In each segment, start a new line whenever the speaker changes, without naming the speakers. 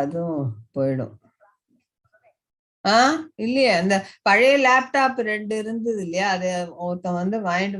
அதுவும் போயிடும். இல்லையே, அந்த பழைய லேப்டாப் 2 இருந்தது இல்லையா, அது ஒருத்தன் வந்து வாங்கிட்டு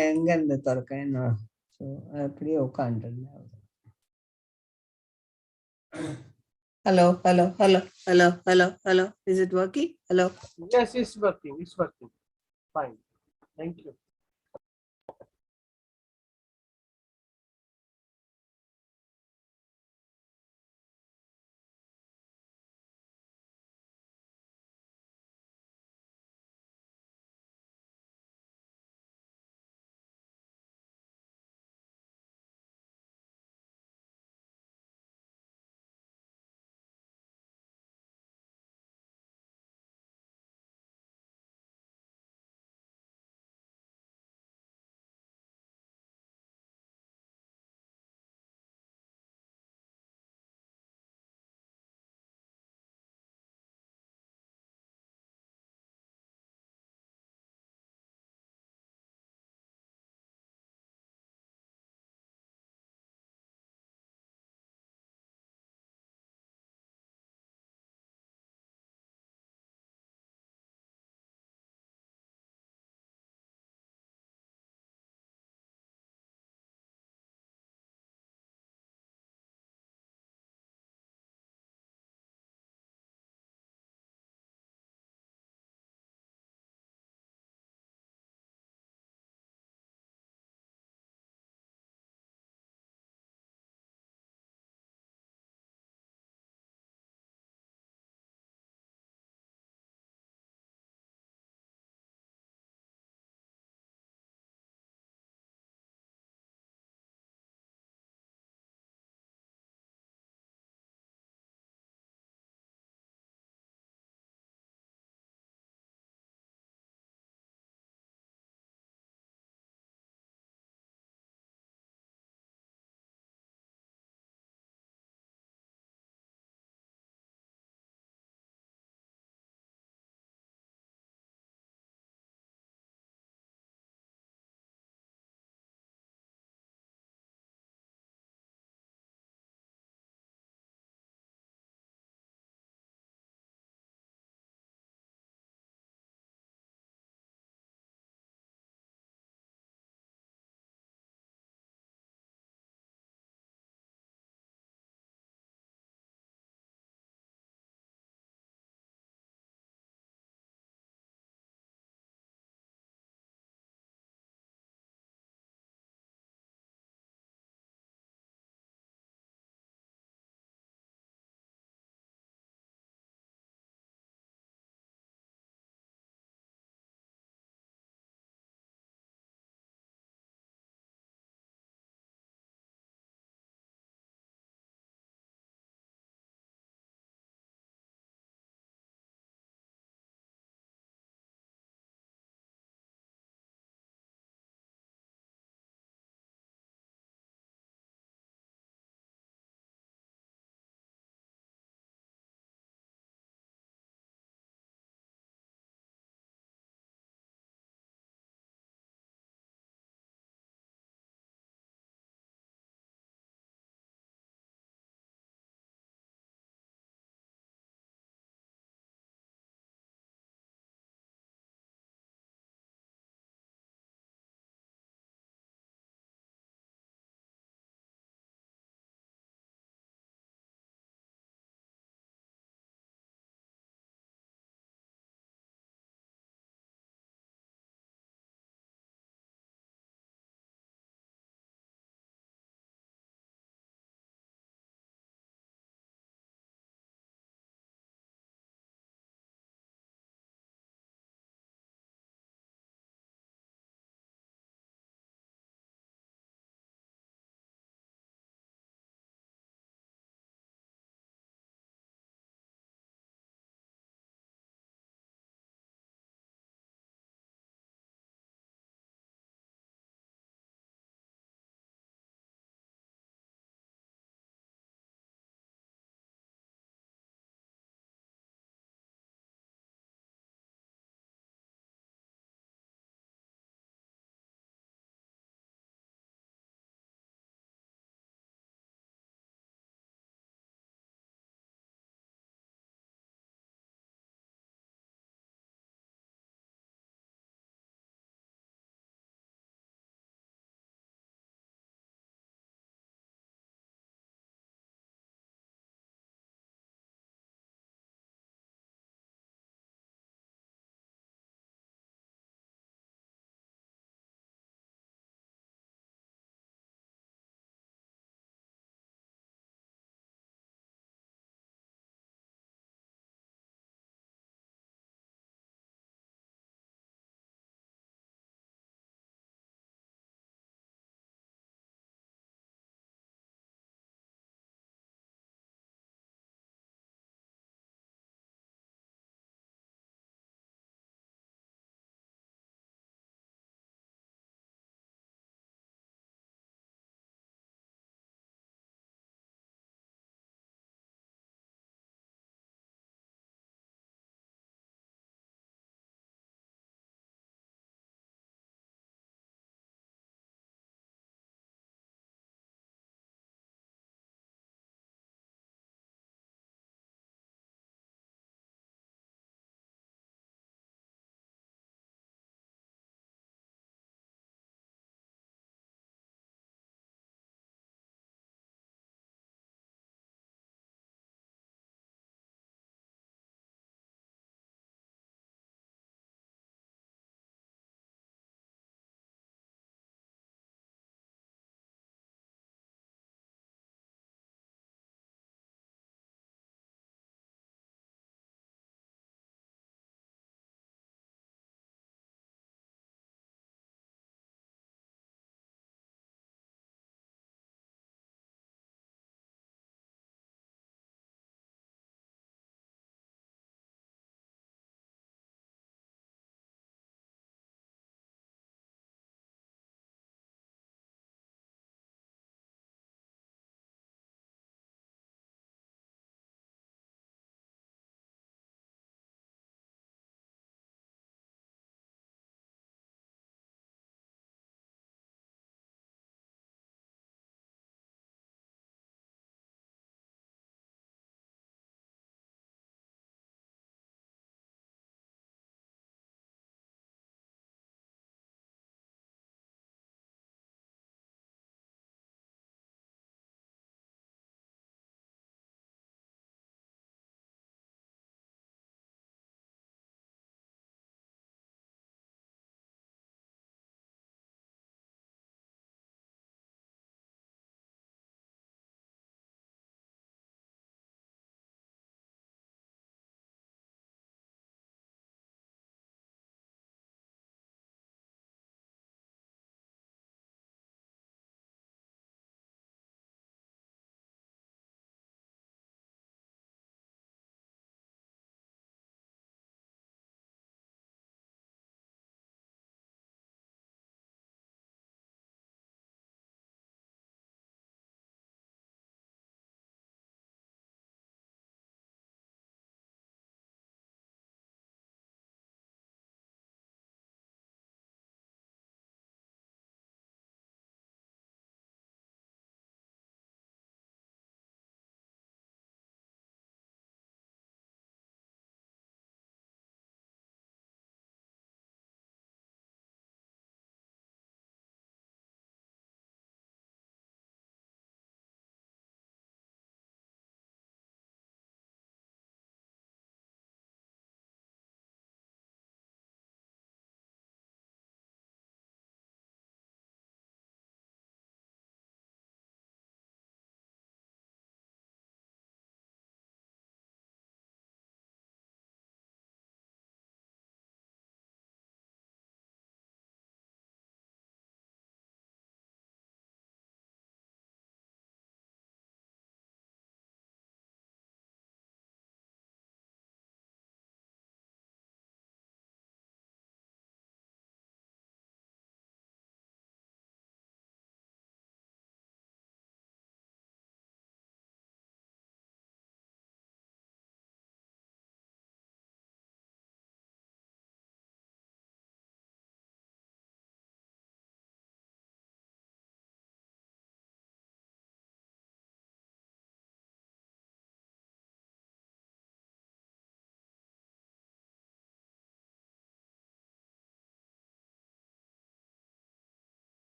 எங்க இருந்து திறக்க என்ன. அப்படியே உட்காந்துருந்தேன். Hello, hello, hello, hello, hello, hello. Is it working? Hello.
Yes, it's working. It's working. Fine. Thank you.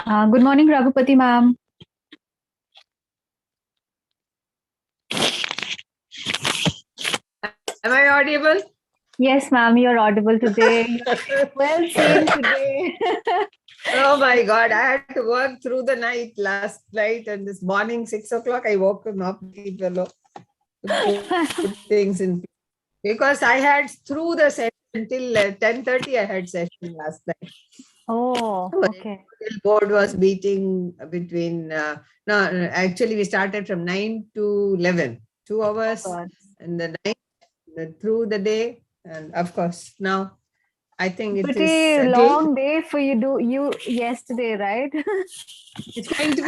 Good morning, Raghupati ma'am.
Am I audible?
Yes, ma'am, you're audible today. You're well seen today.
Oh my God, I had to work through the night last night, and this morning, 6 o'clock, I woke him up, fellow, to put things in place. Because I had through the session till 10:30, I had session last night.
Oh,
So
okay.
the board was meeting between, no, actually, we started from 9 to 11, 2 hours,
God.
and the night, through the day, and of course, now I think it is
Pretty
settled.
long day for you yesterday, right?
It's going to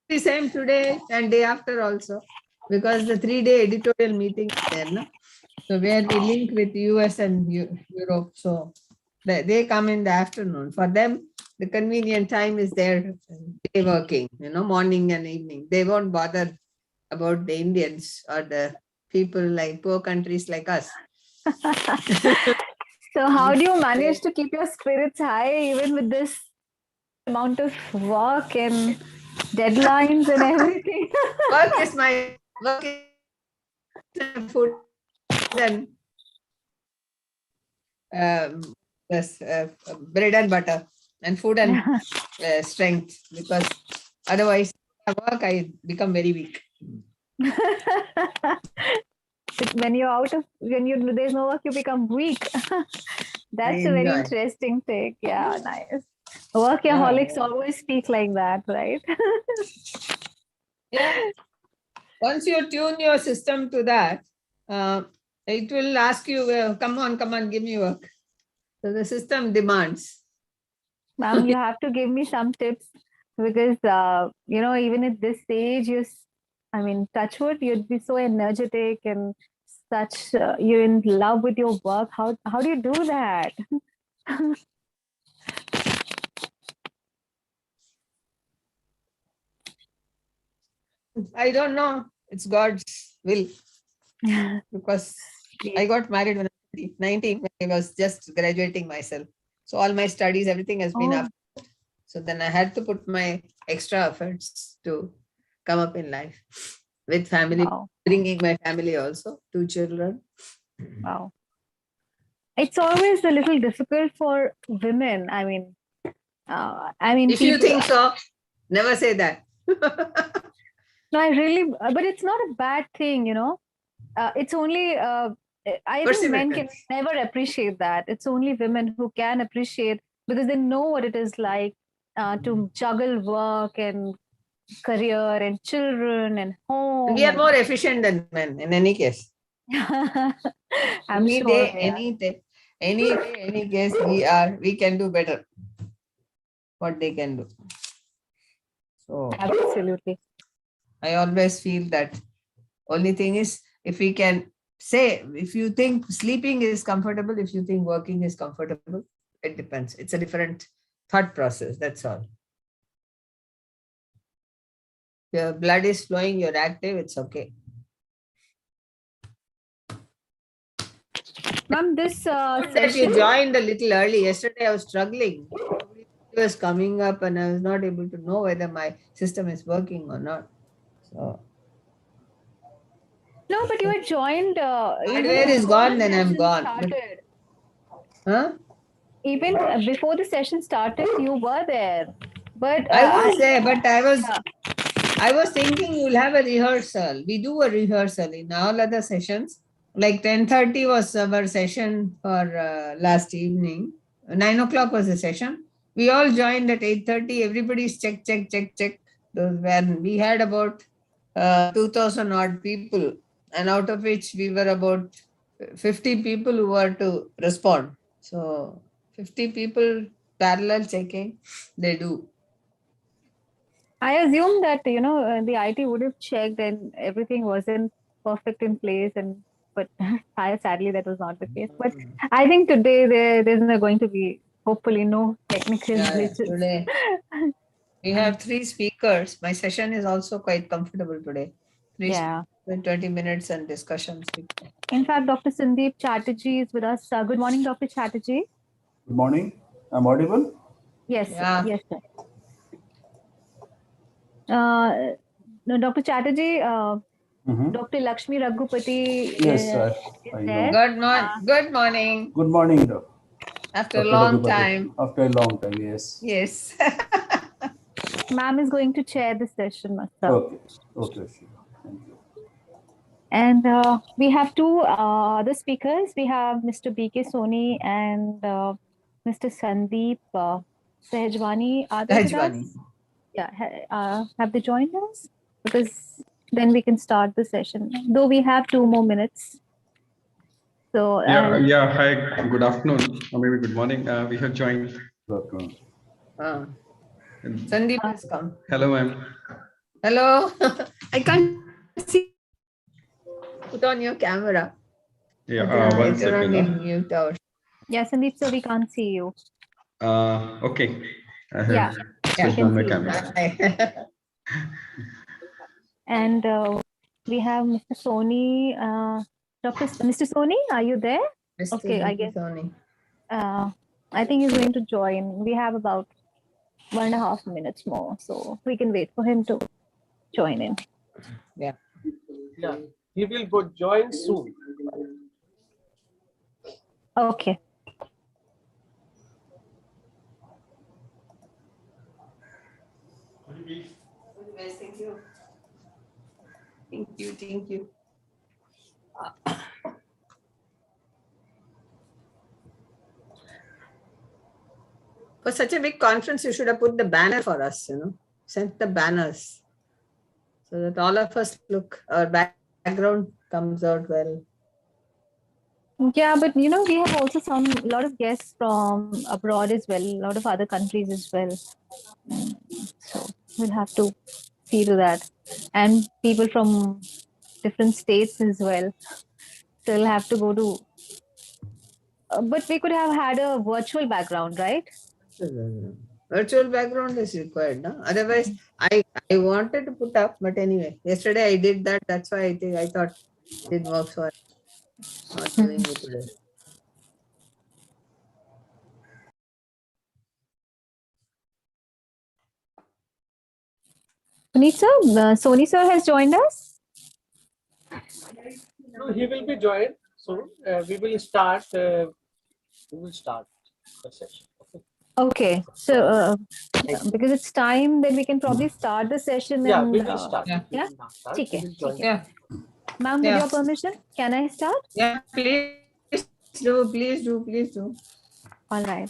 be the same today and day after also, because the 3-day editorial meeting is there, no? So where we link with US and Europe. So they come in the afternoon. For them, the convenient time is their day working, morning and evening. They won't bother about the Indians or the people like poor countries like us.
So how do you manage to keep your spirits high even with this amount of work and deadlines and everything?
Work is food and yes, bread and butter and food and strength, because otherwise at work I become very weak.
When there's no work, you become weak.
I
That's a very
enjoy.
interesting take. Yeah, nice.
Yeah,
Workaholics
yeah.
always speak like that, right?
Yeah. Once you tune your system to that, it will ask you, come on, give me work. So the system demands.
Ma'am, you have to give me some tips because even at this age, touch wood, you'd be so energetic and such. You're in love with your work. How do you do that?
I don't know. It's God's will, because I got married when I was 19, when I was just graduating myself. So all my studies, everything has been
Oh,
up. So then I had to put my extra efforts to come up in life with family,
wow,
bringing my family also, 2 children.
wow. It's always a little difficult for women.
If you
People.
think so, never say that.
No, but it's not a bad thing, It's only, I think men can
Perseverance.
never appreciate that. It's only women who can appreciate because they know what it is like to juggle work and career and children and home.
We are more efficient than men in any case.
I'm
Any
sure
day,
we are.
any case, we can do better what they can do. So
Absolutely.
I always feel that only thing is, if we can say, if you think sleeping is comfortable, if you think working is comfortable, it depends. It's a different thought process. That's all. Your blood is flowing, you're active, it's okay.
Ma'am, this
That you
session.
joined a little early. Yesterday I was struggling. It was coming up and I was not able to know whether my system is working or not. So
No, but you had joined even
hardware is
before
gone,
the
then I'm
session
gone. But,
started.
huh?
Even before the session started, you were there. But
I was there, but
yeah.
I was thinking you'll have a rehearsal. We do a rehearsal in all other sessions. Like 10:30 was our session for last evening. 9 o'clock was the session. We all joined at 8:30. Everybody's check. Those when we had about 2,000 odd people, and out of which we were about 50 people who were to respond. So 50 people parallel checking, they do.
I assume that the IT would have checked and everything wasn't perfect in place, but sadly that was not the case. But I think today there's not going to be hopefully no technical glitches.
Today we have 3 speakers. My session is also quite comfortable today. 3
Yeah.
speakers, 20 minutes and discussions.
In fact, Dr. Sandeep Chatterjee is with us. Good morning, Dr. Chatterjee.
Good morning. I'm audible?
Yes,
Yeah.
yes, sir. no, Dr. Chatterjee, Dr. Lakshmi Raghupati
Yes, sir.
is
I
there.
know.
Good morning.
Good morning, Doc.
After a
Dr.
long
Raghupati.
time.
After a long time, yes.
Yes.
Ma'am is going to chair the session, sir.
Okay. Okay, Shiva. Thank you.
And we have two other speakers. We have Mr. B.K. Soni and Mr. Sandeep Sehjwani. Are they with us?
Rajwani.
Yeah. Have they joined us? Because then we can start the session. Though we have 2 more minutes. So
Yeah. Hi. Good afternoon, or maybe good morning. We have joined.
Good afternoon.
Sandeep has come.
Hello, ma'am.
Hello. I can't see. Put on your camera.
Yeah.
Later
One
on
second.
we'll mute our.
yeah, Sandeep, so we can't see you.
Okay. I have
Yeah.
switched
can
on my
see you.
camera.
Hi.
And we have Mr. Soni. Mr. Soni, are you there?
Mr.
Okay, I guess.
Soni.
I think he's going to join. We have about 1.5 minutes more, so we can wait for him to join in.
Yeah.
Yeah, he will go join soon.
Okay.
Thank you. Thank you. For such a big conference, you should have put the banner for us, sent the banners so that all of us look, our background comes out well.
Yeah, but we have also a lot of guests from abroad as well, a lot of other countries as well. So we'll have to see to that. And people from different states as well. So we'll have to go to. But we could have had a virtual background, right?
Virtual background is required, no? Otherwise, I wanted to put up, but anyway, yesterday I did that. That's why I thought it didn't work, so I'm not doing it today.
Puneet sir, Soni sir has joined us.
No, he will be joined soon. We will start. The session.
Okay, so because it's time, then we can probably start the session.
Yeah,
and,
we will start.
Yeah.
We will not start.
Okay.
We will join.
Yeah.
Ma'am, with your permission, can I start?
Yeah, please do.
All right.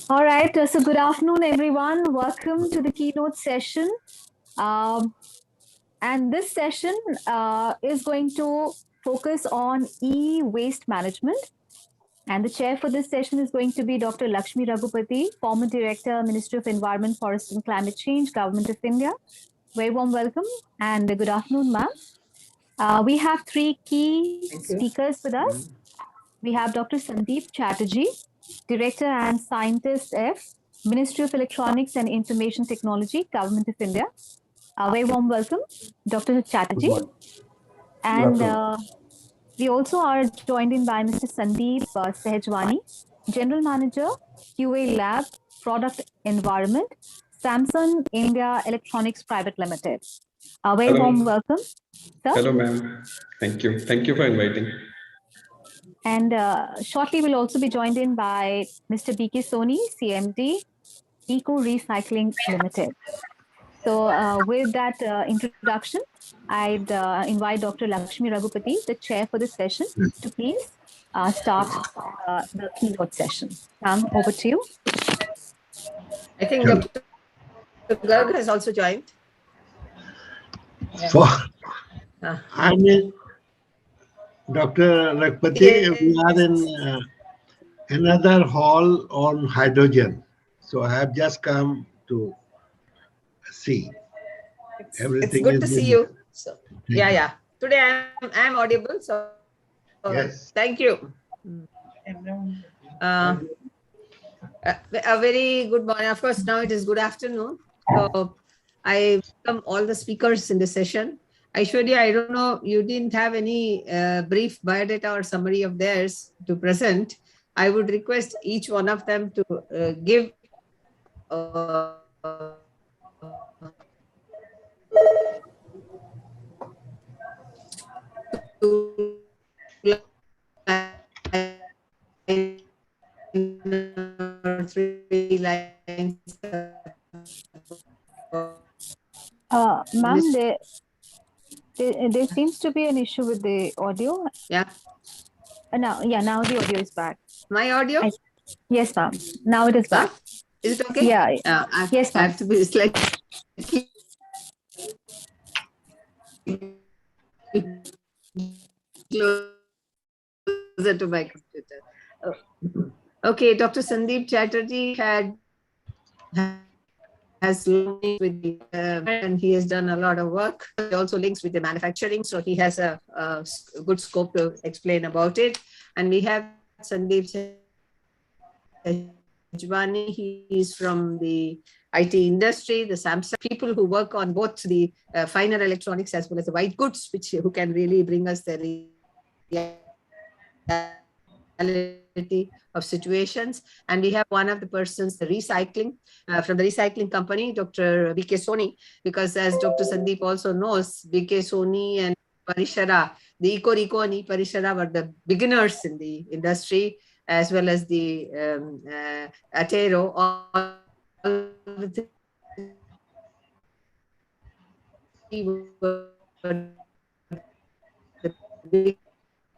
All right. So good afternoon, everyone. Welcome to the keynote session. And this session is going to focus on e-waste management. And the chair for this session is going to be Dr. Lakshmi Raghupati, former Director, Ministry of Environment, Forest and Climate Change, Government of India. Very warm welcome and good afternoon, ma'am. We have 3 key speakers with us. We have Dr. Sandeep Chatterjee, Director and Scientist F, Ministry of Electronics and Information Technology, Government of India. Very warm welcome, Dr. Chatterjee. And we also are joined in by Mr. Sandeep Sehjwani, General Manager, QA Lab, Product Environment, Samsung India Electronics Private Limited. A very warm welcome, sir.
Hello, ma'am. Thank you. Thank you for inviting.
And shortly, we'll also be joined in by Mr. B.K. Soni, CMD, Eco Recycling Limited. So with that introduction, I'd invite Dr. Lakshmi Raghupati, the chair for this session, to please start the keynote session. Ma'am, over to you.
I think Dr. Garg has also joined.
I mean, Dr. Raghupati, we are in another hall on hydrogen. So I have just come to see.
It's good to see you. So, yeah. Today I'm audible. So
yes.
Thank you. A very good morning. Of course, now it is good afternoon. So I welcome all the speakers in the session. Aishwarya, I don't know, you didn't have any brief biodata or summary of theirs to present. I would request each one of them to give Three lines.
Ma'am, there seems to be an issue with the audio.
Yeah,
Now the audio is back.
my audio.
Yes, ma'am. Now it is
Huh?
back.
Is it okay?
Yeah. Yes,
I
ma'am.
have to be slightly closer to my computer. Oh. Okay, Dr. Sandeep Chatterjee has links with the and he has done a lot of work. He also links with the manufacturing, so he has a good scope to explain about it. And we have Sandeep Sejwani. He is from the IT industry, the Samsung people who work on both the finer electronics as well as the white goods, who can really bring us the reality of situations. And we have one of the persons, the recycling, from the recycling company, Dr. BK Soni, because as Dr. Sandeep also knows, BK Soni and Parishara, the Rico and Parishara were the beginners in the industry, as well as the Atero, all the three were the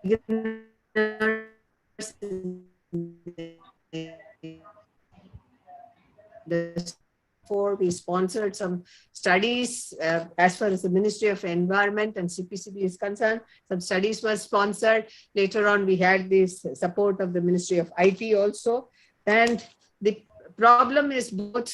beginners for we sponsored some studies as far as the Ministry of Environment and CPCB is concerned. Some studies were sponsored. Later on, we had this support of the Ministry of IT also. And the problem is both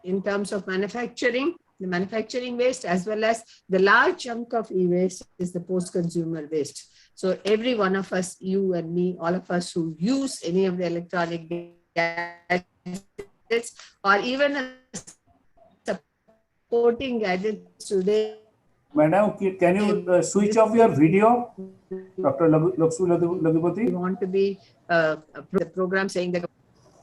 in terms of manufacturing, the manufacturing waste, as well as the large chunk of e-waste is the post-consumer waste. So every one of us, you and me, all of us who use any of the electronic gadgets or even a supporting gadgets today.
Madam, can you switch off your video, Dr. Laghupati?
You want to be the program saying that,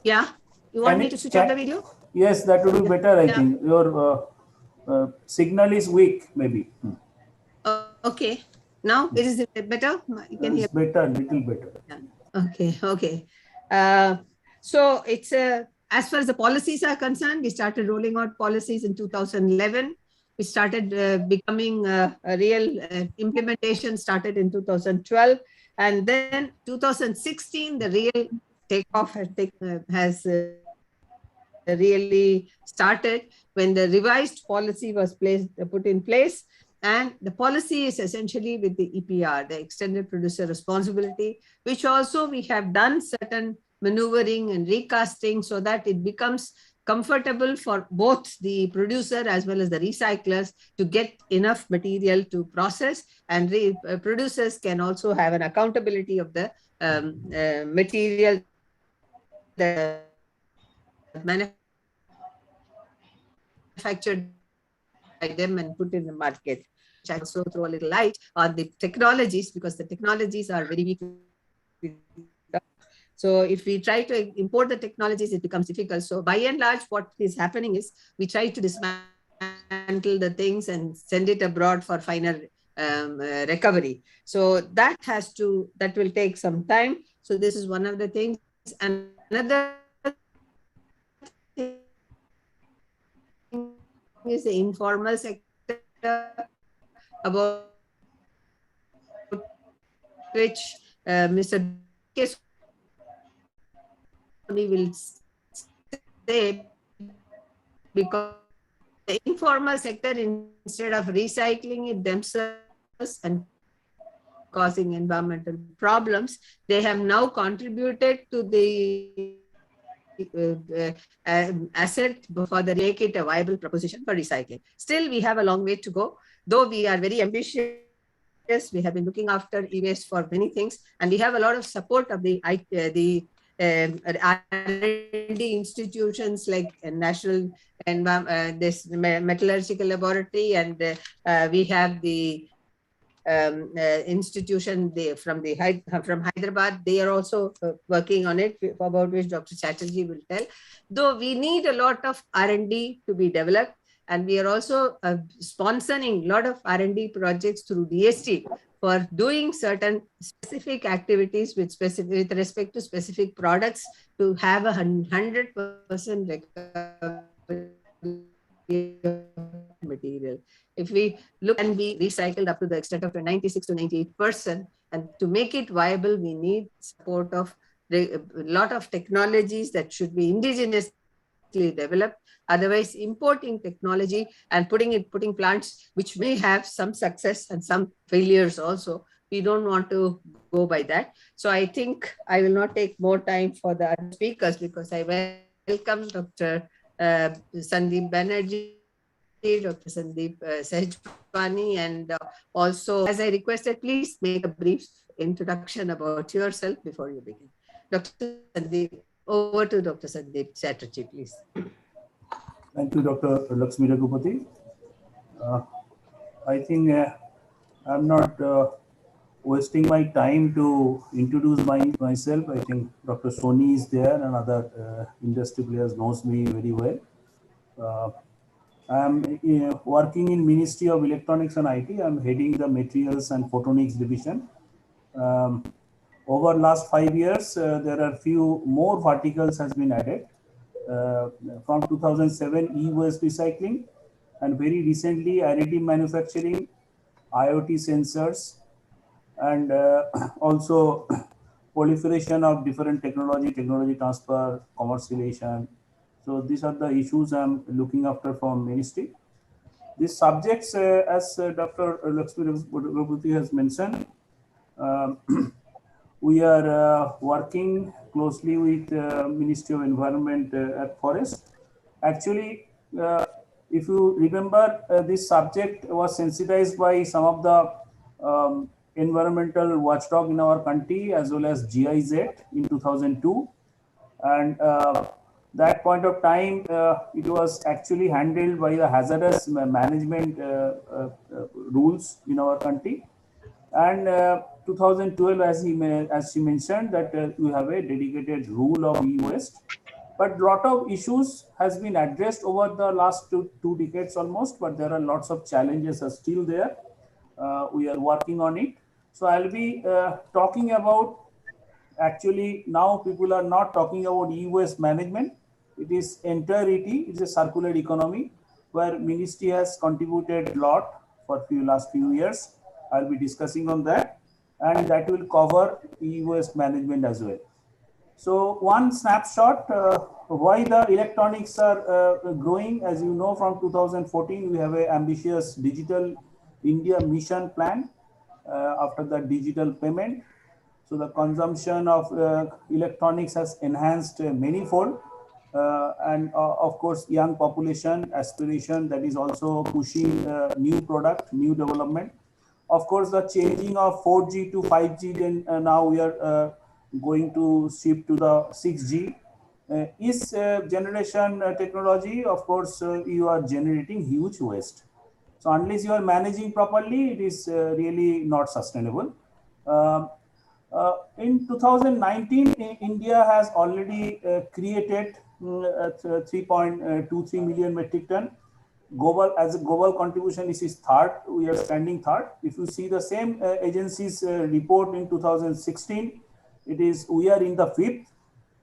yeah, you want me to switch off the video?
Yes, that would be better, I
Yeah.
think. Your signal is weak, maybe.
Okay. Now it is better? You can hear.
It's better, little better.
Okay, okay. So it's as far as the policies are concerned, we started rolling out policies in 2011. We started becoming a real implementation started in 2012. And then 2016, the real takeoff has really started when the revised policy was put in place. And the policy is essentially with the EPR, the extended producer responsibility, which also we have done certain maneuvering and recasting so that it becomes comfortable for both the producer as well as the recyclers to get enough material to process, and producers can also have an accountability of the material that manufactured by them and put in the market. I also throw a little light on the technologies because the technologies are very weak. So if we try to import the technologies, it becomes difficult. So by and large, what is happening is we try to dismantle the things and send it abroad for final recovery. So that will take some time. So this is one of the things. And another thing is the informal sector, about which Mr. will say, because the informal sector, instead of recycling it themselves and causing environmental problems, they have now contributed to the asset for the make it a viable proposition for recycling. Still, we have a long way to go, though we are very ambitious. We have been looking after e-waste for many things, and we have a lot of support of the R&D institutions like National this Metallurgical Laboratory, and we have the institution from Hyderabad. They are also working on it, about which Dr. Chatterjee will tell. Though we need a lot of R&D to be developed, and we are also sponsoring a lot of R&D projects through DST for doing certain specific activities with respect to specific products to have 100% material. If we look and be recycled up to the extent of 96 to 98%, and to make it viable, we need support of a lot of technologies that should be indigenously developed. Otherwise, importing technology and putting plants which may have some success and some failures also, we don't want to go by that. So I think I will not take more time for the other speakers, because I welcome Dr. Sandeep Banerjee, Dr. Sandeep Sehjwani, and also, as I requested, please make a brief introduction about yourself before you begin. Dr. Sandeep, over to Dr. Sandeep Chatterjee, please.
Thank you, Dr. Lakshmi Raghupati. I think I'm not wasting my time to introduce myself. I think Dr. Soni is there, and other industry players knows me very well. I'm working in Ministry of Electronics and IT. I'm heading the Materials and Photonics division. Over last 5 years, there are few more verticals has been added. From 2007, e-waste recycling, and very recently additive manufacturing, IoT sensors, and also proliferation of different technology transfer, commercialization. So these are the issues I'm looking after from ministry. These subjects, as Dr. Lakshmi Raghupati has mentioned, we are working closely with Ministry of Environment at Forest. Actually, if you remember, this subject was sensitized by some of the environmental watchdog in our country, as well as GIZ in 2002. And that point of time, it was actually handled by the hazardous management rules in our country. And 2012, as she mentioned, that we have a dedicated rule of e-waste. But a lot of issues has been addressed over the last two decades almost, but there are lots of challenges are still there. We are working on it. So I'll be talking about, actually now people are not talking about e-waste management. It is entirety, it's a circular economy where ministry has contributed a lot for last few years. I'll be discussing on that, and that will cover e-waste management as well. So one snapshot, why the electronics are growing. As you know, from 2014, we have an ambitious Digital India mission plan after the digital payment. So the consumption of electronics has enhanced manyfold. And of course, young population aspiration, that is also pushing new product, new development. Of course, the changing of 4G to 5G, then now we are going to shift to the 6G. Is generation technology, of course, you are generating huge waste. So unless you are managing properly, it is really not sustainable. In 2019, India has already created 3.23 million metric ton. Global, as a global contribution, this is third. We are standing third. If you see the same agency's report in 2016, we are in the fifth.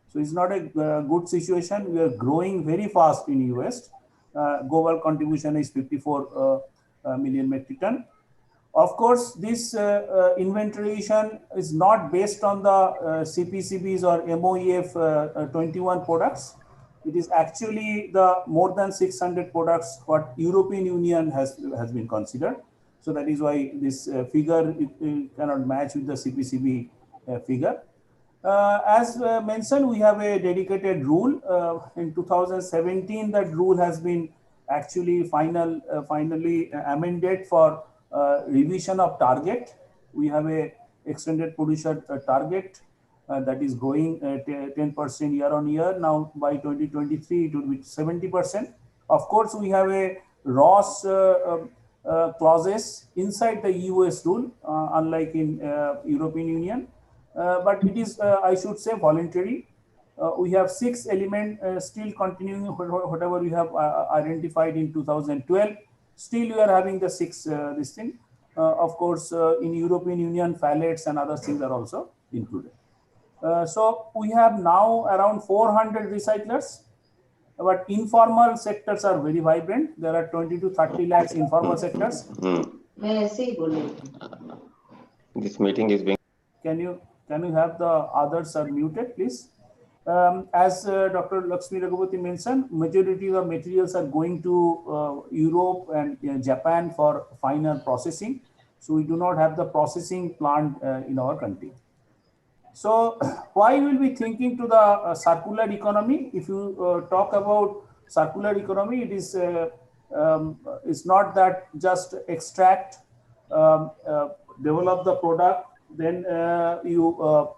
So it's not a good situation. We are growing very fast in US. Global contribution is 54 million metric ton. Of course, this inventoryation is not based on the CPCBs or MOEF 21 products. It is actually the more than 600 products what European Union has been considered. So that is why this figure it cannot match with the CPCB figure. As mentioned, we have a dedicated rule. In 2017, that rule has been actually finally amended for revision of target. We have a extended producer target that is growing 10% year on year. Now by 2023, it will be 70%. Of course, we have a ROS clauses inside the US rule, unlike in European Union. But it is, I should say, voluntary. We have 6 elements still continuing whatever we have identified in 2012. Still, we are having the 6 this thing. Of course, in European Union, phthalates and other things are also included. So we have now around 400 recyclers, but informal sectors are very vibrant. There are 20 to 30 lakhs informal sectors.
This meeting is being.
Can you have the others are muted, please? As Dr. Lakshmi Raghupati mentioned, majority of materials are going to Europe and Japan for final processing. So we do not have the processing plant in our country. So why will we thinking to the circular economy? If you talk about circular economy, it is it's not that just extract, develop the product, then you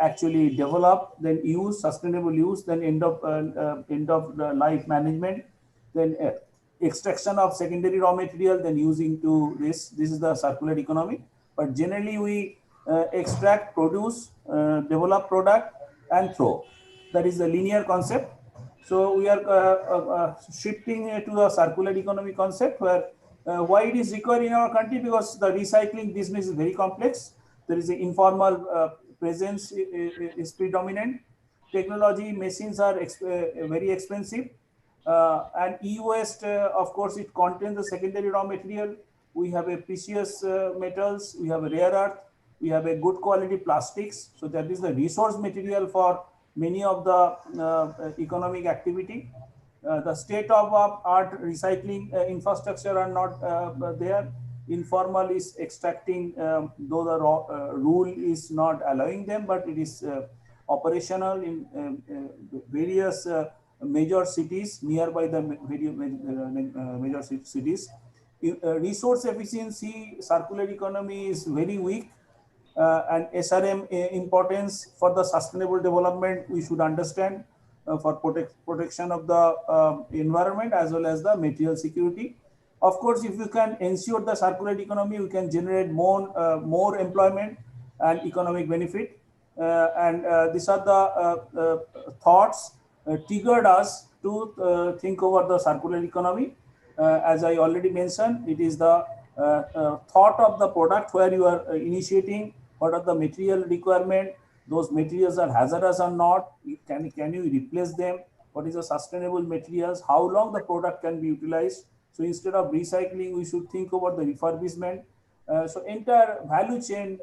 actually develop, then use, sustainable use, then end of the life management, then extraction of secondary raw material, then using to this. This is the circular economy. But generally we extract, produce, develop product and throw. That is the linear concept. So we are shifting to a circular economy concept where why it is required in our country, because the recycling business is very complex. There is an informal presence is predominant. Technology, machines are very expensive. And e-waste, of course, it contains the secondary raw material. We have a precious metals, we have a rare earth, we have a good quality plastics. So that is the resource material for many of the economic activity. The state-of-art recycling infrastructure are not there. Informal is extracting, though the rule is not allowing them, but it is operational in various major cities nearby the major cities. Resource efficiency, circular economy is very weak. And SRM importance for the sustainable development, we should understand for protection of the environment as well as the material security. Of course, if you can ensure the circular economy, we can generate more employment and economic benefit. And these are the thoughts triggered us to think over the circular economy. As I already mentioned, it is the thought of the product where you are initiating what are the material requirement, those materials are hazardous or not, can you replace them, what is the sustainable materials, how long the product can be utilized. So instead of recycling, we should think about the refurbishment. So entire value chain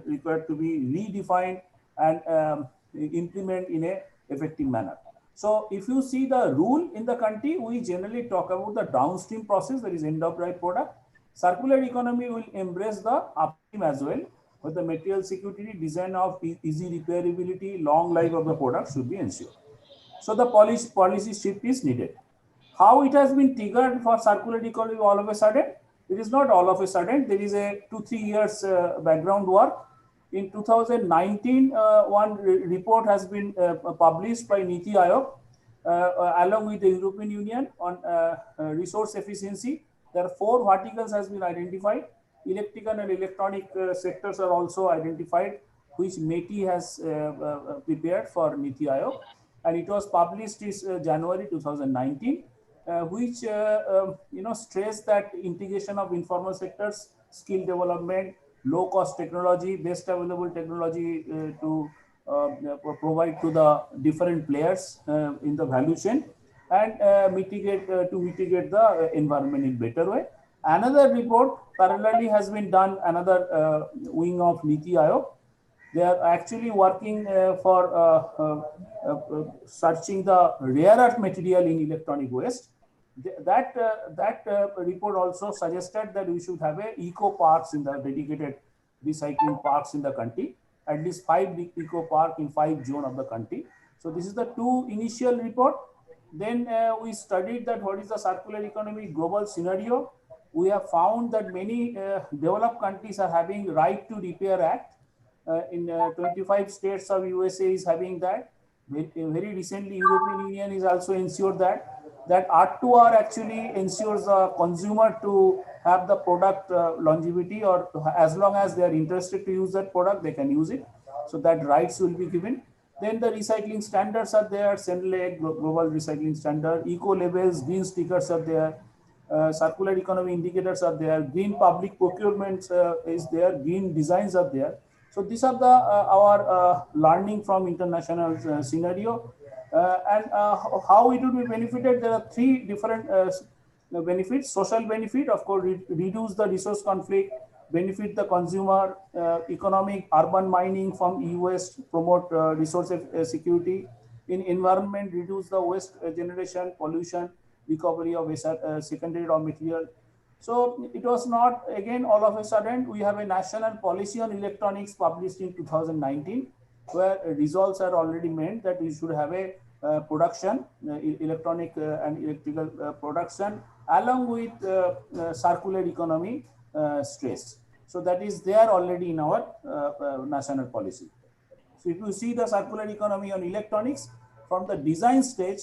required to be redefined and implement in a effective manner. So if you see the rule in the country, we generally talk about the downstream process, that is end of life product. Circular economy will embrace the upstream as well, with the material security, design of easy repairability, long life of the product should be ensured. So the policy shift is needed. How it has been triggered for circular economy all of a sudden? It is not all of a sudden. There is a 2-3 years background work. In 2019, one report has been published by Niti Aayog along with the European Union on resource efficiency. There are 4 verticals has been identified. Electrical and electronic sectors are also identified, which METI has prepared for Niti Aayog, and it was published in January 2019, which stress that integration of informal sectors, skill development, low cost technology, best available technology to provide to the different players in the value chain, and mitigate the environment in better way. Another report parallelly has been done, another wing of Niti Aayog. They are actually working for searching the rare earth material in electronic waste. That report also suggested that we should have a eco parks in the dedicated recycling parks in the country, at least 5 eco park in 5 zones of the country. So this is the 2 initial report. Then we studied that what is the circular economy global scenario. We have found that many developed countries are having right to repair act. In 25 states of USA is having that. very recently European Union is also ensured that R2R actually ensures the consumer to have the product longevity, or as long as they are interested to use that product, they can use it. So that rights will be given. Then the recycling standards are there, SENLEC, global recycling standard, eco labels, green stickers are there, circular economy indicators are there, green public procurement is there, green designs are there. So these are the our learning from international scenario, and how it will be benefited. There are three different benefits. Social benefit, of course, reduce the resource conflict, benefit the consumer, economic, urban mining from e-waste, promote resource security. In environment, reduce the waste generation, pollution, recovery of secondary raw material. So it was not, again, all of a sudden, we have a national policy on electronics published in 2019, where results are already made that we should have a production, electronic and electrical production, along with circular economy stress. So that is there already in our national policy. So if you see the circular economy on electronics from the design stage,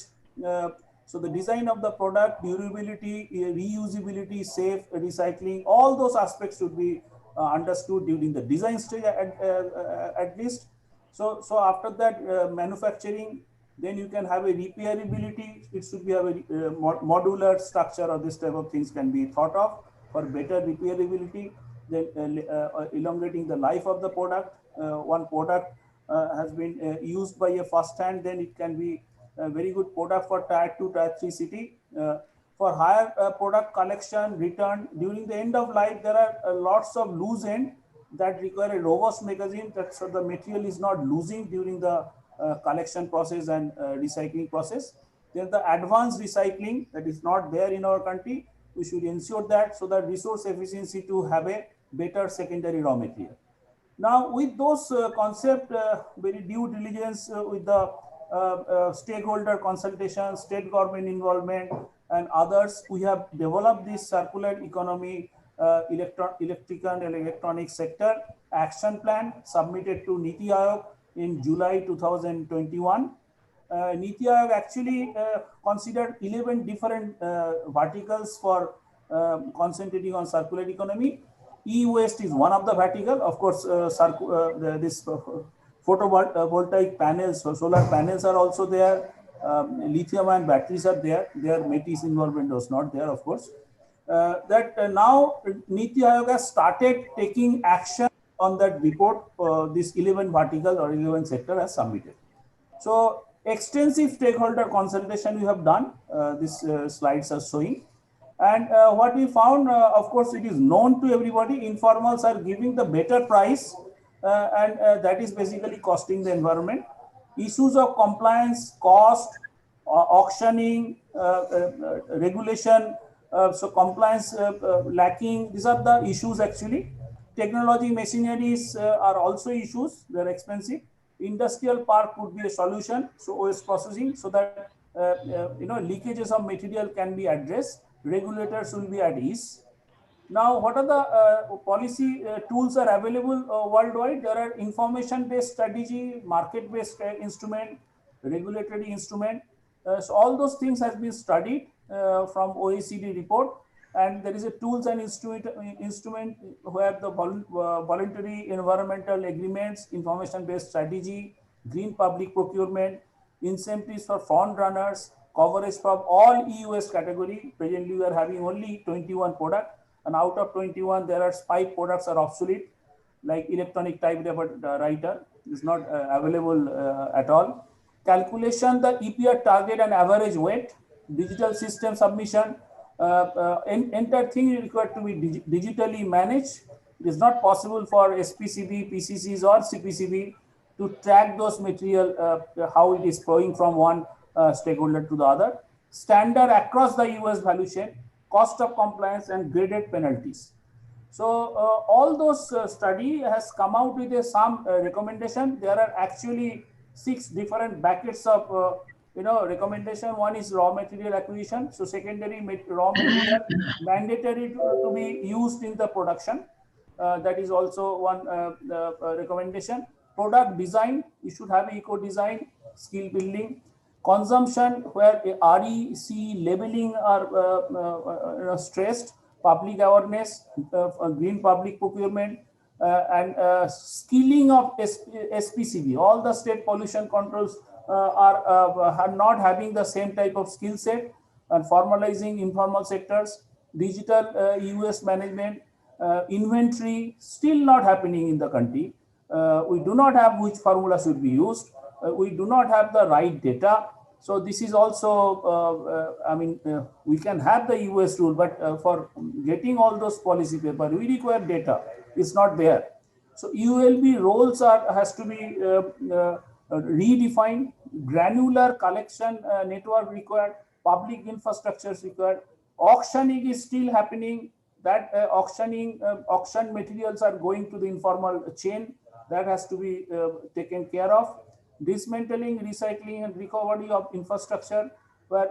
so the design of the product, durability, reusability, safe recycling, all those aspects should be understood during the design stage at least. So after that manufacturing, then you can have a repairability. It should be a modular structure, or this type of things can be thought of for better repairability. Then elongating the life of the product. One product has been used by a first hand, then it can be a very good product for tier 2, tier 3 city. For higher product collection, return, during the end of life, there are lots of loose end that require a robust mechanism, that so the material is not losing during the collection process and recycling process. Then the advanced recycling that is not there in our country, we should ensure that, so that resource efficiency to have a better secondary raw material. Now, with those concept, very due diligence with the stakeholder consultation, state government involvement, and others, we have developed this circular economy, electrical and electronic sector action plan submitted to NITI Aayog in July 2021. NITI Aayog actually considered 11 different verticals for concentrating on circular economy. E-waste is one of the vertical. Of course, this photovoltaic panels, so solar panels are also there. Lithium-ion batteries are there. Their METIS involvement was not there, of course. Now NITI Aayog has started taking action on that report. This 11 vertical or 11 sector has submitted. So extensive stakeholder consultation we have done. These slides are showing. And what we found, of course, it is known to everybody, informals are giving the better price, and that is basically costing the environment. Issues of compliance, cost, auctioning, regulation, so compliance lacking, these are the issues actually. Technology machineries are also issues, they are expensive. Industrial park would be a solution, so waste processing, so that leakages of material can be addressed. Regulators will be at ease. Now, what are the policy tools are available worldwide? There are information-based strategy, market-based instrument, regulatory instrument. So all those things has been studied from OECD report, and there is a tools and instrument where the voluntary environmental agreements, information-based strategy, green public procurement, incentives for front runners, coverage from all e-waste category. Presently, we are having only 21 products, and out of 21, there are 5 products are obsolete, like electronic typewriter is not available at all. Calculation the EPR target and average weight, digital system submission, entire thing is required to be digitally managed. It is not possible for SPCB, PCCs or CPCB to track those material, how it is flowing from one stakeholder to the other. Standard across the US value chain, cost of compliance and graded penalties. So all those study has come out with some recommendation. There are actually 6 different buckets of recommendation. One is raw material acquisition. So secondary raw material mandatory to be used in the production. That is also one recommendation. Product design, you should have eco design, skill building. Consumption, where REC labeling are stressed, public awareness, green public procurement, and skilling of SPCB. All the state pollution controls are not having the same type of skill set, and formalizing informal sectors, digital US management, inventory still not happening in the country. We do not have which formula should be used. We do not have the right data. So this is also, we can have the US rule, but for getting all those policy paper, we require data. It's not there. So ULB roles has to be redefined. Granular collection network required. Public infrastructure is required. Auctioning is still happening. That auction materials are going to the informal chain. That has to be taken care of. Dismantling, recycling, and recovery of infrastructure, where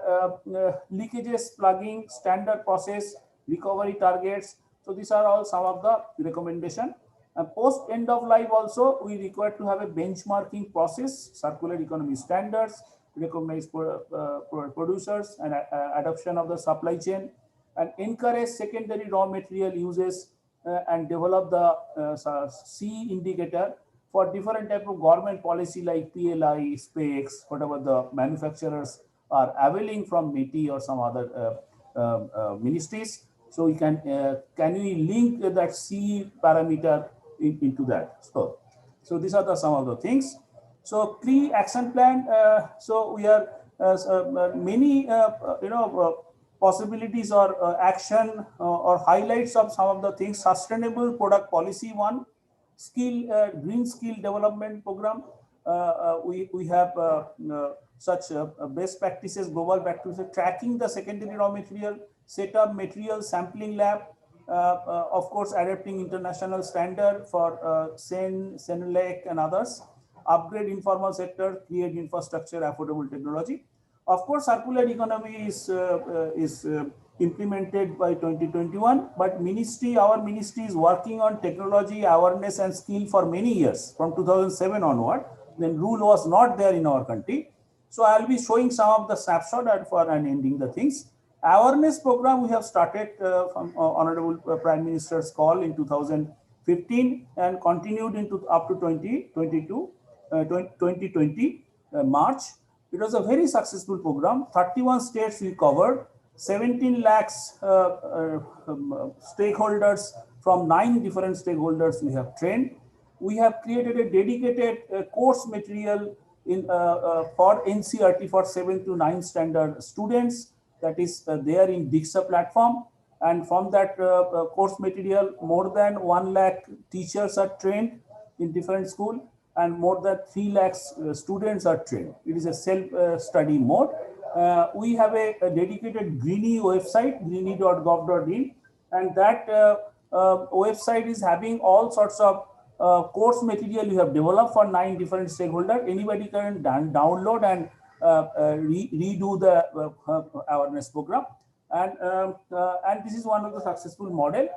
leakages, plugging, standard process, recovery targets. So these are all some of the recommendations. Post end of life also, we require to have a benchmarking process, circular economy standards, recognize producers, and adoption of the supply chain, and encourage secondary raw material uses, and develop the C indicator for different type of government policy like PLI, specs, whatever the manufacturers are availing from MITI or some other ministries. So we can we link that C parameter into that? So these are some of the things. So pre-action plan. So we are many possibilities or action or highlights of some of the things. Sustainable product policy one. Green skill development program. We have such best practices, global practices, tracking the secondary raw material, set up material sampling lab, of course, adapting international standard for Senelec and others, upgrade informal sector, create infrastructure, affordable technology. Of course, circular economy is implemented by 2021, but our ministry is working on technology, awareness, and skill for many years, from 2007 onward. Then rule was not there in our country. So I'll be showing some of the snapshot and ending the things. Awareness program we have started from Honorable Prime Minister's call in 2015 and continued up to 2020 March. It was a very successful program. 31 states we covered, 17 lakhs stakeholders from 9 different stakeholders we have trained. We have created a dedicated course material for NCERT for 7 to 9 standard students. That is there in Diksha platform. And from that course material, more than 1 lakh teachers are trained in different schools, and more than 3 lakhs students are trained. It is a self-study mode. We have a dedicated Greenie website, greenie.gov.in, and that website is having all sorts of course material we have developed for 9 different stakeholders. Anybody can download and redo the awareness program. And this is one of the successful model.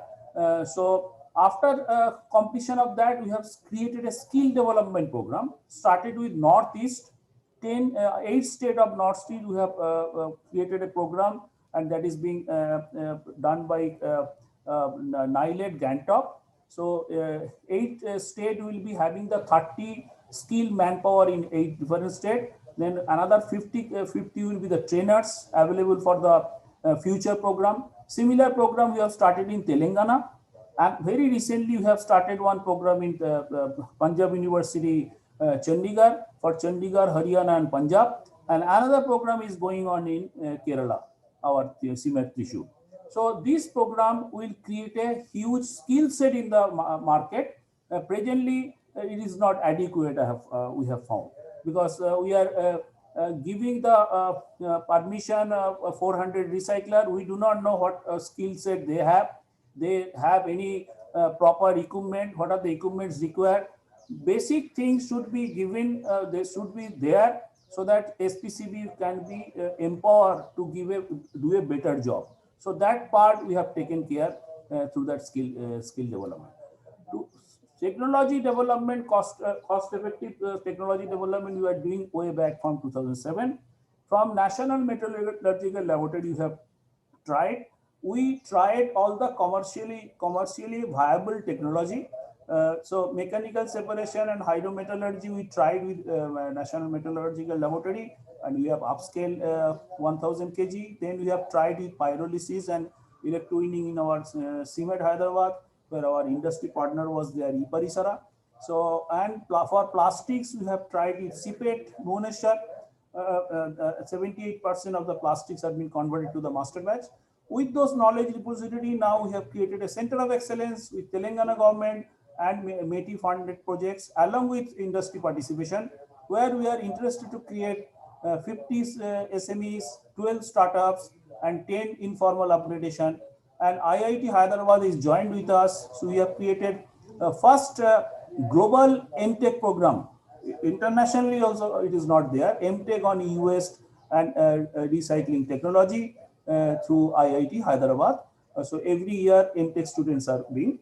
So after completion of that, we have created a skill development program, started with Northeast. 8 states of Northeast, we have created a program, and that is being done by NILET Gantop. So 8 states will be having the 30 skilled manpower in 8 different states. Then another 50 will be the trainers available for the future program. Similar program we have started in Telangana. And very recently, we have started one program in Punjab University, Chandigarh, for Chandigarh, Haryana, and Punjab. And another program is going on in Kerala, our CMET Thrissur. So this program will create a huge skill set in the market. Presently, it is not adequate, we have found, because we are giving the permission of 400 recycler. We do not know what skill set they have. They have any proper equipment, what are the equipments required. Basic things should be given, they should be there, so that SPCB can be empowered to do a better job. So that part we have taken care through that skill development. Technology development, cost-effective technology development, we are doing way back from 2007. From National Metallurgical Laboratory, we have tried. We tried all the commercially viable technology. So mechanical separation and hydrometallurgy, we tried with National Metallurgical Laboratory, and we have upscale 1000 kg. Then we have tried with pyrolysis and electrowinning in our CMET Hyderabad, where our industry partner was there, Iparisara. So, and for plastics, we have tried with CPET, Bhubaneswar. 78% of the plastics have been converted to the master batch. With those knowledge repository, now we have created a center of excellence with Telangana government and METI funded projects along with industry participation, where we are interested to create 50 SMEs, 12 startups, and 10 informal upgradation. And IIT Hyderabad is joined with us. So we have created a first global MTech program. Internationally also it is not there. MTech on e-waste and recycling technology through IIT Hyderabad. So every year MTech students are being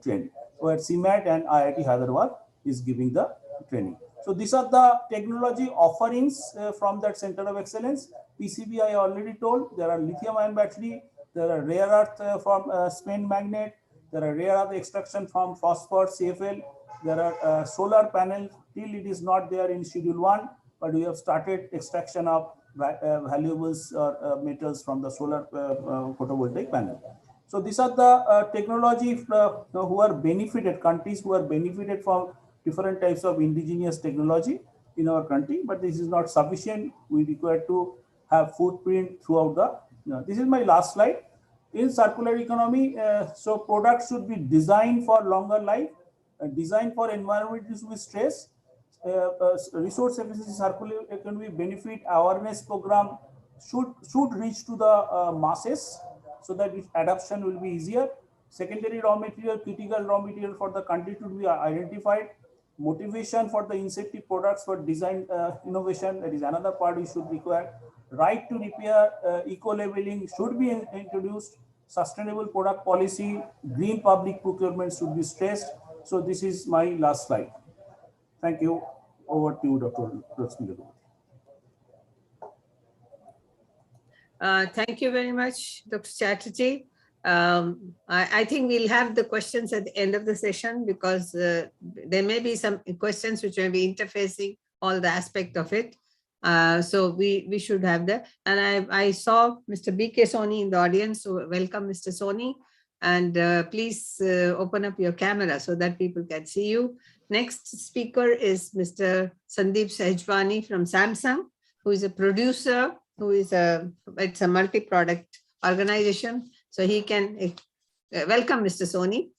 trained. So at CMAT and IIT Hyderabad is giving the training. So these are the technology offerings from that center of excellence. PCB I already told. There are lithium-ion battery. There are rare earth from spent magnet. There are rare earth extraction from phosphor, CFL. There are solar panels. Till it is not there in Schedule 1, but we have started extraction of valuables or metals from the solar photovoltaic panel. So these are the technology who are benefited, countries who are benefited from different types of indigenous technology in our country, but this is not sufficient. We require to have footprint throughout the, this is my last slide. In circular economy, so products should be designed for longer life, designed for environmental stress, resource efficiency circular economy benefit awareness program should reach to the masses so that its adoption will be easier. Secondary raw material, critical raw material for the country to be identified. Motivation for the incentive products for design innovation, that is another part we should require. Right to repair, eco-labeling should be introduced. Sustainable product policy, green public procurement should be stressed. So this is my last slide. Thank you. Over to you, Dr. Rajni.
Thank you very much, Dr. Chatterjee. I think we'll have the questions at the end of the session because there may be some questions which may be interfacing all the aspect of it. So we should have that. And I saw Mr. B.K. Soni in the audience. So welcome, Mr. Soni. And please open up your camera so that people can see you. Next speaker is Mr. Sandeep Sehjwani from Samsung, who is a producer, who is it's a multi-product organization. So he can welcome Mr. Soni.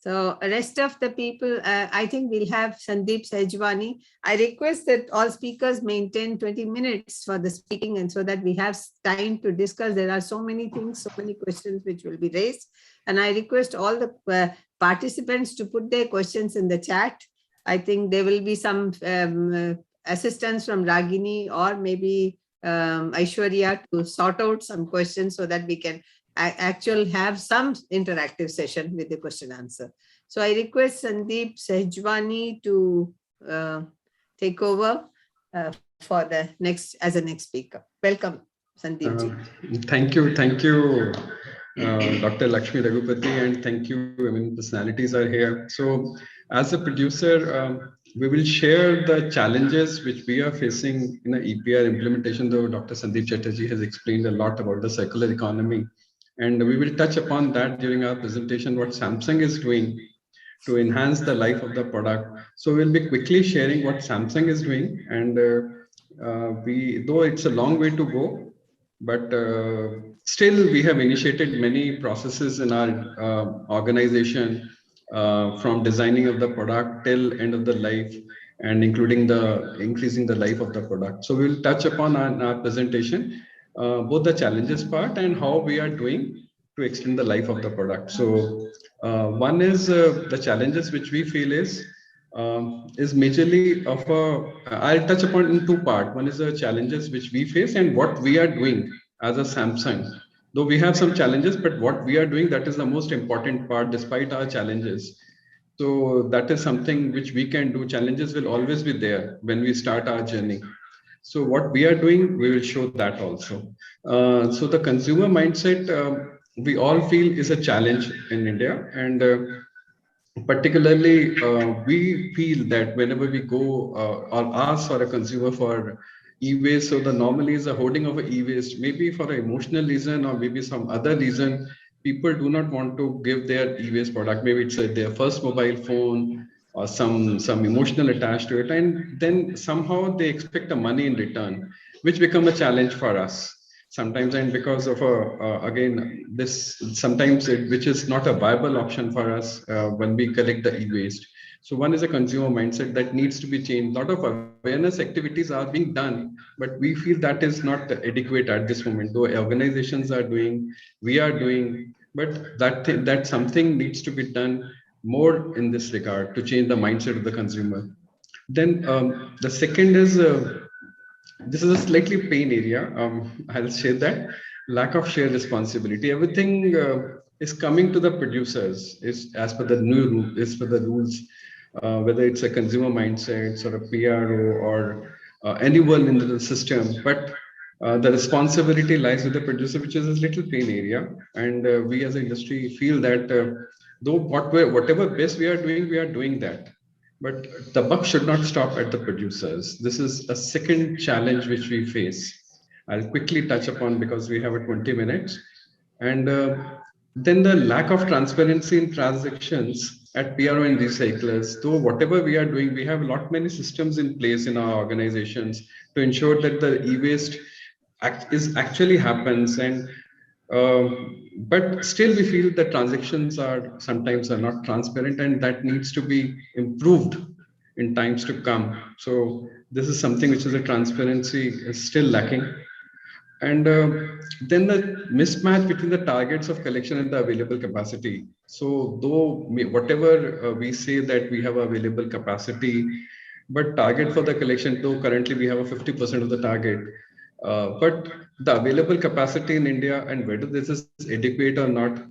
So rest of the people, I think we'll have Sandeep Sehjwani. I request that all speakers maintain 20 minutes for the speaking and so that we have time to discuss. There are so many things, so many questions which will be raised. And I request all the participants to put their questions in the chat. I think there will be some assistance from Ragini or maybe Aishwarya to sort out some questions so that we can actually have some interactive session with the question answer. So I request Sandeep Sehjwani to take over for the next as a next speaker. Welcome, Sandeep.
Thank you, Dr. Lakshmi Raghupati, and thank you. I mean, personalities are here. So, as a producer, we will share the challenges which we are facing in the EPR implementation. Though Dr. Sandeep Chatterjee has explained a lot about the circular economy. And we will touch upon that during our presentation, what Samsung is doing to enhance the life of the product. So we'll be quickly sharing what Samsung is doing. And though it's a long way to go, but still we have initiated many processes in our organization from designing of the product till end of the life and including increasing the life of the product. So we'll touch upon our presentation both the challenges part and how we are doing to extend the life of the product. So one is the challenges which we feel is majorly of I'll touch upon in two parts. One is the challenges which we face and what we are doing as a Samsung. Though we have some challenges, but what we are doing, that is the most important part despite our challenges. So that is something which we can do. Challenges will always be there when we start our journey. So what we are doing, we will show that also. So the consumer mindset, we all feel is a challenge in India, and particularly we feel that whenever we go or ask for a consumer for e-waste, so the normally is a hoarding of a e-waste, maybe for an emotional reason or maybe some other reason, people do not want to give their e-waste product. Maybe it's their first mobile phone or some emotional attached to it, and then somehow they expect the money in return, which become a challenge for us sometimes. And because of again this sometimes which is not a viable option for us when we collect the e-waste. So one is a consumer mindset that needs to be changed. A lot of awareness activities are being done, but we feel that is not adequate at this moment, though organizations are doing, we are doing, but that something needs to be done more in this regard to change the mindset of the consumer. Then the second is this is a slightly pain area. I'll say that lack of shared responsibility. Everything is coming to the producers is as per the new rule, is for the rules, whether it's a consumer mindset or a PRO or anyone in the system. But the responsibility lies with the producer, which is a little pain area. And we as an industry feel that though whatever best we are doing that. But the buck should not stop at the producers. This is a second challenge which we face. I'll quickly touch upon because we have a 20 minutes. And then the lack of transparency in transactions at PRO and recyclers. Though whatever we are doing, we have a lot many systems in place in our organizations to ensure that the e-waste is actually happens. And but still we feel that transactions are sometimes are not transparent, and that needs to be improved in times to come. So this is something which is a transparency is still lacking. And then the mismatch between the targets of collection and the available capacity. So though whatever we say that we have available capacity, but target for the collection, though currently we have a 50% of the target, but the available capacity in India and whether this is adequate or not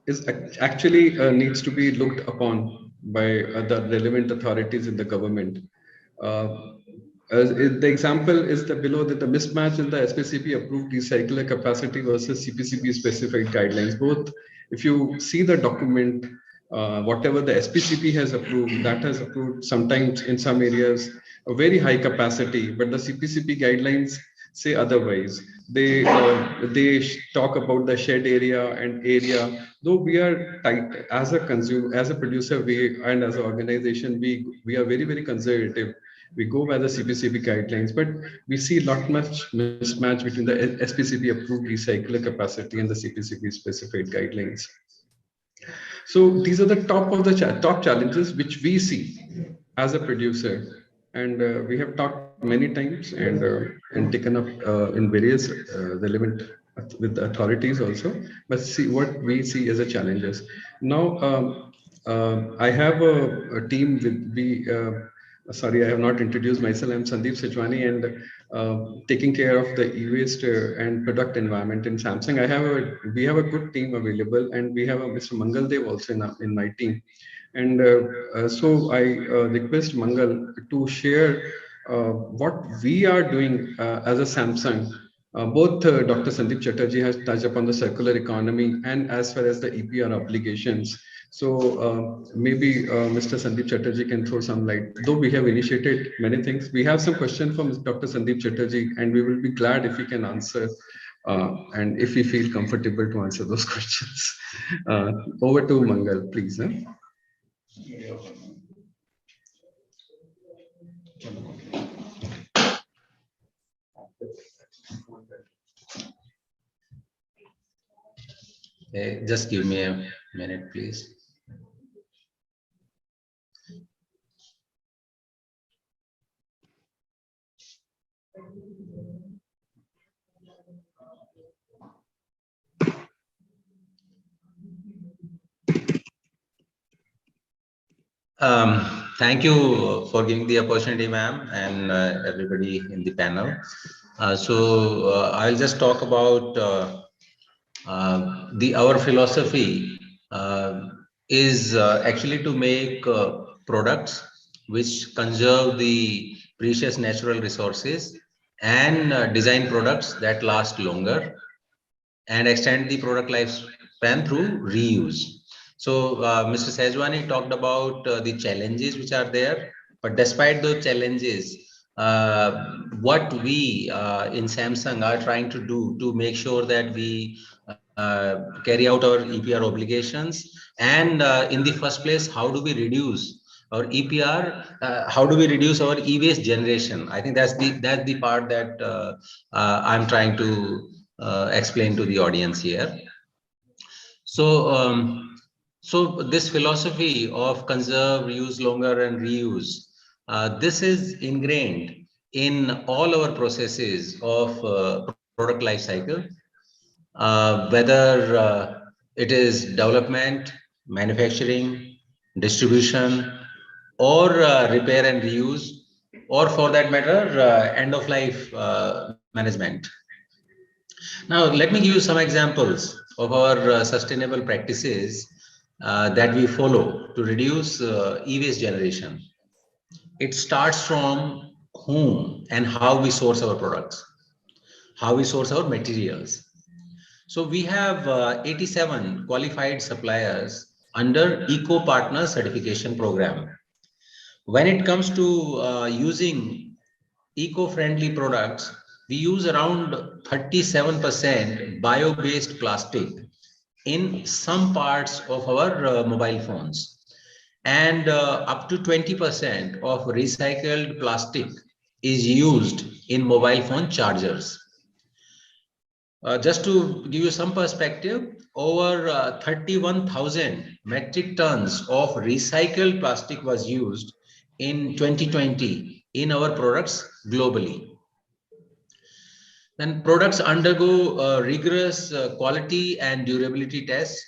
is actually needs to be looked upon by the relevant authorities in the government. Uh, the example is the below that the mismatch in the SPCP approved recycler capacity versus CPCB specified guidelines. Both, if you see the document, whatever the SPCP has approved, that has approved sometimes in some areas a very high capacity, but the CPCP guidelines say otherwise. They talk about the shed area and area. Though we are tight as a consumer, as a producer, we and as an organization, we are very conservative. We go by the CPCB guidelines, but we see much mismatch between the SPCB approved recycler capacity and the CPCB specified guidelines. So these are the top of the top challenges which we see as a producer, and we have talked many times and taken up in various relevant with the authorities also. But see what we see as a challenges. Now I have a team with we. Sorry, I have not introduced myself. I'm Sandeep Sejwani, and taking care of the e-waste and product environment in Samsung. We have a good team available, and we have a Mr. Mangal Dev also in my team. And so I request Mangal to share what we are doing as a Samsung. Both Dr. Sandeep Chatterjee has touched upon the circular economy and as far as the EPR obligations. So maybe Mr. Sandeep Chatterjee can throw some light. Though we have initiated many things, we have some questions from Dr. Sandeep Chatterjee, and we will be glad if he can answer and if we feel comfortable to answer those questions. Over to Mangal, please.
Just give me a minute, please. Thank you for giving the opportunity, ma'am, and everybody in the panel. I'll just talk about our philosophy is actually to make products which conserve the precious natural resources and design products that last longer and extend the product lifespan through reuse. So Mr. Sejwani talked about the challenges which are there, but despite those challenges, what we in Samsung are trying to do to make sure that we carry out our EPR obligations, and in the first place, how do we reduce our EPR? How do we reduce our e-waste generation? I think that's the part that I'm trying to explain to the audience here. So this philosophy of conserve, use longer, and reuse, this is ingrained in all our processes of product life cycle, whether it is development, manufacturing, distribution, or repair and reuse, or for that matter, end of life management. Now, let me give you some examples of our sustainable practices that we follow to reduce e-waste generation. It starts from whom and how we source our products, how we source our materials. So we have 87 qualified suppliers under Eco Partner certification program. When it comes to using eco-friendly products, we use around 37% bio-based plastic in some parts of our mobile phones, and up to 20% of recycled plastic is used in mobile phone chargers. Just to give you some perspective, over 31,000 metric tons of recycled plastic was used in 2020 in our products globally. Then products undergo rigorous quality and durability tests.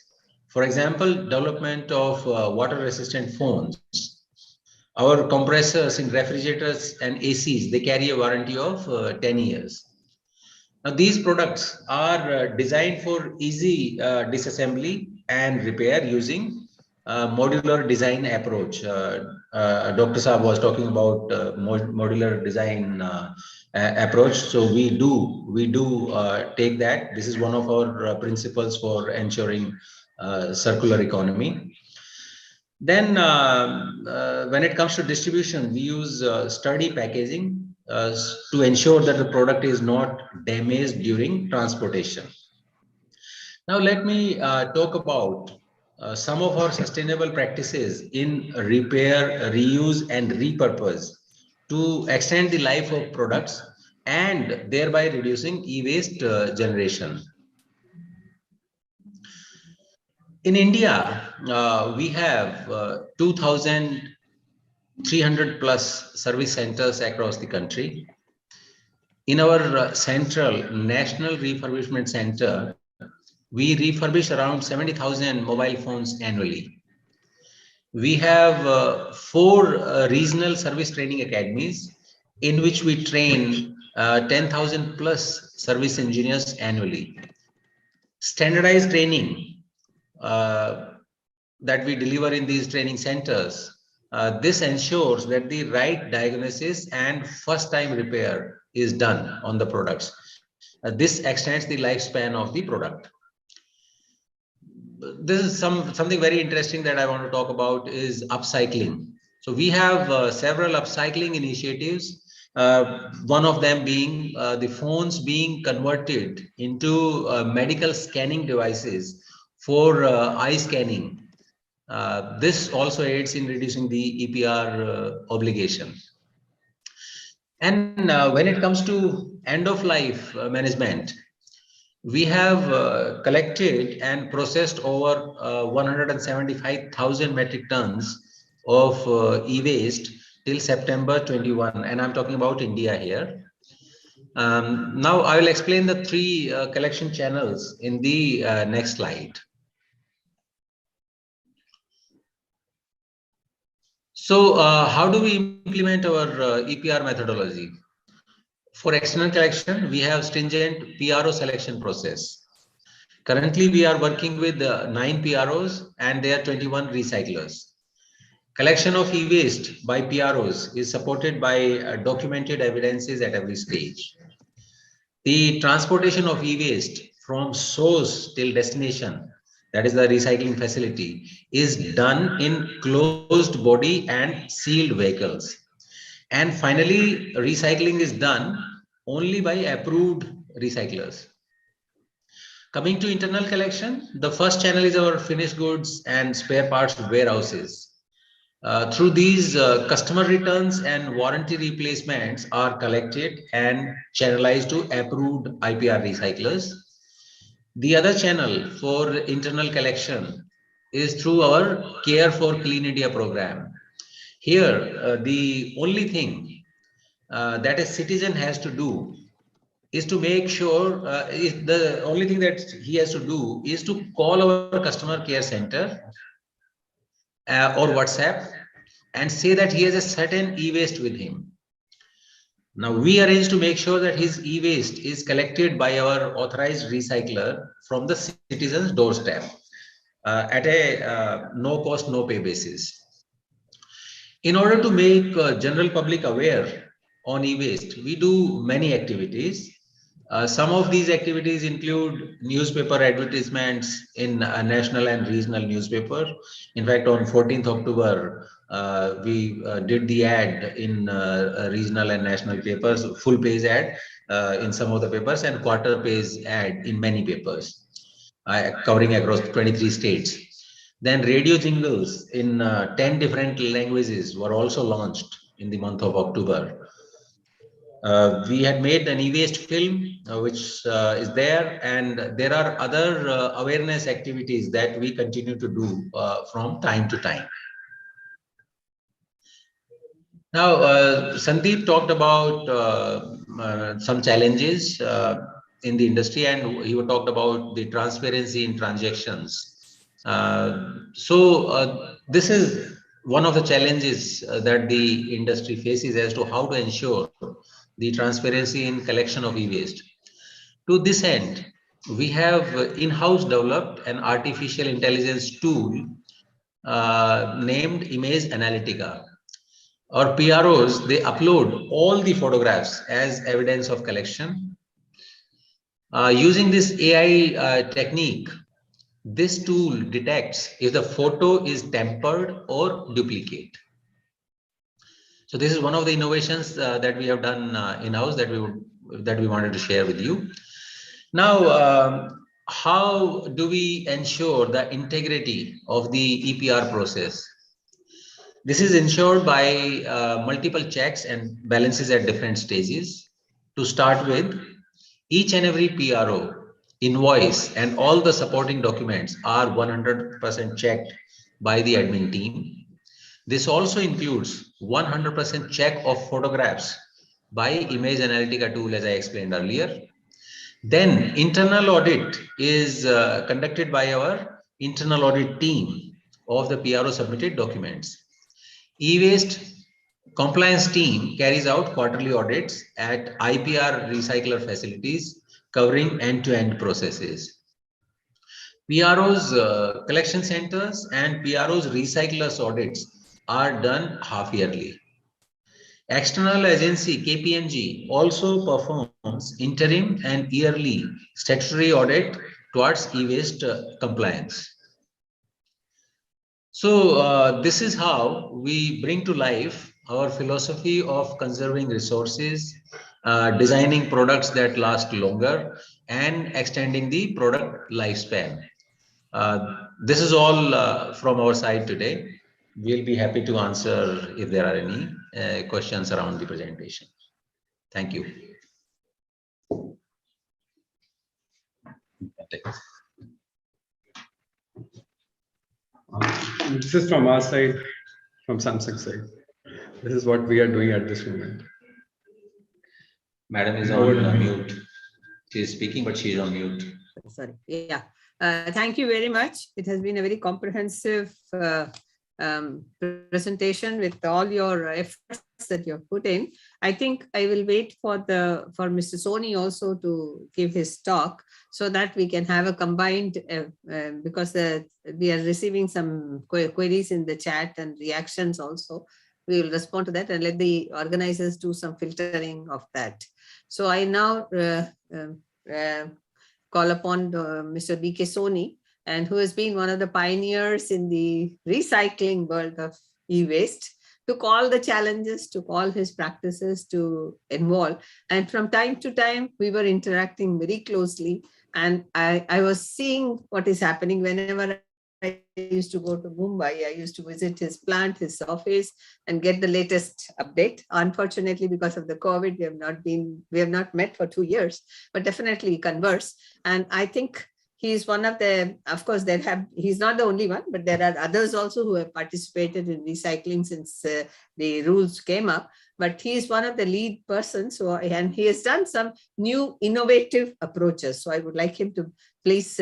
For example, development of water-resistant phones. Our compressors in refrigerators and ACs, they carry a warranty of 10 years. Now, these products are designed for easy disassembly and repair using modular design approach. Dr. Saab was talking about modular design approach. So we do take that. This is one of our principles for ensuring circular economy. Then when it comes to distribution, we use sturdy packaging to ensure that the product is not damaged during transportation. Now let me talk about some of our sustainable practices in repair, reuse, and repurpose to extend the life of products and thereby reducing e-waste generation. In India, we have 2,300 plus service centers across the country. In our central National Refurbishment Center, we refurbish around 70,000 mobile phones annually. We have 4 regional service training academies in which we train 10,000 plus service engineers annually. Standardized training that we deliver in these training centers, this ensures that the right diagnosis and first-time repair is done on the products. This extends the lifespan of the product. This is something very interesting that I want to talk about is upcycling. So we have several upcycling initiatives. One of them being the phones being converted into medical scanning devices for eye scanning. This also aids in reducing the EPR obligation. And when it comes to end-of-life management, we have collected and processed over 175,000 metric tons of e-waste till September 21, and I'm talking about India here. Now I will explain the 3 collection channels in the next slide. So how do we implement our EPR methodology? For external collection, we have stringent PRO selection process. Currently, we are working with 9 PROs and there are 21 recyclers. Collection of e-waste by PROs is supported by documented evidences at every stage. The transportation of e-waste from source till destination, that is the recycling facility, is done in closed body and sealed vehicles. And finally, recycling is done only by approved recyclers. Coming to internal collection, the first channel is our finished goods and spare parts warehouses. Through these, customer returns and warranty replacements are collected and channelized to approved IPR recyclers. The other channel for internal collection is through our Care for Clean India program. Here, the only thing that a citizen has to do is to make sure, the only thing that he has to do is to call our customer care center or WhatsApp and say that he has a certain e-waste with him. Now we arrange to make sure that his e-waste is collected by our authorized recycler from the citizen's doorstep at a no cost, no pay basis. In order to make general public aware on e-waste, we do many activities. Some of these activities include newspaper advertisements in a national and regional newspaper. In fact, on 14th October, we did the ad in regional and national papers, full page ad in some of the papers and quarter page ad in many papers, covering across 23 states. Then radio jingles in 10 different languages were also launched in the month of October. We had made an e-waste film, which is there, and there are other awareness activities that we continue to do from time to time. Now, Sandeep talked about some challenges in the industry, and he talked about the transparency in transactions. This is one of the challenges that the industry faces as to how to ensure the transparency in collection of e-waste. To this end, we have in-house developed an artificial intelligence tool named Image Analytica. Our PROs, they upload all the photographs as evidence of collection. Using this AI technique, this tool detects if the photo is tampered or duplicate. So this is one of the innovations that we have done in-house that we wanted to share with you. Now, how do we ensure the integrity of the EPR process? This is ensured by multiple checks and balances at different stages. To start with, each and every PRO, invoice, and all the supporting documents are 100% checked by the admin team. This also includes 100% check of photographs by Image Analytica tool, as I explained earlier. Then internal audit is conducted by our internal audit team of the PRO submitted documents. E-waste compliance team carries out quarterly audits at IPR recycler facilities covering end-to-end processes. PRO's collection centers and PRO's recyclers audits are done half-yearly. External agency KPMG also performs interim and yearly statutory audit towards e-waste compliance. So this is how we bring to life our philosophy of conserving resources, designing products that last longer, and extending the product lifespan. This is all from our side today. We'll be happy to answer if there are any questions around the presentation. Thank you.
This is from our side, from Samsung side. This is what we are doing at this moment.
Madam is on mute. She is speaking, but she is on mute.
Sorry. Yeah. Thank you very much. It has been a very comprehensive presentation with all your efforts that you've put in. I think I will wait for Mr. Soni also to give his talk so that we can have a combined, because we are receiving some queries in the chat and reactions also. We will respond to that and let the organizers do some filtering of that. So I now call upon Mr. B.K. Soni, and who has been one of the pioneers in the recycling world of e-waste, to call the challenges, to call his practices, to involve. And from time to time, we were interacting very closely. And I was seeing what is happening whenever I used to go to Mumbai. I used to visit his plant, his office, and get the latest update. Unfortunately, because of the COVID, we have not met for 2 years, but definitely converse. And I think he's one of the, of course, he's not the only one, but there are others also who have participated in recycling since the rules came up. But he is one of the lead persons, and he has done some new innovative approaches. So I would like him to please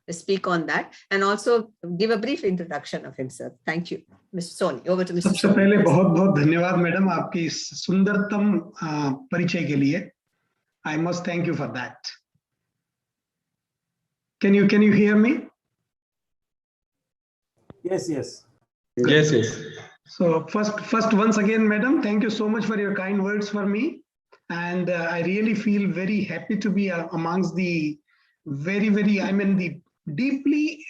speak on that and also give a brief introduction of himself. Thank you. Mr. Soni, over to Mr.
सबसे पहले बहुत-बहुत धन्यवाद madam आपकी सुंदरतम परिचय के लिए. I must thank you for that. Can you hear me?
Yes, yes.
Yes, yes.
So first once again, madam, thank you so much for your kind words for me. And I really feel very happy to be amongst the the deeply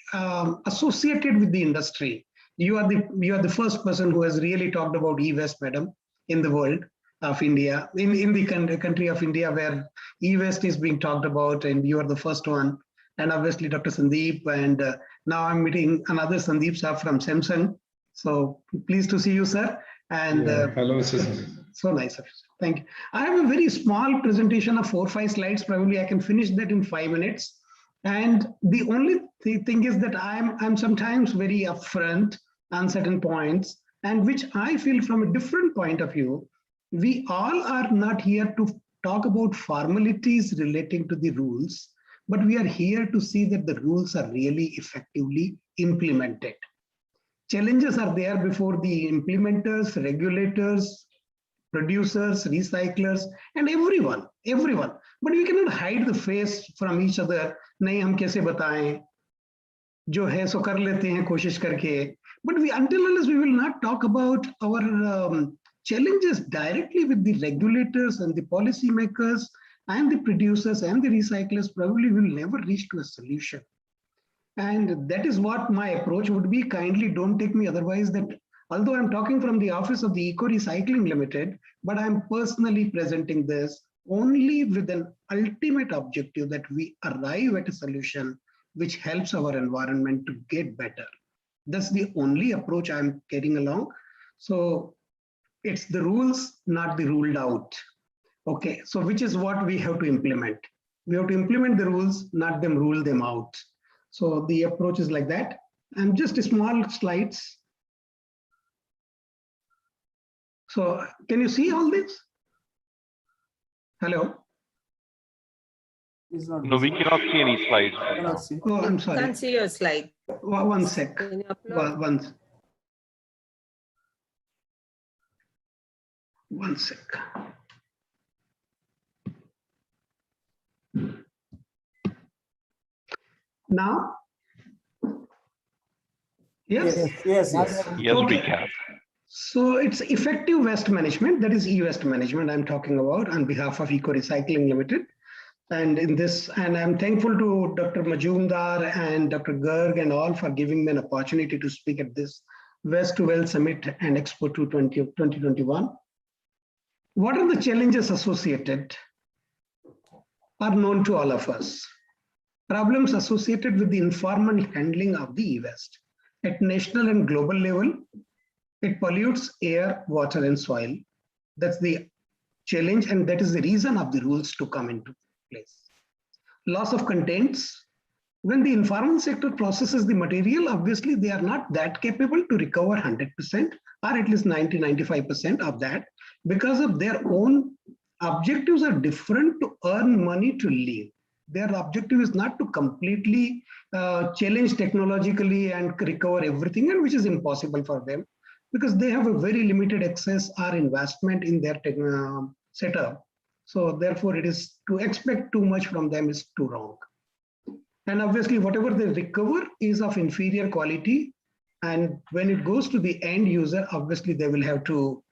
associated with the industry. You are the first person who has really talked about e-waste, madam, in the world of India, in the country of India, where e-waste is being talked about, and you are the first one. And obviously Dr. Sandeep, and now I'm meeting another Sandeep sir from Samsung. So pleased to see you, sir. And
hello, sir.
So nice of you. Thank you. I have a very small presentation of 4 or 5 slides. Probably I can finish that in 5 minutes. And the only thing is that I'm sometimes very upfront on certain points, and which I feel from a different point of view. We all are not here to talk about formalities relating to the rules, but we are here to see that the rules are really effectively implemented. Challenges are there before the implementers, regulators, producers, recyclers, and everyone. But we cannot hide the face from each other. नहीं हम कैसे बताएं? जो है सो कर लेते हैं कोशिश करके. But unless we will not talk about our challenges directly with the regulators and the policymakers and the producers and the recyclers, probably will never reach to a solution. And that is what my approach would be. Kindly don't take me otherwise, that although I'm talking from the office of the Eco Recycling Limited, but I'm personally presenting this only with an ultimate objective that we arrive at a solution which helps our environment to get better. That's the only approach I'm carrying along. So it's the rules, not the ruled out. Okay, so which is what we have to implement. We have to implement the rules, not them rule them out. So the approach is like that. And just small slides. So can you see all this? Hello?
No, we cannot see any slides.
Oh, I'm sorry.
Can't see your slide.
One sec. One sec. Now? Yes?
Yes,
okay. We can.
So it's effective waste management, that is e-waste management I'm talking about on behalf of Eco Recycling Limited. And in this, and I'm thankful to Dr. Majumdar and Dr. Garg and all for giving me an opportunity to speak at this Waste to Wealth Summit and Expo 2021. What are the challenges associated are known to all of us. Problems associated with the informal handling of the e-waste. At national and global level, it pollutes air, water, and soil. That's the challenge, and that is the reason of the rules to come into place. Loss of contents. When the informal sector processes the material, obviously they are not that capable to recover 100% or at least 90-95% of that, because of their own objectives are different to earn money to live. Their objective is not to completely challenge technologically and recover everything, and which is impossible for them because they have a very limited access or investment in their setup. So therefore, it is to expect too much from them is too wrong. And obviously, whatever they recover is of inferior quality. And when it goes to the end user, obviously they will have to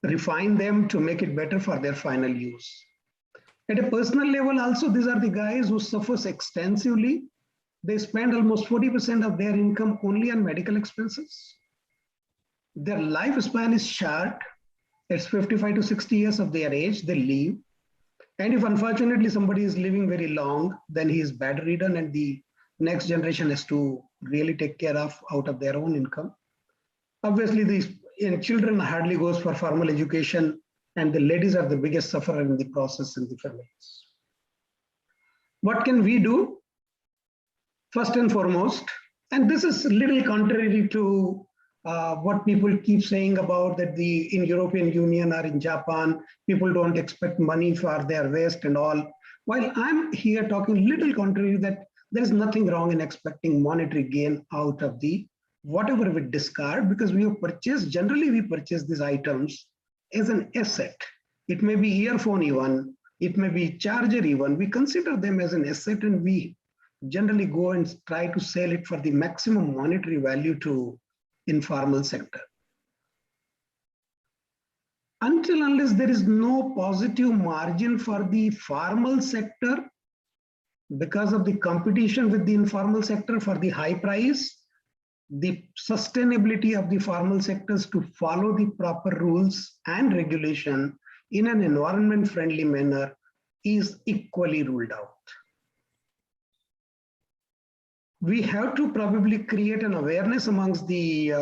refine them to make it better for their final use. At a personal level also, these are the guys who suffers extensively. They spend almost 40% of their income only on medical expenses. Their lifespan is short. It's 55 to 60 years of their age, they leave. And if unfortunately somebody is living very long, then he is bedridden and the next generation has to really take care of out of their own income. Obviously, these children hardly goes for formal education, and the ladies are the biggest sufferer in the process in the families. What can we do? First and foremost, and this is a little contrary to what people keep saying about that in European Union or in Japan, people don't expect money for their waste and all. While I'm here talking little contrary that there is nothing wrong in expecting monetary gain out of the whatever we discard, because we have purchased, generally we purchase these items as an asset. It may be earphone even, it may be charger even. We consider them as an asset and we generally go and try to sell it for the maximum monetary value to informal sector. Until unless there is no positive margin for the formal sector because of the competition with the informal sector for the high price, the sustainability of the formal sectors to follow the proper rules and regulation in an environment friendly manner is equally ruled out. We have to probably create an awareness amongst the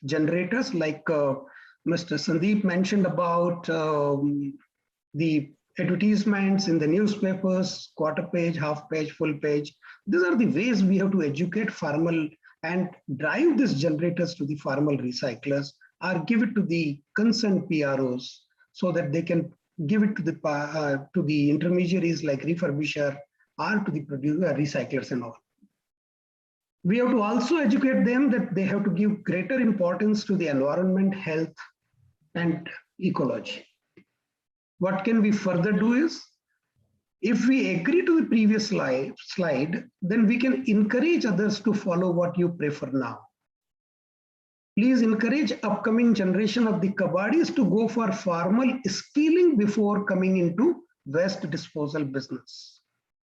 generators, like Mr. Sandeep mentioned about the advertisements in the newspapers, quarter page, half page, full page. These are the ways we have to educate formal and drive these generators to the formal recyclers or give it to the concerned PROs so that they can give it to the intermediaries like refurbisher or to the producer, recyclers and all. We have to also educate them that they have to give greater importance to the environment, health, and ecology. What can we further do is, if we agree to the previous slide, then we can encourage others to follow what you prefer now. Please encourage upcoming generation of the kabadis to go for formal skilling before coming into waste disposal business.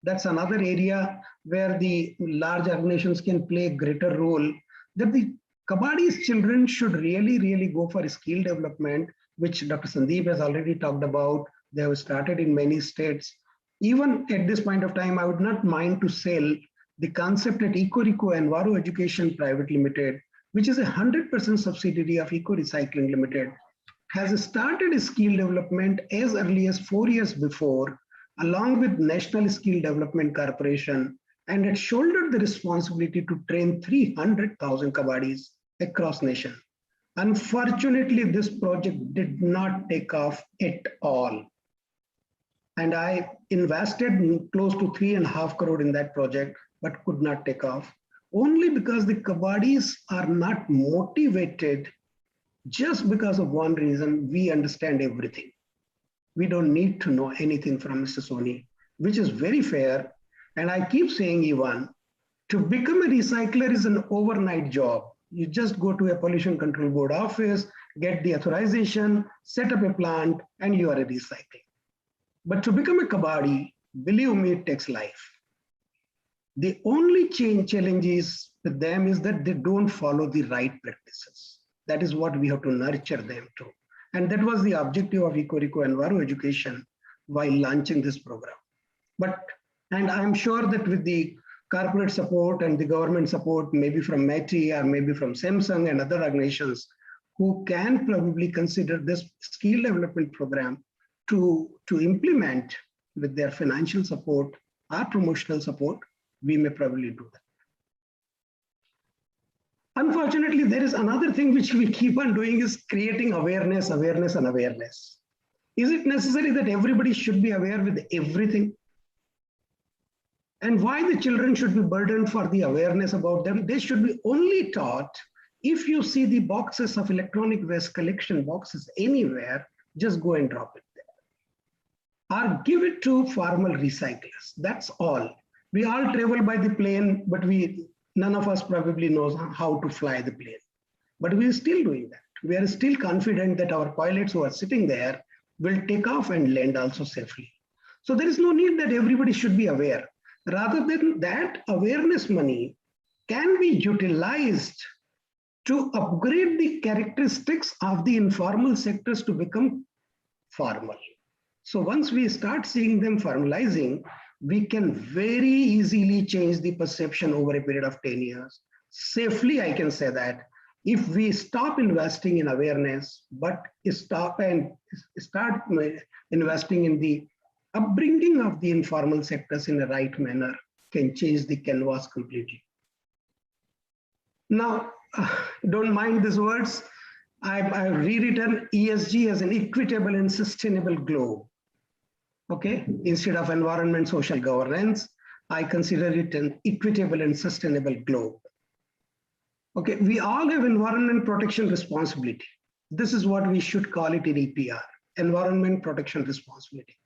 That's another area where the large organizations can play a greater role, that the kabadis children should really go for skill development, which Dr. Sandeep has already talked about. They have started in many states. Even at this point of time, I would not mind to sell the concept at Ecorico Enviro Education Private Limited, which is a 100% subsidiary of Eco Recycling Limited, has started skill development as early as 4 years before, along with National Skill Development Corporation, and it shouldered the responsibility to train 300,000 kabadis across nation. Unfortunately, this project did not take off at all. And I invested close to 3.5 crore in that project, but could not take off, only because the kabadis are not motivated just because of one reason: we understand everything. We don't need to know anything from Mr. Soni, which is very fair. And I keep saying, Ivan, to become a recycler is an overnight job. You just go to a pollution control board office, get the authorization, set up a plant, and you are a recycler. But to become a kabadi, believe me, it takes life. The only challenge is with them is that they don't follow the right practices. That is what we have to nurture them to. And that was the objective of Ecorico Enviro Education while launching this program. And I'm sure that with the corporate support and the government support, maybe from METI or maybe from Samsung and other organizations who can probably consider this skill development program to implement with their financial support or promotional support, we may probably do that. Unfortunately, there is another thing which we keep on doing is creating awareness, and awareness. Is it necessary that everybody should be aware with everything? And why the children should be burdened for the awareness about them? They should be only taught, if you see the boxes of electronic waste collection boxes anywhere, just go and drop it there. Or give it to formal recyclers. That's all. We all travel by the plane, but none of us probably knows how to fly the plane. But we're still doing that. We are still confident that our pilots who are sitting there will take off and land also safely. So there is no need that everybody should be aware. Rather than that, awareness money can be utilized to upgrade the characteristics of the informal sectors to become formal. So once we start seeing them formalizing, we can very easily change the perception over a period of 10 years. Safely, I can say that if we stop investing in awareness, but start investing in the upbringing of the informal sectors in the right manner, can change the canvas completely. Now, don't mind these words. I've rewritten ESG as an equitable and sustainable globe. Okay, instead of environment, social governance, I consider it an equitable and sustainable globe. Okay, we all have environment protection responsibility. This is what we should call it in EPR, environment protection responsibility.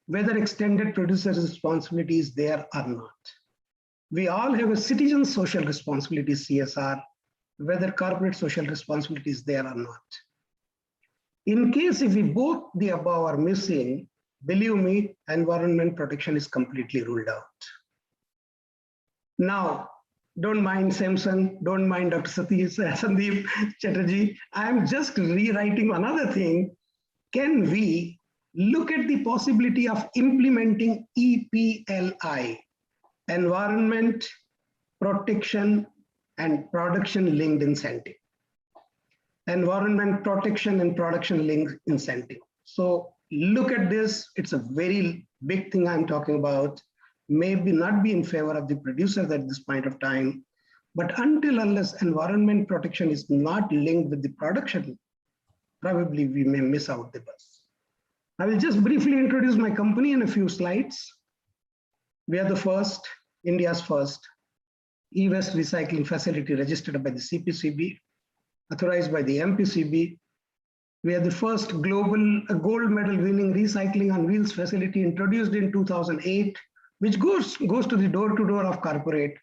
Whether extended producer responsibility is there or not. We all have a citizen social responsibility, CSR, whether corporate social responsibility is there or not. In case if we both the above are missing, believe me, environment protection is completely ruled out. Now, don't mind Samson, don't mind Dr. Sandeep Chatterjee. I'm just rewriting another thing. Can we look at the possibility of implementing EPLI, Environment Protection and Production Linked Incentive? Environment Protection and Production Linked Incentive. So look at this. It's a very big thing I'm talking about. Maybe not be in favor of the producers at this point of time, but until unless environment protection is not linked with the production, probably we may miss out the bus. I will just briefly introduce my company in a few slides. We are the first, India's first e-waste recycling facility registered by the CPCB, authorized by the MPCB. We are the first global gold medal winning recycling on wheels facility introduced in 2008, which goes to the door-to-door of corporate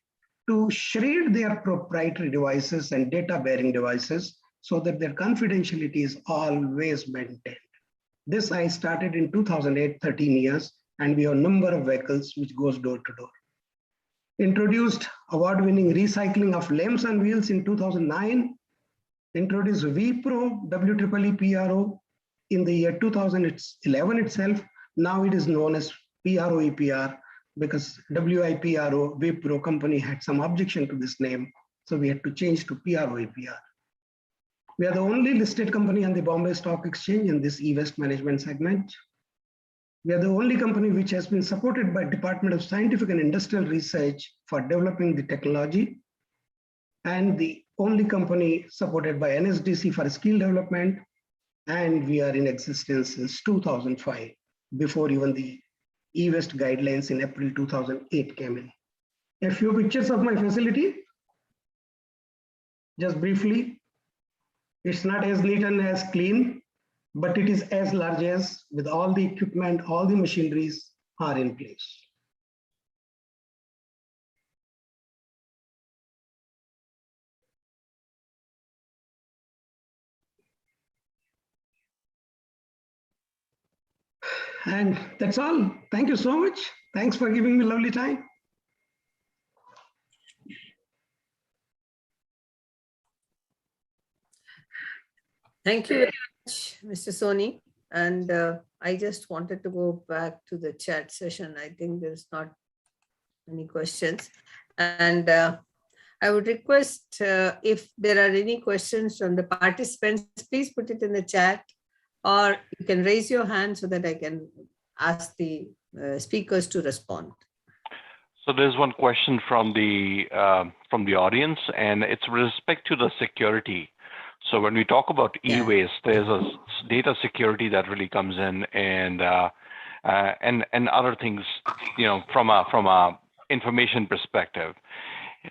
to shred their proprietary devices and data-bearing devices so that their confidentiality is always maintained. This I started in 2008, 13 years, and we have a number of vehicles which goes door-to-door. Introduced award-winning recycling of lamps on wheels in 2009. Introduced VPRO, WEEE-PRO in the year 2011 itself. Now it is known as PRO-EPR because WIPRO, VPRO company had some objection to this name. So we had to change to PRO-EPR. We are the only listed company on the Bombay Stock Exchange in this e-waste management segment. We are the only company which has been supported by Department of Scientific and Industrial Research for developing the technology, and the only company supported by NSDC for skill development, and we are in existence since 2005, before even the e-waste guidelines in April 2008 came in. A few pictures of my facility, just briefly. It's not as neat and as clean, but it is as large as with all the equipment, all the machineries are in place. And that's all. Thank you so much. Thanks for giving me lovely time.
Thank you very much, Mr. Soni. And I just wanted to go back to the chat session. I think there's not any questions. And I would request if there are any questions from the participants, please put it in the chat, or you can raise your hand so that I can ask the speakers to respond.
So there's one question from the audience, and it's with respect to the security. So when we talk about e-waste, there's a data security that really comes in, and other things, you know, from a information perspective,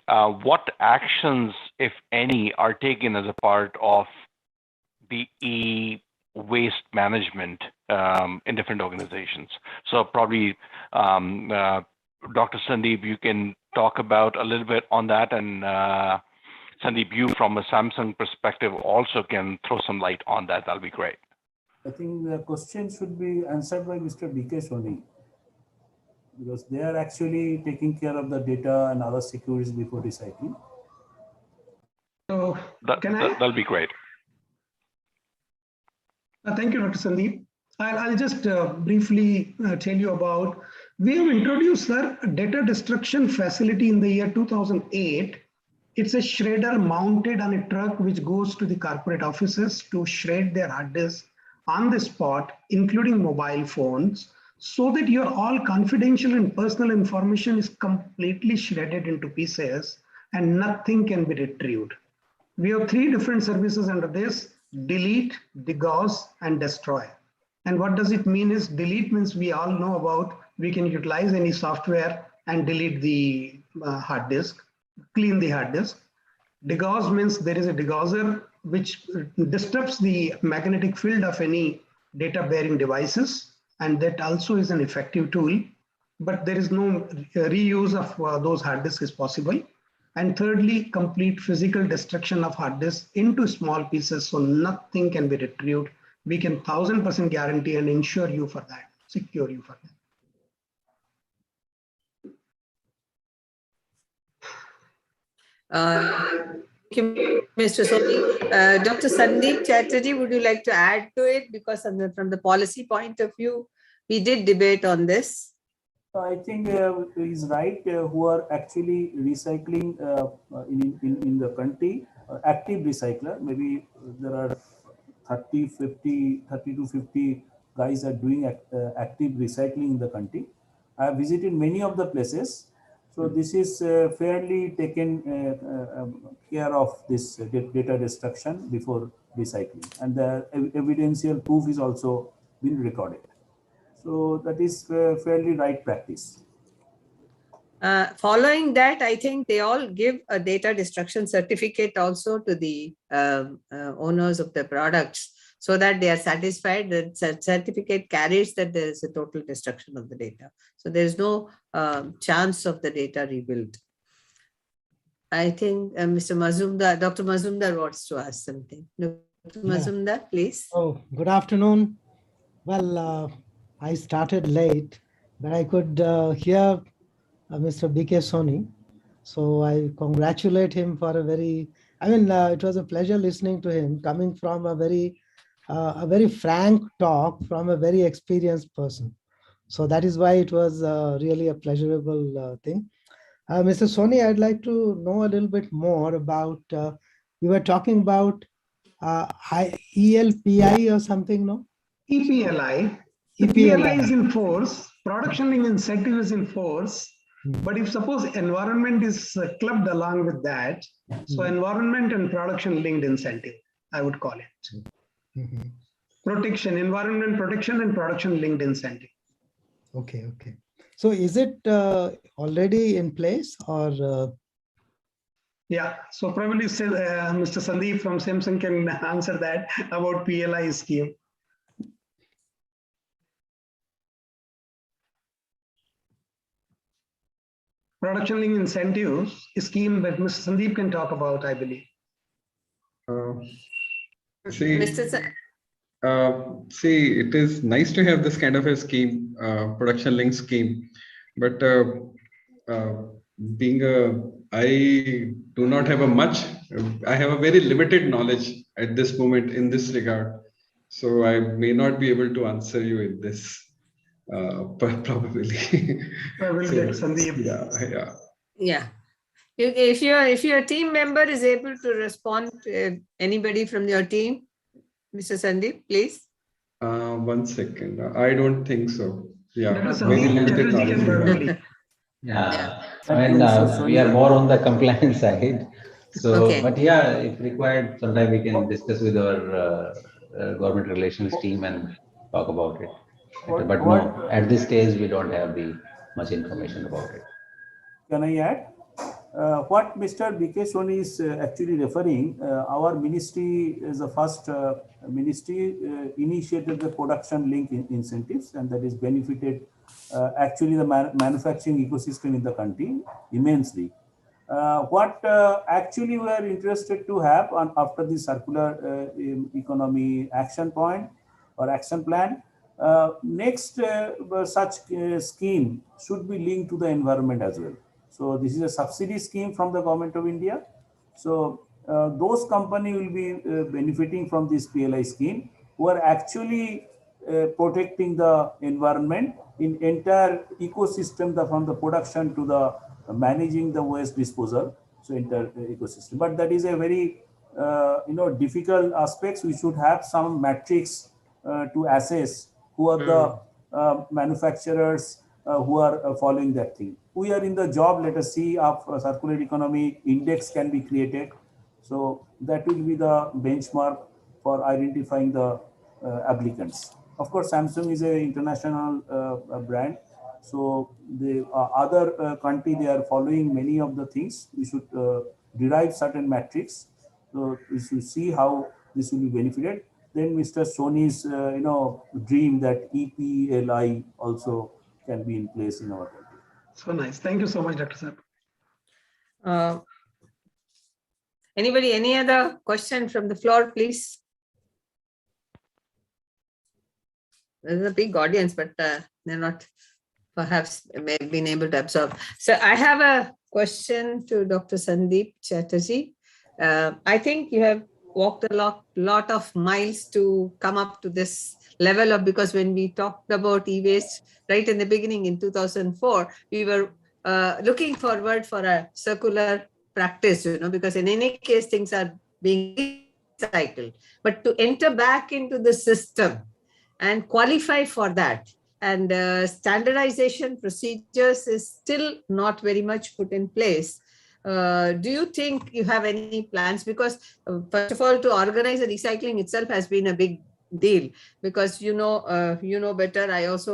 what actions, if any, are taken as a part of the e-waste management in different organizations? So probably, Dr. Sandeep, you can talk about a little bit on that, and Sandeep, you from a Samsung perspective also can throw some light on that. That'll be great.
I think the question should be answered by Mr. B.K. Soni, because they are actually taking care of the data and other securities before recycling.
So
that'll be great.
Thank you, Dr. Sandeep. I'll just briefly tell you about, we have introduced a data destruction facility in the year 2008. It's a shredder mounted on a truck which goes to the corporate offices to shred their hard disk on the spot, including mobile phones, so that your all confidential and personal information is completely shredded into pieces and nothing can be retrieved. We have 3 different services under this: delete, degauss, and destroy. And what does it mean is, delete means we all know about, we can utilize any software and delete the hard disk, clean the hard disk. Degauss means there is a degausser which disturbs the magnetic field of any data bearing devices, and that also is an effective tool, but there is no reuse of those hard disks is possible. And thirdly, complete physical destruction of hard disks into small pieces so nothing can be retrieved. We can 1000% guarantee and insure you for that, secure you for
that. Thank you, Mr. Soni. Dr. Sandeep Chatterjee, would you like to add to it? Because from the policy point of view, we did debate on this.
I think he's right, who are actually recycling in the country, active recycler. Maybe there are 30 to 50 guys are doing active recycling in the country. I have visited many of the places. So this is fairly taken care of, this data destruction before recycling. And the evidential proof is also been recorded. So that is fairly right practice.
Following that, I think they all give a data destruction certificate also to the owners of the products, so that they are satisfied that certificate carries that there is a total destruction of the data. So there is no chance of the data rebuild. I think Mr. Mazumdar, Dr. Mazumdar wants to ask something. Dr. Mazumdar, please.
Oh, good afternoon. Well, I started late, but I could hear Mr. B.K. Soni. So I congratulate him for a very, it was a pleasure listening to him, coming from a very frank talk from a very experienced person. So that is why it was really a pleasurable thing. Mr. Soni, I'd like to know a little bit more about, you were talking about ELPI or something, no?
EPLI. EPLI is in force, production linked incentive is in force, but if suppose environment is clubbed along with that, so environment and production linked incentive, I would call it. Protection, environment protection and production linked incentive.
Okay. So is it already in place or?
Yeah, so probably Mr. Sandeep from Samsung can answer that about PLI scheme. Production linked incentives scheme that Mr. Sandeep can talk about, I believe.
See, it is nice to have this kind of a scheme, production link scheme, but I do not have I have a very limited knowledge at this moment in this regard. So I may not be able to answer you in this, probably.
I will get Sandeep.
Yeah. If your team member is able to respond, anybody from your team, Mr. Sandeep, please.
1 second. I don't think so. Yeah.
Very limited knowledge. Yeah. We are more on the compliance side. So, okay. But yeah, if required, sometime we can discuss with our government relations team and talk about it. But no, at this stage, we don't have much information about it.
can I add? What Mr. B.K. Soni is actually referring, our ministry is the first ministry initiated the production link incentives, and that is benefited actually the manufacturing ecosystem in the country immensely. What actually we are interested to have after the circular economy action point or action plan, next such scheme should be linked to the environment as well. So this is a subsidy scheme from the government of India. So those companies will be benefiting from this PLI scheme who are actually protecting the environment in entire ecosystem, from the production to the managing the waste disposal. So entire ecosystem. But that is a very difficult aspects. We should have some metrics to assess who are the manufacturers who are following that thing. We are in the job, let us see, of circular economy index can be created. So that will be the benchmark for identifying the applicants. Of course, Samsung is an international brand. So the other country, they are following many of the things. We should derive certain metrics. So we should see how this will be benefited. Then Mr. Soni's dream that EPLI also can be in place in our country.
So nice. Thank you so much, Dr.
Sir. Anybody, any other question from the floor, please? There's a big audience, but they're not perhaps been able to absorb. So I have a question to Dr. Sandeep Chatterjee. I think you have walked a lot of miles to come up to this level of, because when we talked about e-waste right in the beginning in 2004, we were looking forward for a circular practice, because in any case, things are being recycled. But to enter back into the system and qualify for that, and standardization procedures is still not very much put in place. Do you think you have any plans? Because first of all, to organize the recycling itself has been a big deal, because you know better.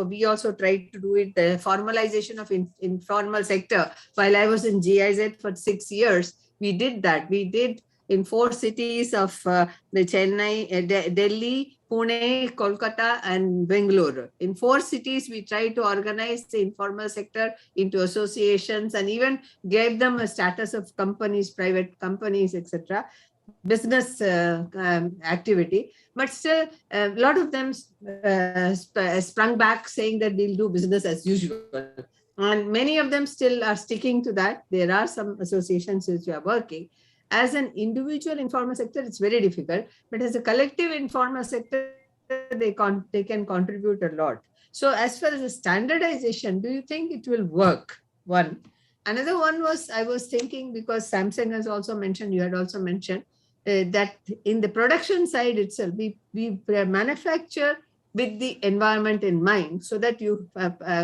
We also tried to do it, the formalization of informal sector. While I was in GIZ for 6 years, we did that. We did in 4 cities of the Chennai, Delhi, Pune, Kolkata, and Bangalore. In 4 cities, we tried to organize the informal sector into associations and even gave them a status of companies, private companies, etc., business activity. But still, a lot of them sprung back saying that we'll do business as usual. And many of them still are sticking to that. There are some associations which are working. As an individual informal sector, it's very difficult. But as a collective informal sector, they can contribute a lot. So as far as the standardization, do you think it will work? One. Another one was, I was thinking, because Samsung has also mentioned, you had also mentioned, that in the production side itself, we manufacture with the environment in mind, so that you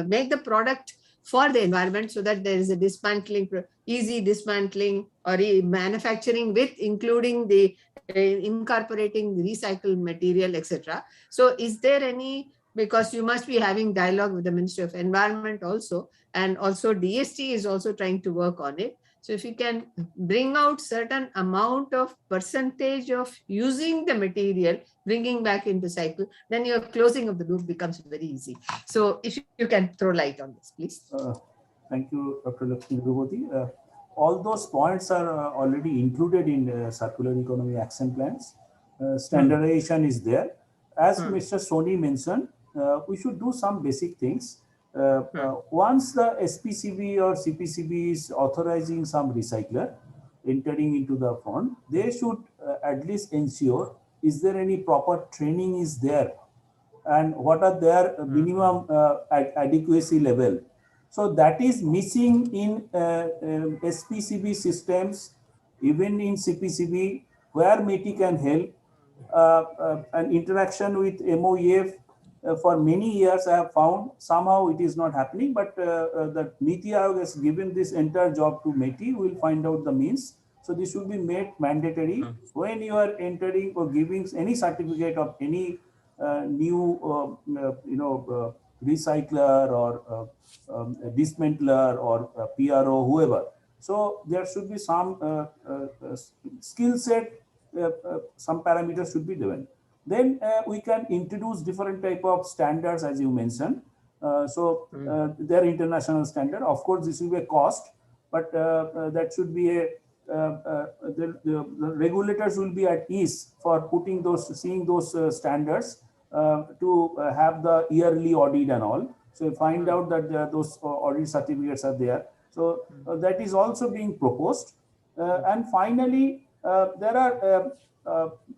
make the product for the environment, so that there is a dismantling, easy dismantling, or manufacturing with including the incorporating the recycled material, etc. So is there any, because you must be having dialogue with the Ministry of Environment also, and also DST is also trying to work on it. So if you can bring out certain amount of percentage of using the material, bringing back into cycle, then your closing of the loop becomes very easy. So if you can throw light on this, please.
Thank you, Dr. Lakshmi Bhagwati. All those points are already included in circular economy action plans. Standardization is there. As Mr. Soni mentioned, we should do some basic things. Once the SPCB or CPCB is authorizing some recycler entering into the fund, they should at least ensure, is there any proper training is there, and what are their minimum adequacy level. So that is missing in SPCB systems, even in CPCB, where METI can help. An interaction with MOEF for many years, I have found somehow it is not happening, but the NITI Aayog has given this entire job to METI. We will find out the means. So this should be made mandatory when you are entering or giving any certificate of any new recycler or a dismantler or a PRO, whoever. So there should be some skill set, some parameters should be given. Then we can introduce different type of standards, as you mentioned. They're international standard. Of course, this will be a cost, but that should be a the regulators will be at ease for putting those, seeing those standards to have the yearly audit and all. So you find out that those audit certificates are there. So that is also being proposed. And finally, there are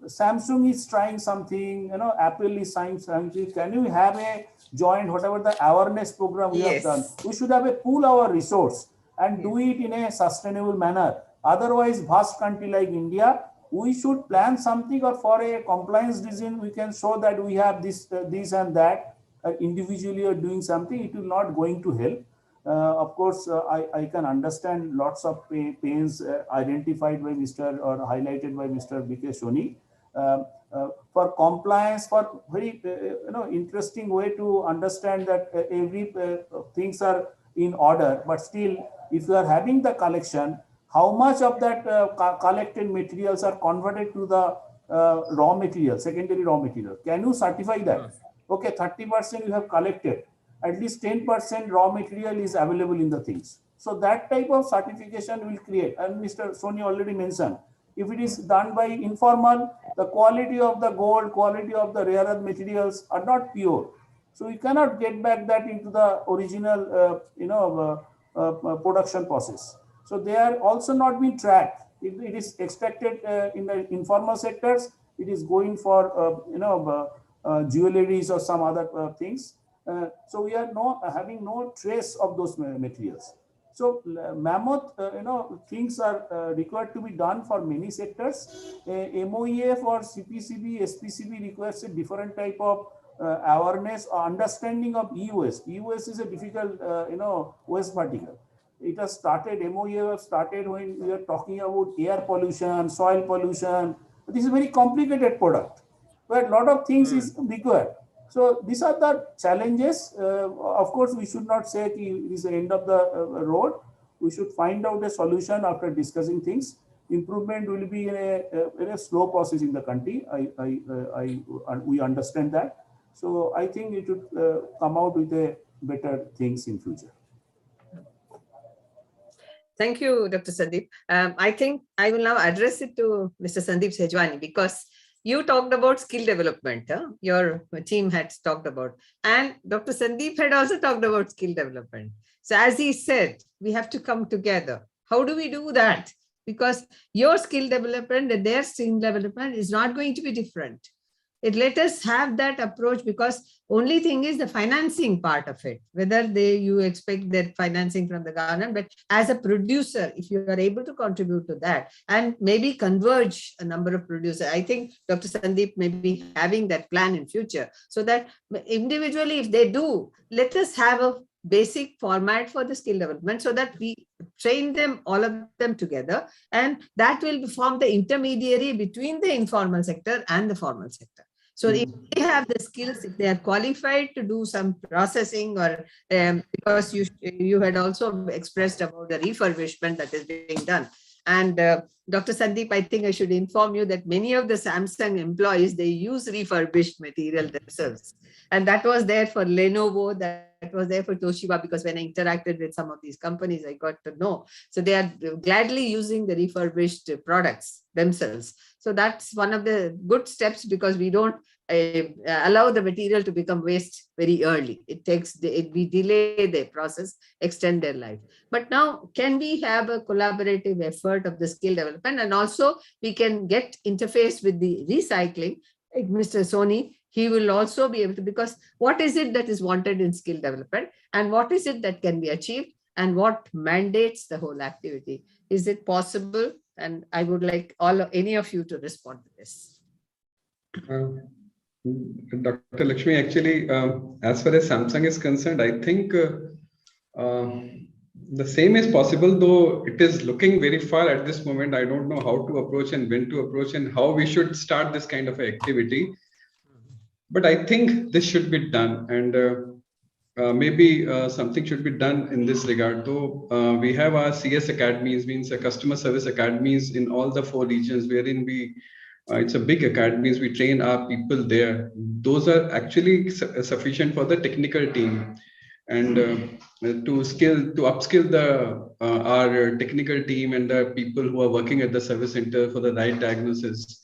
Samsung is trying something, you know, Apple is trying something. Can you have a joint, whatever the awareness program we have done? We should have a pool our resource and do it in a sustainable manner. Otherwise, vast country like India, we should plan something, or for a compliance reason, we can show that we have this, this and that. Individually or doing something, it will not going to help. Of course, I can understand lots of pains identified by Mr. or highlighted by Mr. B.K. Soni. For compliance, for very interesting way to understand that every things are in order, but still, if you are having the collection, how much of that collected materials are converted to the raw material, secondary raw material? Can you certify that? Okay, 30% you have collected, at least 10% raw material is available in the things. So that type of certification will create, and Mr. Soni already mentioned, if it is done by informal, the quality of the gold, quality of the rare earth materials are not pure. So you cannot get back that into the original, production process. So they are also not being tracked. It is extracted in the informal sectors. It is going for, jewelries or some other things. So we are having no trace of those materials. So mammoth, things are required to be done for many sectors. MOEF or CPCB, SPCB requires a different type of awareness or understanding of e-waste. E-waste is a difficult, waste particle. It has started, MOEF started when we are talking about air pollution, soil pollution. This is a very complicated product, where a lot of things is required. So these are the challenges. Of course, we should not say it is the end of the road. We should find out a solution after discussing things. Improvement will be in a slow process in the country. We understand that. So I think it should come out with a better things in future.
Thank you, Dr. Sandeep. I think I will now address it to Mr. Sandeep Sejwani, because you talked about skill development. Your team had talked about, and Dr. Sandeep had also talked about skill development. So as he said, we have to come together. How do we do that? Because your skill development and their skill development is not going to be different. Let us have that approach, because only thing is the financing part of it, whether you expect that financing from the government, but as a producer, if you are able to contribute to that and maybe converge a number of producers, I think Dr. Sandeep may be having that plan in future, so that individually, if they do, let us have a basic format for the skill development, so that we train them, all of them together, and that will form the intermediary between the informal sector and the formal sector. So if they have the skills, if they are qualified to do some processing, or because you had also expressed about the refurbishment that is being done. And Dr. Sandeep, I think I should inform you that many of the Samsung employees, they use refurbished material themselves. And that was there for Lenovo, that was there for Toshiba, because when I interacted with some of these companies, I got to know. So they are gladly using the refurbished products themselves. So that's one of the good steps, because we don't allow the material to become waste very early. We delay the process, extend their life. But now, can we have a collaborative effort of the skill development, and also we can get interface with the recycling, like Mr. Soni, he will also be able to, because what is it that is wanted in skill development, and what is it that can be achieved, and what mandates the whole activity? Is it possible? And I would like any of you to respond to this.
Dr. Lakshmi, actually, as far as Samsung is concerned, I think the same is possible, though it is looking very far at this moment. I don't know how to approach and when to approach and how we should start this kind of activity. But I think this should be done. And maybe something should be done in this regard. Though we have our CS academies, means customer service academies in all the 4 regions, wherein we it's a big academies. We train our people there. Those are actually sufficient for the technical team, and to upskill the our technical team and the people who are working at the service center for the right diagnosis,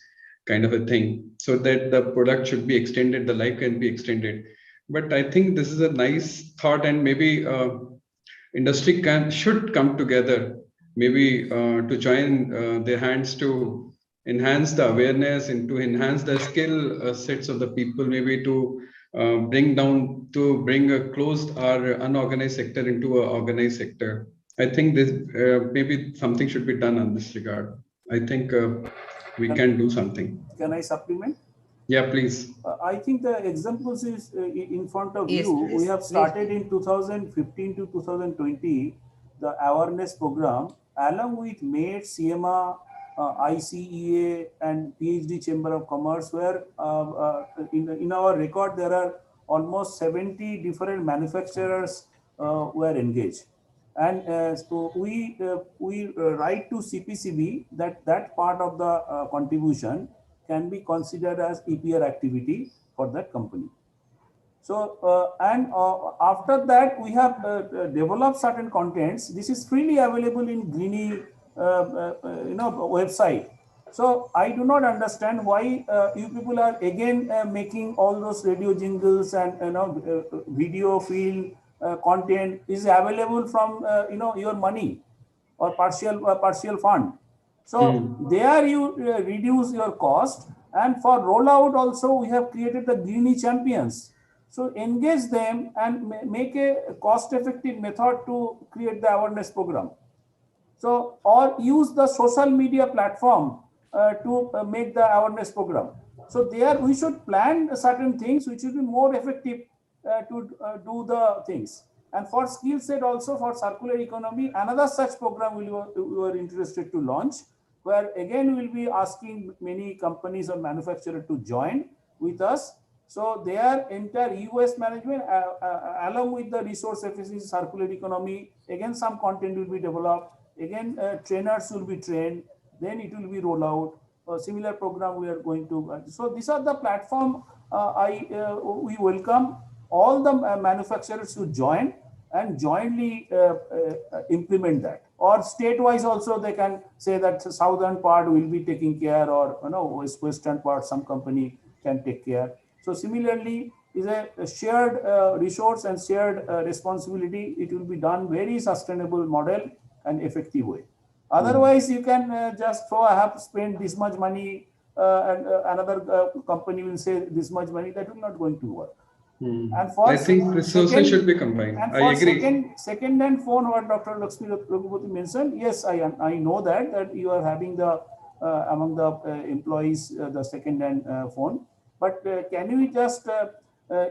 kind of a thing, so that the product should be extended, the life can be extended. But I think this is a nice thought, and maybe industry should come together, maybe to join their hands to enhance the awareness and to enhance the skill sets of the people, maybe to bring a closed or unorganized sector into an organized sector. I think this maybe something should be done on this regard. I think we can do something.
Can I supplement?
Yeah, please.
I think the examples is in front of
Yes,
you.
please,
We have
please.
started in 2015 to 2020 the awareness program along with MATE, CMA, ICEA and PhD Chamber of Commerce, where in our record there are almost 70 different manufacturers were engaged. And so we write to CPCB that part of the contribution can be considered as EPR activity for that company. So after that we have developed certain contents. This is freely available in Greeny website. So I do not understand why you people are again making all those radio jingles and video film content is available from your money or partial fund. So there you reduce your cost, and for rollout also we have created the Greeny champions. So engage them and make a cost-effective method to create the awareness program. So or use the social media platform to make the awareness program. So there we should plan certain things which will be more effective to do the things. And for skill set also for circular economy, another such program we were interested to launch, where again we will be asking many companies or manufacturers to join with us. So their entire e-waste management along with the resource efficiency, circular economy, again some content will be developed, again trainers will be trained, then it will be rolled out. A similar program we are going to. So these are the platform we welcome all the manufacturers to join and jointly implement that. Or state-wise also they can say that the southern part will be taking care, or western part some company can take care. So similarly is a shared resource and shared responsibility. It will be done very sustainable model and effective way. Otherwise you can just I have spent this much money and another company will say this much money. That will not going to work. And for
I think resources should be combined.
And
I
for
agree.
second-hand phone, what Dr. Lakshmi Raghupati mentioned, yes, I know that you are having the among the employees the second-hand phone, but can we just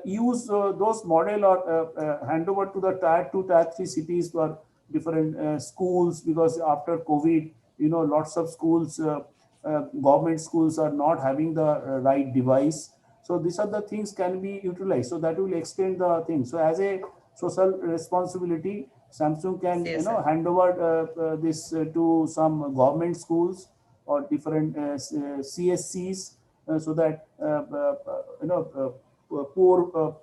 use those model or hand over to the tier 2, tier 3 cities for different schools, because after COVID, lots of schools, government schools are not having the right device. So these are the things can be utilized. So that will extend the thing. So as a social responsibility, Samsung can hand over this to some government schools or different CSCs so that poor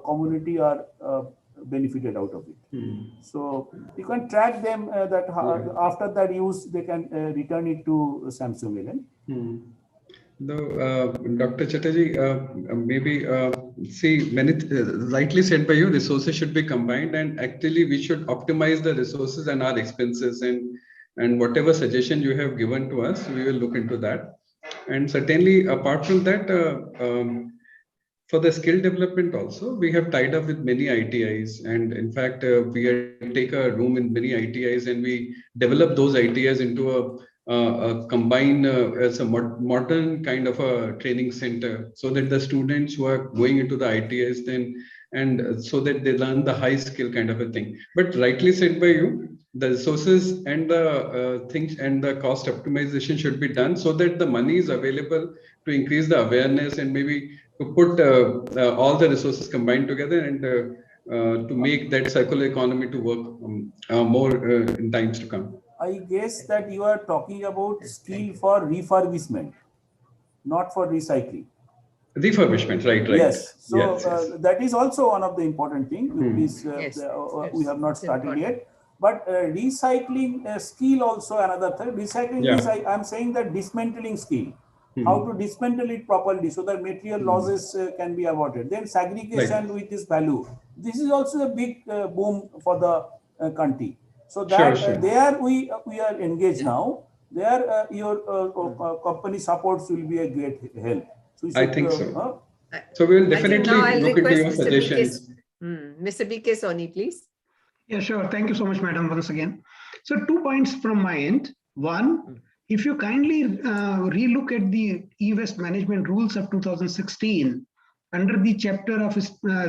community are benefited out of it. So you can track them that after that use they can return it to Samsung again.
No, Dr. Chatterjee, maybe see, rightly said by you, resources should be combined, and actually we should optimize the resources and our expenses, and whatever suggestion you have given to us, we will look into that. And certainly, apart from that, for the skill development also, we have tied up with many ITIs, and in fact, we take a room in many ITIs, and we develop those ITIs into a combined as a modern kind of a training center, so that the students who are going into the ITIs and so that they learn the high skill kind of a thing. But rightly said by you, the resources and the things and the cost optimization should be done so that the money is available to increase the awareness, and maybe to put all the resources combined together and to make that circular economy to work more in times to come?
I guess that you are talking about skill for refurbishment, not for recycling.
Refurbishment, right?
Yes. So
yes.
that is also one of the important things. Please, we have not started yet. But recycling skill also another thing. Recycling is, I am saying that dismantling skill. How to dismantle it properly so that material losses can be avoided. Then segregation with this value. This is also a big boom for the country. So that there we are engaged now. There your company supports will be a great help. So
I think so. So we will definitely look into your suggestions.
Mr. BK Soni, please.
Yeah, sure. Thank you so much, madam, once again. So 2 points from my end. One, if you kindly relook at the e-waste management rules of 2016, under the chapter of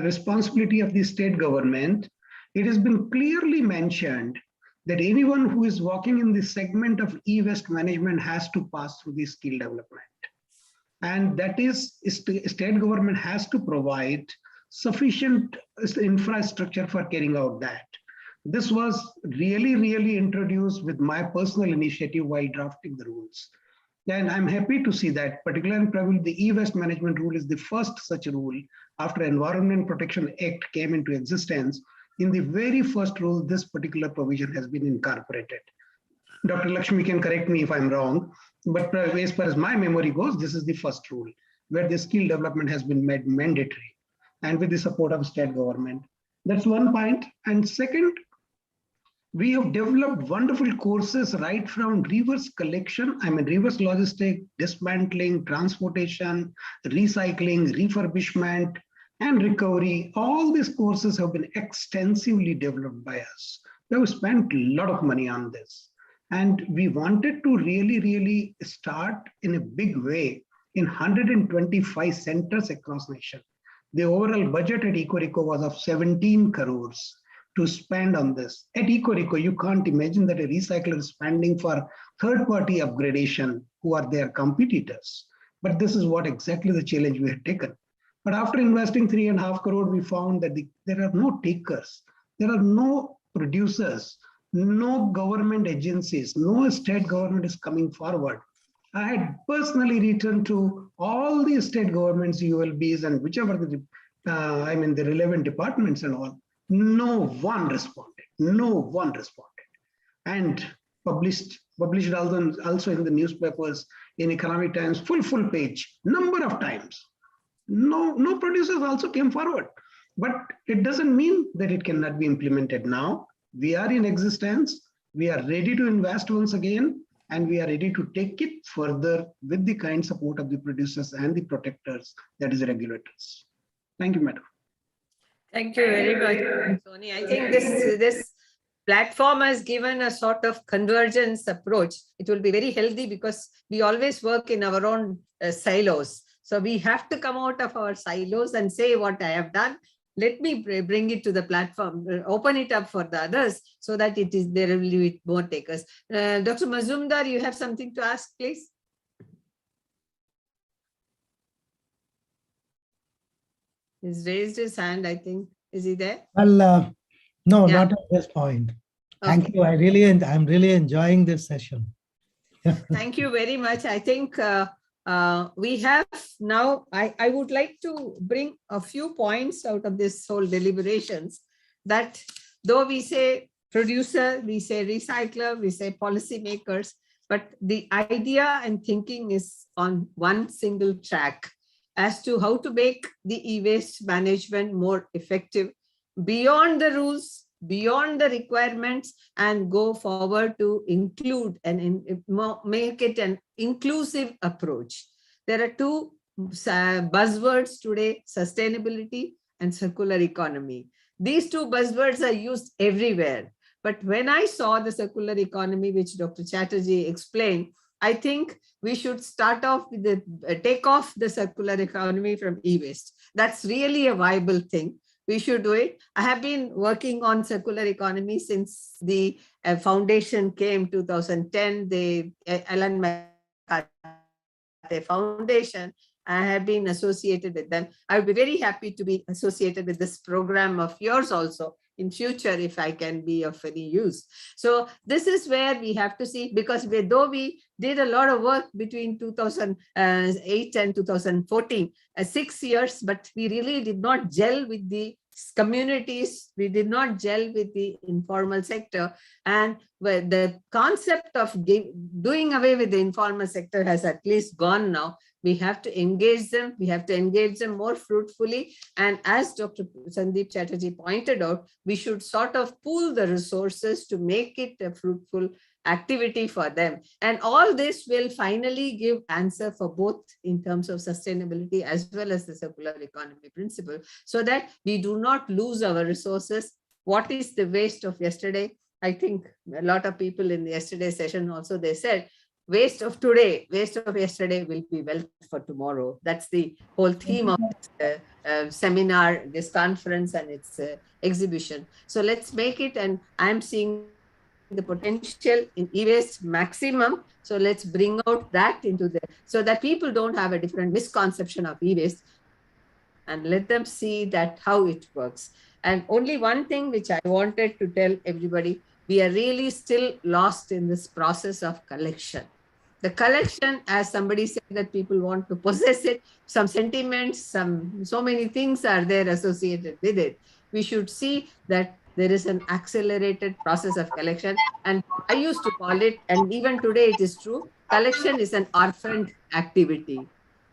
responsibility of the state government, it has been clearly mentioned that anyone who is working in the segment of e-waste management has to pass through the skill development. And that is, state government has to provide sufficient infrastructure for carrying out that. This was really introduced with my personal initiative while drafting the rules. And I'm happy to see that, particularly probably the e-waste management rule is the first such rule after Environment Protection Act came into existence. In the very first rule, this particular provision has been incorporated. Dr. Lakshmi can correct me if I'm wrong, but as far as my memory goes, this is the first rule where the skill development has been made mandatory and with the support of state government. That's one point. And second, we have developed wonderful courses right from reverse collection, reverse logistic, dismantling, transportation, recycling, refurbishment, and recovery. All these courses have been extensively developed by us. We have spent a lot of money on this. And we wanted to really start in a big way in 125 centers across nation. The overall budget at Ecorico was of 17 crores to spend on this. At Ecorico, you can't imagine that a recycler is spending for third-party upgradation who are their competitors. But this is what exactly the challenge we had taken. But after investing 3.5 crore, we found that there are no takers. There are no producers, no government agencies, no state government is coming forward. I had personally written to all the state governments, ULBs, and whichever the relevant departments and all. No one responded. No one responded. And published also in the newspapers, in Economic Times, full page, number of times. No producers also came forward. But it doesn't mean that it cannot be implemented now. We are in existence. We are ready to invest once again, and we are ready to take it further with the kind support of the producers and the protectors, that is the regulators. Thank you, madam.
Thank you very much, Soni. I think this platform has given a sort of convergence approach. It will be very healthy because we always work in our own silos. So we have to come out of our silos and say what I have done. Let me bring it to the platform, open it up for the others so that there will be more takers. Dr. Mazumdar, you have something to ask, please? He's raised his hand, I think. Is he there?
Well, no, not at this point. Thank
Okay.
you. I'm really enjoying this session.
Thank you very much. I think we have now, I would like to bring a few points out of this whole deliberations, that though we say producer, we say recycler, we say policymakers, but the idea and thinking is on one single track as to how to make the e-waste management more effective beyond the rules, beyond the requirements, and go forward to include and make it an inclusive approach. There are two buzzwords today: sustainability and circular economy. These two buzzwords are used everywhere. But when I saw the circular economy, which Dr. Chatterjee explained, I think we should start off with take off the circular economy from e-waste. That's really a viable thing. We should do it. I have been working on circular economy since the foundation came 2010, the Ellen MacArthur Foundation. I have been associated with them. I would be very happy to be associated with this program of yours also in future, if I can be of any use. So this is where we have to see, because though we did a lot of work between 2008 and 2014, 6 years, but we really did not gel with the communities, we did not gel with the informal sector, and the concept of doing away with the informal sector has at least gone now. We have to engage them, we have to engage them more fruitfully, and as Dr. Sandeep Chatterjee pointed out, we should sort of pool the resources to make it a fruitful activity for them. And all this will finally give answer for both in terms of sustainability as well as the circular economy principle, so that we do not lose our resources. What is the waste of yesterday? I think a lot of people in the yesterday session also, they said, waste of today, waste of yesterday will be wealth for tomorrow. That's the whole theme of this seminar, this conference and its exhibition. So let's make it, and I'm seeing the potential in e-waste maximum. So let's bring out that into so that people don't have a different misconception of e-waste, and let them see that how it works. And only one thing which I wanted to tell everybody, we are really still lost in this process of collection. The collection, as somebody said, that people want to possess it, some sentiments, so many things are there associated with it. We should see that there is an accelerated process of collection. And I used to call it, and even today it is true, collection is an orphaned activity.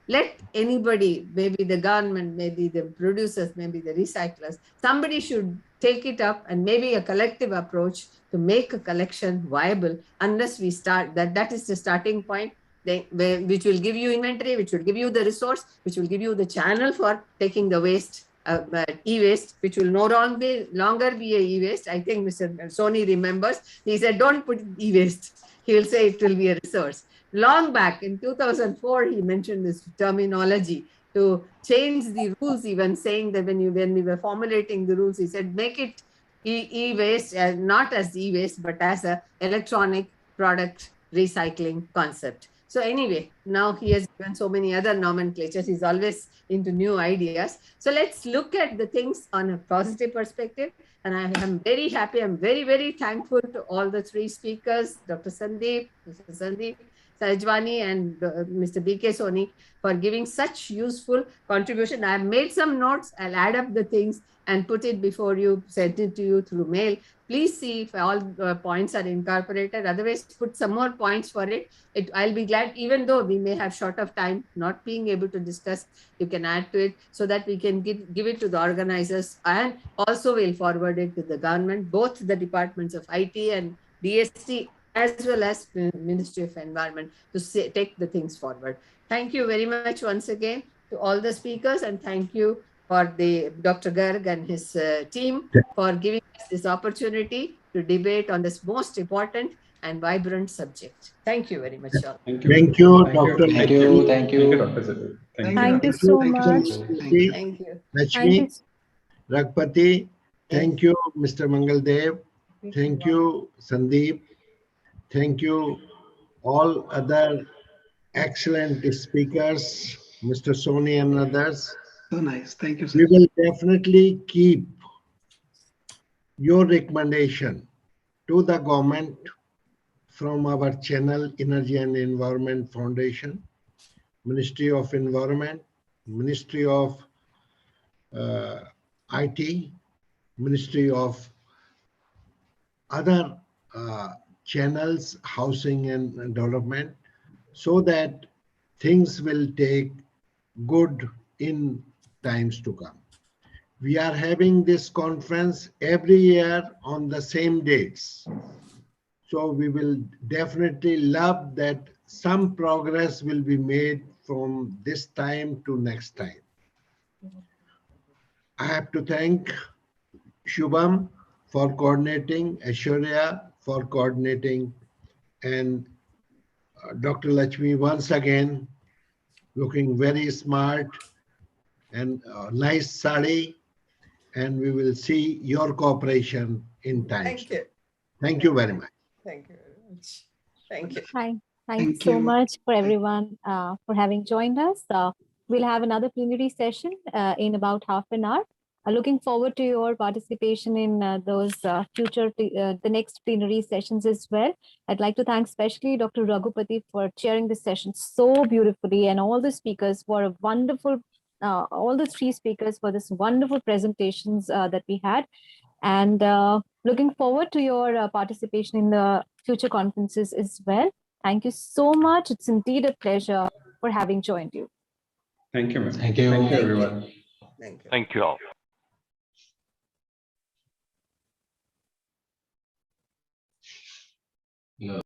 Let anybody, maybe the government, maybe the producers, maybe the recyclers, somebody should take it up, and maybe a collective approach to make a collection viable. Unless we start, that is the starting point, which will give you inventory, which will give you the resource, which will give you the channel for taking the waste, e-waste, which will no longer be a e-waste. I think Mr. Soni remembers, he said, don't put we he will say it will be a resource. Long back in 2004, he mentioned this terminology to change the rules, even saying that when we were formulating the rules, he said, make it e-waste, not as e-waste, but as a electronic product recycling concept. So anyway, now he has given so many other nomenclatures. He's always into new ideas. So let's look at the things on a positive perspective. And I am very happy. I'm very, very thankful to all the three speakers, Dr. Sandeep, Mr. Sandeep Sajwani, and Mr. B.K. Soni, for giving such useful contribution. I've made some notes. I'll add up the things and put it before you, send it to you through mail. Please see if all points are incorporated. Otherwise, put some more points for it. I'll be glad, even though we may have short of time, not being able to discuss, you can add to it so that we can give it to the organizers, and also we'll forward it to the government, both the departments of IT and DST, as well as Ministry of Environment, to take the things forward. Thank you very much once again to all the speakers, and thank you for Dr. Garg and his team for giving us this opportunity to debate on this most important and vibrant subject. Thank you very much, all.
Thank you, Dr.
Thank you.
Thank you, Dr. Sandeep.
Thank you so much.
Thank you.
Lakshmi, Ragpati, thank you, Mr. Mangaldev. Thank you, Sandeep. Thank you, all other excellent speakers, Mr. Soni and others.
So nice. Thank you, sir.
We will definitely keep your recommendation to the government from our channel, Energy and Environment Foundation, Ministry of Environment, Ministry of IT, Ministry of other channels, housing and development, so that things will take good in times to come. We are having this conference every year on the same dates. So we will definitely love that some progress will be made from this time to next time. I have to thank Shubham for coordinating, Aishwarya for coordinating, and Dr. Lakshmi once again looking very smart and nice sari, and we will see your cooperation in time.
Thank you.
Thank you very much.
Thank you very much. Thank you.
Thank you so much for everyone for having joined us. we'll have another plenary session in about half an hour. Looking forward to your participation in those the next plenary sessions as well. I'd like to thank especially Dr. Raghupati for chairing this session so beautifully, and all the speakers for a wonderful, all the three speakers for this wonderful presentations that we had. And looking forward to your participation in the future conferences as well. Thank you so much. It's indeed a pleasure for having joined you.
Thank you, ma'am.
Thank you.
Thank you, everyone.
Thank you.
Thank you all.
Yeah.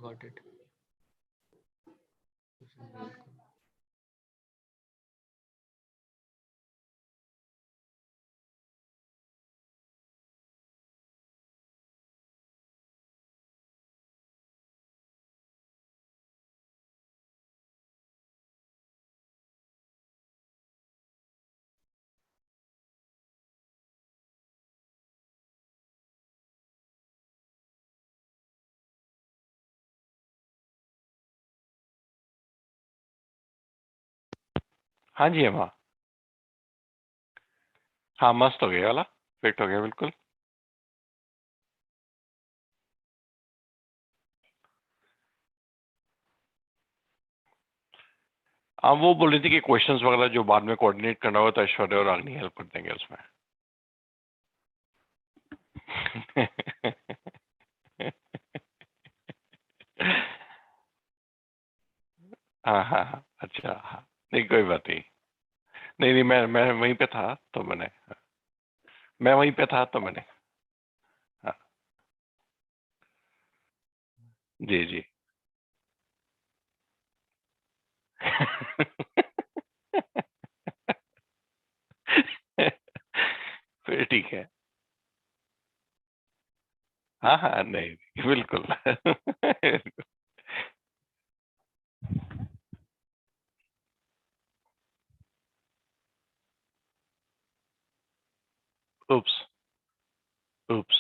got it.
हाँ जी एमा, हाँ मस्त हो गया वाला, fit हो गया बिल्कुल। हाँ वो बोल रही थी कि क्वेश्चंस वगैरह जो बाद में कोऑर्डिनेट करना होगा तो ऐश्वर्या और रागनी हेल्प कर देंगे उसमें। हाँ हाँ हाँ, अच्छा हाँ, नहीं कोई बात नहीं। नहीं नहीं, मैं वहीं पे था तो मैं वहीं पे था तो मैंने, हाँ जी जी। फिर ठीक है। हाँ हाँ, नहीं बिल्कुल। oops oops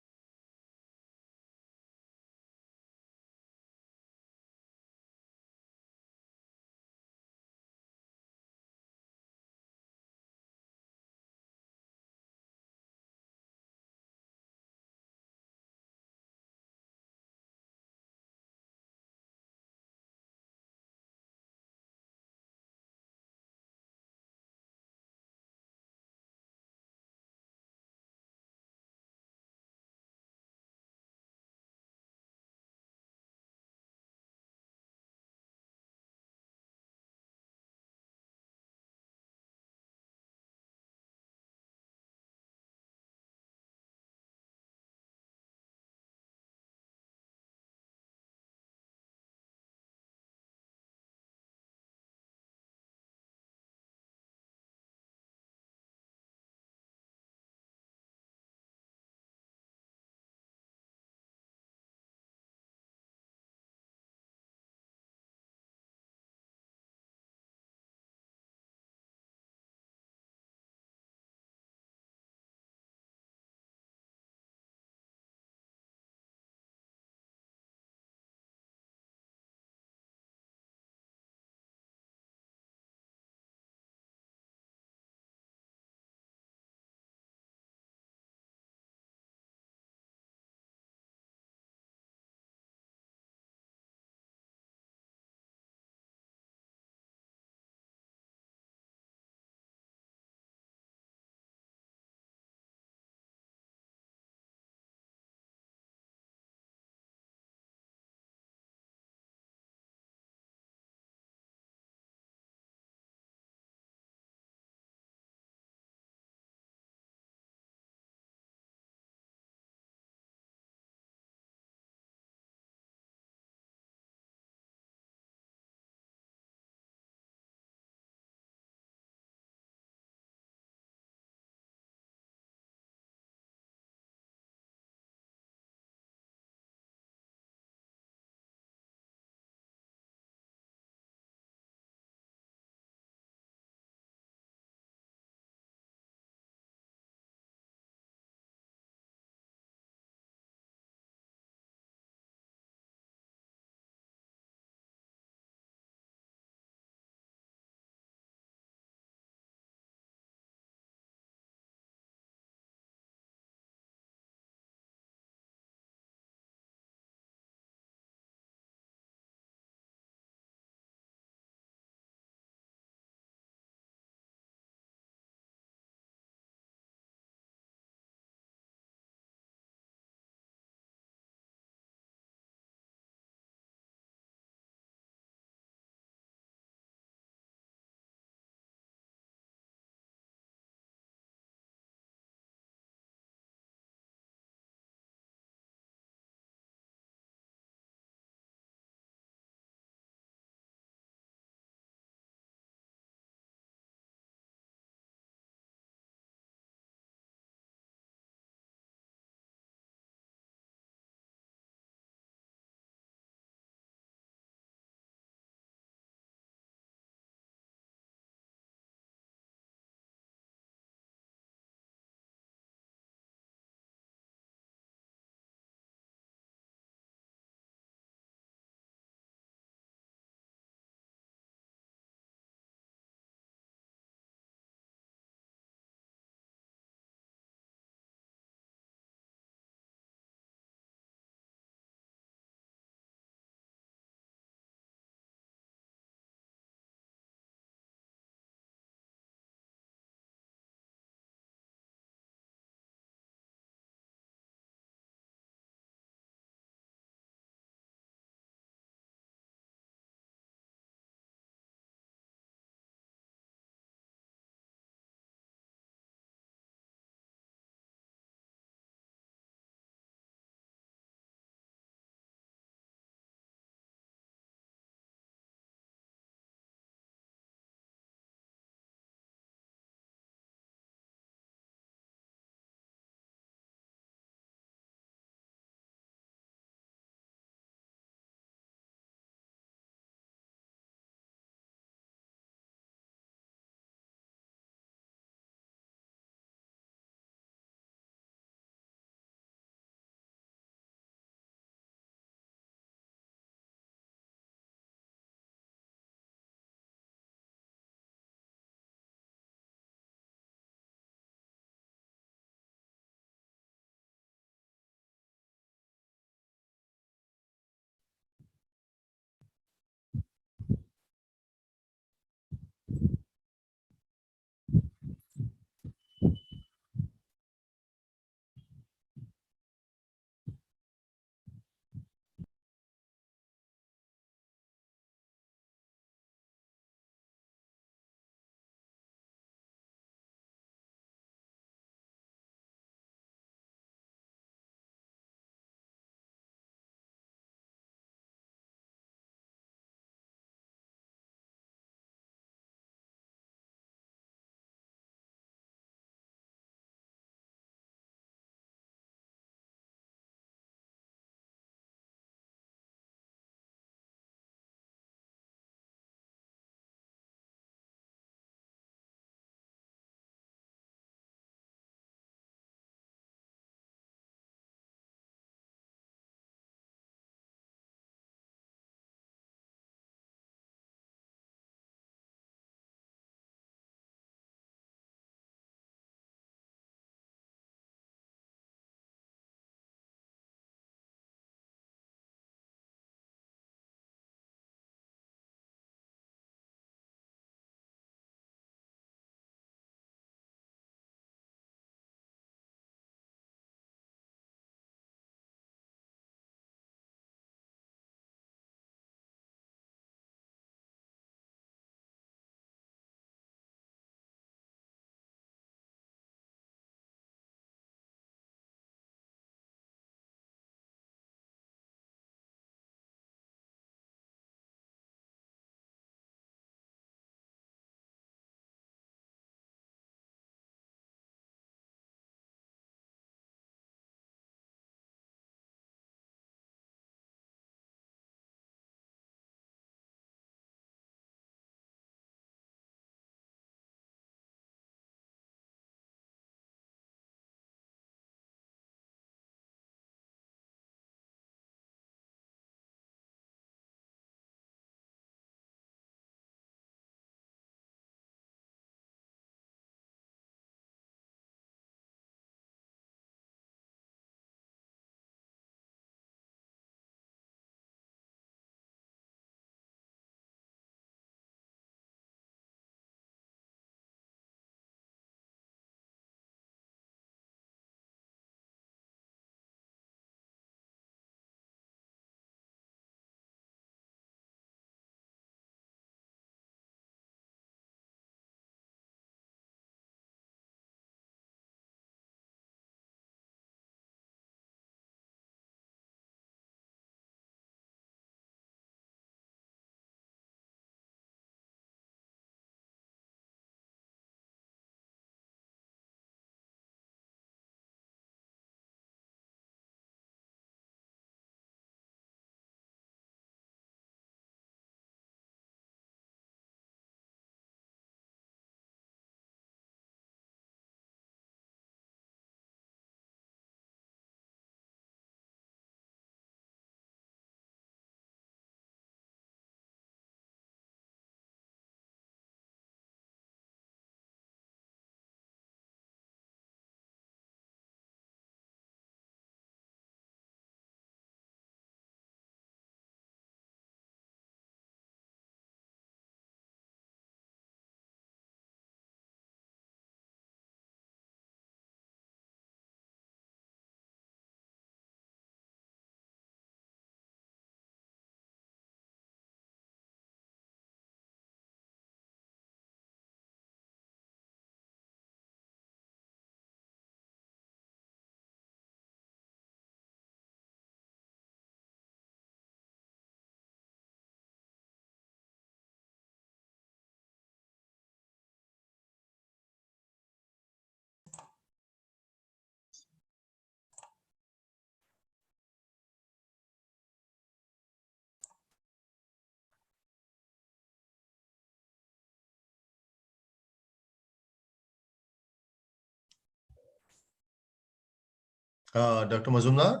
Dr. Mazumdar?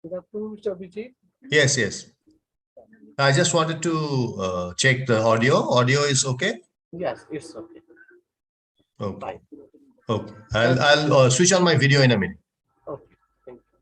Good afternoon, Mr. Abhijit.
Yes, yes. I just wanted to check the audio. Audio is okay?
Yes, it's okay.
Okay.
Bye.
Okay. I'll switch on my video in a minute.
Okay. Thank you.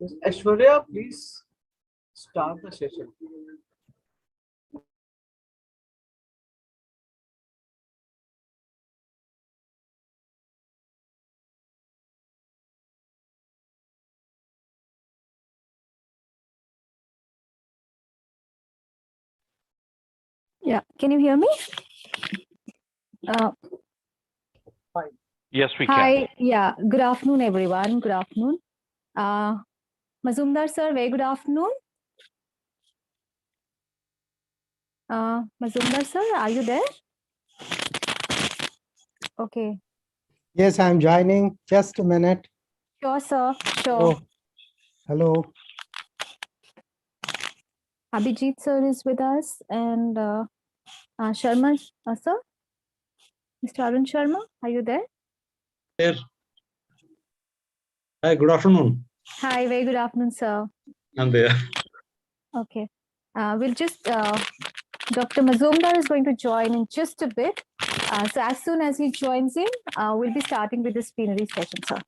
Ms. Aishwarya, please start the session.
Yeah, can you hear me?
Fine.
Yes, we
Hi,
can.
yeah, good afternoon, everyone. Good afternoon. Mazumdar sir, very good afternoon. Mazumdar sir, are you there? Okay.
Yes, I'm joining. Just a minute.
Sure, sir. Sure.
Oh, hello.
Abhijit sir is with us and Sharma sir. Mr. Arun Sharma, are you there?
There. Hi, good afternoon.
Hi, very good afternoon, sir.
I'm there.
Okay. We'll just, Dr. Mazumdar is going to join in just a bit. So as soon as he joins in, we'll be starting with this plenary session, sir.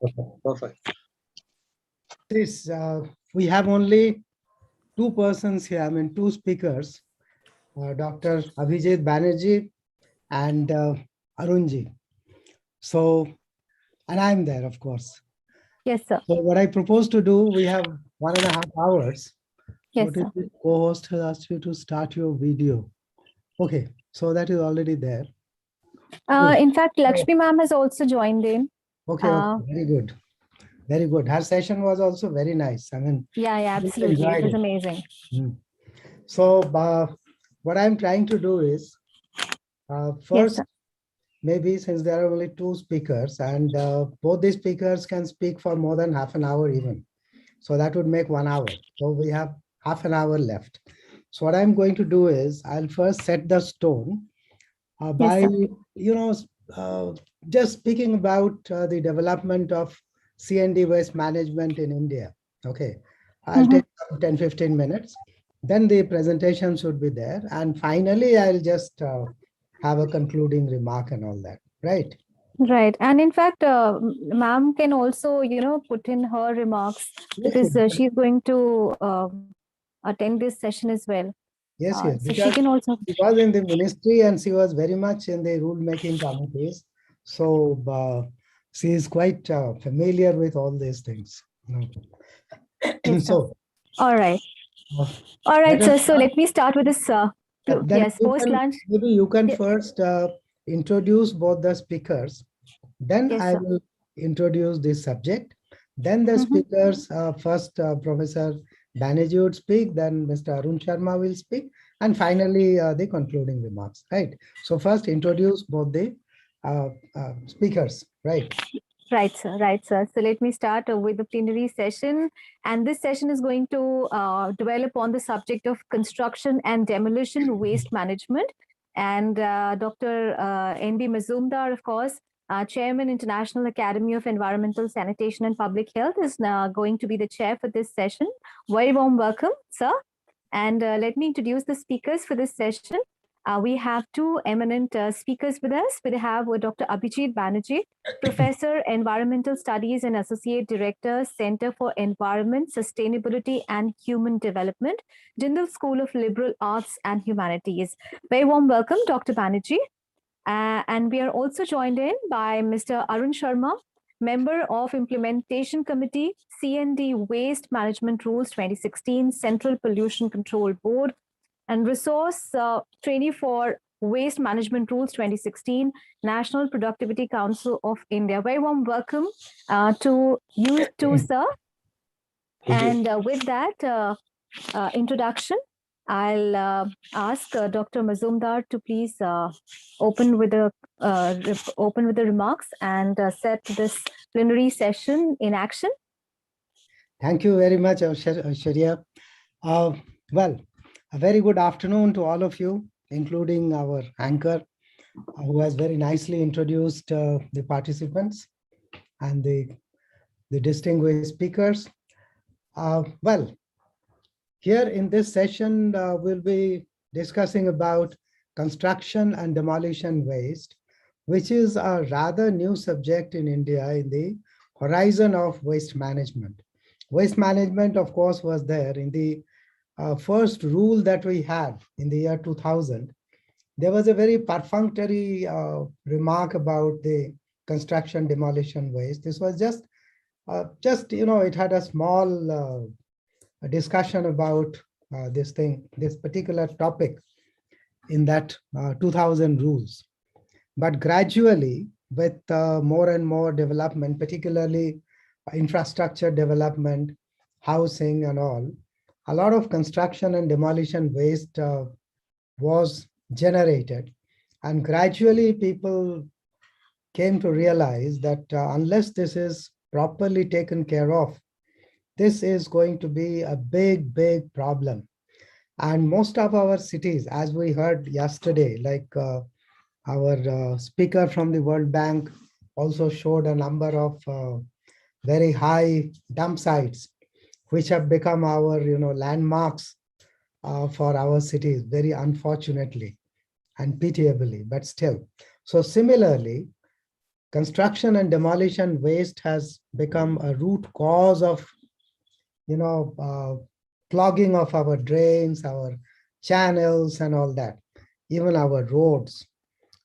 Perfect.
This, we have only two persons here, I mean, two speakers, Dr. Abhijit Banerjee and Arunji. So, and I'm there, of course.
Yes, sir.
So what I propose to do, we have 1.5 hours.
Yes,
Notice
sir.
the co-host has asked you to start your video. Okay, so that is already there.
In fact, Lakshmi ma'am has also joined in.
Okay, okay, very good. Very good. Her session was also very nice. I mean,
Yeah, absolutely. It was amazing.
So what I'm trying to do is, first, maybe since there are only two speakers and both the speakers can speak for more than half an hour even. So that would make 1 hour. So we have half an hour left. So what I'm going to do is I'll first set the stone by, just speaking about the development of C&D waste management in India. Okay, I'll take 10-15 minutes. Then the presentation should be there. And finally, I'll just have a concluding remark and all that, right?
Right. And in fact, ma'am can also, put in her remarks because she's going to attend this session as well.
Yes,
So
because
she can also.
she was in the ministry and she was very much in the rule-making committees. So she is quite familiar with all these things.
Yes,
so,
all right. All right, sir. So let me start with this. Yes, post-lunch.
Maybe you can first introduce both the speakers. Then I will introduce this subject. Then the speakers, first Professor Banerjee would speak, then Mr. Arun Sharma will speak, and finally the concluding remarks, right? So first introduce both the speakers, right?
Right, sir. Right, sir. So let me start with the plenary session. And this session is going to dwell upon the subject of construction and demolition waste management. And Dr. N.B. Mazumdar, of course, Chairman, International Academy of Environmental Sanitation and Public Health, is now going to be the chair for this session. Very warm welcome, sir. And let me introduce the speakers for this session. We have two eminent speakers with us. We have Dr. Abhijit Banerjee, Professor, Environmental Studies and Associate Director, Center for Environment, Sustainability and Human Development, Jindal School of Liberal Arts and Humanities. Very warm welcome, Dr. Banerjee. And we are also joined in by Mr. Arun Sharma, Member of Implementation Committee, C&D Waste Management Rules 2016, Central Pollution Control Board, and Resource Trainee for Waste Management Rules 2016, National Productivity Council of India. Very warm welcome to you too, sir. And with that introduction, I'll ask Dr. Mazumdar to please open with the remarks and set this plenary session in action.
Thank you very much, Sharia. Well, a very good afternoon to all of you, including our anchor, who has very nicely introduced the participants and the distinguished speakers. Well, here in this session, we'll be discussing about construction and demolition waste, which is a rather new subject in India in the horizon of waste management. Waste management, of course, was there in the first rule that we had in the year 2000. There was a very perfunctory remark about the construction demolition waste. This was just it had a small discussion about this particular topic in that 2000 rules. But gradually, with more and more development, particularly infrastructure development, housing and all, a lot of construction and demolition waste was generated. And gradually people came to realize that unless this is properly taken care of, this is going to be a big, big problem. And most of our cities, as we heard yesterday, like our speaker from the World Bank also showed a number of very high dump sites, which have become our, landmarks for our cities, very unfortunately and pitiably, but still. So similarly, construction and demolition waste has become a root cause of, clogging of our drains, our channels and all that, even our roads.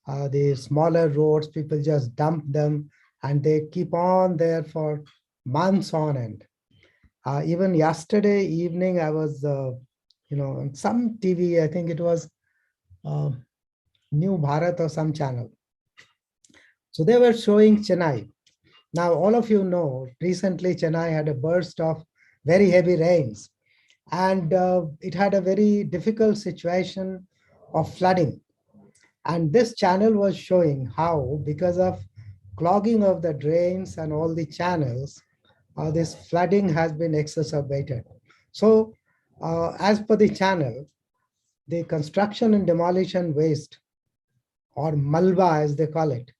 The smaller roads, people just dump them and they keep on there for months on end. Even yesterday evening, I was, on some TV, I think it was New Bharat or some channel. So they were showing Chennai. Now, all of you know, recently Chennai had a burst of very heavy rains, and it had a very difficult situation of flooding. And this channel was showing how, because of clogging of the drains and all the channels, this flooding has been exacerbated. So, as per the channel, the construction and demolition waste, or Malba as they call it,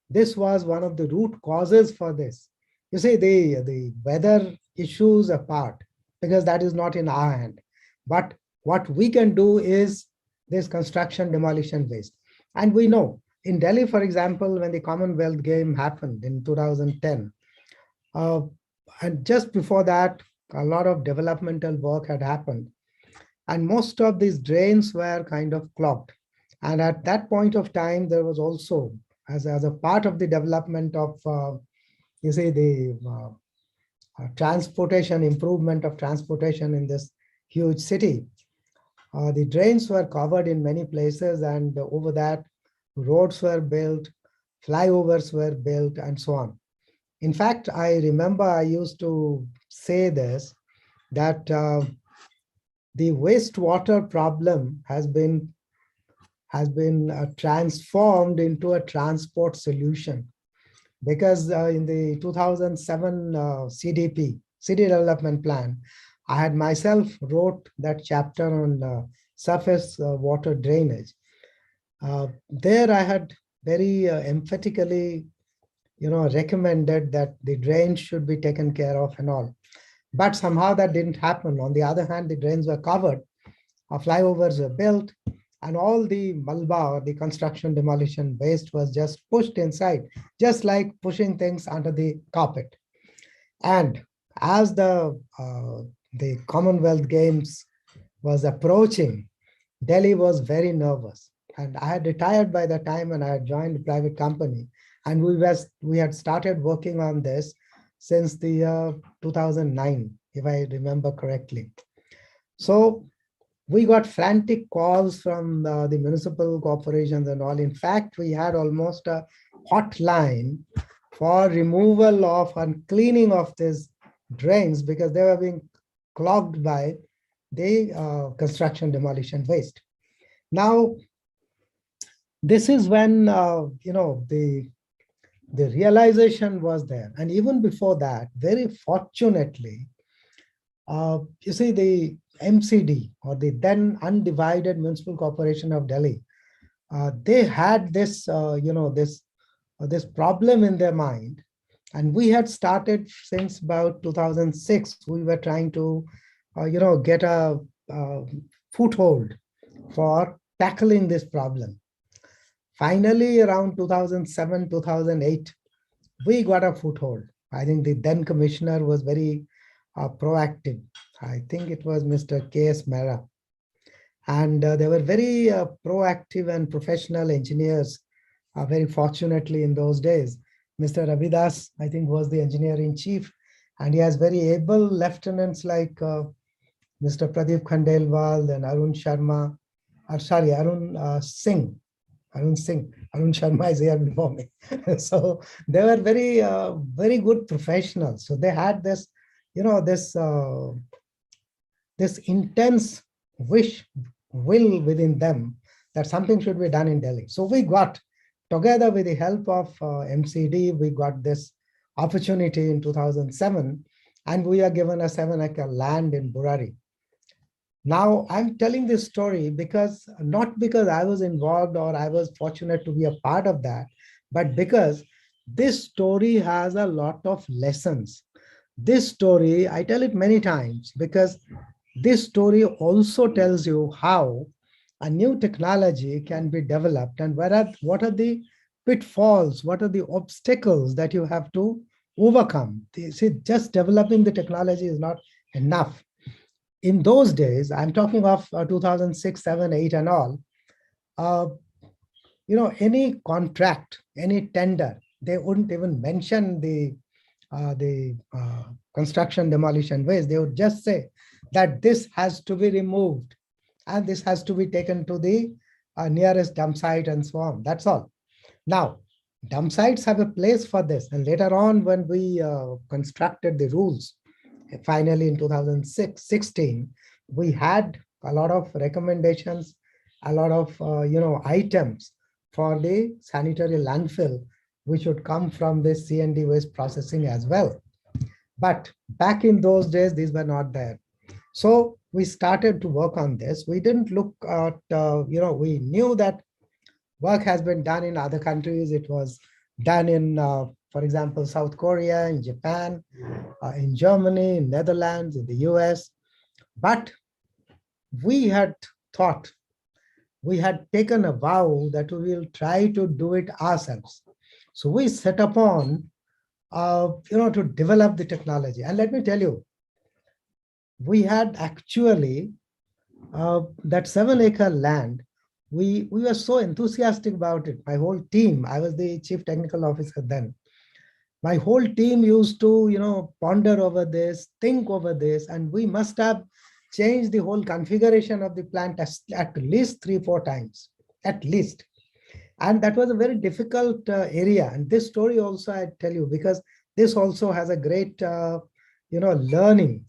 this was one of the root causes for this. You see, the weather issues apart, because that is not in our hand. But what we can do is this construction demolition waste. And we know in Delhi, for example, when the Commonwealth Game happened in 2010, and just before that, a lot of developmental work had happened. And most of these drains were kind of clogged. And at that point of time, there was also, as a part of the development of, the transportation, improvement of transportation in this huge city, the drains were covered in many places, and over that, roads were built, flyovers were built, and so on. In fact, I remember I used to say this, that the wastewater problem has been transformed into a transport solution, because in the 2007 CDP, City Development Plan, I had myself wrote that chapter on surface water drainage. There I had very emphatically, recommended that the drains should be taken care of and all. But somehow that didn't happen. On the other hand, the drains were covered, flyovers were built, and all the Malba, or the construction demolition waste, was just pushed inside, just like pushing things under the carpet. And as the Commonwealth Games was approaching, Delhi was very nervous. And I had retired by the time, and I had joined a private company. And we had started working on this since the year 2009, if I remember correctly. So we got frantic calls from the municipal corporations and all. In fact, we had almost a hotline for removal of and cleaning of these drains, because they were being clogged by the construction demolition waste. Now, this is when the realization was there. And even before that, very fortunately, you see, the MCD, or the then Undivided Municipal Corporation of Delhi, they had this, this problem in their mind. And we had started since about 2006. We were trying to, get a foothold for tackling this problem. Finally, around 2007, 2008, we got a foothold. I think the then commissioner was very proactive. I think it was Mr. K.S. Mehra. And they were very proactive and professional engineers, very fortunately in those days. Mr. Ravidas, I think, was the engineer-in-chief, and he has very able lieutenants like Mr. Pradeep Khandelwal and Arun Sharma, Arun Singh. Arun Sharma is here before me. So they were very, very good professionals. So they had this, this intense will within them that something should be done in Delhi. So we got, together with the help of MCD, we got this opportunity in 2007, and we are given a 7-acre land in Burari. Now, I'm telling this story not because I was involved or I was fortunate to be a part of that, but because this story has a lot of lessons. this story, I tell it many times because this story also tells you how a new technology can be developed and what are the pitfalls, what are the obstacles that you have to overcome. See, just developing the technology is not enough. In those days, I'm talking of 2006, 7, 8 and all, uh, any contract, any tender, they wouldn't even mention the construction demolition waste. They would just say that this has to be removed and this has to be taken to the nearest dump site and so on. That's all. Now, dump sites have a place for this. And later on, when we constructed the rules, finally in 2016, we had a lot of recommendations, a lot of items for the sanitary landfill, which would come from the C&D waste processing as well. But back in those days, these were not there. So we started to work on this. We didn't look at, we knew that work has been done in other countries. It was done in, for example, South Korea, in Japan, in Germany, in Netherlands, in the US. But we had thought, we had taken a vow that we will try to do it ourselves. So we set upon, to develop the technology. And let me tell you, we had actually that 7-acre land. We were so enthusiastic about it. My whole team, I was the chief technical officer then. My whole team used to, ponder over this, think over this, and we must have changed the whole configuration of the plant at least 3-4 times, at least. And that was a very difficult area. And this story also I tell you, because this also has a great, learning.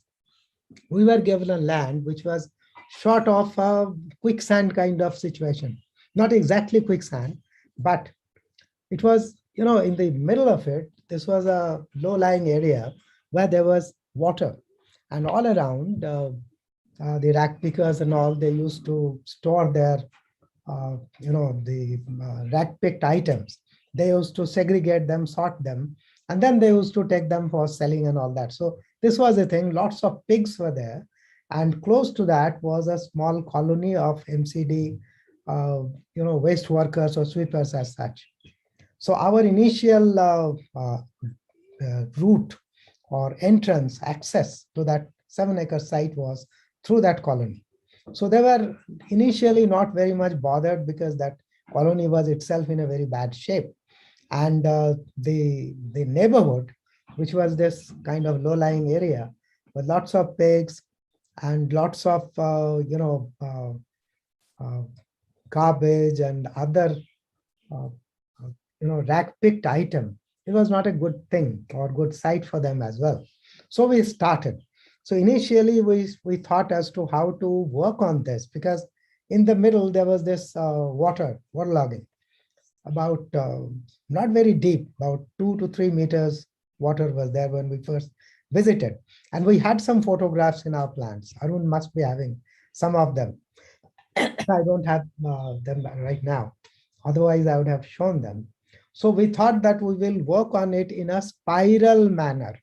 We were given a land which was short of a quicksand kind of situation. Not exactly quicksand, but it was, in the middle of it, this was a low-lying area where there was water. And all around, the rack pickers and all, they used to store their, the rack-picked items. They used to segregate them, sort them, and then they used to take them for selling and all that. So this was the thing. Lots of pigs were there. And close to that was a small colony of MCD, waste workers or sweepers as such. So our initial route or entrance access to that 7-acre site was through that colony. So they were initially not very much bothered because that colony was itself in a very bad shape. And the neighborhood, which was this kind of low-lying area, with lots of pigs and lots of garbage and other rack-picked item, it was not a good thing or good site for them as well. So we started. So initially we thought as to how to work on this, because in the middle there was this waterlogging, about not very deep, about 2 to 3 meters water was there when we first visited. And we had some photographs in our plans. Arun must be having some of them. I don't have them right now. Otherwise, I would have shown them. So we thought that we will work on it in a spiral manner,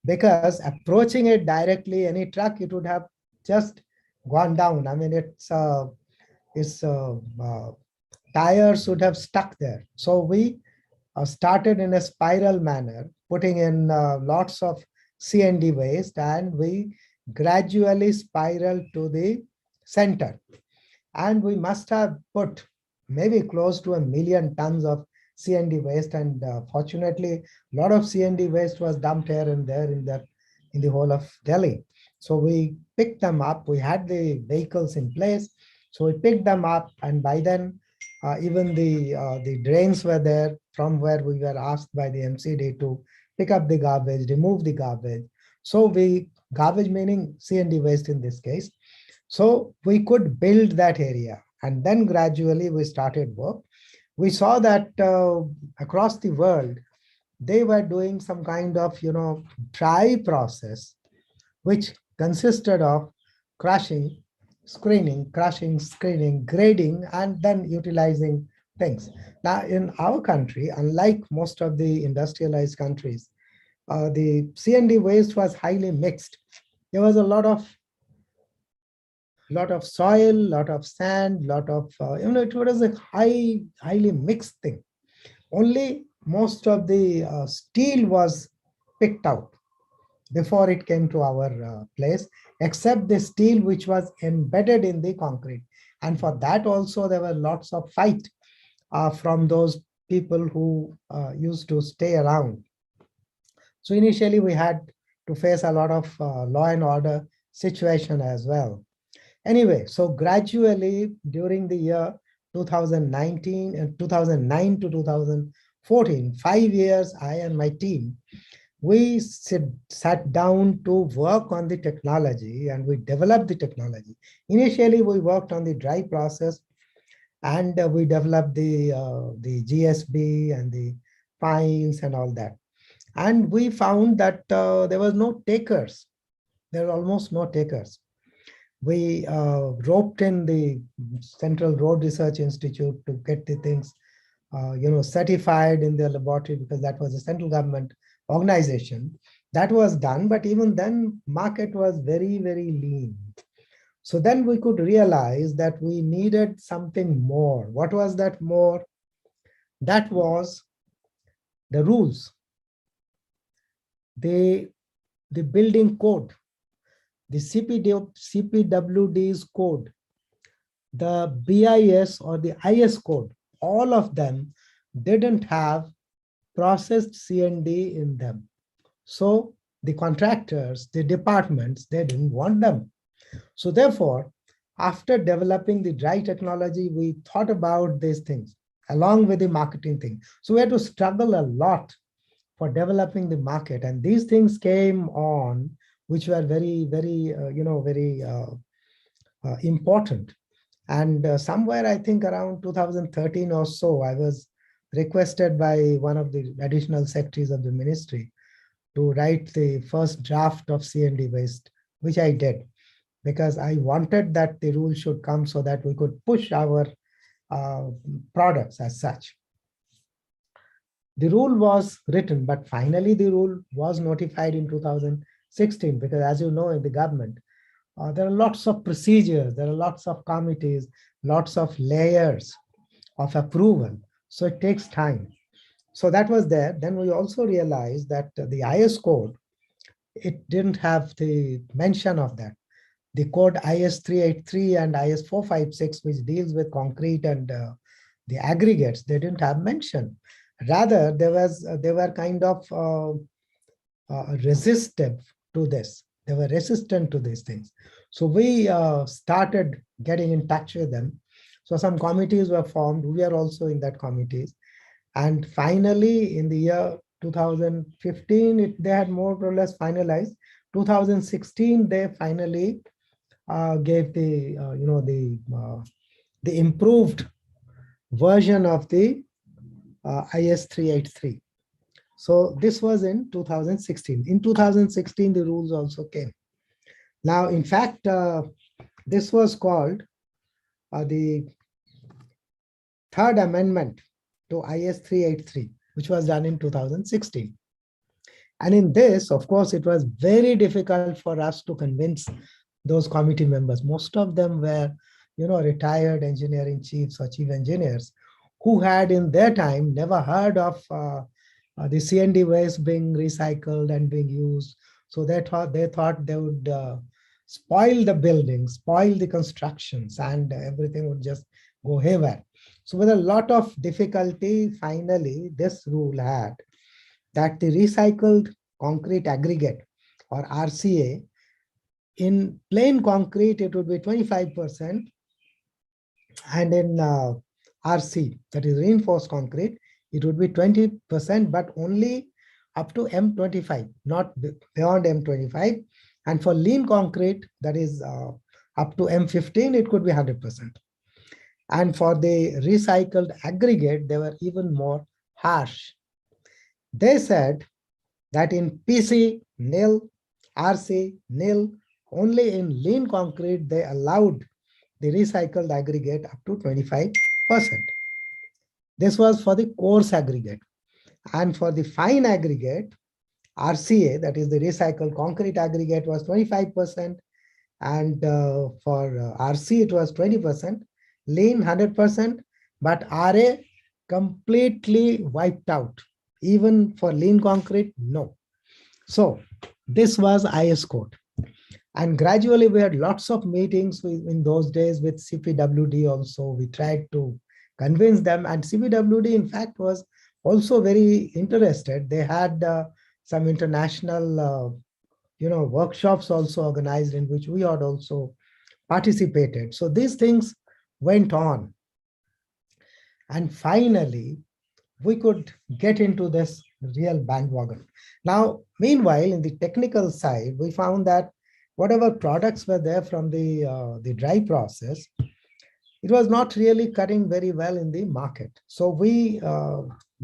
because approaching it directly, any truck, it would have just gone down. I mean, its tires would have stuck there. So we started in a spiral manner, putting in lots of C&D waste, and we gradually spiraled to the center. And we must have put maybe close to 1 million tons of C&D waste. And fortunately, a lot of C&D waste was dumped here and there in the whole of Delhi. So we picked them up. We had the vehicles in place. So we picked them up. And by then, even the drains were there from where we were asked by the MCD to pick up the garbage, remove the garbage. So garbage meaning C&D waste in this case. So we could build that area. And then gradually we started work. We saw that across the world, they were doing some kind of, dry process, which consisted of crushing, screening, grading, and then utilizing things. Now, in our country, unlike most of the industrialized countries, the C&D waste was highly mixed. There was a lot of soil, lot of sand, lot of it was a highly mixed thing. Only most of the steel was picked out before it came to our place, except the steel which was embedded in the concrete. And for that also there were lots of fight from those people who used to stay around. So initially we had to face a lot of law and order situation as well. Anyway, so gradually during the year 2019 and 2009 to 2014, 5 years, I and my team, we sat down to work on the technology and we developed the technology. Initially, we worked on the dry process and we developed the GSB and the fines and all that. And we found that there was no takers. There were almost no takers. We roped in the Central Road Research Institute to get the things certified in their laboratory, because that was a central government organization. That was done, but even then market was very, very lean. So then we could realize that we needed something more. What was that more? That was the rules, the building code, the CPWD's code, the BIS or the IS code. All of them didn't have processed C&D in them. So the contractors, the departments, they didn't want them. So therefore, after developing the dry technology, we thought about these things along with the marketing thing. So we had to struggle a lot for developing the market. And these things came on, which were very, very, very important. And somewhere, I think around 2013 or so, I was requested by one of the additional secretaries of the ministry to write the first draft of C&D waste, which I did, because I wanted that the rule should come so that we could push our products as such. The rule was written, but finally the rule was notified in 2016, because as you know, in the government, there are lots of procedures, there are lots of committees, lots of layers of approval. So it takes time. So that was there. Then we also realized that the IS code, it didn't have the mention of that. The code IS 383 and IS 456, which deals with concrete and the aggregates, they didn't have mention. Rather, they were kind of resistive to this. They were resistant to these things. So we started getting in touch with them. So some committees were formed. We are also in that committees. And finally, in the year 2015, they had more or less finalized. 2016, they finally gave the improved version of the IS 383. So this was in 2016. In 2016, the rules also came. Now, in fact, this was called the third amendment to IS 383, which was done in 2016. And in this, of course, it was very difficult for us to convince those committee members. Most of them were, retired engineering chiefs or chief engineers who had in their time never heard of the C&D waste being recycled and being used. So they thought they would spoil the buildings, spoil the constructions, and everything would just go haywire. So with a lot of difficulty, finally, this rule had that the recycled concrete aggregate or RCA, in plain concrete, it would be 25%, and in RC, that is reinforced concrete, it would be 20%, but only up to M25, not beyond M25. And for lean concrete, that is up to M15, it could be 100%. And for the recycled aggregate, they were even more harsh. They said that in PC, nil, RC, nil, only in lean concrete, they allowed the recycled aggregate up to 25%. This was for the coarse aggregate. And for the fine aggregate, RCA, that is the recycled concrete aggregate, was 25%. And for RC, it was 20%. Lean, 100%. But RA completely wiped out. Even for lean concrete, no. So this was IS code. And gradually we had lots of meetings in those days with CPWD also. We tried to convince them, and CPWD in fact was also very interested. They had some international workshops also organized in which we had also participated. So these things went on. And finally, we could get into this real bandwagon. Now, meanwhile, in the technical side, we found that whatever products were there from the dry process, it was not really cutting very well in the market. So we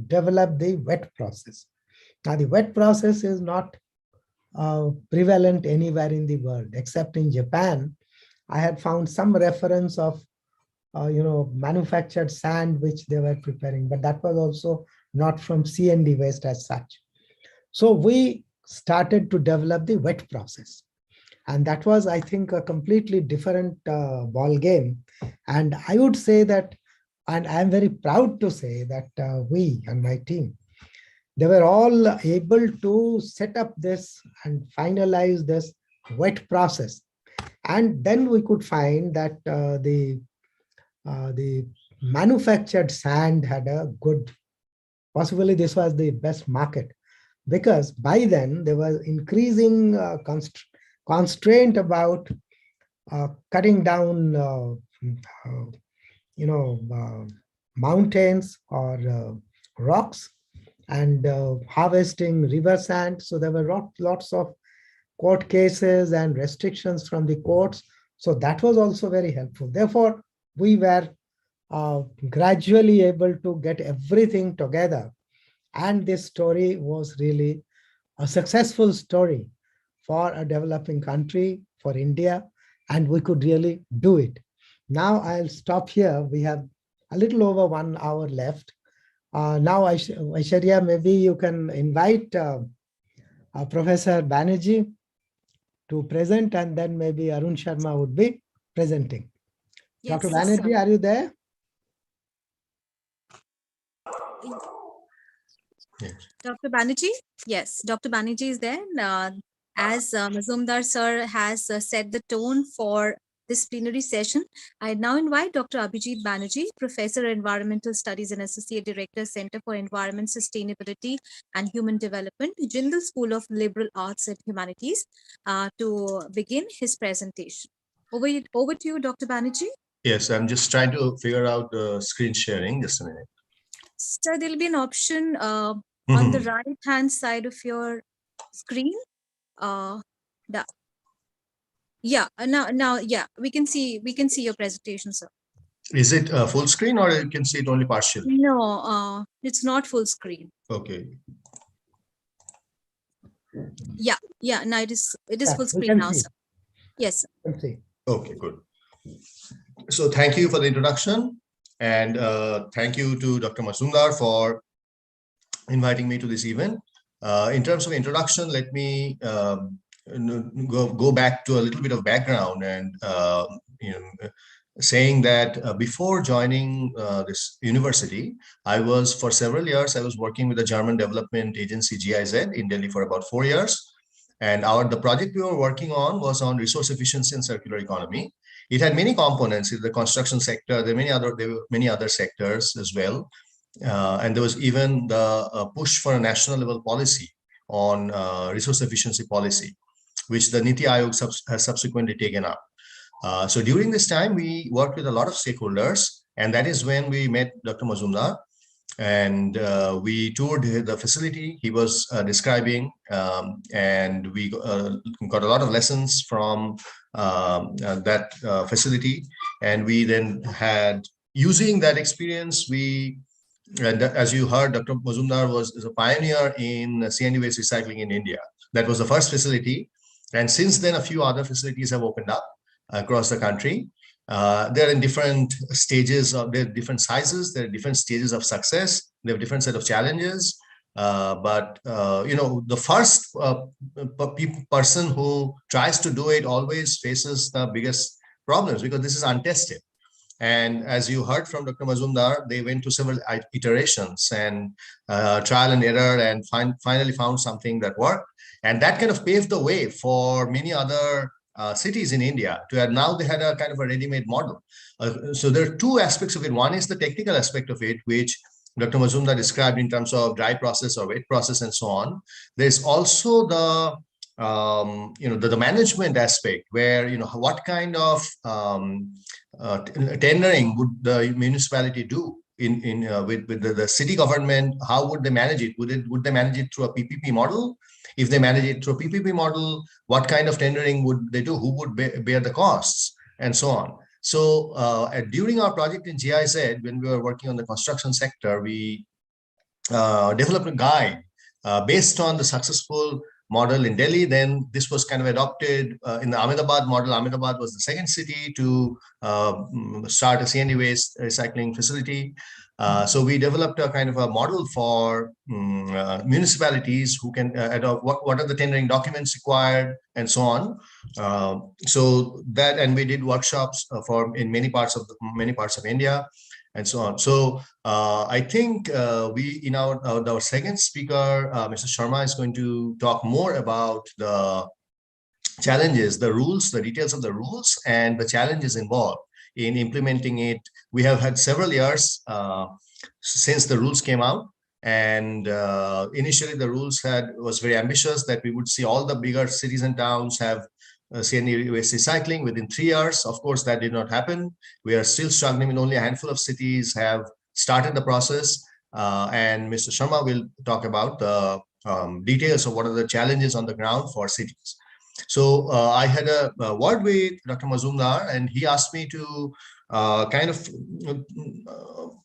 developed the wet process. Now, the wet process is not prevalent anywhere in the world, except in Japan. I had found some reference of manufactured sand which they were preparing, but that was also not from CND waste as such. So we started to develop the wet process. And that was, I think, a completely different ball game. And I would say that, and I'm very proud to say that we and my team, they were all able to set up this and finalize this wet process. And then we could find that the manufactured sand had a good, possibly this was the best market, because by then there was increasing constraint about cutting down mountains or rocks and harvesting river sand. So there were lots of court cases and restrictions from the courts. So that was also very helpful. Therefore, we were gradually able to get everything together. And this story was really a successful story for a developing country, for India, and we could really do it. Now I'll stop here. We have a little over 1 hour left. Now, Aishwarya, maybe you can invite Professor Banerjee to present, and then maybe Arun Sharma would be presenting.
Yes,
Dr. Banerjee, are you there?
Dr. Banerjee? Yes, Dr. Banerjee is there. As Mazumdar sir has set the tone for this plenary session, I now invite Dr. Abhijit Banerjee, Professor Environmental Studies and Associate Director, Center for Environment, Sustainability and Human Development, Jindal School of Liberal Arts and Humanities, to begin his presentation. Over to you, Dr. Banerjee.
Yes, I'm just trying to figure out the screen sharing. Just a minute.
So there'll be an option on the right-hand side of your screen. Now, we can see your presentation, sir.
Is it full screen, or you can see it only partially?
No, it's not full screen.
Okay.
Yeah. Now it is full screen now, sir. Yes, sir.
Okay, good. So thank you for the introduction, and thank you to Dr. Mazumdar for inviting me to this event. In terms of introduction, let me go back to a little bit of background, and saying that before joining this university, for several years, I was working with the German development agency GIZ in Delhi for about 4 years. And the project we were working on was on resource efficiency and circular economy. It had many components in the construction sector. There were many other sectors as well. And there was even the push for a national level policy on resource efficiency policy, which the Niti Aayog has subsequently taken up. So during this time, we worked with a lot of stakeholders, and that is when we met Dr. Mazumdar, and we toured the facility he was describing, and we got a lot of lessons from that facility. And we then had, using that experience, and as you heard, Dr. Mazumdar is a pioneer in CND waste recycling in India. That was the first facility. And since then, a few other facilities have opened up across the country. They're in different stages, they're different sizes, they're different stages of success, they have different set of challenges. But the first person who tries to do it always faces the biggest problems because this is untested. And as you heard from Dr. Mazumdar, they went to several iterations and trial and error and finally found something that worked. And that kind of paved the way for many other cities in India to have now they had a kind of a ready-made model. So there are two aspects of it. One is the technical aspect of it, which Dr. Mazumdar described in terms of dry process or wet process and so on. There's also the the management aspect where what kind of tendering would the municipality do with the city government? How would they manage it? Would they manage it through a PPP model? If they manage it through a PPP model, what kind of tendering would they do? Who would bear the costs and so on? So during our project in GIZ, when we were working on the construction sector, we developed a guide based on the successful model in Delhi. Then this was kind of adopted in the Ahmedabad model. Ahmedabad was the second city to start a CND waste recycling facility. So we developed a kind of a model for municipalities who can adopt what are the tendering documents required and so on. So that, and we did workshops in many parts of India and so on. So I think our second speaker, Mr. Sharma, is going to talk more about the challenges, the rules, the details of the rules, and the challenges involved in implementing it. We have had several years since the rules came out, and initially the rules was very ambitious that we would see all the bigger cities and towns have CND waste recycling within 3 years. Of course, that did not happen. We are still struggling with only a handful of cities have started the process. And Mr. Sharma will talk about the details of what are the challenges on the ground for cities. So I had a word with Dr. Mazumdar, and he asked me to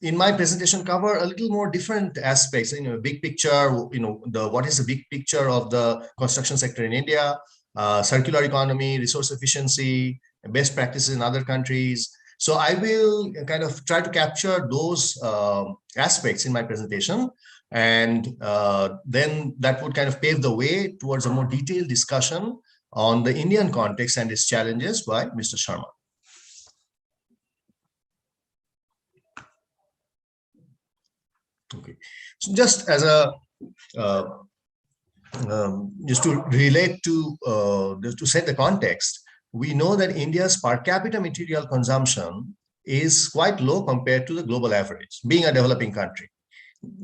in my presentation cover a little more different aspects, big picture, what is the big picture of the construction sector in India, circular economy, resource efficiency, best practices in other countries. So I will kind of try to capture those aspects in my presentation, and then that would kind of pave the way towards a more detailed discussion on the Indian context and its challenges by Mr. Sharma. Okay, so just as a just to relate to set the context, we know that India's per capita material consumption is quite low compared to the global average, being a developing country.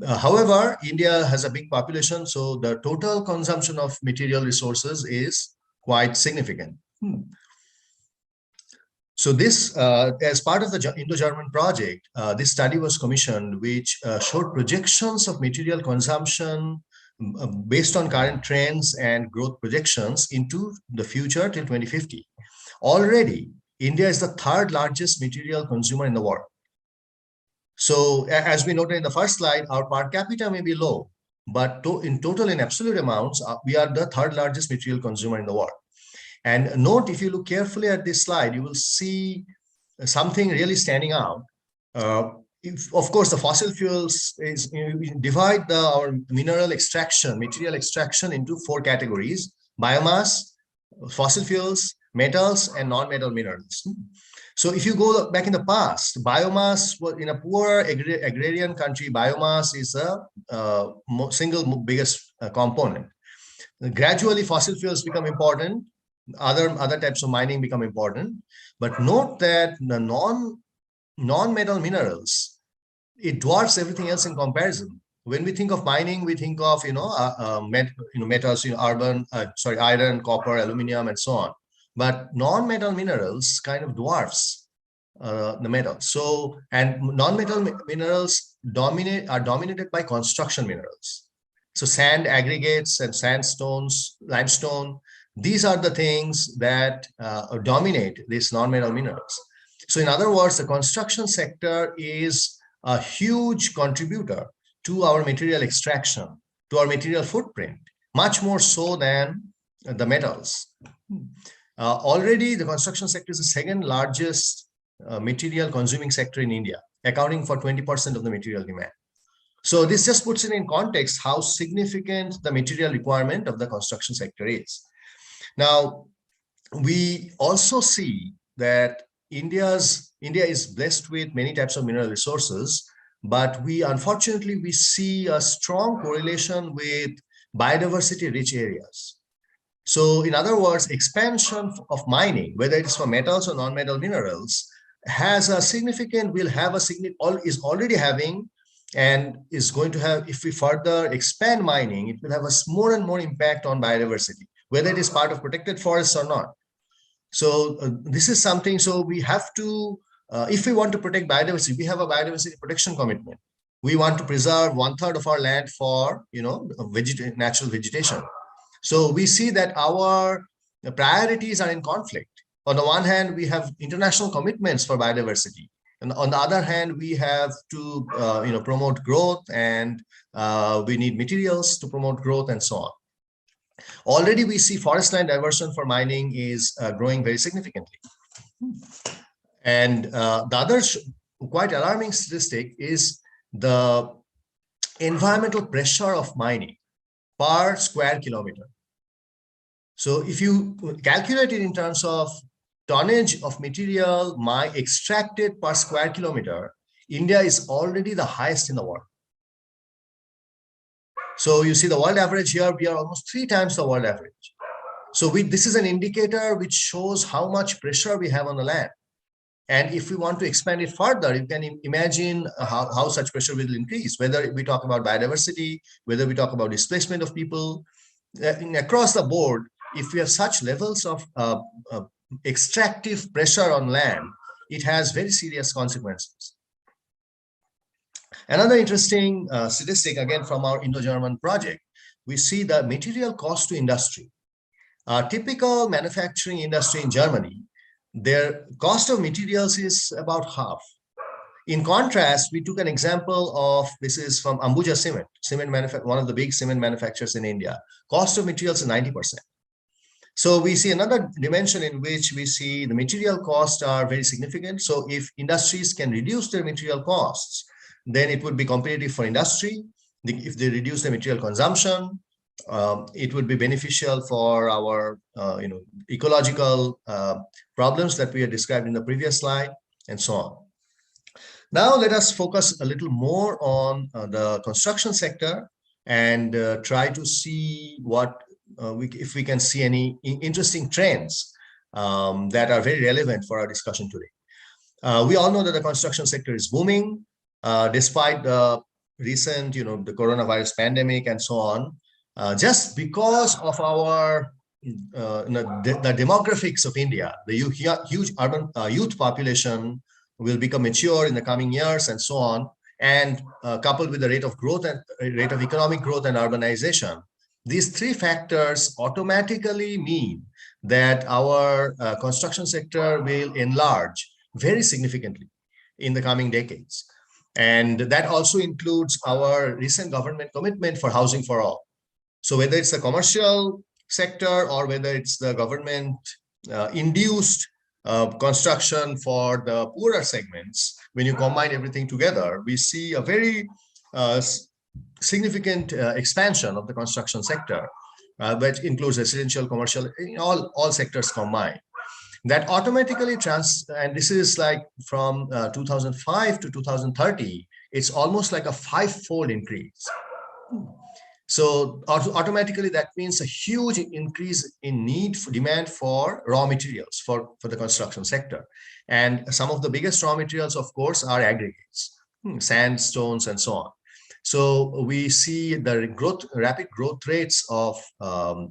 However, India has a big population, so the total consumption of material resources is quite significant. So this, as part of the Indo-German project, this study was commissioned, which showed projections of material consumption based on current trends and growth projections into the future till 2050. Already, India is the third largest material consumer in the world. So as we noted in the first slide, our per capita may be low, but in total, in absolute amounts, we are the third largest material consumer in the world. And note, if you look carefully at this slide, you will see something really standing out. Of course, the fossil fuels is, we divide our mineral extraction, material extraction into 4 categories: biomass, fossil fuels, metals, and non-metal minerals. So if you go back in the past, biomass was in a poor agrarian country, biomass is a single biggest component. Gradually, fossil fuels become important. Other types of mining become important. But note that the non-metal minerals, it dwarfs everything else in comparison. When we think of mining, we think of metals, iron, copper, aluminum, and so on. But non-metal minerals kind of dwarfs the metals. So, and non-metal minerals are dominated by construction minerals. So sand aggregates and sandstones, limestone, these are the things that dominate these non-metal minerals. So in other words, the construction sector is a huge contributor to our material extraction, to our material footprint, much more so than the metals. Already, the construction sector is the second largest material consuming sector in India, accounting for 20% of the material demand. So this just puts it in context how significant the material requirement of the construction sector is. Now, we also see that India is blessed with many types of mineral resources, but unfortunately we see a strong correlation with biodiversity rich areas. So in other words, expansion of mining, whether it is for metals or non-metal minerals, is already having and is going to have, if we further expand mining, it will have a more and more impact on biodiversity, whether it is part of protected forests or not. So this is something, so we have to, if we want to protect biodiversity, we have a biodiversity protection commitment. We want to preserve 1/3 of our land for, natural vegetation. So we see that our priorities are in conflict. On the one hand, we have international commitments for biodiversity. And on the other hand, we have to, promote growth, and we need materials to promote growth and so on. Already we see forest land diversion for mining is growing very significantly. And the other quite alarming statistic is the environmental pressure of mining per square kilometer. So if you calculate it in terms of tonnage of material extracted per square kilometer, India is already the highest in the world. So you see the world average here, we are almost 3 times the world average. So this is an indicator which shows how much pressure we have on the land. And if we want to expand it further, you can imagine how such pressure will increase, whether we talk about biodiversity, whether we talk about displacement of people. Across the board, if we have such levels of extractive pressure on land, it has very serious consequences. Another interesting statistic, again from our Indo-German project, we see the material cost to industry. Typical manufacturing industry in Germany, their cost of materials is about half. In contrast, we took an example of, this is from Ambuja Cement, one of the big cement manufacturers in India. Cost of materials is 90%. So we see another dimension in which we see the material costs are very significant. So if industries can reduce their material costs, then it would be competitive for industry. If they reduce the material consumption, it would be beneficial for our ecological problems that we had described in the previous slide, and so on. Now let us focus a little more on the construction sector and try to see if we can see any interesting trends that are very relevant for our discussion today. We all know that the construction sector is booming, despite the recent, the coronavirus pandemic and so on. Just because of our the demographics of India, the huge urban youth population will become mature in the coming years and so on, and coupled with the rate of growth and rate of economic growth and urbanization, these 3 factors automatically mean that our construction sector will enlarge very significantly in the coming decades. And that also includes our recent government commitment for housing for all. So whether it's the commercial sector or whether it's the government induced construction for the poorer segments, when you combine everything together, we see a very significant expansion of the construction sector, which includes residential, commercial, all sectors combined. That automatically and this is like from 2005 to 2030, it's almost like a 5-fold increase. So automatically that means a huge increase in demand for raw materials for the construction sector. And some of the biggest raw materials, of course, are aggregates, sandstones and so on. So we see the rapid growth rates of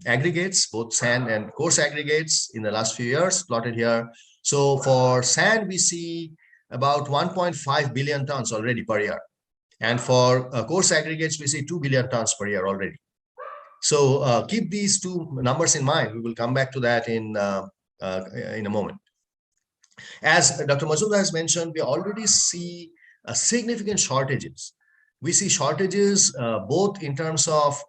aggregates, both sand and coarse aggregates in the last few years plotted here. So for sand, we see about 1.5 billion tons already per year. And for coarse aggregates, we see 2 billion tons per year already. So keep these 2 numbers in mind. We will come back to that in a moment. As Dr. Mazumdar has mentioned, we already see significant shortages. We see shortages both in terms of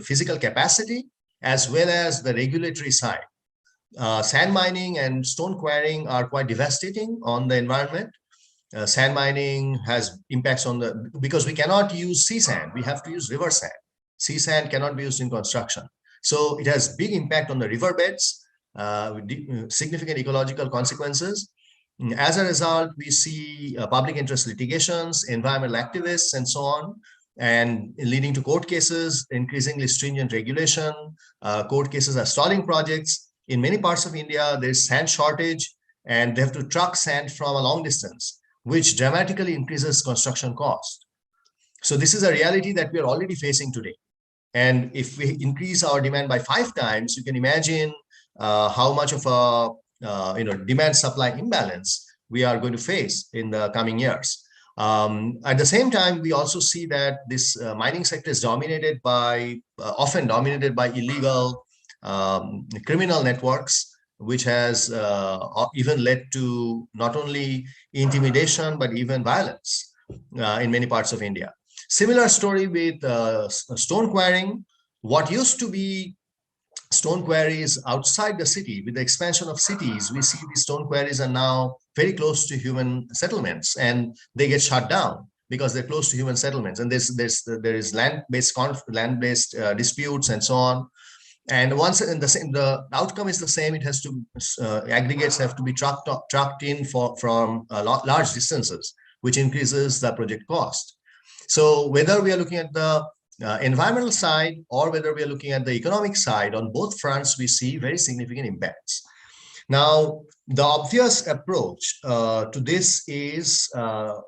physical capacity as well as the regulatory side. Sand mining and stone quarrying are quite devastating on the environment. Sand mining has impacts on the, because we cannot use sea sand, we have to use river sand. Sea sand cannot be used in construction. So it has big impact on the riverbeds, with significant ecological consequences. As a result, we see public interest litigations, environmental activists, and so on, and leading to court cases, increasingly stringent regulation. Court cases are stalling projects. In many parts of India, there's sand shortage, and they have to truck sand from a long distance, which dramatically increases construction cost. So this is a reality that we are already facing today. And if we increase our demand by 5 times, you can imagine how much of a demand-supply imbalance we are going to face in the coming years. At the same time, we also see that this mining sector is dominated by, often dominated by illegal criminal networks, which has even led to not only intimidation, but even violence in many parts of India. Similar story with stone quarrying. What used to be stone quarries outside the city, with the expansion of cities, we see these stone quarries are now very close to human settlements, and they get shut down because they're close to human settlements. And there is land-based disputes and so on. And once in the outcome is the same, it has to aggregates have to be trucked in from large distances, which increases the project cost. So whether we are looking at the environmental side or whether we are looking at the economic side, on both fronts, we see very significant impacts. Now, the obvious approach to this is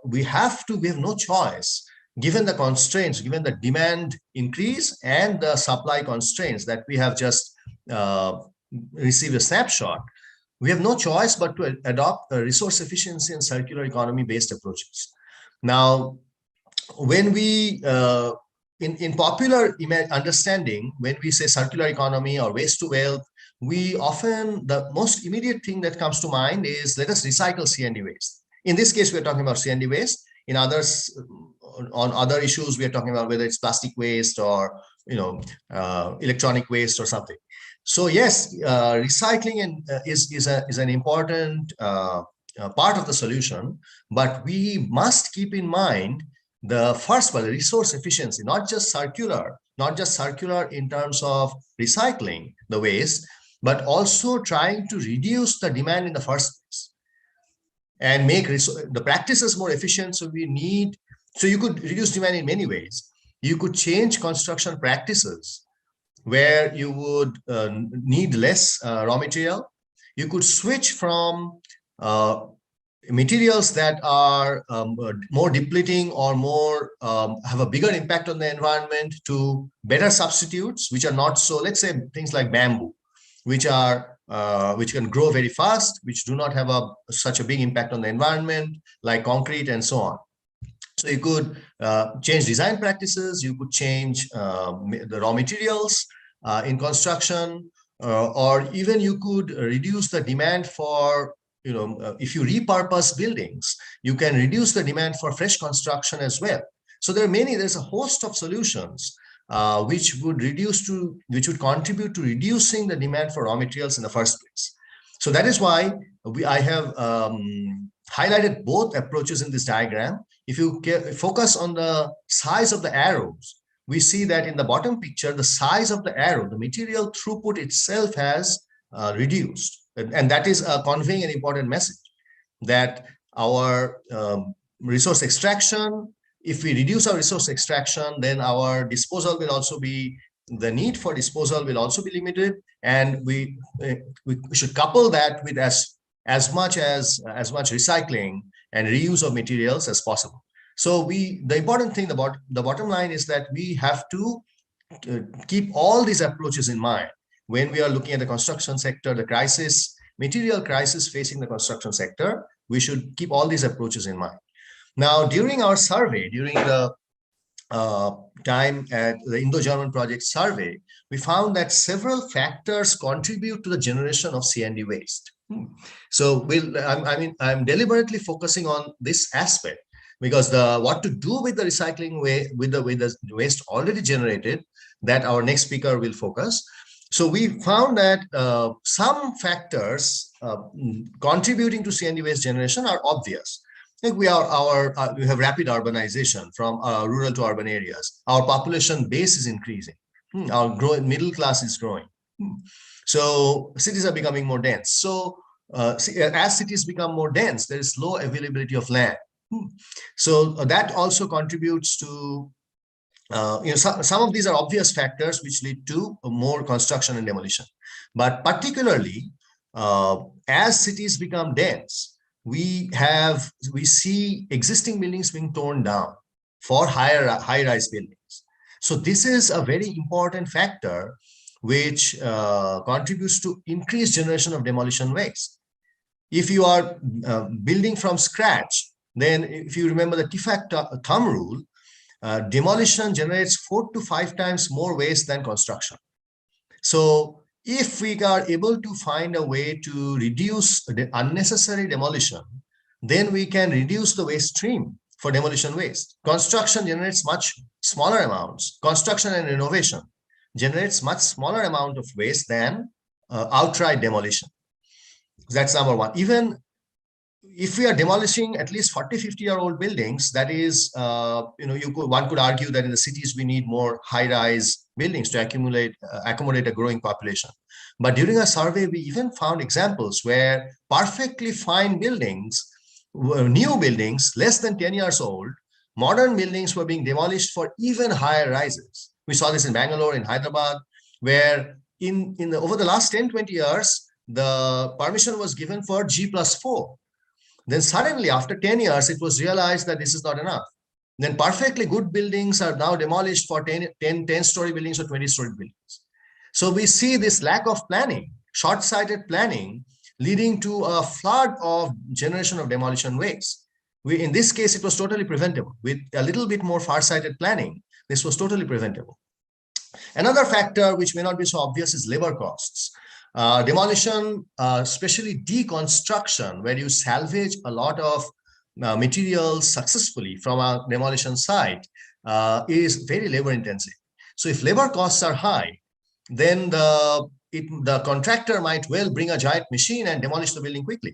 we have no choice, given the constraints, given the demand increase and the supply constraints that we have just received a snapshot. We have no choice but to adopt a resource efficiency and circular economy based approaches. Now, when we in popular understanding, when we say circular economy or waste to wealth, we often, the most immediate thing that comes to mind is, let us recycle C&D waste. In this case, we're talking about C&D waste. In others, on other issues, we are talking about whether it's plastic waste or electronic waste or something. So yes, recycling is an important part of the solution, but we must keep in mind the first one, resource efficiency, not just circular in terms of recycling the waste, but also trying to reduce the demand in the first place and make the practices more efficient. So you could reduce demand in many ways. You could change construction practices where you would need less raw material. You could switch from materials that are more depleting or more have a bigger impact on the environment to better substitutes, which are not so, let's say things like bamboo, which can grow very fast, which do not have such a big impact on the environment, like concrete and so on. So you could change design practices, you could change the raw materials in construction, or even you could reduce the demand for, if you repurpose buildings, you can reduce the demand for fresh construction as well. So there's a host of solutions which would contribute to reducing the demand for raw materials in the first place. So that is why I have highlighted both approaches in this diagram. If you focus on the size of the arrows, we see that in the bottom picture, the size of the arrow, the material throughput itself has reduced. And that is conveying an important message that our resource extraction, if we reduce our resource extraction, then our disposal will also be, the need for disposal will also be limited. And we should couple that with as much recycling and reuse of materials as possible. So the important thing about the bottom line is that we have to keep all these approaches in mind when we are looking at the construction sector, the material crisis facing the construction sector. We should keep all these approaches in mind. Now, during our survey, during the time at the Indo-German project survey, we found that several factors contribute to the generation of C&D waste. So I'm deliberately focusing on this aspect because what to do with the recycling with the waste already generated, that our next speaker will focus. So we found that some factors contributing to C&D waste generation are obvious. Like we have rapid urbanization from rural to urban areas. Our population base is increasing. Our middle class is growing. So cities are becoming more dense. So as cities become more dense, there is low availability of land. So that also contributes to, some of these are obvious factors which lead to more construction and demolition. But particularly, as cities become dense, we see existing buildings being torn down for high-rise buildings. So this is a very important factor which contributes to increased generation of demolition waste. If you are building from scratch, then if you remember the TIFAC thumb rule, demolition generates 4 to 5 times more waste than construction. So if we are able to find a way to reduce the unnecessary demolition, then we can reduce the waste stream for demolition waste. Construction generates much smaller amounts. Construction and renovation generates much smaller amount of waste than outright demolition. That's number one. Even if we are demolishing at least 40, 50-year-old buildings, that is, one could argue that in the cities we need more high-rise buildings to accommodate a growing population. But during a survey, we even found examples where perfectly fine buildings, new buildings, less than 10 years old, modern buildings were being demolished for even higher rises. We saw this in Bangalore, in Hyderabad, where over the last 10, 20 years, the permission was given for G+4. Then suddenly, after 10 years, it was realized that this is not enough. Then perfectly good buildings are now demolished for 10-story buildings or 20-story buildings. So we see this lack of planning, short-sighted planning, leading to a flood of generation of demolition waste. In this case, it was totally preventable. With a little bit more far-sighted planning, this was totally preventable. Another factor which may not be so obvious is labor costs. Demolition, especially deconstruction, where you salvage a lot of materials successfully from a demolition site, is very labor intensive. So if labor costs are high, then the contractor might well bring a giant machine and demolish the building quickly.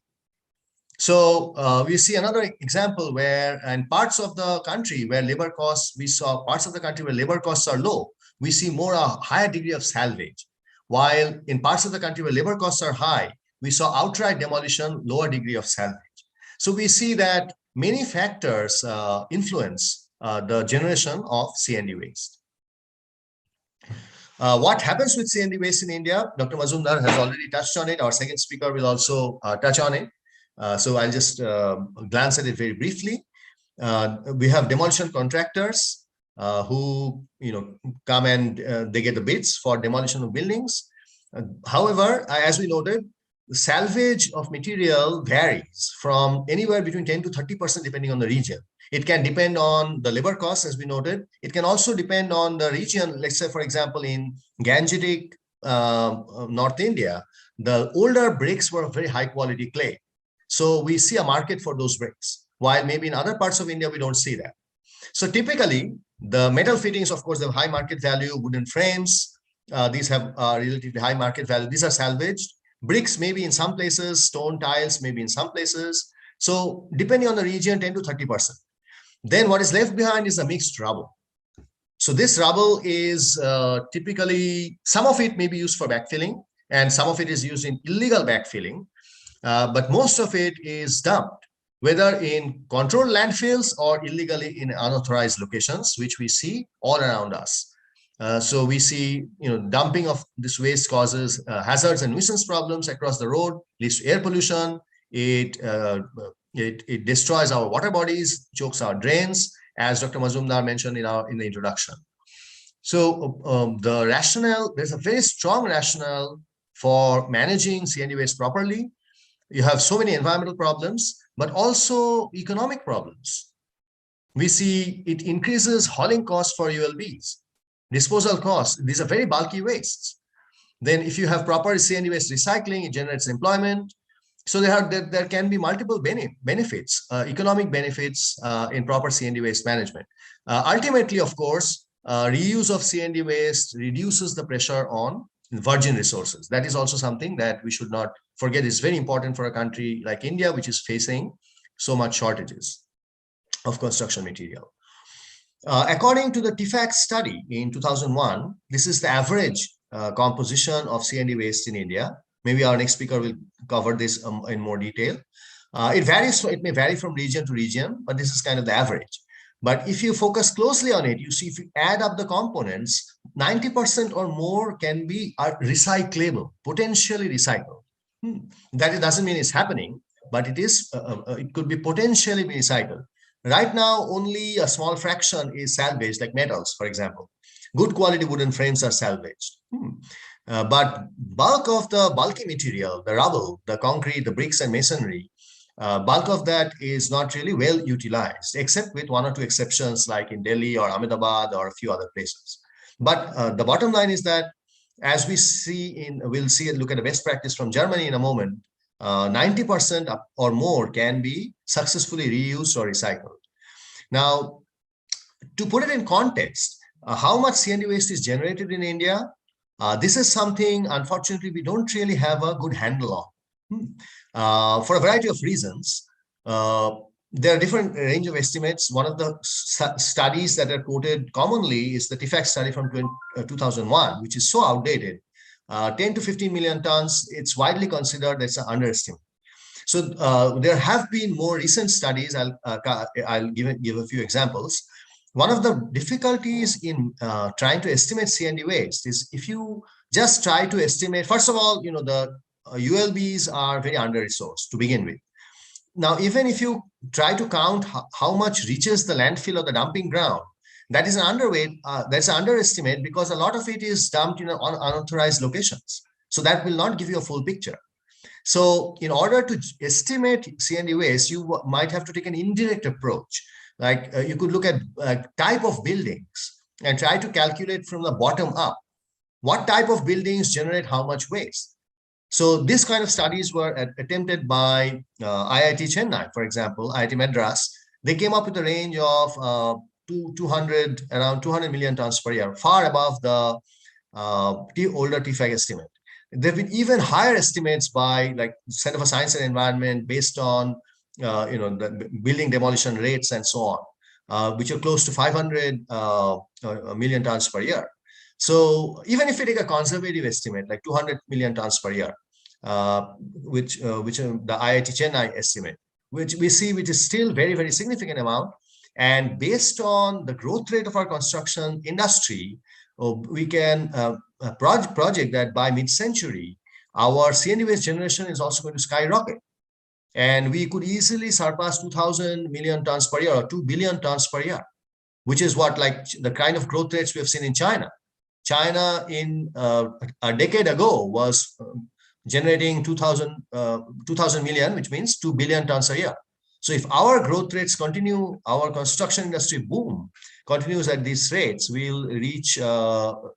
So we see another example where, in parts of the country where labor costs, parts of the country where labor costs are low, we see a higher degree of salvage. While in parts of the country where labor costs are high, we saw outright demolition, lower degree of salvage. So we see that many factors influence the generation of C&D waste. What happens with C&D waste in India? Dr. Mazumdar has already touched on it. Our second speaker will also touch on it. So I'll just glance at it very briefly. We have demolition contractors who come and they get the bids for demolition of buildings. However, as we noted, the salvage of material varies from anywhere between 10 to 30% depending on the region. It can depend on the labor costs, as we noted. It can also depend on the region. Let's say, for example, in Gangetic, North India, the older bricks were of very high quality clay. So we see a market for those bricks, while maybe in other parts of India, we don't see that. So typically, the metal fittings, of course, have high market value. Wooden frames, these have relatively high market value. These are salvaged. Bricks, maybe in some places, stone tiles, maybe in some places. So depending on the region, 10 to 30%. Then what is left behind is a mixed rubble. So this rubble is typically, some of it may be used for backfilling, and some of it is used in illegal backfilling. But most of it is dumped, whether in controlled landfills or illegally in unauthorized locations, which we see all around us. So we see, dumping of this waste causes hazards and nuisance problems across the road, leads to air pollution. It destroys our water bodies, chokes our drains, as Dr. Mazumdar mentioned in the introduction. So the rationale, there's a very strong rationale for managing C&D waste properly. You have so many environmental problems, but also economic problems. We see it increases hauling costs for ULBs, disposal costs. These are very bulky wastes. Then if you have proper C&D waste recycling, it generates employment. So there can be multiple benefits, economic benefits in proper C&D waste management. Ultimately, of course, reuse of C&D waste reduces the pressure on virgin resources. That is also something that we should not forget is very important for a country like India, which is facing so much shortages of construction material. According to the TIFAC study in 2001, this is the average composition of C&D waste in India. Maybe our next speaker will cover this in more detail. It varies, it may vary from region to region, but this is kind of the average. But if you focus closely on it, you see if you add up the components, 90% or more can be recyclable, potentially recycled. That doesn't mean it's happening, but it is. It could be potentially be recycled. Right now, only a small fraction is salvaged, like metals, for example. Good quality wooden frames are salvaged. But bulk of the bulky material, the rubble, the concrete, the bricks and masonry, bulk of that is not really well utilized, except with one or two exceptions like in Delhi or Ahmedabad or a few other places. But the bottom line is that as we see we'll see and look at a best practice from Germany in a moment, 90% or more can be successfully reused or recycled. Now, to put it in context, how much C&D waste is generated in India? This is something, unfortunately, we don't really have a good handle on. For a variety of reasons, there are different range of estimates. One of the studies that are quoted commonly is the TIFAC study from 2001, which is so outdated. 10 to 15 million tons, it's widely considered as an underestimate. So there have been more recent studies. I'll give a few examples. One of the difficulties in trying to estimate C&D waste is if you just try to estimate, first of all, the ULBs are very under-resourced to begin with. Now, even if you try to count how much reaches the landfill or the dumping ground, that is an underweight, that's an underestimate because a lot of it is dumped in unauthorized locations. So that will not give you a full picture. So in order to estimate C&D waste, you might have to take an indirect approach. Like you could look at type of buildings and try to calculate from the bottom up, what type of buildings generate how much waste. So this kind of studies were attempted by IIT Chennai, for example, IIT Madras. They came up with a range of around 200 million tons per year, far above the older TIFAC estimate. There have been even higher estimates by like Center for Science and Environment based on the building demolition rates and so on, which are close to 500 million tons per year. So even if we take a conservative estimate, like 200 million tons per year, which the IIT Chennai estimate, which we see, which is still very, very significant amount. And based on the growth rate of our construction industry, we can project that by mid-century, our C&D waste generation is also going to skyrocket. And we could easily surpass 2,000 million tons per year or 2 billion tons per year, which is what like the kind of growth rates we have seen in China. China in a decade ago was generating 2,000 million, which means 2 billion tons a year. So if our growth rates continue, our construction industry boom continues at these rates, we'll reach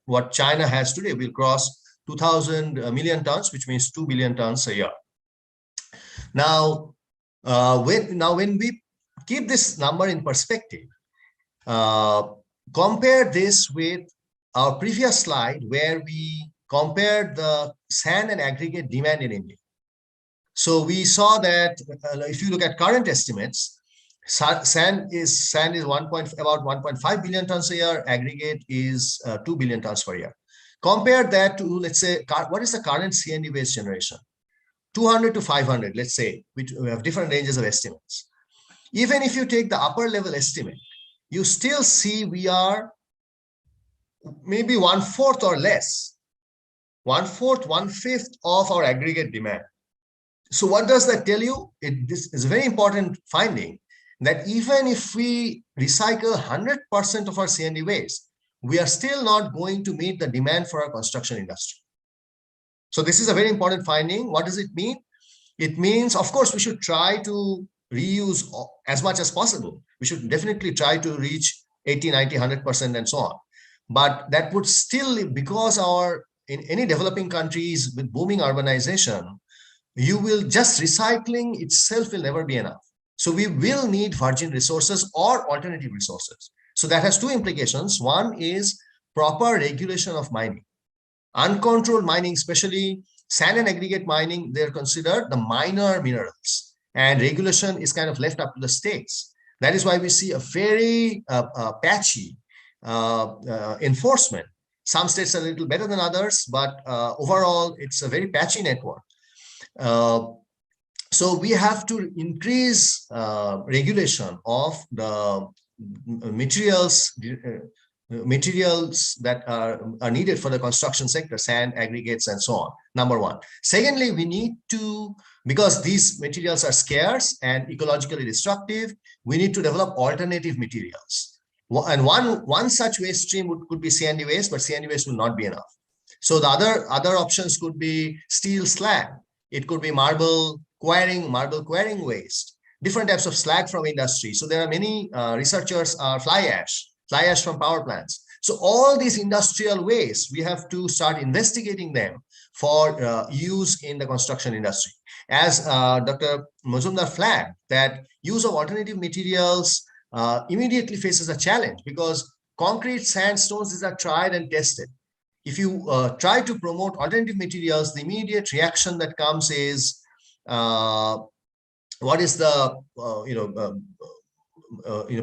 what China has today. We'll cross 2,000 million tons, which means 2 billion tons a year. Now, when we keep this number in perspective, compare this with our previous slide where we compared the sand and aggregate demand in India. So we saw that if you look at current estimates, sand is about 1.5 billion tons a year, aggregate is 2 billion tons per year. Compare that to, let's say, what is the current C&D waste generation? 200 to 500, let's say, we have different ranges of estimates. Even if you take the upper level estimate, you still see we are maybe 1/4 or less, 1/4, 1/5 of our aggregate demand. So what does that tell you? This is a very important finding that even if we recycle 100% of our C&D waste, we are still not going to meet the demand for our construction industry. So this is a very important finding. What does it mean? It means, of course, we should try to reuse as much as possible. We should definitely try to reach 80, 90, 100% and so on. But that would still, because in any developing countries with booming urbanization, you will just recycling itself will never be enough. So we will need virgin resources or alternative resources. So that has two implications. One is proper regulation of mining. Uncontrolled mining, especially sand and aggregate mining, they're considered the minor minerals. and regulation is kind of left up to the states. That is why we see a very patchy enforcement. Some states are a little better than others, but overall, it's a very patchy network. So we have to increase regulation of the materials that are needed for the construction sector, sand, aggregates, and so on, number one. Secondly, we need to, because these materials are scarce and ecologically destructive, we need to develop alternative materials. And one such waste stream could be CND waste, but CND waste will not be enough. So the other options could be steel slag. It could be marble quarrying waste, different types of slag from industry. So there are many researchers are fly ash from power plants. So all these industrial waste, we have to start investigating them for use in the construction industry. As Dr. Mazumdar flagged, that use of alternative materials immediately faces a challenge, because concrete, sandstones, these are tried and tested. If you try to promote alternative materials, the immediate reaction that comes is, what is the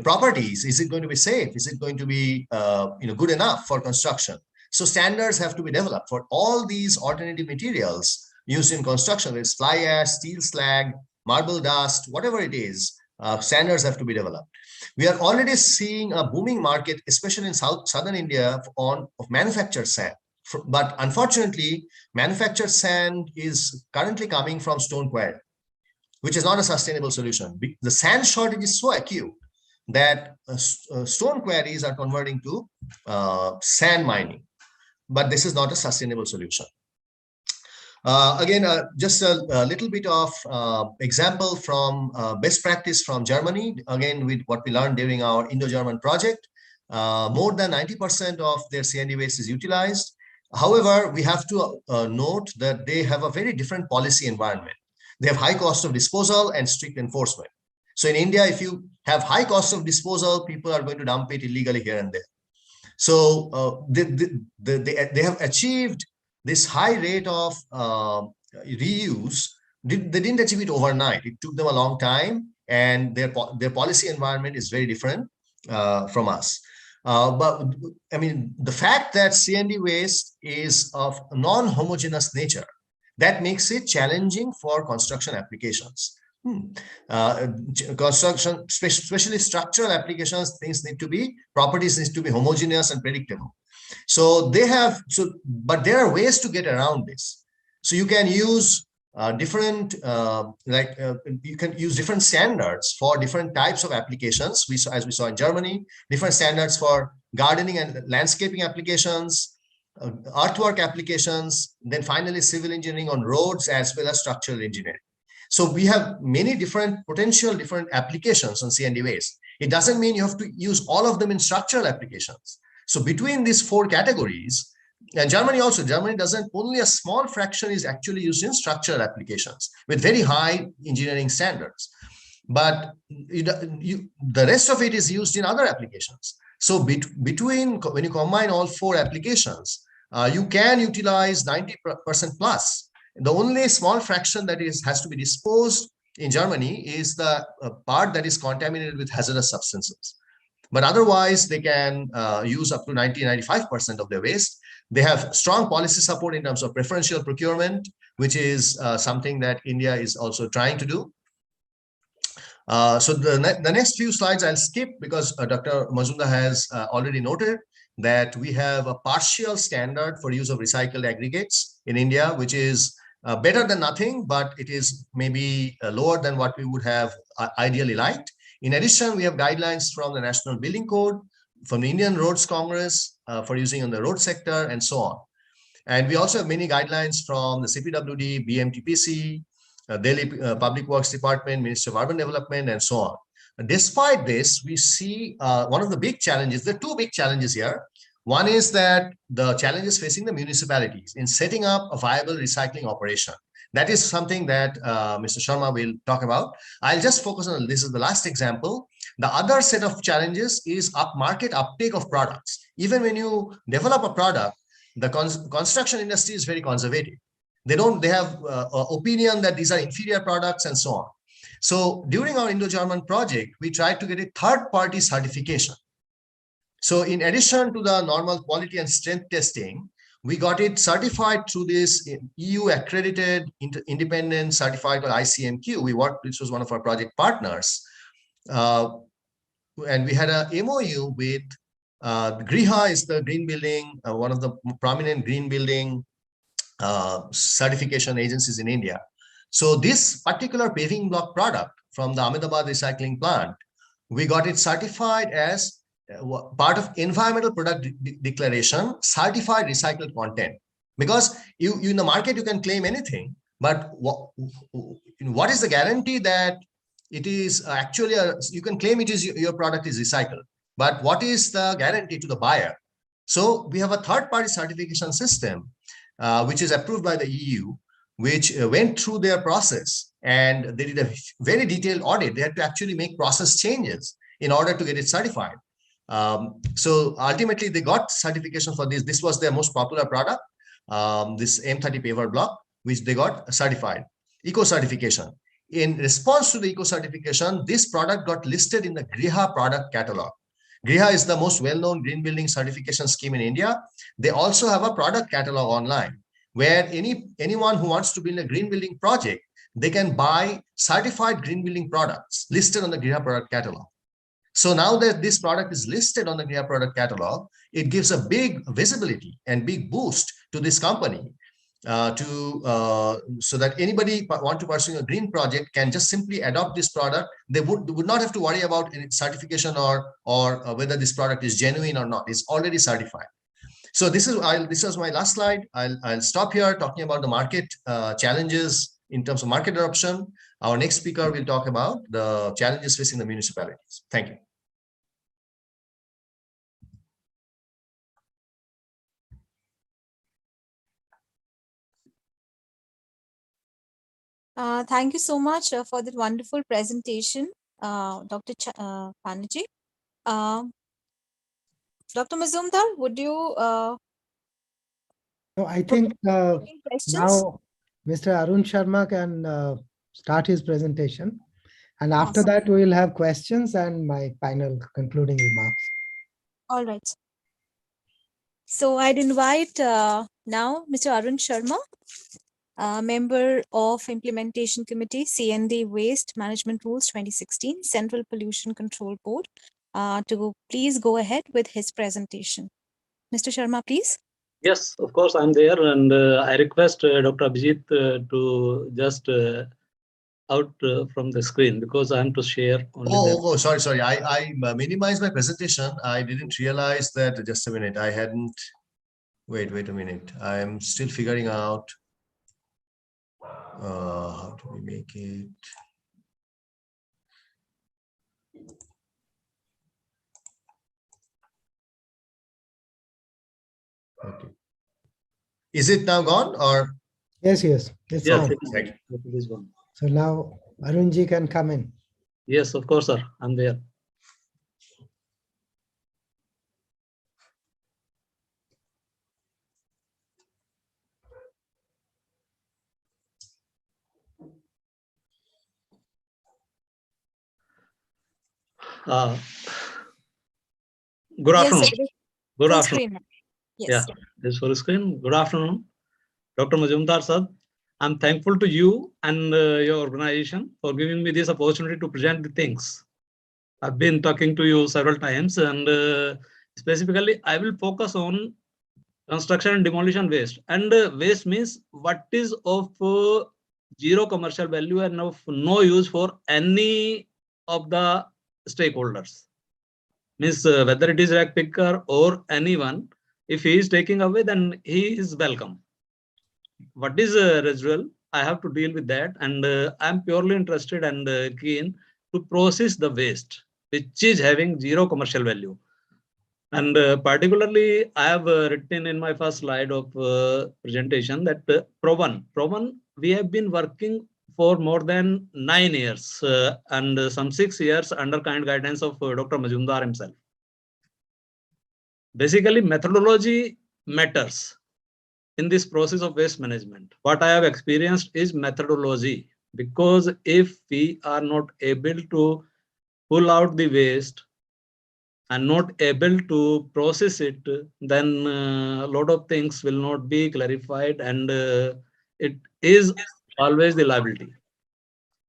properties? Is it going to be safe? Is it going to be good enough for construction? So standards have to be developed for all these alternative materials used in construction. It's fly ash, steel slag, marble dust, whatever it is. Standards have to be developed. We are already seeing a booming market, especially in southern India, of manufactured sand. But unfortunately, manufactured sand is currently coming from stone quarry, which is not a sustainable solution. The sand shortage is so acute that stone quarries are converting to sand mining. But this is not a sustainable solution. Again, just a little bit of example from best practice from Germany. Again, with what we learned during our Indo-German project, more than 90% of their CND waste is utilized. However, we have to note that they have a very different policy environment. They have high cost of disposal and strict enforcement. So in India, if you have high cost of disposal, people are going to dump it illegally here and there. So they have achieved this high rate of reuse. They didn't achieve it overnight. It took them a long time, and their policy environment is very different from us. But I mean, the fact that CND waste is of non-homogeneous nature, that makes it challenging for construction applications. Construction, especially structural applications, properties need to be homogeneous and predictable. So but there are ways to get around this. So you can use you can use different standards for different types of applications. As we saw in Germany, different standards for gardening and landscaping applications, earthwork applications, then finally civil engineering on roads, as well as structural engineering. So we have many different applications on CND waste. It doesn't mean you have to use all of them in structural applications. So between these four categories, and Germany doesn't, only a small fraction is actually used in structural applications with very high engineering standards. But the rest of it is used in other applications. So when you combine all four applications, you can utilize 90% plus. The only small fraction that has to be disposed in Germany is the part that is contaminated with hazardous substances. But otherwise, they can use up to 90-95% of their waste. They have strong policy support in terms of preferential procurement, which is something that India is also trying to do. So the next few slides I'll skip, because Dr. Mazumdar has already noted that we have a partial standard for use of recycled aggregates in India, which is better than nothing, but it is maybe lower than what we would have ideally liked. In addition, we have guidelines from the National Building Code, from the Indian Roads Congress for using on the road sector, and so on. And we also have many guidelines from the CPWD, BMTPC, Delhi Public Works Department, Ministry of Urban Development, and so on. Despite this, we see one of the big challenges. There are two big challenges here. One is that the challenges facing the municipalities in setting up a viable recycling operation. That is something that Mr. Sharma will talk about. I'll just focus on, this is the last example. The other set of challenges is market uptake of products. Even when you develop a product, the construction industry is very conservative. They have opinion that these are inferior products and so on. So during our Indo-German project, we tried to get a third-party certification. So in addition to the normal quality and strength testing, we got it certified through this EU accredited independent certified called ICMQ. This was one of our project partners. And we had a MOU with Griha is the green building, one of the prominent green building certification agencies in India. So this particular paving block product from the Ahmedabad recycling plant, we got it certified as part of environmental product declaration, certified recycled content. Because you in the market, you can claim anything, but what is the guarantee that it is actually, you can claim it is your product is recycled, but what is the guarantee to the buyer? So we have a third-party certification system, which is approved by the EU, which went through their process, and they did a very detailed audit. They had to actually make process changes in order to get it certified. So ultimately, they got certification for this. This was their most popular product, this M30 paver block, which they got certified, eco certification. In response to the eco certification, this product got listed in the Griha product catalog. Griha is the most well-known green building certification scheme in India. They also have a product catalog online where anyone who wants to build a green building project, they can buy certified green building products listed on the Griha product catalog. So now that this product is listed on the Griha product catalog, it gives a big visibility and big boost to this company so that anybody want to pursue a green project can just simply adopt this product. They would not have to worry about any certification or whether this product is genuine or not. It's already certified. So this is my last slide. I'll stop here talking about the market challenges in terms of market adoption. Our next speaker will talk about the challenges facing the municipalities. Thank you.
Thank you so much for that wonderful presentation, Dr. Banerjee. Dr. Mazumdar, would you?
No, I think now Mr. Arun Sharma can start his presentation. And after that, we will have questions and my final concluding remarks.
All right. So I'd invite now Mr. Arun Sharma, member of Implementation Committee, CND Waste Management Rules 2016, Central Pollution Control Board, to please go ahead with his presentation. Mr. Sharma, please.
Yes, of course, I'm there. And I request Dr. Abhijit to just out from the screen because I'm to share only.
Sorry. I minimized my presentation. I didn't realize that. Just a minute. I hadn't. Wait a minute. I'm still figuring out how do we make it. Okay. Is it now gone or?
Yes. It's on.
It is gone.
So now Arunji can come in.
Yes, of course, sir. I'm there. Good afternoon.
Yes,
good afternoon.
Yes.
Yeah, this full screen. Good afternoon, Dr. Majumdar sir. I'm thankful to you and your organization for giving me this opportunity to present the things. I've been talking to you several times, and specifically, I will focus on construction and demolition waste. And waste means what is of zero commercial value and of no use for any of the stakeholders. Means whether it is rag picker or anyone, if he is taking away, then he is welcome. What is residual? I have to deal with that, and I'm purely interested and keen to process the waste, which is having zero commercial value. And particularly, I have written in my first slide of presentation that Proven, we have been working for more than 9 years and some 6 years under kind guidance of Dr. Majumdar himself. Basically, methodology matters in this process of waste management. What I have experienced is methodology. because if we are not able to pull out the waste and not able to process it, then a lot of things will not be clarified, and it is always the liability.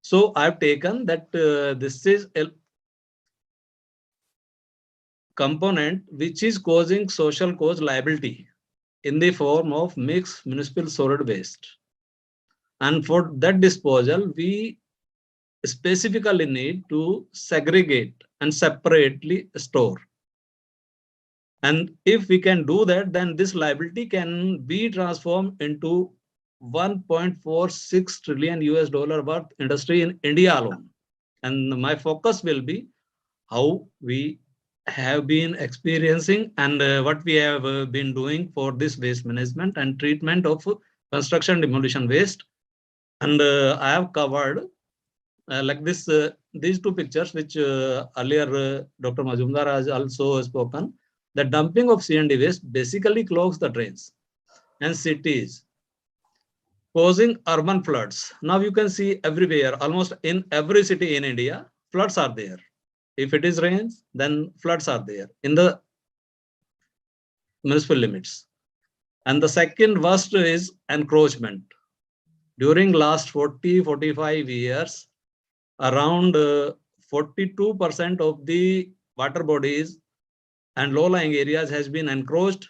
So I've taken that this is a component which is causing social cause liability in the form of mixed municipal solid waste. And for that disposal, we specifically need to segregate and separately store. And if we can do that, then this liability can be transformed into 1.46 trillion US dollar worth industry in India alone. And my focus will be how we have been experiencing and what we have been doing for this waste management and treatment of construction demolition waste. And I have covered like this, these two pictures, which earlier Dr. Majumdar has also spoken. The dumping of C&D waste basically clogs the drains and cities, causing urban floods. Now you can see everywhere, almost in every city in India, floods are there. If it is rains, then floods are there in the municipal limits. And the second worst is encroachment. During last 40-45 years, around 42% of the water bodies and low-lying areas has been encroached,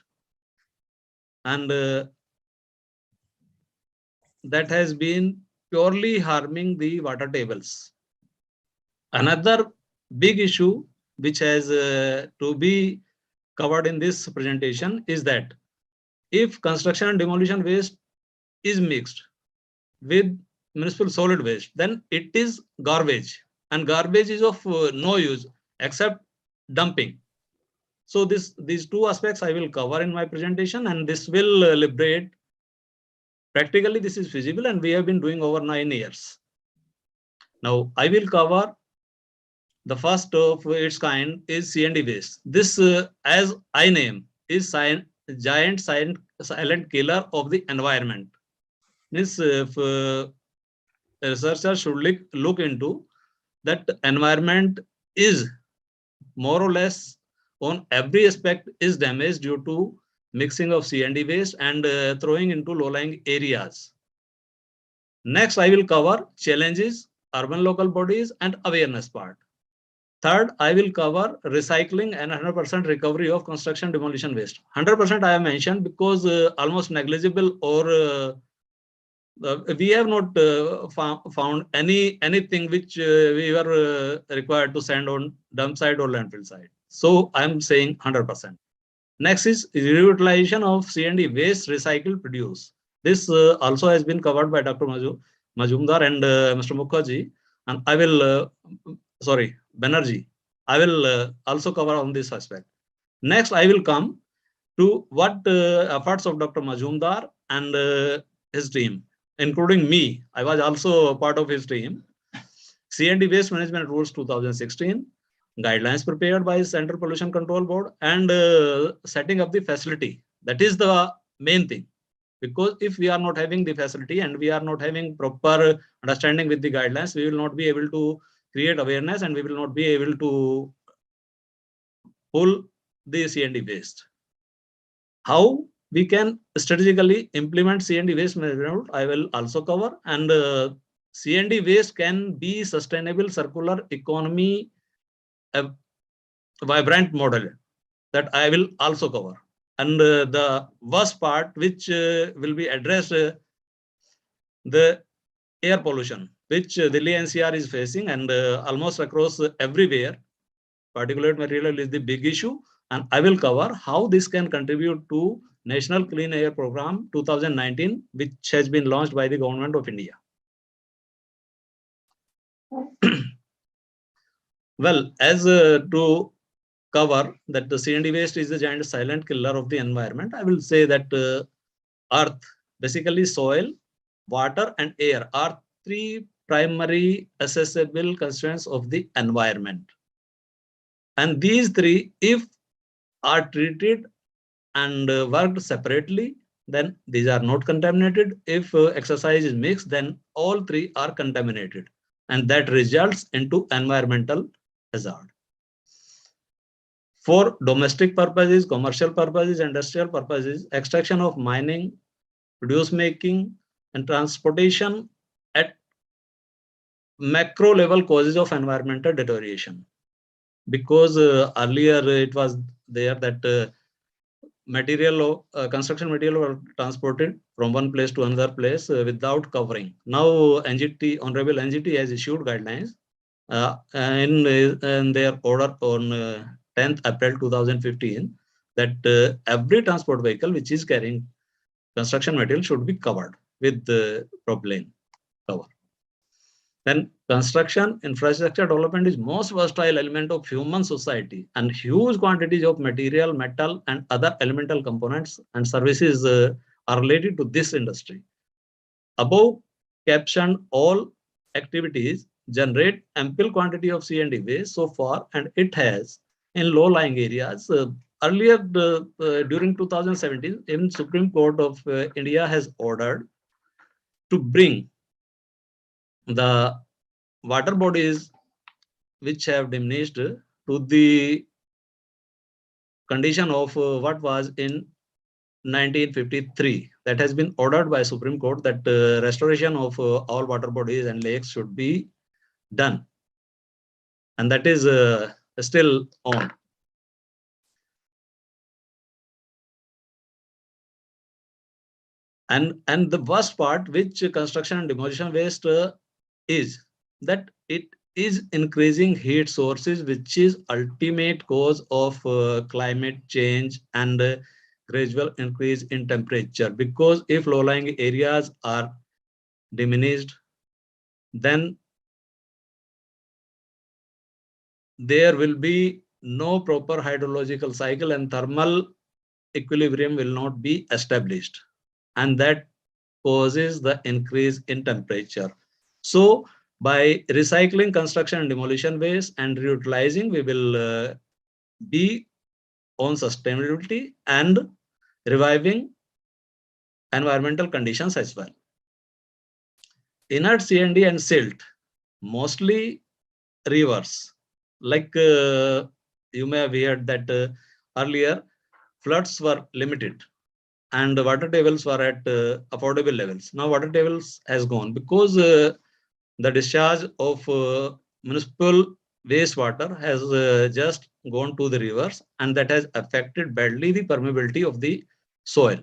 and that has been purely harming the water tables. Another big issue which has to be covered in this presentation is that if construction and demolition waste is mixed with municipal solid waste, then it is garbage, and garbage is of no use except dumping. So these two aspects I will cover in my presentation, and this will liberate. Practically, this is feasible, and we have been doing over 9 years. Now, I will cover the first of its kind is C&D waste. This, as I name, is giant silent killer of the environment. Means if researchers should look into that, environment is more or less on every aspect is damaged due to mixing of C&D waste and throwing into low-lying areas. Next, I will cover challenges, urban local bodies, and awareness part. Third, I will cover recycling and 100% recovery of construction demolition waste. 100% I have mentioned because almost negligible, or we have not found anything which we were required to send on dump site or landfill site. So I'm saying 100%. Next is reutilization of C&D waste recycled produce. This also has been covered by Dr. Majumdar and Mr. Mukherjee, and I will, sorry, Banerjee. I will also cover on this aspect. Next, I will come to what efforts of Dr. Majumdar and his team, including me. I was also part of his team. C&D Waste Management Rules 2016, guidelines prepared by Central Pollution Control Board, and setting up the facility. That is the main thing. Because if we are not having the facility and we are not having proper understanding with the guidelines, we will not be able to create awareness, and we will not be able to pull the C&D waste. How we can strategically implement C&D waste management, I will also cover. And C&D waste can be sustainable circular economy, a vibrant model that I will also cover. And the worst part, which will be addressed, the air pollution, which Delhi NCR is facing, and almost across everywhere. Particulate material is the big issue, and I will cover how this can contribute to National Clean Air Program 2019, which has been launched by the Government of India. Well, as to cover that the C&D waste is the giant silent killer of the environment, I will say that earth, basically soil, water, and air are three primary accessible constituents of the environment. And these three, if are treated and worked separately, then these are not contaminated. If exercise is mixed, then all three are contaminated, and that results into environmental hazard. For domestic purposes, commercial purposes, industrial purposes, extraction of mining, produce making, and transportation at macro level causes of environmental deterioration. Because earlier it was there that construction material were transported from one place to another place without covering. Now NGT, Honorable NGT has issued guidelines in their order on 10th April 2015 that every transport vehicle which is carrying construction material should be covered with the propylene cover. Then construction infrastructure development is most versatile element of human society, and huge quantities of material, metal, and other elemental components and services are related to this industry. Above captioned all activities generate ample quantity of C&D waste so far, and it has in low-lying areas. Earlier, during 2017, even Supreme Court of India has ordered to bring the water bodies which have diminished to the condition of what was in 1953. That has been ordered by Supreme Court that restoration of all water bodies and lakes should be done, and that is still on. And the worst part, which construction and demolition waste is that it is increasing heat sources, which is ultimate cause of climate change and gradual increase in temperature. Because if low-lying areas are diminished, then there will be no proper hydrological cycle and thermal equilibrium will not be established, and that causes the increase in temperature. So by recycling construction and demolition waste and reutilizing, we will be on sustainability and reviving environmental conditions as well. Inert C&D and silt, mostly rivers. Like you may have heard that earlier floods were limited and water tables were at affordable levels. Now water tables has gone because the discharge of municipal wastewater has just gone to the rivers, and that has affected badly the permeability of the soil.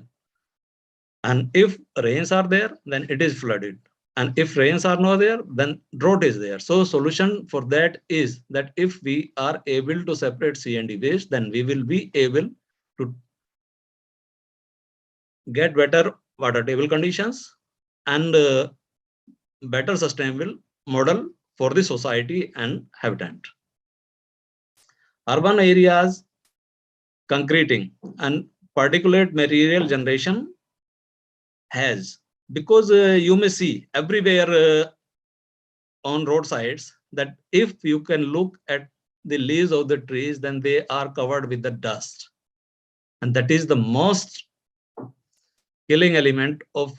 And if rains are there, then it is flooded. And if rains are not there, then drought is there. So solution for that is that if we are able to separate C&D waste, then we will be able to get better water table conditions and better sustainable model for the society and habitat. Urban areas, concreting and particulate material generation has, because you may see everywhere on roadsides that if you can look at the leaves of the trees, then they are covered with the dust. And that is the most killing element of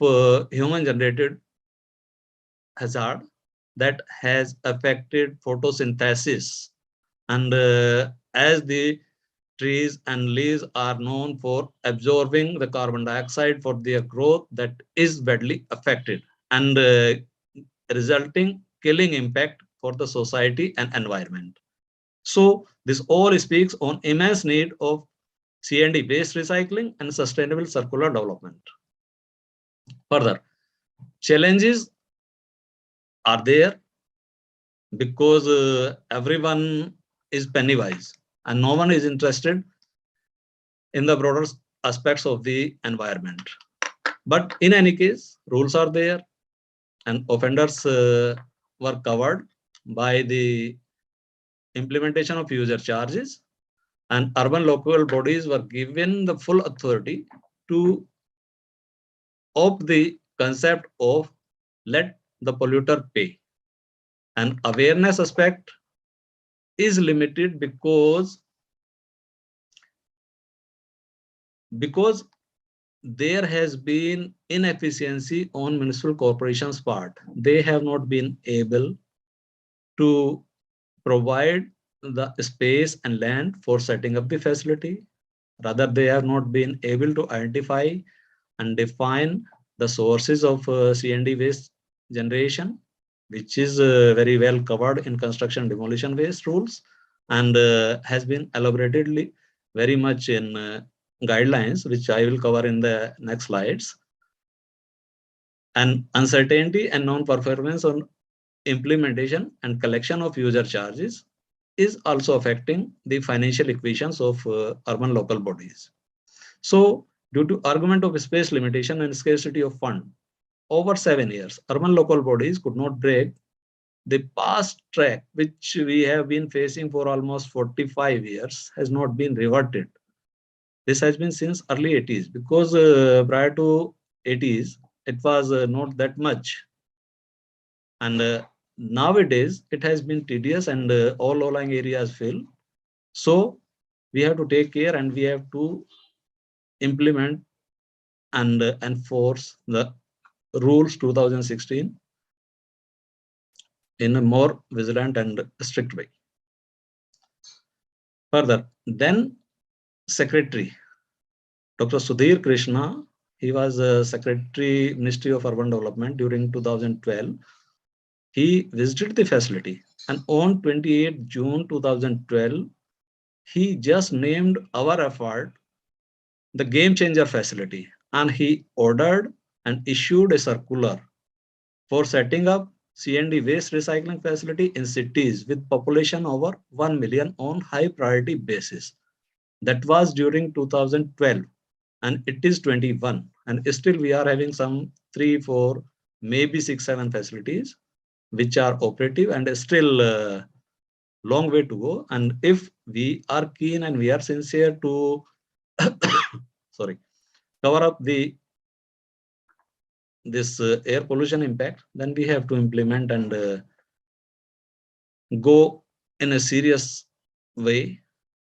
human generated hazard that has affected photosynthesis. And as the trees and leaves are known for absorbing the carbon dioxide for their growth, that is badly affected and resulting killing impact for the society and environment. So this all speaks on immense need of C&D waste recycling and sustainable circular development. Further, challenges are there because everyone is penny wise and no one is interested in the broader aspects of the environment. But in any case, rules are there and offenders were covered by the implementation of user charges, and urban local bodies were given the full authority to opt the concept of let the polluter pay. And awareness aspect is limited because there has been inefficiency on municipal corporations' part. They have not been able to provide the space and land for setting up the facility. Rather, they have not been able to identify and define the sources of C&D waste generation, which is very well covered in construction demolition waste rules and has been elaboratedly very much in guidelines, which I will cover in the next slides. And uncertainty and non-performance on implementation and collection of user charges is also affecting the financial equations of urban local bodies. So due to argument of space limitation and scarcity of fund, over 7 years, urban local bodies could not break the past track, which we have been facing for almost 45 years, has not been reverted. This has been since early 80s, because prior to 80s, it was not that much. And nowadays, it has been tedious and all low-lying areas fill. So we have to take care and we have to implement and enforce the rules 2016 in a more vigilant and strict way. Further, then Secretary Dr. Sudhir Krishna, he was Secretary Ministry of Urban Development during 2012. He visited the facility, and on 28 June 2012, he just named our effort the game changer facility, and he ordered and issued a circular for setting up C&D waste recycling facility in cities with population over 1 million on high priority basis. That was during 2012, and it is 21, and still we are having some 3, 4, maybe 6, 7 facilities which are operative, and still long way to go. And if we are keen and we are sincere to sorry, cover up this air pollution impact, then we have to implement and go in a serious way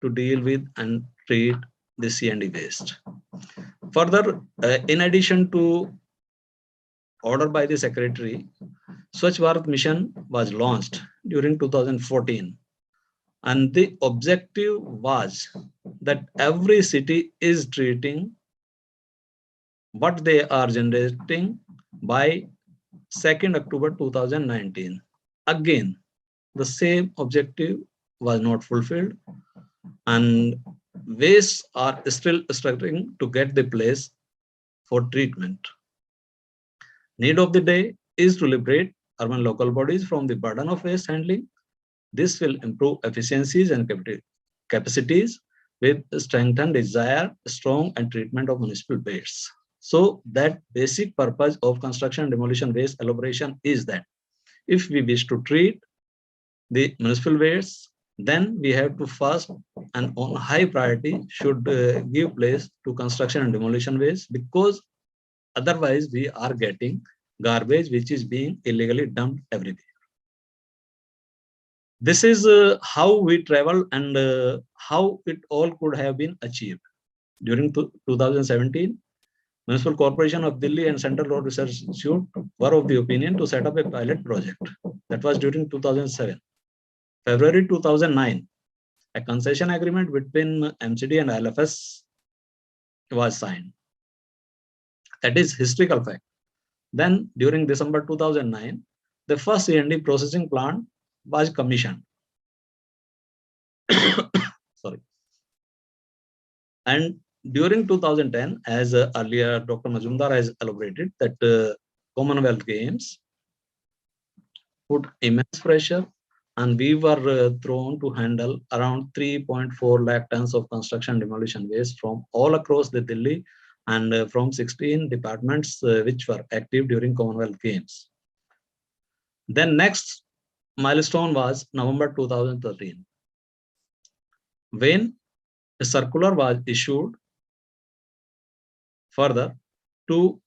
to deal with and treat the C&D waste. Further, in addition to order by the Secretary, Swachh Bharat Mission was launched during 2014. And the objective was that every city is treating what they are generating by 2nd October 2019. Again, the same objective was not fulfilled, and wastes are still struggling to get the place for treatment. Need of the day is to liberate urban local bodies from the burden of waste handling. This will improve efficiencies and capacities with strengthened desire, strong and treatment of municipal wastes. So that basic purpose of construction and demolition waste elaboration is that if we wish to treat the municipal wastes, then we have to first and on high priority should give place to construction and demolition waste, because otherwise we are getting garbage which is being illegally dumped everywhere. This is how we travel and how it all could have been achieved. During 2017, Municipal Corporation of Delhi and Central Road Research Institute were of the opinion to set up a pilot project. That was during 2007. February 2009, a concession agreement between MCD and LFS was signed. That is historical fact. Then during December 2009, the first C&D processing plant was commissioned. Sorry. And during 2010, as earlier Dr. Majumdar has elaborated, that Commonwealth Games put immense pressure, and we were thrown to handle around 3.4 lakh tons of construction demolition waste from all across the Delhi and from 16 departments which were active during Commonwealth Games. Then next milestone was November 2013, when a circular was issued further to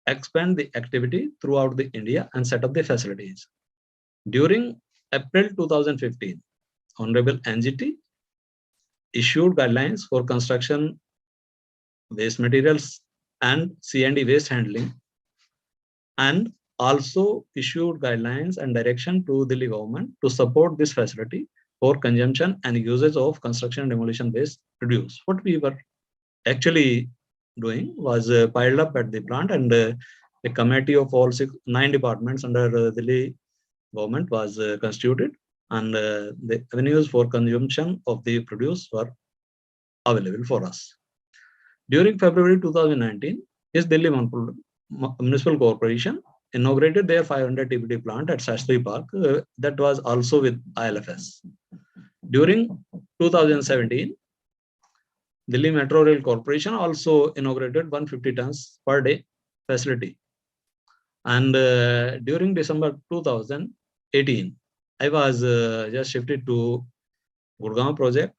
expand the activity throughout the India and set up the facilities. During April 2015, Honorable NGT issued guidelines for construction waste materials and C&D waste handling, and also issued guidelines and direction to Delhi government to support this facility for consumption and usage of construction and demolition waste produce. What we were actually doing was piled up at the plant, and a committee of all 9 departments under Delhi government was constituted, and the avenues for consumption of the produce were available for us. During February 2019, is Delhi Municipal Corporation inaugurated their 500 TPD plant at Shastri Park, that was also with ILFS. During 2017, Delhi Metro Rail Corporation also inaugurated 150 tons per day facility. And during December 2018, I was just shifted to Gurgaon project,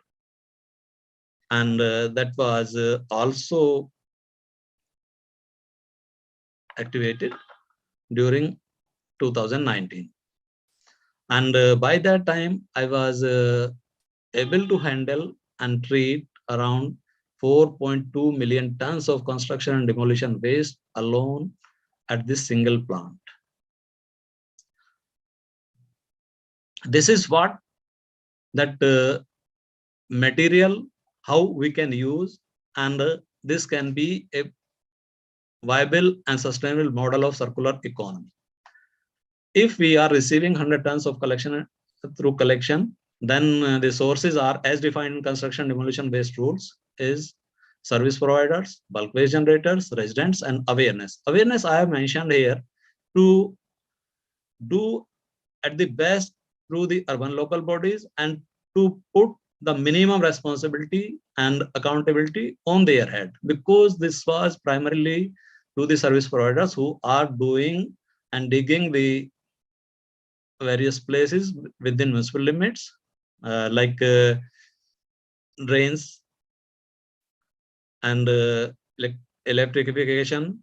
and that was also activated during 2019. And by that time, I was able to handle and treat around 4.2 million tons of construction and demolition waste alone at this single plant. This is what that material, how we can use, and this can be a viable and sustainable model of circular economy. If we are receiving 100 tons of collection through collection, then the sources are as defined in construction demolition waste rules is service providers, bulk waste generators, residents, and awareness. Awareness I have mentioned here to do at the best through the urban local bodies and to put the minimum responsibility and accountability on their head, because this was primarily to the service providers who are doing and digging the various places within municipal limits, like drains and like electrification.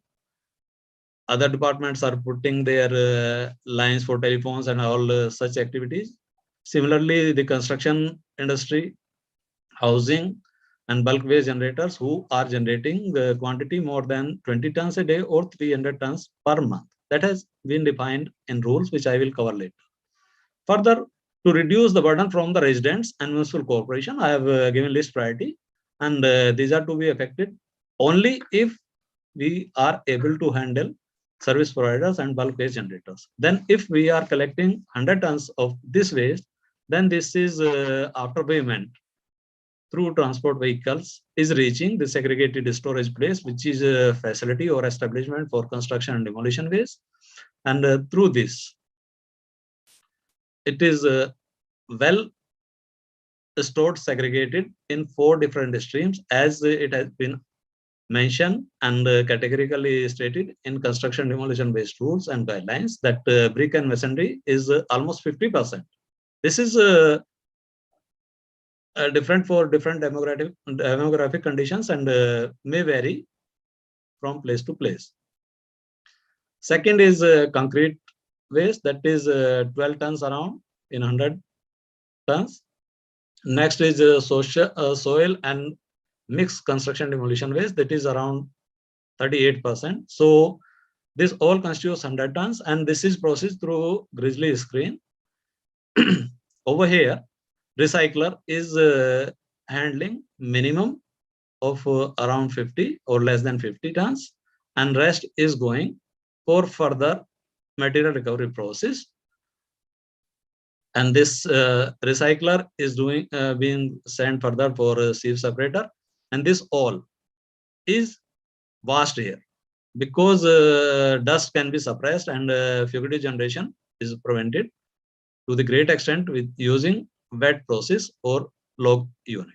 Other departments are putting their lines for telephones and all such activities. Similarly, the construction industry, housing, and bulk waste generators who are generating the quantity more than 20 tons a day or 300 tons per month. That has been defined in rules, which I will cover later. Further, to reduce the burden from the residents and municipal corporation, I have given list priority, and these are to be affected only if we are able to handle service providers and bulk waste generators. Then if we are collecting 100 tons of this waste, then this is after payment through transport vehicles is reaching the segregated storage place, which is a facility or establishment for construction and demolition waste. And through this, it is well stored, segregated in 4 different streams, as it has been mentioned and categorically stated in construction demolition waste rules and guidelines that brick and masonry is almost 50%. This is different for different demographic conditions and may vary from place to place. Second is concrete waste, that is 12 tons around in 100 tons. Next is soil and mixed construction demolition waste, that is around 38%. So this all constitutes 100 tons, and this is processed through grizzly screen. Over here, recycler is handling minimum of around 50 or less than 50 tons, and rest is going for further material recovery process. And this recycler is being sent further for a sieve separator, and this all is vast here, because dust can be suppressed and fugitive generation is prevented to the great extent with using wet process or log unit.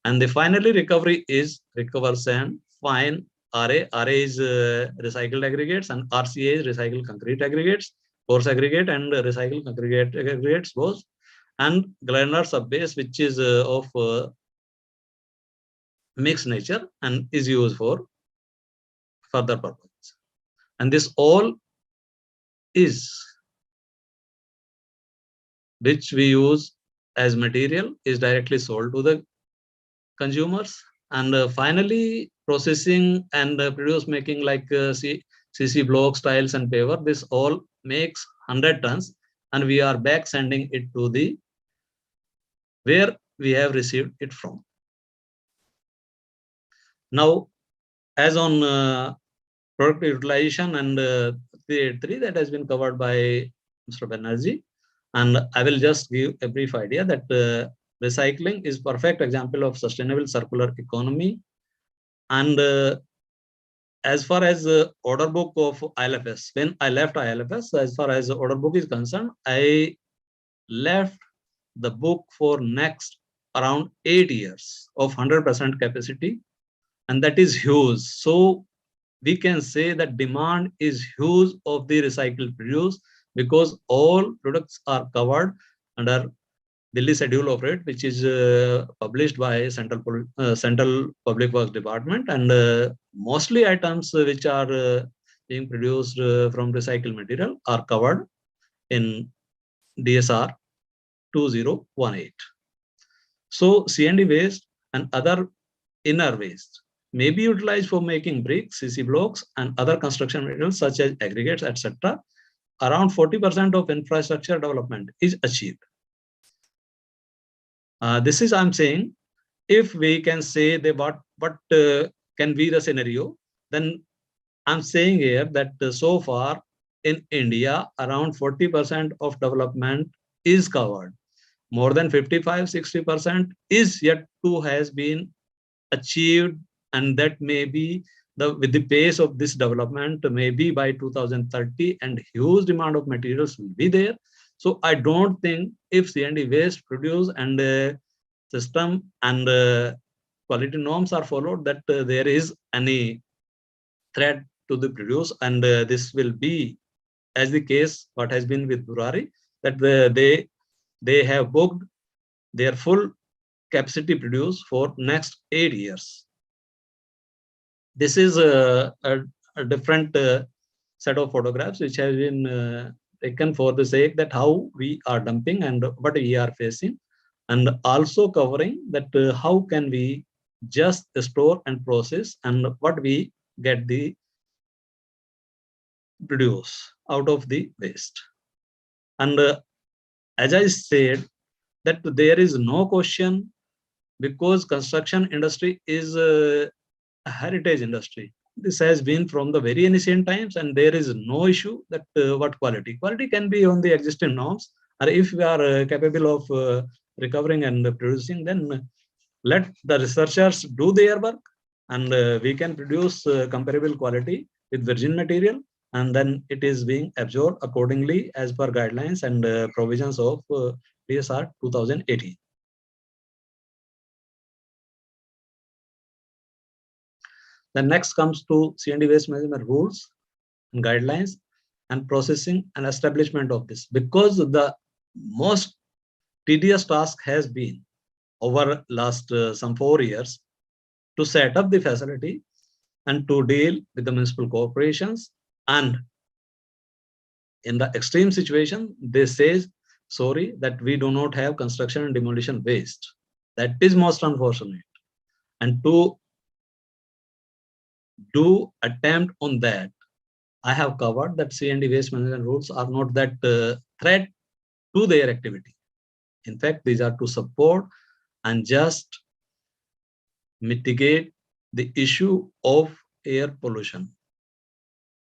And the finally recovery is recover sand, fine RA. RA is recycled aggregates, and RCA is recycled concrete aggregates, coarse aggregate and recycled concrete aggregates both, and granular subbase, which is of mixed nature and is used for further purposes. And this all is which we use as material is directly sold to the consumers. And finally, processing and produce making like CC blocks, tiles and paver. This all makes 100 tons and we are back sending it to the where we have received it from. Now, as on product utilization and 383 that has been covered by Mr. Banerjee, and I will just give a brief idea that recycling is perfect example of sustainable circular economy. And as far as order book of ILFS, when I left ILFS, as far as order book is concerned, I left the book for next around 8 years of 100% capacity, and that is huge. So we can say that demand is huge of the recycled produce because all products are covered under Delhi Schedule of Rate, which is published by Central Public Works Department, and mostly items which are being produced from recycled material are covered in DSR 2018. So C&D waste and other inner waste may be utilized for making bricks, CC blocks, and other construction materials such as aggregates, etc. Around 40% of infrastructure development is achieved. This is I'm saying, if we can say that what can be the scenario, then I'm saying here that so far in India, around 40% of development is covered. More than 55-60% is yet to has been achieved, and that may be with the pace of this development, maybe by 2030, and huge demand of materials will be there. So I don't think if C&D waste produce and system and quality norms are followed, that there is any threat to the produce, and this will be as the case what has been with Burari, that they have booked their full capacity produce for next 8 years. This is a different set of photographs which have been taken for the sake that how we are dumping and what we are facing, and also covering that how can we just store and process and what we get the produce out of the waste. And as I said, that there is no question, because construction industry is a heritage industry. This has been from the very ancient times, and there is no issue that what quality can be on the existing norms, or if we are capable of recovering and producing, then let the researchers do their work, and we can produce comparable quality with virgin material, and then it is being absorbed accordingly as per guidelines and provisions of DSR 2018. Then next comes to C&D waste management rules and guidelines and processing and establishment of this, because the most tedious task has been over last some 4 years to set up the facility and to deal with the municipal corporations, and in the extreme situation they say sorry that we do not have construction and demolition waste. That is most unfortunate, and to do attempt on that, I have covered that C&D waste management rules are not that threat to their activity. In fact, these are to support and just mitigate the issue of air pollution.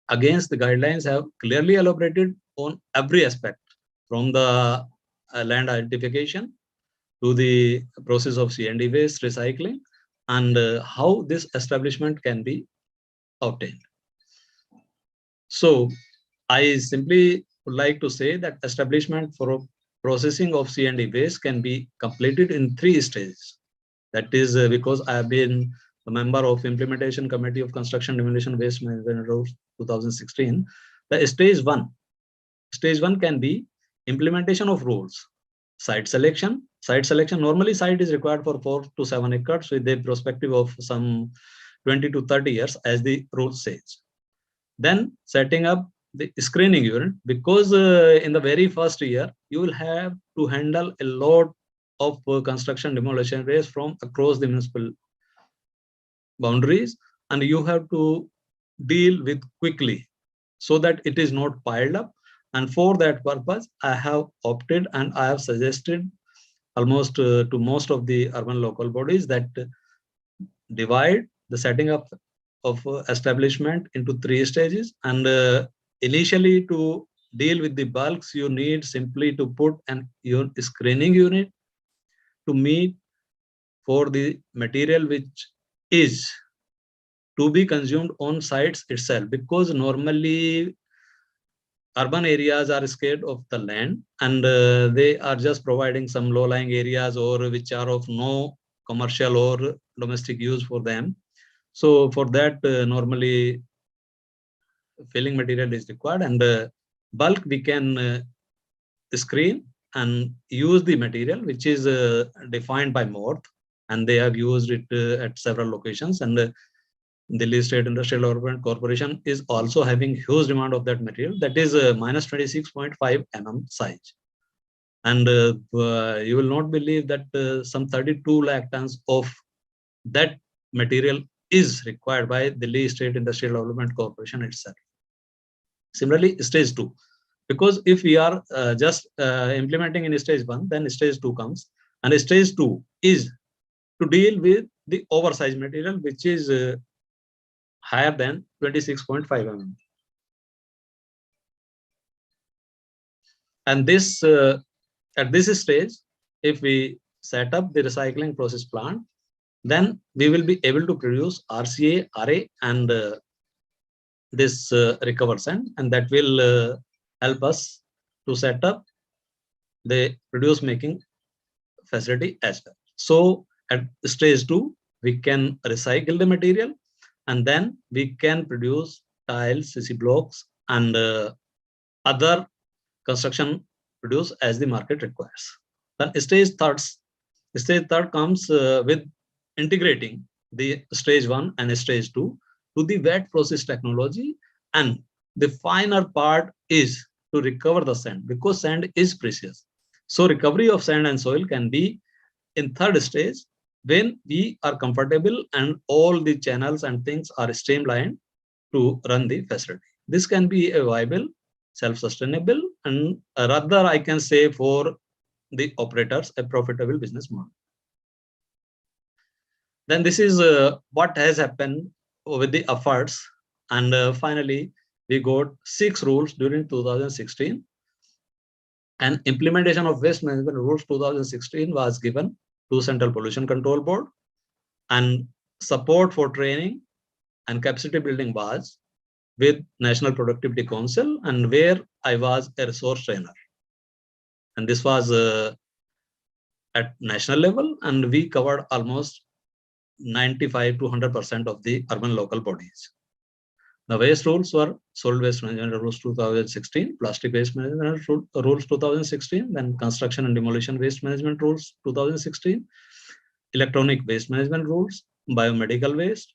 Against, the guidelines have clearly elaborated on every aspect, from the land identification to the process of C&D waste recycling, and how this establishment can be obtained. So I simply would like to say that establishment for processing of C&D waste can be completed in 3 stages. That is because I have been a member of Implementation Committee of Construction Demolition Waste Management Rules 2016. The stage one can be implementation of rules, site selection. Site selection, normally site is required for 4 to 7 acres with a perspective of some 20 to 30 years as the rule says. Then setting up the screening unit, because in the very first year you will have to handle a lot of construction demolition waste from across the municipal boundaries, and you have to deal with quickly so that it is not piled up. And for that purpose, I have opted and I have suggested almost to most of the urban local bodies that divide the setting up of establishment into 3 stages. And initially, to deal with the bulks, you need simply to put an screening unit to meet for the material which is to be consumed on sites itself, because normally urban areas are scared of the land, and they are just providing some low-lying areas or which are of no commercial or domestic use for them. So for that, normally filling material is required, and bulk we can screen and use the material which is defined by MORTH, and they have used it at several locations. And Delhi State Industrial Development Corporation is also having huge demand of that material, that is minus 26.5 mm size. And you will not believe that some 32 lakh tons of that material is required by Delhi State Industrial Development Corporation itself. Similarly, stage 2, because if we are just implementing in stage 1, then stage 2 comes, and stage 2 is to deal with the oversized material which is higher than 26.5 mm. And this at this stage, if we set up the recycling process plant, then we will be able to produce RCA, RA, and this recovered sand, and that will help us to set up the produce making facility as well. So at stage 2, we can recycle the material, and then we can produce tiles, CC blocks, and other construction produce as the market requires. Then stage third comes with integrating the stage 1 and stage 2 to the wet process technology, and the finer part is to recover the sand, because sand is precious. So recovery of sand and soil can be in third stage when we are comfortable and all the channels and things are streamlined to run the facility. This can be a viable, self-sustainable, and rather I can say for the operators a profitable business model. Then this is what has happened with the efforts, and finally we got 6 rules during 2016, and implementation of waste management rules 2016 was given to Central Pollution Control Board, and support for training and capacity building was with National Productivity Council, and where I was a resource trainer. And this was at national level, and we covered almost 95 to 100% of the urban local bodies. The waste rules were solid waste management rules 2016, plastic waste management rules 2016, then construction and demolition waste management rules 2016, electronic waste management rules, biomedical waste,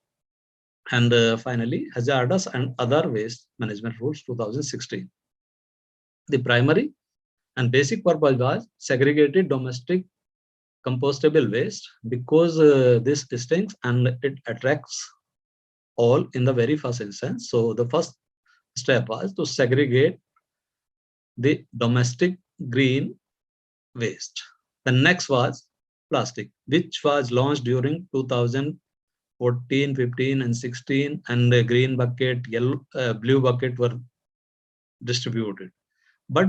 and finally hazardous and other waste management rules 2016. The primary and basic purpose was segregated domestic compostable waste, because this stinks and it attracts all in the very first instance. So the first step was to segregate the domestic green waste. The next was plastic, which was launched during 2014, 15, and 16, and the green bucket, yellow, blue bucket were distributed. But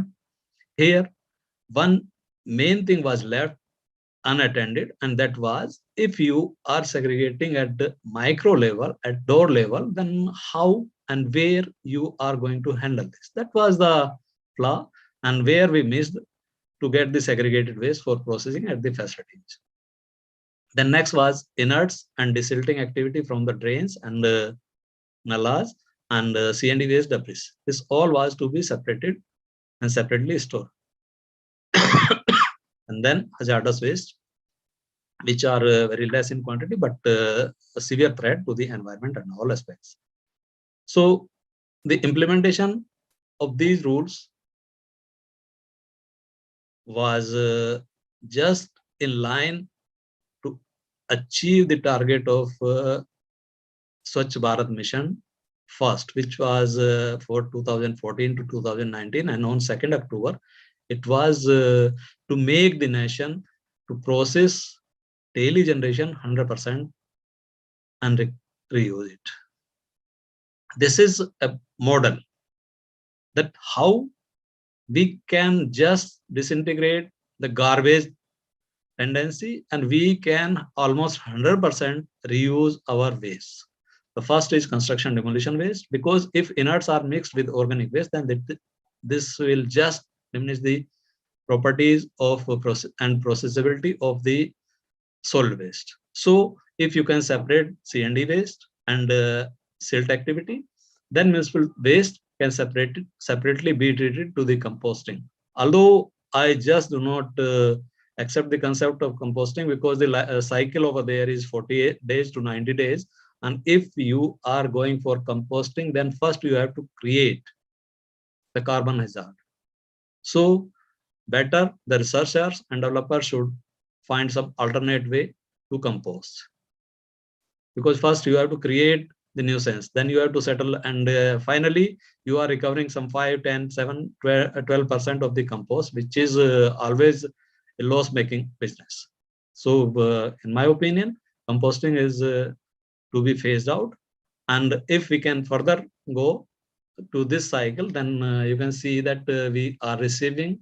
here, one main thing was left unattended, and that was, if you are segregating at the micro level, at door level, then how and where you are going to handle this. That was the flaw, and where we missed to get the segregated waste for processing at the facilities. Then next was inerts and desilting activity from the drains and nalas and C&D waste debris. This all was to be separated and separately stored. And then hazardous waste, which are very less in quantity, but a severe threat to the environment and all aspects. So the implementation of these rules was just in line to achieve the target of Swachh Bharat mission first, which was for 2014 to 2019, and on 2nd October, it was to make the nation to process daily generation 100% and reuse it. This is a model that how we can just disintegrate the garbage tendency and we can almost 100% reuse our waste. The first is construction demolition waste, because if inerts are mixed with organic waste, then this will just diminish the properties of and processability of the solid waste. So if you can separate C&D waste and silt activity, then municipal waste can separately be treated to the composting. Although I just do not accept the concept of composting, because the cycle over there is 48 days to 90 days. And if you are going for composting, then first you have to create the carbon hazard. So better the researchers and developers should find some alternate way to compost. Because first you have to create the nuisance, then you have to settle, and finally you are recovering some 5, 10, 7, 12% of the compost, which is always a loss-making business. So in my opinion, composting is to be phased out. And if we can further go to this cycle, then you can see that we are receiving,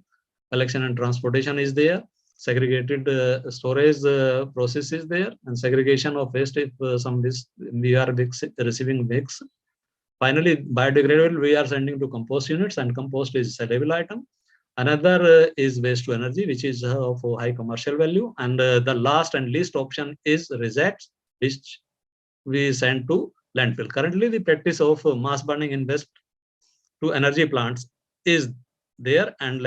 collection and transportation is there, segregated storage process is there, and segregation of waste if some we are receiving mix. Finally, biodegradable we are sending to compost units, and compost is a sellable item. Another is waste to energy, which is of high commercial value, and the last and least option is rejects, which we send to landfill. Currently, the practice of mass burning in waste to energy plants is there, and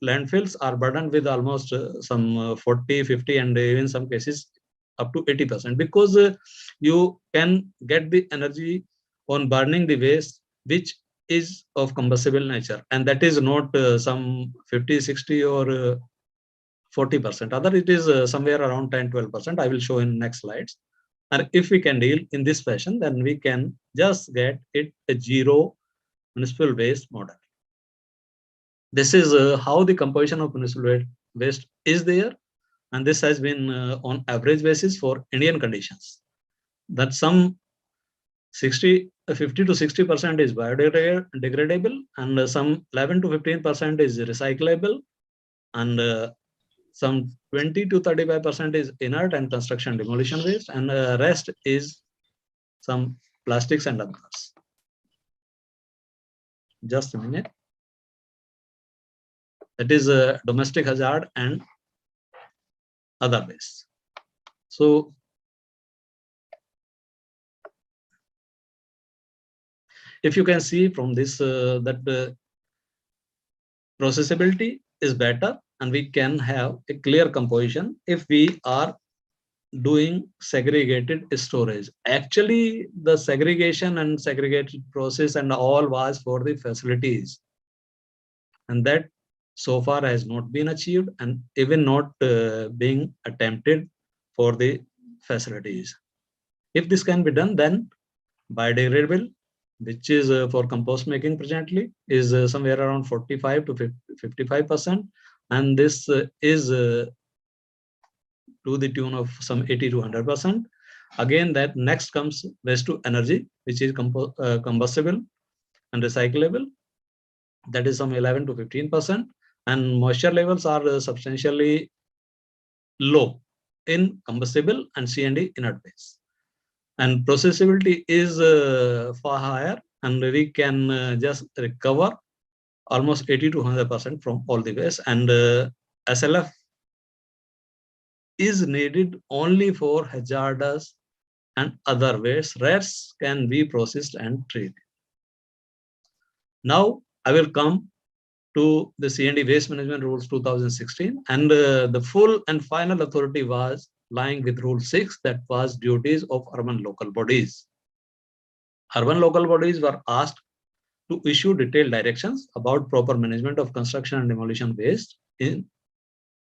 landfills are burdened with almost some 40, 50, and in some cases up to 80%, because you can get the energy on burning the waste which is of combustible nature, and that is not some 50, 60 or 40%. Other it is somewhere around 10, 12%. I will show in next slides. And if we can deal in this fashion, then we can just get it a zero municipal waste model. This is how the composition of municipal waste is there, and this has been on average basis for Indian conditions. That some 50 to 60% is biodegradable, and some 11 to 15% is recyclable, and some 20 to 35% is inert and construction demolition waste, and rest is some plastics and others. Just a minute. That is a domestic hazard and other waste. So if you can see from this that the processability is better, and we can have a clear composition if we are doing segregated storage. Actually, the segregation and segregated process and all was for the facilities, and that so far has not been achieved, and even not being attempted for the facilities. If this can be done, then biodegradable, which is for compost making presently, is somewhere around 45 to 55%, and this is to the tune of some 80 to 100%. Again, that next comes waste to energy, which is combustible and recyclable. That is some 11 to 15%, and moisture levels are substantially low in combustible and C&D inert waste. And processability is far higher, and we can just recover almost 80 to 100% from all the waste, and SLF is needed only for hazardous and other waste. Rest can be processed and treated. Now I will come to the C&D Waste Management Rules 2016, and the full and final authority was lying with Rule 6, that was duties of urban local bodies. Urban local bodies were asked to issue detailed directions about proper management of construction and demolition waste in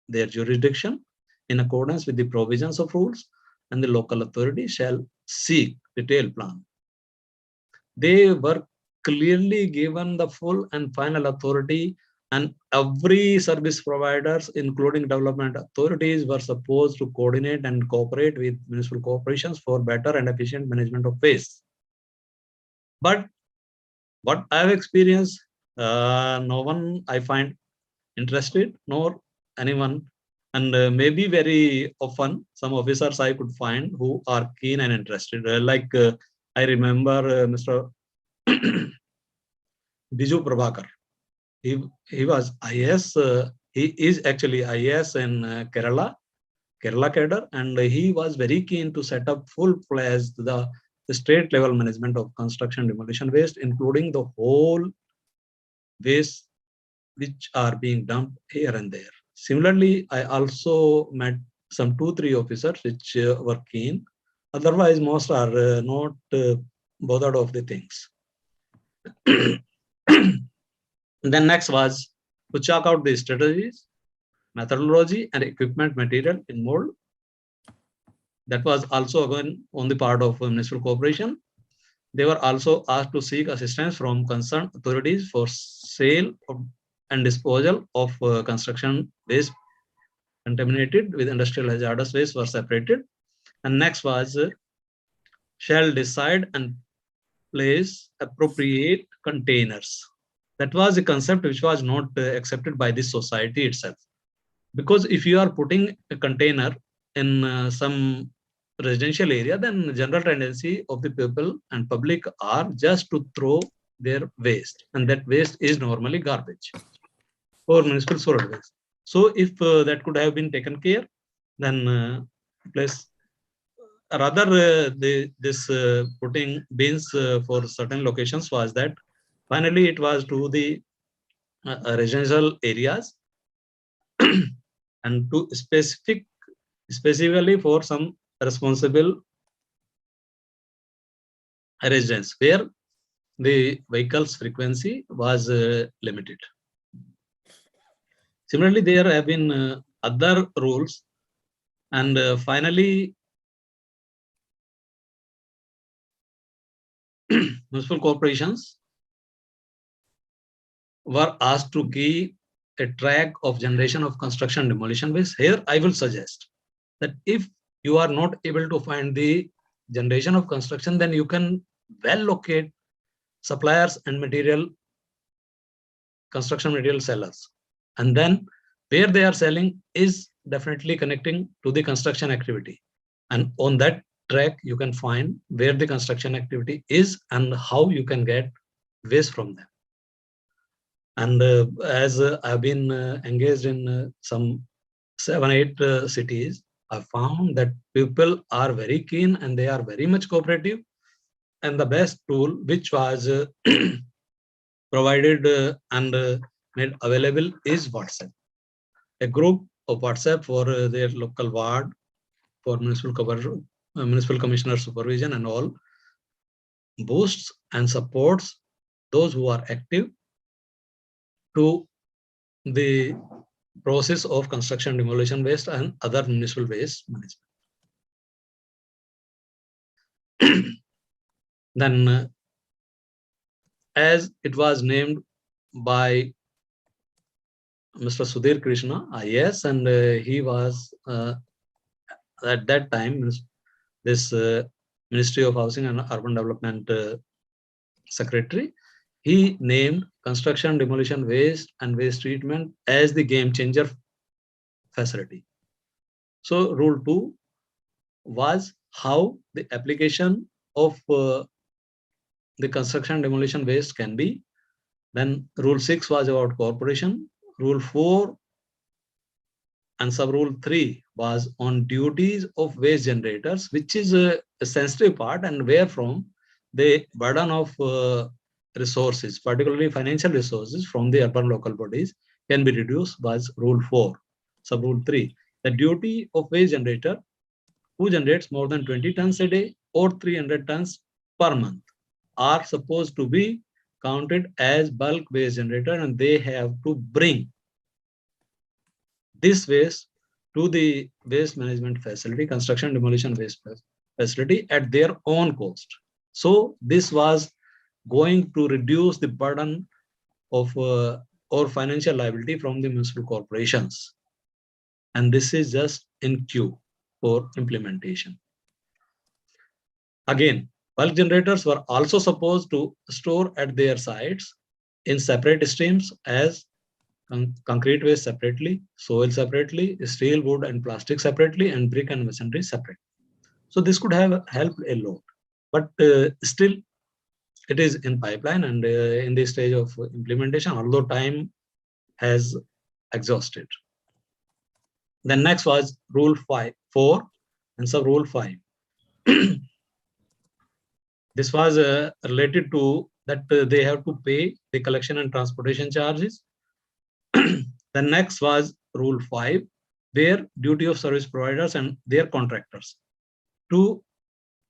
their jurisdiction in accordance with the provisions of rules, and the local authority shall seek detailed plan they were clearly given the full and final authority, and every service providers, including development authorities, were supposed to coordinate and cooperate with municipal corporations for better and efficient management of waste. But what I have experienced, no one I find interested, nor anyone, and maybe very often some officers I could find who are keen and interested. I remember Mr. Biju Prabhakar. He was IAS. He is actually IAS in Kerala cadre, and he was very keen to set up full-fledged the state level management of construction demolition waste, including the whole waste which are being dumped here and there. Similarly, I also met some 2-3 officers which were keen. Otherwise, most are not bothered of the things. Then next was to chalk out the strategies, methodology, and equipment material in mold. That was also again on the part of municipal corporation. They were also asked to seek assistance from concerned authorities for sale and disposal of construction waste contaminated with industrial hazardous waste were separated. And next was shall decide and place appropriate containers. That was a concept which was not accepted by the society itself. Because if you are putting a container in some residential area, then the general tendency of the people and public are just to throw their waste, and that waste is normally garbage or municipal solid waste. So if that could have been taken care, then place rather this putting bins for certain locations was that finally it was to the residential areas and to specifically for some responsible residents where the vehicles frequency was limited. Similarly, there have been other rules, and finally municipal corporations were asked to give a track of generation of construction demolition waste. Here I will suggest that if you are not able to find the generation of construction, then you can well locate suppliers and construction material sellers. And then where they are selling is definitely connecting to the construction activity. And on that track, you can find where the construction activity is and how you can get waste from them. And as I've been engaged in some 7-8 cities, I found that people are very keen and they are very much cooperative. And the best tool which was provided and made available is WhatsApp. A group of WhatsApp for their local ward, for municipal commissioner supervision and all, boosts and supports those who are active to the process of construction demolition waste and other municipal waste management. Then as it was named by Mr. Sudhir Krishna, IAS, and he was at that time this Ministry of Housing and Urban Development Secretary. He named construction demolition waste and waste treatment as the game changer facility. So rule 2 was how the application of the construction demolition waste can be. Then rule 6 was about corporation. Rule 4 and sub rule 3 was on duties of waste generators, which is a sensitive part, and where from the burden of resources, particularly financial resources from the urban local bodies, can be reduced, was rule 4. Sub rule 3, the duty of waste generator who generates more than 20 tons a day or 300 tons per month are supposed to be counted as bulk waste generator, and they have to bring this waste to the waste management facility, construction demolition waste facility, at their own cost. So this was going to reduce the burden of or financial liability from the municipal corporations. And this is just in queue for implementation. Again, bulk generators were also supposed to store at their sites in separate streams as concrete waste separately, soil separately, steel, wood, and plastic separately, and brick and masonry separate. So this could have helped a lot, but still it is in pipeline and in the stage of implementation, although time has exhausted. Then next was rule 4 and sub rule 5. This was related to that they have to pay the collection and transportation charges. The next was rule 5, where duty of service providers and their contractors to,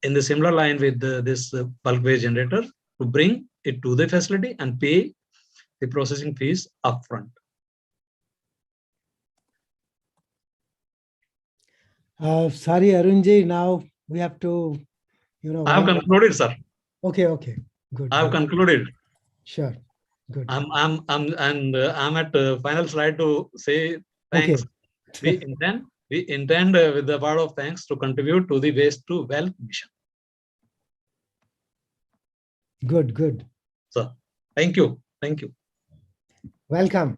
in the similar line with this bulk waste generator, to bring it to the facility and pay the processing fees upfront.
Sorry, Arunji, now we have to,
I have concluded, sir.
Okay, good.
I have concluded.
Sure, good.
I'm at final slide to say thanks.
Okay.
We intend with the word of thanks to contribute to the Waste to Wealth mission.
Good.
So, thank you.
Welcome.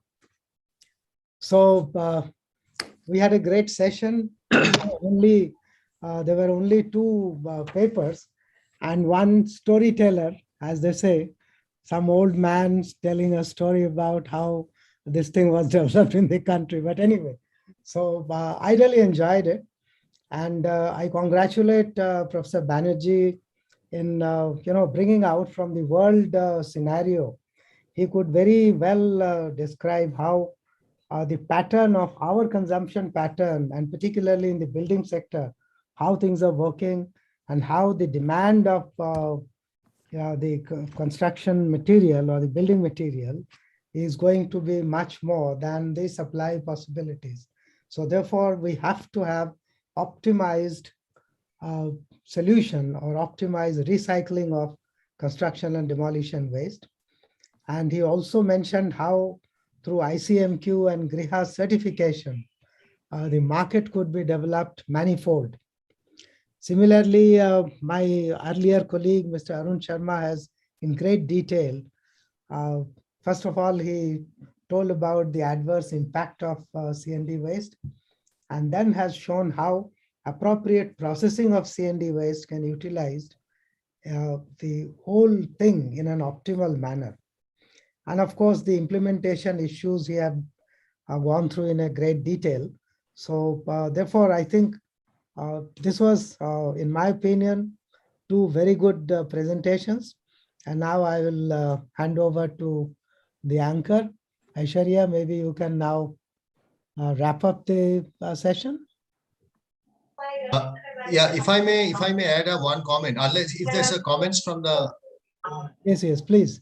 So we had a great session. There were only 2 papers and one storyteller, as they say, some old man telling a story about how this thing was developed in the country. But anyway, so I really enjoyed it. And I congratulate Professor Banerjee in bringing out from the world scenario. He could very well describe how the pattern of our consumption pattern, and particularly in the building sector, how things are working and how the demand of the construction material or the building material is going to be much more than the supply possibilities. So therefore, we have to have optimized solution or optimized recycling of construction and demolition waste. And he also mentioned how through ICMQ and Griha certification, the market could be developed manifold. Similarly, my earlier colleague, Mr. Arun Sharma, has in great detail, first of all, he told about the adverse impact of C&D waste, and then has shown how appropriate processing of C&D waste can utilize the whole thing in an optimal manner. And of course, the implementation issues he had gone through in a great detail. So therefore, I think this was, in my opinion, 2 very good presentations. And now I will hand over to the anchor. Aishwarya, maybe you can now wrap up the session.
Yeah, if I may add one comment, unless if there's a comments from the.
Yes, please.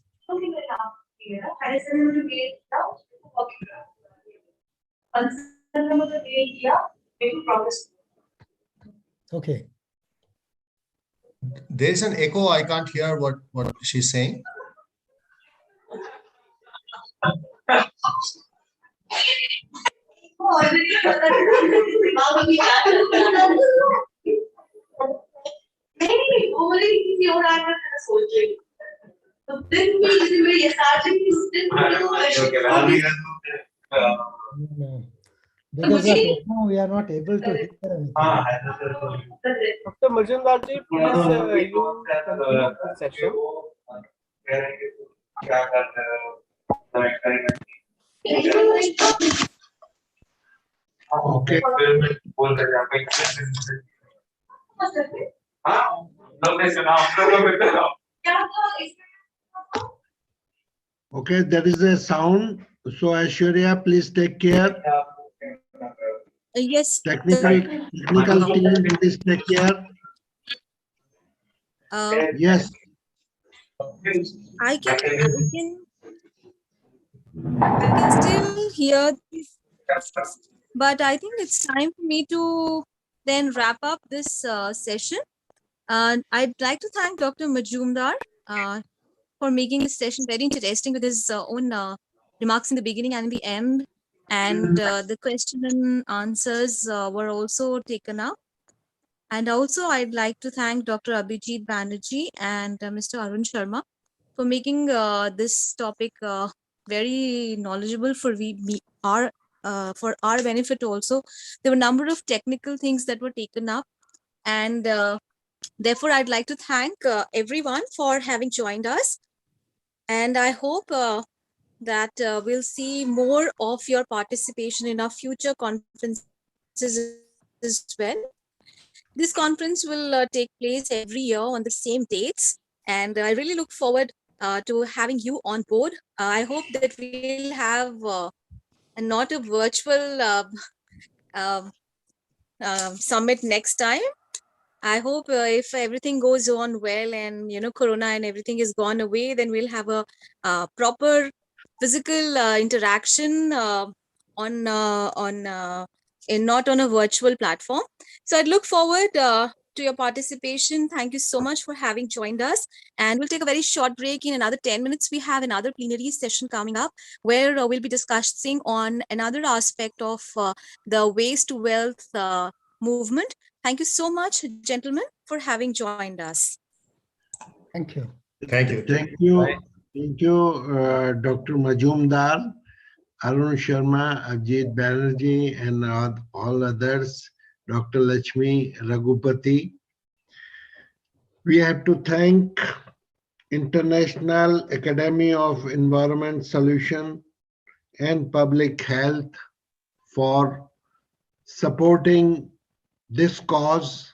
Okay.
There's an echo. I can't hear what she's saying.
Because of echo, we are not able to hear anything.
Dr. Majumdarji, please you conclude the session.
Okay. Okay, there is a sound. So Aishwarya, please take care.
Yes.
Technical team, please take care. Yes.
I can still hear this, but I think it's time for me to then wrap up this session. I'd like to thank Dr. Majumdar for making this session very interesting with his own remarks in the beginning and in the end. And the question and answers were also taken up. And also, I'd like to thank Dr. Abhijit Banerjee and Mr. Arun Sharma for making this topic very knowledgeable for our benefit also. There were a number of technical things that were taken up, and therefore I'd like to thank everyone for having joined us, and I hope that we'll see more of your participation in our future conferences as well. This conference will take place every year on the same dates, and I really look forward to having you on board. I hope that we'll have not a virtual summit next time. I hope if everything goes on well and Corona and everything is gone away, then we'll have a proper physical interaction and not on a virtual platform. So I'd look forward to your participation. Thank you so much for having joined us. And we'll take a very short break. In another 10 minutes, we have another plenary session coming up where we'll be discussing on another aspect of the waste to wealth movement. Thank you so much, gentlemen, for having joined us.
Thank you.
Thank you.
Thank you. Thank you, Dr. Majumdar, Arun Sharma, Abhijit Banerjee, and all others, Dr. Lakshmi Raghupati. We have to thank International Academy of Environment Solution and Public Health for supporting this cause,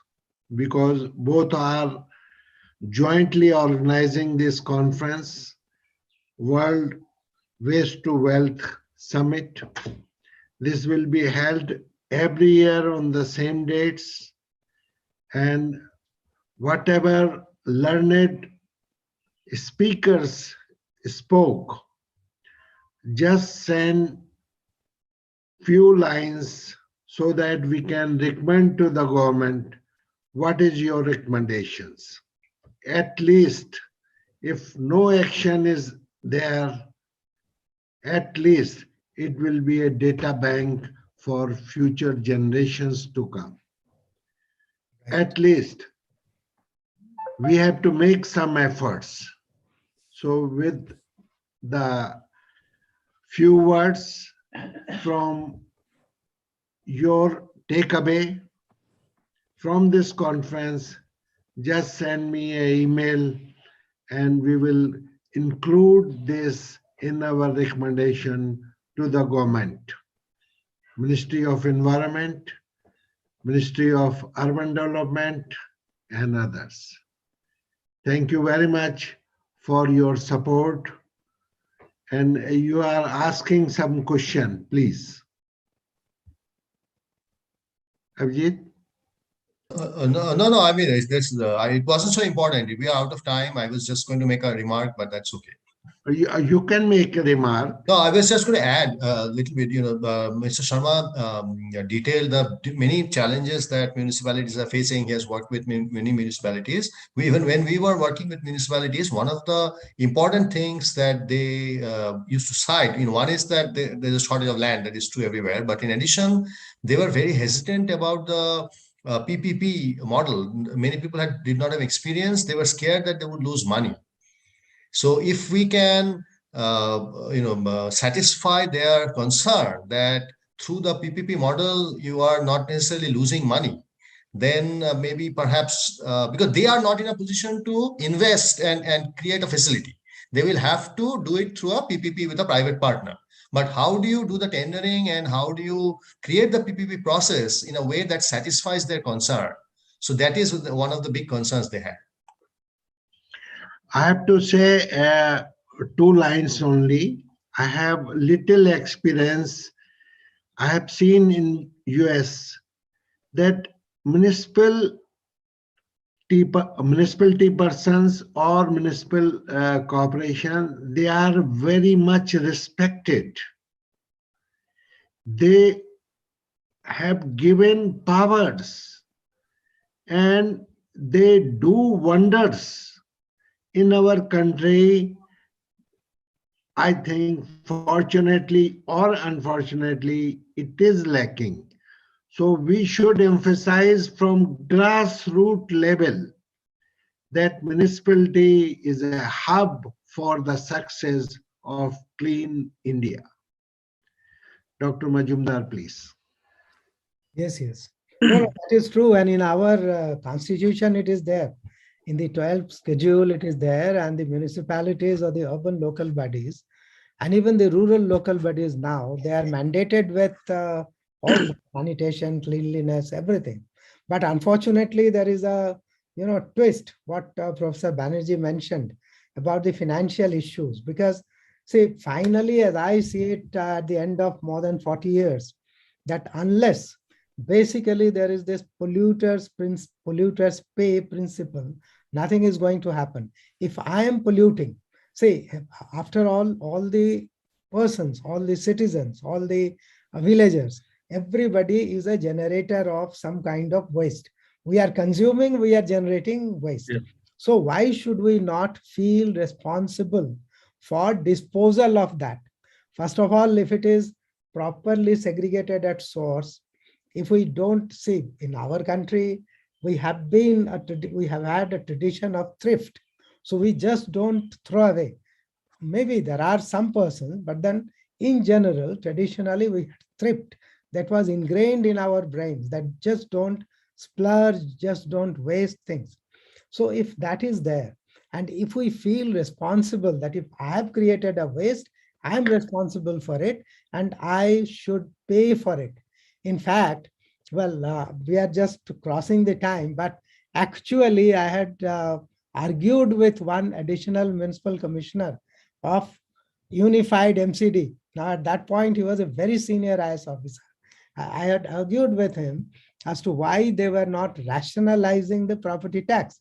because both are jointly organizing this conference, World Waste to Wealth Summit. This will be held every year on the same dates, and whatever learned speakers spoke, just send few lines so that we can recommend to the government what is your recommendations. At least if no action is there, at least it will be a data bank for future generations to come. At least we have to make some efforts. So with the few words from your takeaway from this conference, just send me an email and we will include this in our recommendation to the government, Ministry of Environment, Ministry of Urban Development, and others. Thank you very much for your support. And you are asking some question, please. Abhijit?
No. I mean, it wasn't so important. We are out of time. I was just going to make a remark, but that's okay.
You can make a remark.
No, I was just going to add a little bit. Mr. Sharma detailed the many challenges that municipalities are facing. He has worked with many municipalities. Even when we were working with municipalities, one of the important things that they used to cite, one is that there's a shortage of land. That is true everywhere. But in addition, they were very hesitant about the PPP model. Many people did not have experience. They were scared that they would lose money. So if we can, satisfy their concern that through the PPP model, you are not necessarily losing money, then maybe perhaps, because they are not in a position to invest and create a facility. They will have to do it through a PPP with a private partner. But how do you do the tendering and how do you create the PPP process in a way that satisfies their concern? So that is one of the big concerns they had.
I have to say 2 lines only. I have little experience. I have seen in US that municipality persons or municipal corporation, they are very much respected. They have given powers and they do wonders in our country, I think fortunately or unfortunately, it is lacking. So we should emphasize from grassroots level that municipality is a hub for the success of clean India. Dr. Majumdar, please.
Yes, yes. No, that is true. And in our constitution, it is there. In the 12th schedule, it is there. And the municipalities or the urban local bodies, and even the rural local bodies now, they are mandated with all sanitation, cleanliness, everything. But unfortunately, there is a twist, what Professor Banerjee mentioned about the financial issues. Because see, finally, as I see it at the end of more than 40 years, that unless basically there is this polluters pay principle, nothing is going to happen. If I am polluting, see, after all the persons, all the citizens, all the villagers, everybody is a generator of some kind of waste. We are consuming, we are generating waste. Yeah. So why should we not feel responsible for disposal of that? First of all, if it is properly segregated at source, if we don't see in our country, we have had a tradition of thrift. So we just don't throw away. Maybe there are some persons, but then in general, traditionally we thrift. That was ingrained in our brains, that just don't splurge, just don't waste things. So if that is there, and if we feel responsible that if I have created a waste, I'm responsible for it and I should pay for it. In fact, well, we are just crossing the time, but actually I had argued with one additional municipal commissioner of unified MCD. Now at that point, he was a very senior IS officer. I had argued with him as to why they were not rationalizing the property tax.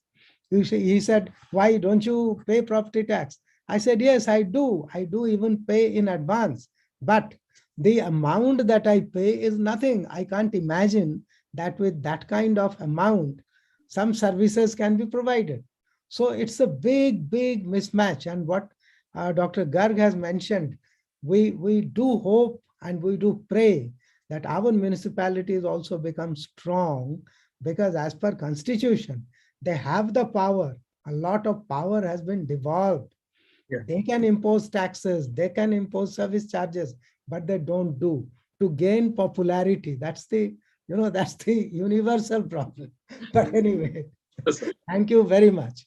He said, why don't you pay property tax? I said, yes, I do. I do even pay in advance. But the amount that I pay is nothing. I can't imagine that with that kind of amount, some services can be provided. So it's a big, big mismatch. And what Dr. Garg has mentioned, we do hope and we do pray that our municipalities also become strong, because as per constitution, they have the power. A lot of power has been devolved. Yeah. They can impose taxes, they can impose service charges, but they don't do to gain popularity. That's the universal problem. But anyway, thank you very much.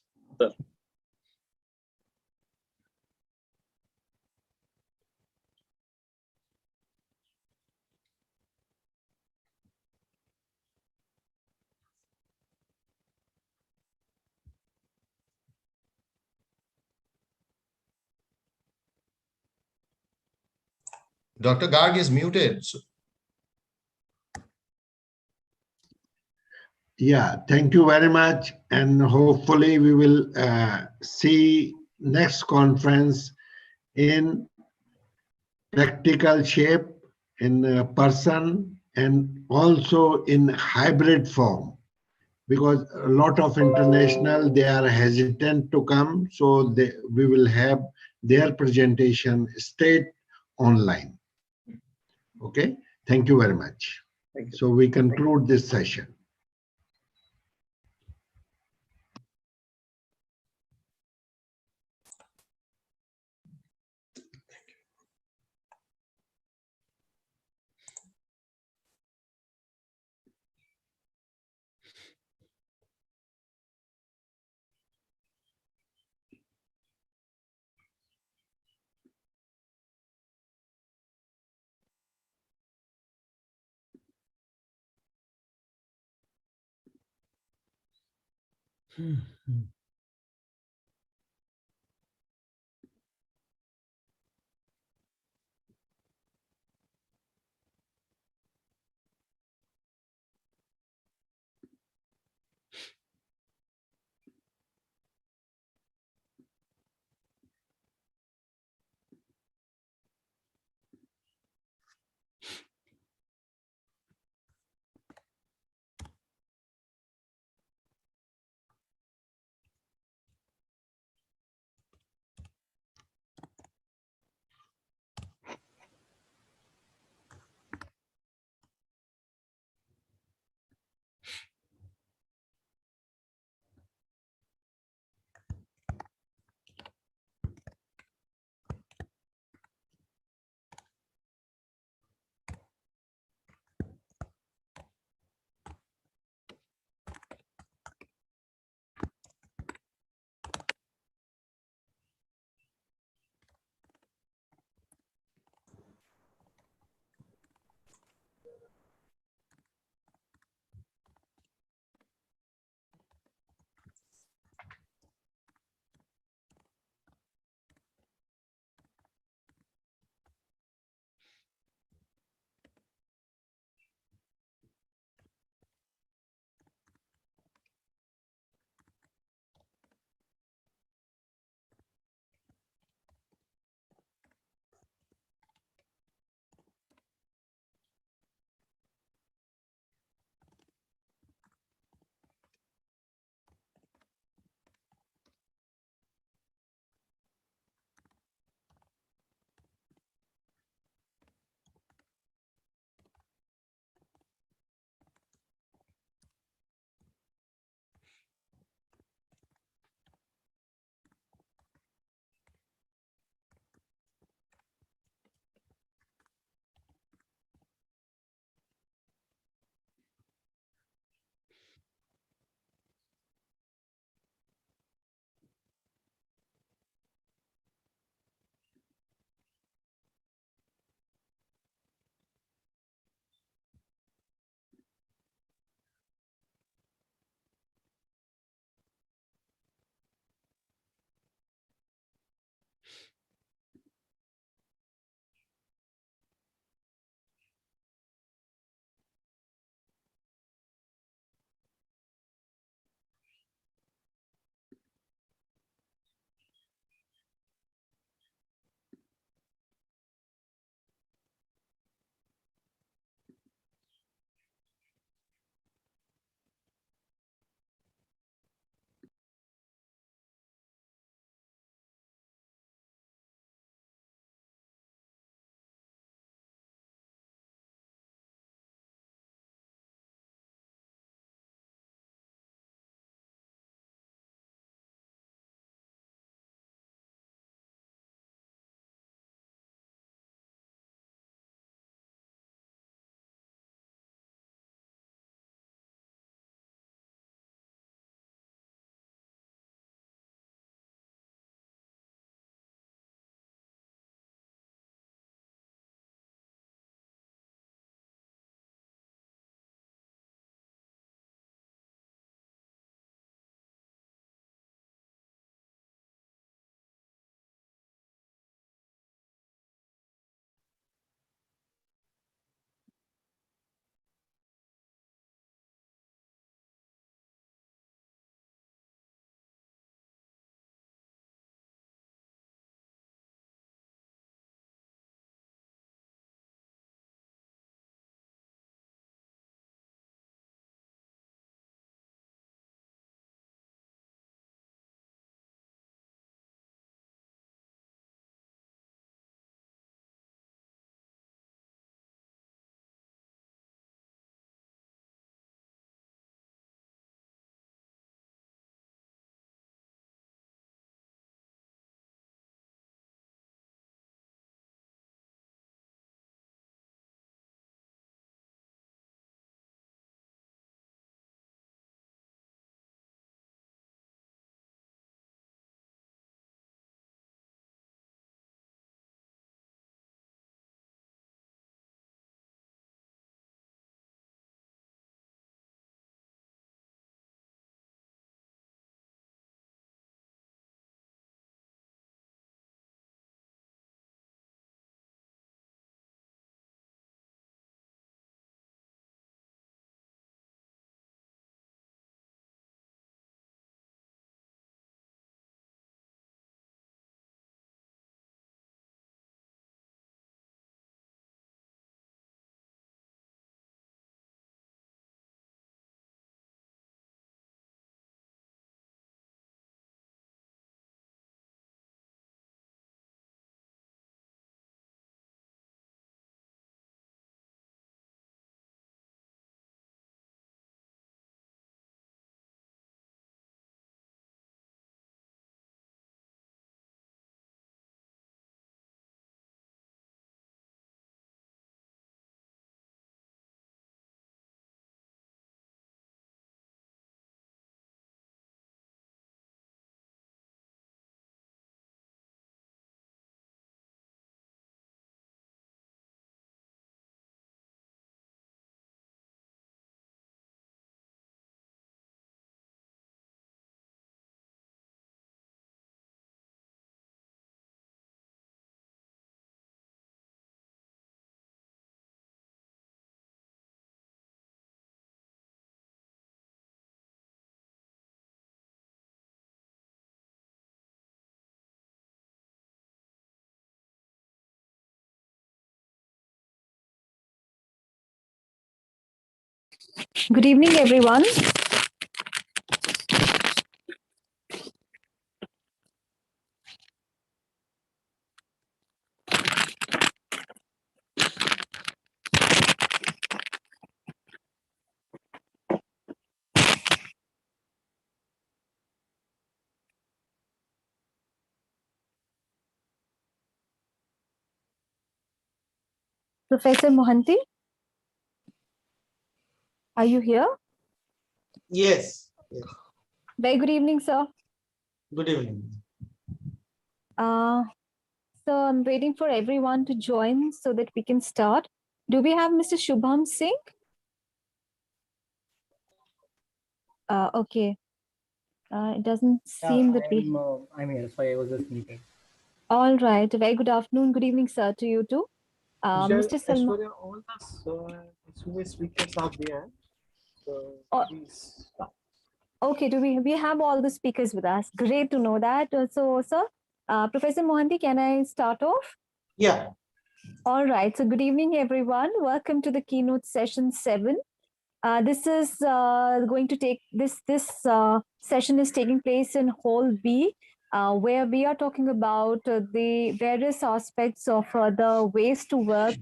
Dr. Garg is muted.
Yeah, thank you very much. And hopefully we will see next conference in practical shape, in person, and also in hybrid form. Because a lot of international, they are hesitant to come. So we will have their presentation straight online. Okay, thank you very much. Thank you. So we conclude this session.
Good evening, everyone. Professor Mohanty, are you here?
Yes. Yes.
Very good evening, sir.
Good evening.
So I'm waiting for everyone to join so that we can start. Do we have Mr. Shubham Singh? Okay. It doesn't seem that we.
I'm here. Sorry, I was just sleeping.
All right. Very good afternoon. Good evening, sir, to you too. Mr. Salman.
Ashwarya, all the speakers are there. So please start.
Okay, we have all the speakers with us. Great to know that. So, sir, Professor Mohanty, can I start off?
Yeah.
All right. So, good evening, everyone. Welcome to the keynote session 7. This is going to take this session is taking place in Hall B, where we are talking about the various aspects of the waste to wealth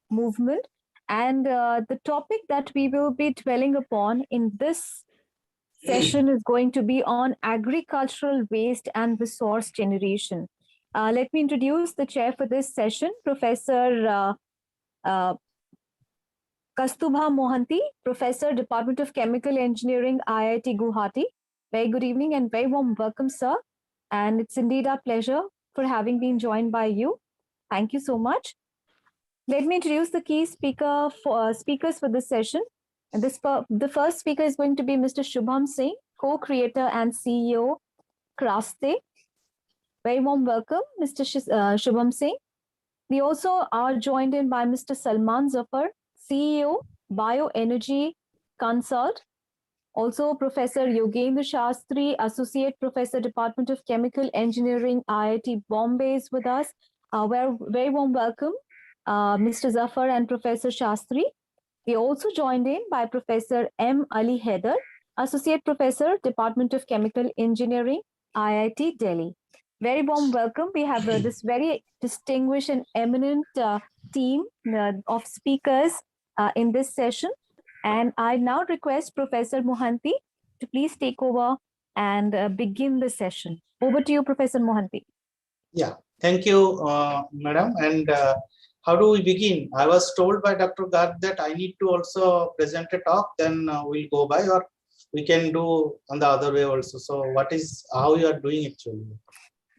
movement, and the topic that we will be dwelling upon in this session is going to be on agricultural waste and resource generation. Let me introduce the chair for this session, Professor Kastubha Mohanty, Professor, Department of Chemical Engineering, IIT Guwahati. Very good evening and very warm welcome, sir. And it's indeed our pleasure for having been joined by you. Thank you so much. Let me introduce the key speakers for this session. And the first speaker is going to be Mr. Shubham Singh, co-creator and CEO, Kraste. Very warm welcome, Mr. Shubham Singh. We also are joined in by Mr. Salman Zafar, CEO, Bioenergy Consult. Also, Professor Yogendra Shastri, Associate Professor, Department of Chemical Engineering, IIT Bombay is with us. Very warm welcome, Mr. Zafar and Professor Shastri. We also joined in by Professor M. Ali Haider, Associate Professor, Department of Chemical Engineering, IIT Delhi. Very warm welcome. We have this very distinguished and eminent team of speakers in this session. And I now request Professor Mohanty to please take over and begin the session. Over to you, Professor Mohanty.
Yeah, thank you, madam. And how do we begin? I was told by Dr. Garg that I need to also present a talk, then we'll go by, or we can do on the other way also. So how you are doing actually?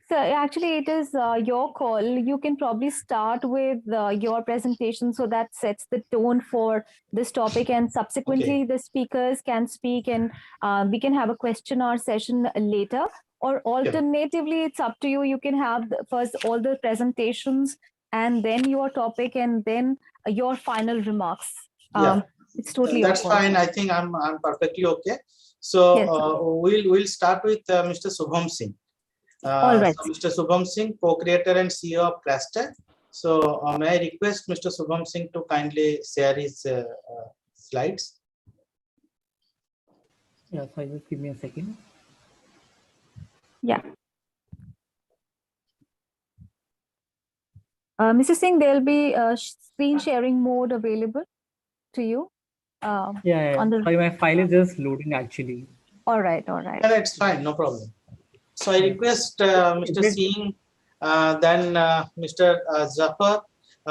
So actually it is your call. You can probably start with your presentation, so that sets the tone for this topic, and subsequently the speakers can speak, and we can have a question hour session later. Or alternatively, it's up to you. You can have first all the presentations and then your topic and then your final remarks. It's totally
that's fine. I think I'm perfectly okay. So yes, we'll start with Mr. Shubham Singh.
All right.
So Mr. Shubham Singh, co-creator and CEO of Cluster. So may I request Mr. Shubham Singh to kindly share his slides?
Yeah, so just give me a second.
Yeah. Mr. Singh, there'll be a screen sharing mode available to you.
Yeah. Sorry, my file is just loading actually.
All right, all right.
Yeah, that's fine, no problem. So I request Mr. Singh, then Mr. Zafar,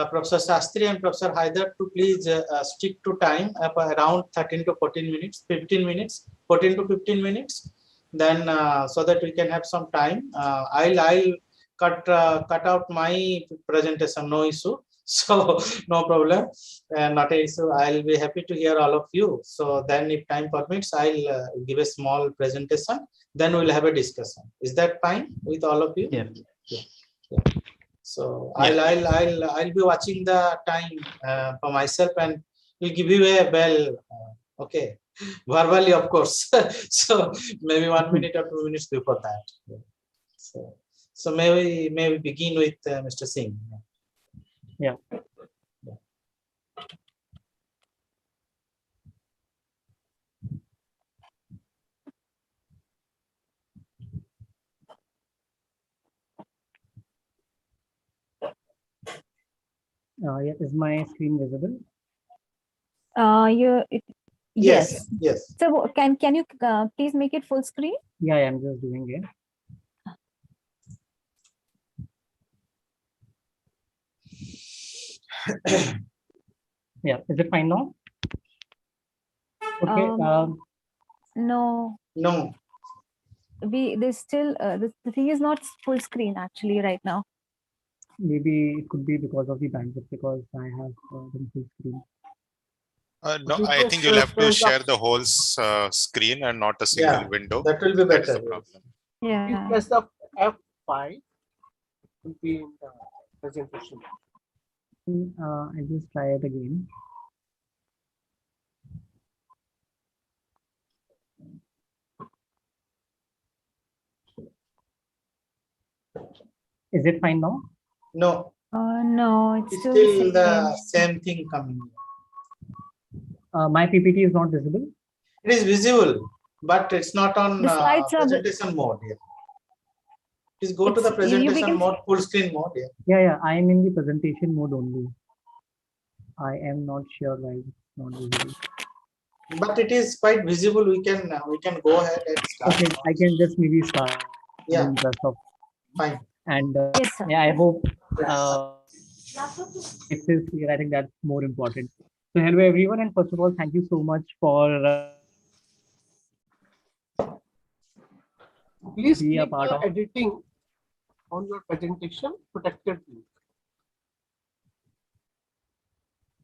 Professor Shastri and Professor Haider to please stick to time around 13 to 14 minutes, 15 minutes, 14 to 15 minutes. Then so that we can have some time. I'll cut out my presentation, no issue. So no problem, not an issue. I'll be happy to hear all of you. So then if time permits, I'll give a small presentation. Then we'll have a discussion. Is that fine with all of you?
Yeah.
So I'll be watching the time for myself, and we'll give you a bell. Okay, verbally, of course. So maybe 1 minute or 2 minutes before that. So may we begin with Mr. Singh?
Yeah. Yeah, is my screen visible?
Yes.
Yes.
So can you please make it full screen?
Yeah, I'm just doing it. Yeah, is it fine now? Okay.
No.
No.
There's still the thing is not full screen actually right now.
Maybe it could be because of the bandwidth, because I have the full screen.
No, I think you'll have to share the whole screen and not a single window.
That will be better.
That's the problem.
Yeah.
You press the F5, will be in the presentation.
I just try it again. Is it fine now?
No.
No, it's
still the same thing coming.
My PPT is not visible.
It is visible, but it's not on
The slides are
presentation mode. Yeah. Please go to the presentation mode, full screen mode. Yeah.
Yeah, I am in the presentation mode only. I am not sure why it's not visible.
But it is quite visible. We can go ahead and start.
Okay, I can just maybe start.
Yeah.
In rest of.
Fine.
And yeah, I hope it is clear. I think that's more important. So hello everyone, and first of all, thank you so much for
Please
be a
click
part
the
of.
editing on your presentation protected link.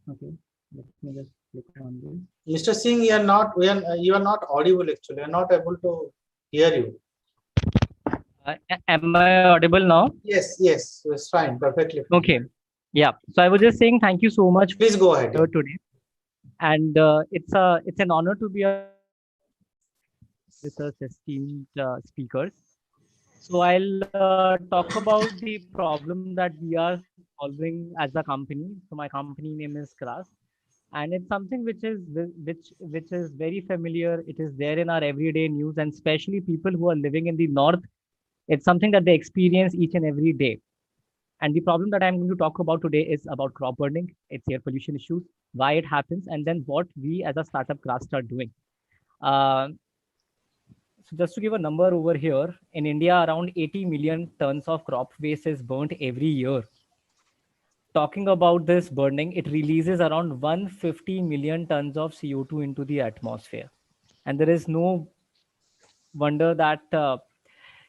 Okay, let me just click on this.
Mr. Singh, you are not audible actually. We are not able to hear you.
Am I audible now?
Yes, it's fine, perfectly fine.
Okay, yeah. So I was just saying thank you so much.
Please go ahead.
Today, and it's an honor to be with us esteemed speakers. So I'll talk about the problem that we are solving as a company. So my company name is Kras, and it's something which is very familiar. It is there in our everyday news, and especially people who are living in the north. It's something that they experience each and every day. And the problem that I'm going to talk about today is about crop burning, its air pollution issues, why it happens, and then what we as a startup Kras are doing. So just to give a number over here, in India, around 80 million tons of crop waste is burnt every year. Talking about this burning, it releases around 150 million tons of CO2 into the atmosphere. And there is no wonder that,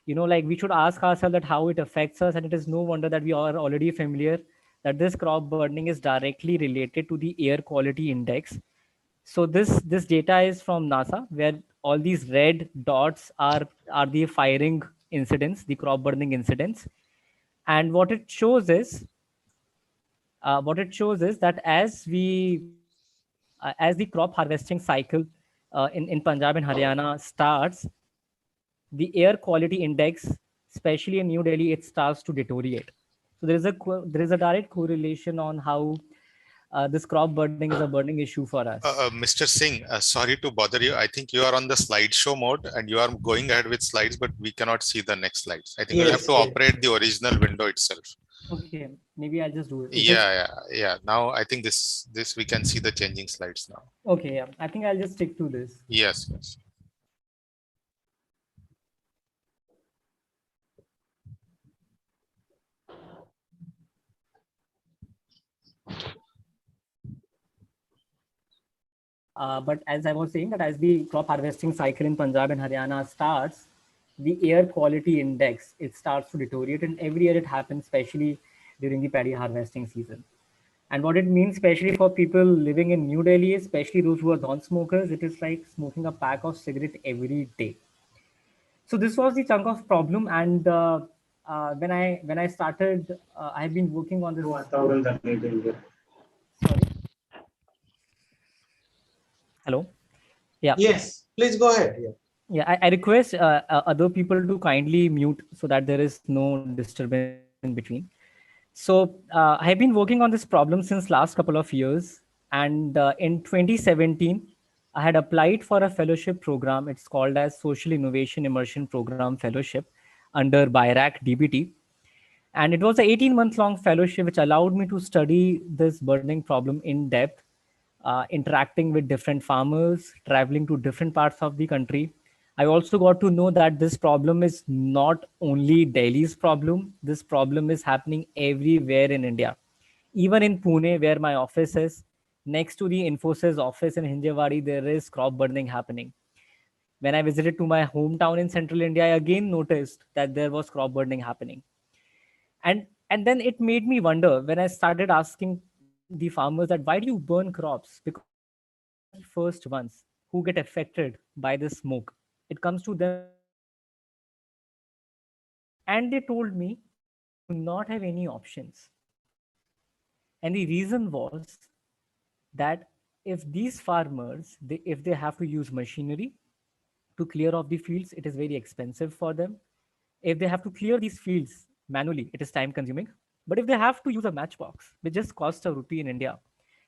like we should ask ourselves that how it affects us. And it is no wonder that we are already familiar that this crop burning is directly related to the air quality index. So this data is from NASA, where all these red dots are the firing incidents, the crop burning incidents. And what it shows is that as the crop harvesting cycle in Punjab and Haryana starts, the air quality index, especially in New Delhi, it starts to deteriorate. So there is a direct correlation on how this crop burning is a burning issue for us.
Mr. Singh, sorry to bother you. I think you are on the slideshow mode and you are going ahead with slides, but we cannot see the next slides. I think we'll have to operate the original window itself.
Okay, maybe I'll just do it.
Yeah. Now I think this we can see the changing slides now.
Okay, yeah. I think I'll just stick to this.
Yes.
But as I was saying, that as the crop harvesting cycle in Punjab and Haryana starts, the air quality index, it starts to deteriorate, and every year it happens, especially during the paddy harvesting season. And what it means, especially for people living in New Delhi, especially those who are non-smokers, it is like smoking a pack of cigarette every day. So this was the chunk of problem, and when I started, I have been working on this. Sorry. Hello. Yeah.
Yes. Please go ahead.
Yeah. I request other people to kindly mute so that there is no disturbance in between. So I have been working on this problem since last couple of years, and in 2017, I had applied for a fellowship program. It's called as Social Innovation Immersion Program Fellowship under BIRAC DBT. And it was an 18-month-long fellowship which allowed me to study this burning problem in depth, interacting with different farmers, traveling to different parts of the country. I also got to know that this problem is not only Delhi's problem, this problem is happening everywhere in India. Even in Pune, where my office is, next to the Infosys office in Hinjewadi, there is crop burning happening. When I visited to my hometown in central India, I again noticed that there was crop burning happening. And then it made me wonder when I started asking the farmers that why do you burn crops? Because they are the first ones who get affected by the smoke. It comes to them first. And they told me that they do not have any options. And the reason was that if these farmers, if they have to use machinery to clear off the fields, it is very expensive for them. If they have to clear these fields manually, it is time consuming. But if they have to use a matchbox, which just costs a rupee in India,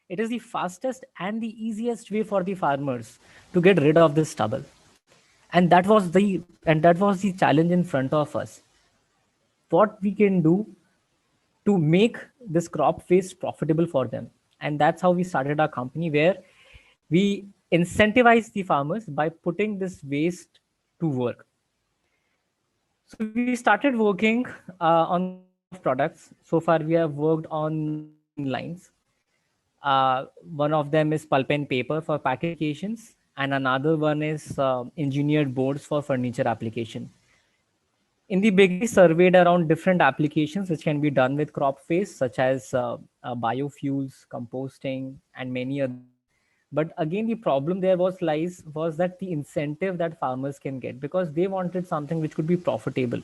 it is the fastest and the easiest way for the farmers to get rid of this stubble. And that was the challenge in front of us. What we can do to make this crop waste profitable for them. And that's how we started our company, where we incentivize the farmers by putting this waste to work. So we started working on a range of products. So far, we have worked on 9 lines. One of them is pulp and paper for packaging applications, and another one is engineered boards for furniture application. In the beginning, we surveyed around different applications which can be done with crop waste, such as biofuels, composting, and many others. But again, the problem there was that the incentive that farmers can get, because they wanted something which could be profitable.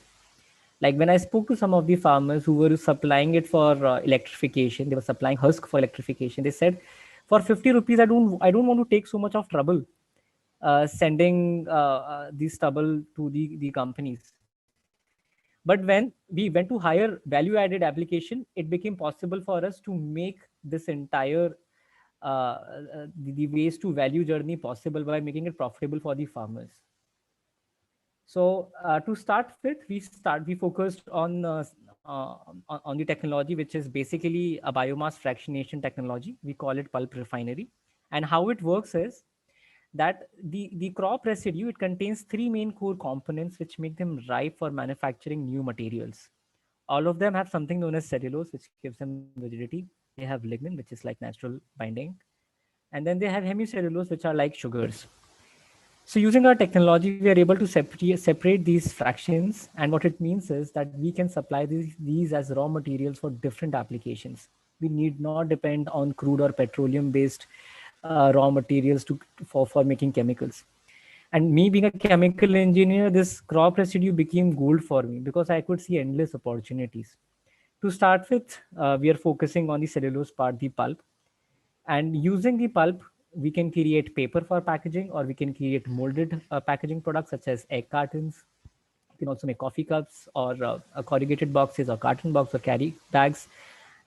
Like when I spoke to some of the farmers who were supplying it for electrification, they were supplying husk for electrification. They said, for 50 rupees, I don't want to take so much of trouble sending the stubble to the companies. But when we went to higher value added application, it became possible for us to make this entire the waste to value journey possible by making it profitable for the farmers. So to start with, we focused on the technology, which is basically a biomass fractionation technology. We call it pulp refinery. And how it works is that the crop residue, it contains 3 main core components which make them ripe for manufacturing new materials. All of them have something known as cellulose, which gives them rigidity. They have lignin, which is like natural binding. And then they have hemicellulose, which are like sugars. So using our technology, we are able to separate these fractions. And what it means is that we can supply these as raw materials for different applications. We need not depend on crude or petroleum-based raw materials for making chemicals. And me being a chemical engineer, this crop residue became gold for me because I could see endless opportunities. To start with, we are focusing on the cellulose part, the pulp. And using the pulp, we can create paper for packaging, or we can create molded packaging products such as egg cartons. You can also make coffee cups, or corrugated boxes, or carton box, or carry bags.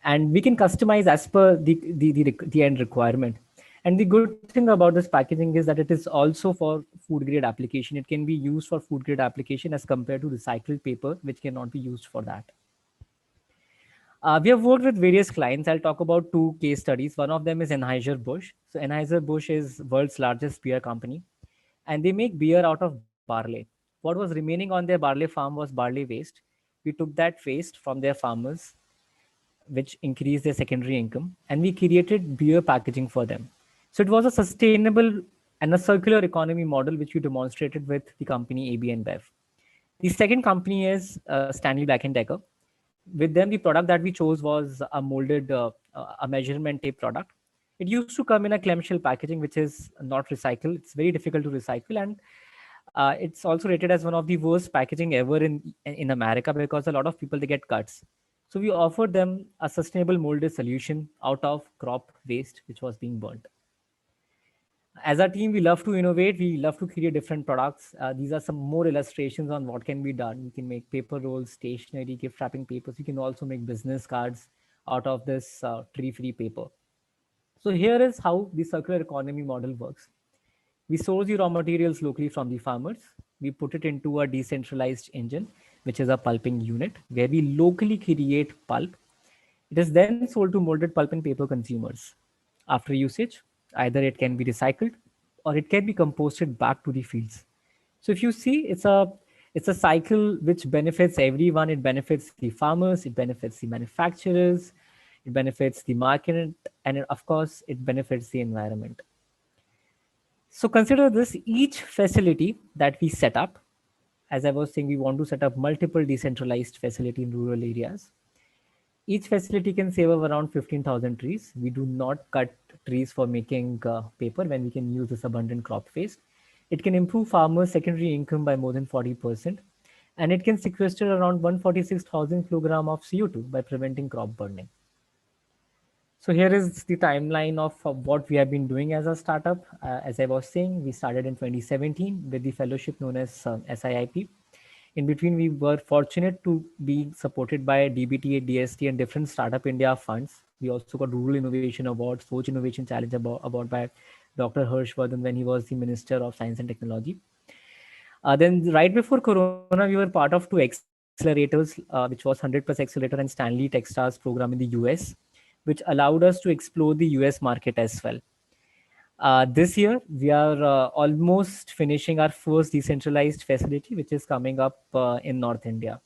And we can customize as per the end requirement. And the good thing about this packaging is that it is also for food grade application. It can be used for food grade application as compared to recycled paper, which cannot be used for that. We have worked with various clients. I'll talk about 2 case studies. One of them is Anheuser-Busch. So Anheuser-Busch is world's largest beer company, and they make beer out of barley. What was remaining on their barley farm was barley waste. We took that waste from their farmers, which increased their secondary income, and we created beer packaging for them. So it was a sustainable and a circular economy model, which we demonstrated with the company AB InBev. The second company is Stanley Black & Decker. With them, the product that we chose was a molded, a measurement tape product. It used to come in a clamshell packaging, which is not recycled. It's very difficult to recycle, and it's also rated as one of the worst packaging ever in America, because a lot of people, they get cuts. So we offered them a sustainable molded solution out of crop waste, which was being burnt. As a team, we love to innovate. We love to create different products. These are some more illustrations on what can be done. You can make paper rolls, stationery, gift wrapping papers. You can also make business cards out of this tree-free paper. So here is how the circular economy model works. We source the raw materials locally from the farmers. We put it into a decentralized engine. which is a pulping unit where we locally create pulp. It is then sold to molded pulp and paper consumers. After usage, either it can be recycled or it can be composted back to the fields. So if you see, it's a cycle which benefits everyone. It benefits the farmers, it benefits the manufacturers, it benefits the market, and of course, it benefits the environment. So consider this, each facility that we set up, as I was saying, we want to set up multiple decentralized facility in rural areas. Each facility can save up around 15,000 trees. We do not cut trees for making paper when we can use this abundant crop waste. It can improve farmers' secondary income by more than 40%. And it can sequester around 146,000 kilogram of CO2 by preventing crop burning. So here is the timeline of what we have been doing as a startup. As I was saying, we started in 2017 with the fellowship known as SIIP. In between, we were fortunate to be supported by DBT, DST, and different Startup India funds. We also got Rural Innovation Award, Soch Innovation Challenge Award by Dr. Harshvardhan when he was the Minister of Science and Technology. Then right before Corona, we were part of two accelerators, which was 100+ Accelerator and Stanley Techstars program in the US, which allowed us to explore the US market as well. This year, we are almost finishing our first decentralized facility, which is coming up in North India.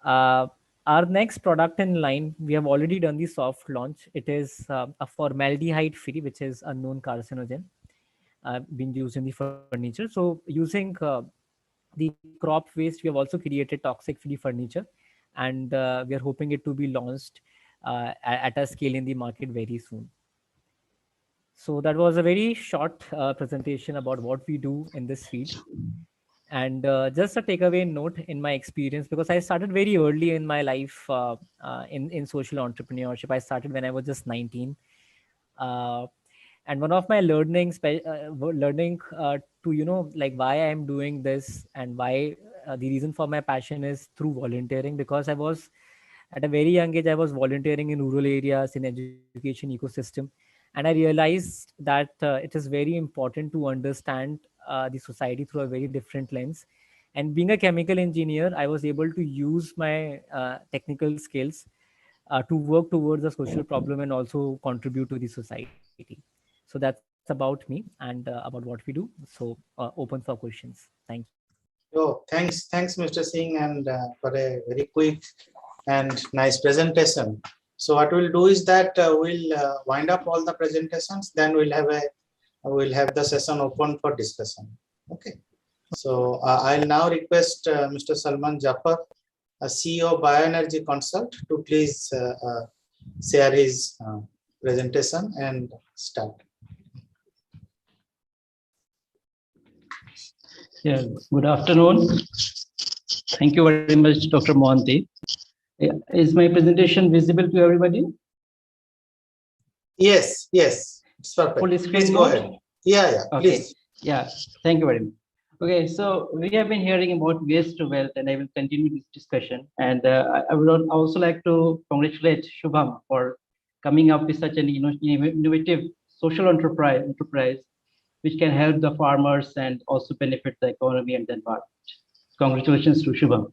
Our next product in line, we have already done the soft launch. It is a formaldehyde-free, which is a known carcinogen, being used in the furniture. So using the crop waste, we have also created toxic-free furniture, and we are hoping it to be launched at a scale in the market very soon. So that was a very short presentation about what we do in this field. And just a takeaway note in my experience, because I started very early in my life in social entrepreneurship. I started when I was just 19. And one of my learning to, like why I am doing this and why the reason for my passion is through volunteering, because I was at a very young age, I was volunteering in rural areas, in education ecosystem. And I realized that it is very important to understand the society through a very different lens. And being a chemical engineer, I was able to use my technical skills to work towards a social problem and also contribute to the society. So that's about me and about what we do. So open for questions. Thank you.
Oh, thanks, Mr. Singh, and for a very quick and nice presentation. So what we'll do is that we'll wind up all the presentations, then we'll have the session open for discussion. Okay. So I'll now request Mr. Salman Jafar, CEO Bioenergy Consult, to please share his presentation and start.
Yeah, good afternoon. Thank you very much, Dr. Mohanty. Is my presentation visible to everybody?
Yes, it's perfect. Please go ahead. Yeah,
okay.
Please.
Yeah, thank you very much. Okay, so we have been hearing about waste to wealth, and I will continue this discussion. And I would also like to congratulate Shubham for coming up with such an innovative social enterprise which can help the farmers and also benefit the economy and the environment. Congratulations to Shubham.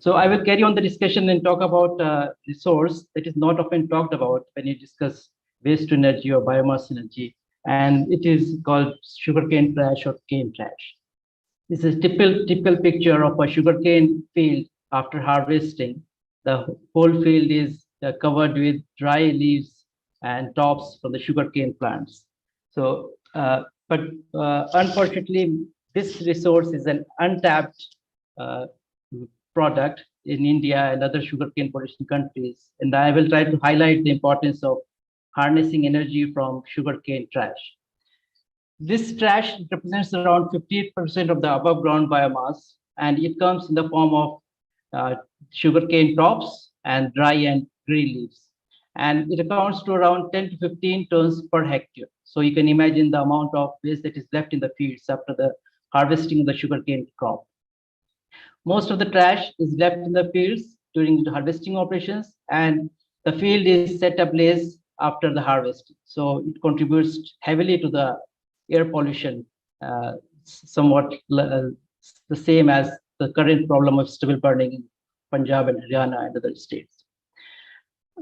So I will carry on the discussion and talk about a resource that is not often talked about when you discuss waste to energy or biomass energy, and it is called sugarcane trash or cane trash. This is a typical picture of a sugarcane field after harvesting. The whole field is covered with dry leaves and tops from the sugarcane plants. So, but unfortunately, this resource is an untapped product in India and other sugarcane producing countries. And I will try to highlight the importance of harnessing energy from sugarcane trash. This trash represents around 58% of the above ground biomass, and it comes in the form of sugarcane tops and dry and green leaves. And it accounts to around 10 to 15 tons per hectare. So you can imagine the amount of waste that is left in the fields after the harvesting of the sugarcane crop. Most of the trash is left in the fields during the harvesting operations, and the field is set ablaze after the harvest. So it contributes heavily to the air pollution, somewhat the same as the current problem of stubble burning in Punjab and Haryana and other states.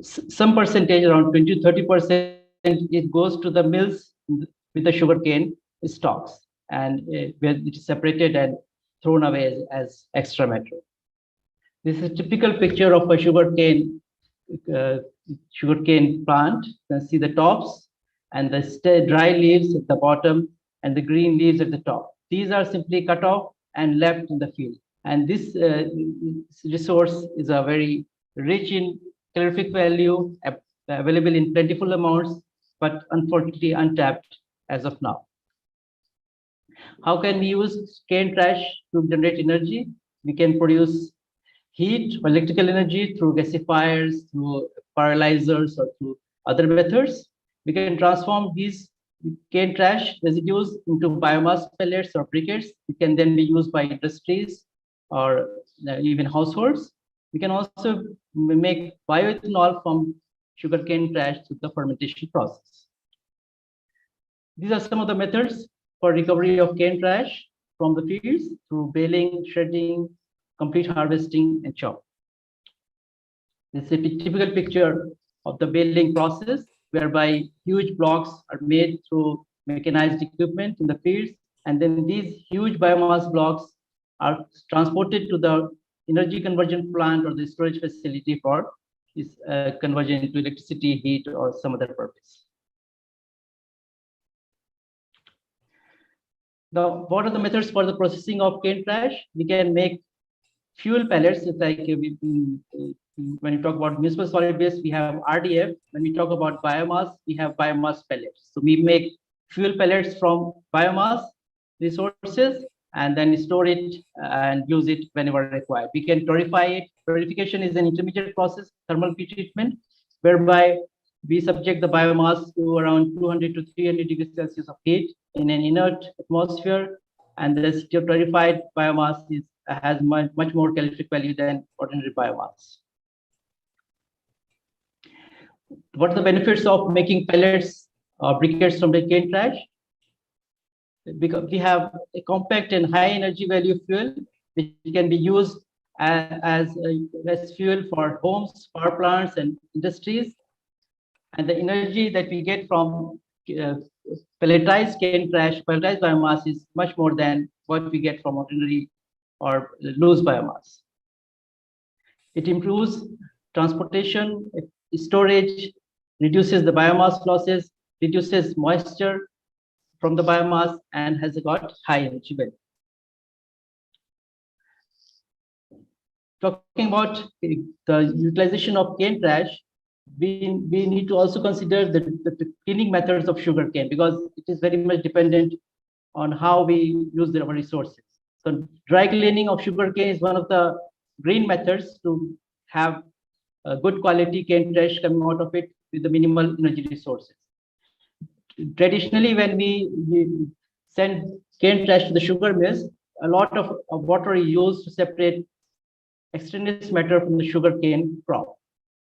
Some percentage, around 20-30%, it goes to the mills with the sugarcane stalks, and where it is separated and thrown away as extra matter. This is a typical picture of a sugarcane plant. You can see the tops and the dry leaves at the bottom and the green leaves at the top. These are simply cut off and left in the field. And this resource is a very rich in calorific value, available in plentiful amounts, but unfortunately untapped as of now. How can we use cane trash to generate energy? We can produce heat or electrical energy through gasifiers, through paralyzers, or through other methods. We can transform these cane trash residues into biomass pellets or briquettes. It can then be used by industries or even households. We can also make bioethanol from sugarcane trash through the fermentation process. These are some of the methods for recovery of cane trash from the fields through baling, shredding, complete harvesting, and chop. This is a typical picture of the baling process, whereby huge blocks are made through mechanized equipment in the fields, and then these huge biomass blocks are transported to the energy conversion plant or the storage facility for this conversion into electricity, heat, or some other purpose. Now, what are the methods for the processing of cane trash? We can make fuel pellets. It's like when you talk about municipal solid waste, we have RDF. When we talk about biomass, we have biomass pellets. So we make fuel pellets from biomass resources and then store it and use it whenever required. We can torrefy it. Torrefication is an intermediate process, thermal pretreatment, whereby we subject the biomass to around 200 to 300 degrees Celsius of heat in an inert atmosphere, and this torrefied biomass has much more calorific value than ordinary biomass. What are the benefits of making pellets or briquettes from the cane trash? Because we have a compact and high energy value fuel, which can be used as fuel for homes, power plants, and industries. And the energy that we get from pelletized cane trash, pelletized biomass, is much more than what we get from ordinary or loose biomass. It improves transportation, storage, reduces the biomass losses, reduces moisture from the biomass, and has got high energy value. Talking about the utilization of cane trash, we need to also consider the cleaning methods of sugarcane, because it is very much dependent on how we use our resources. So dry cleaning of sugarcane is one of the green methods to have a good quality cane trash coming out of it with the minimal energy resources. Traditionally, when we send cane trash to the sugar mills, a lot of water is used to separate extraneous matter from the sugarcane crop.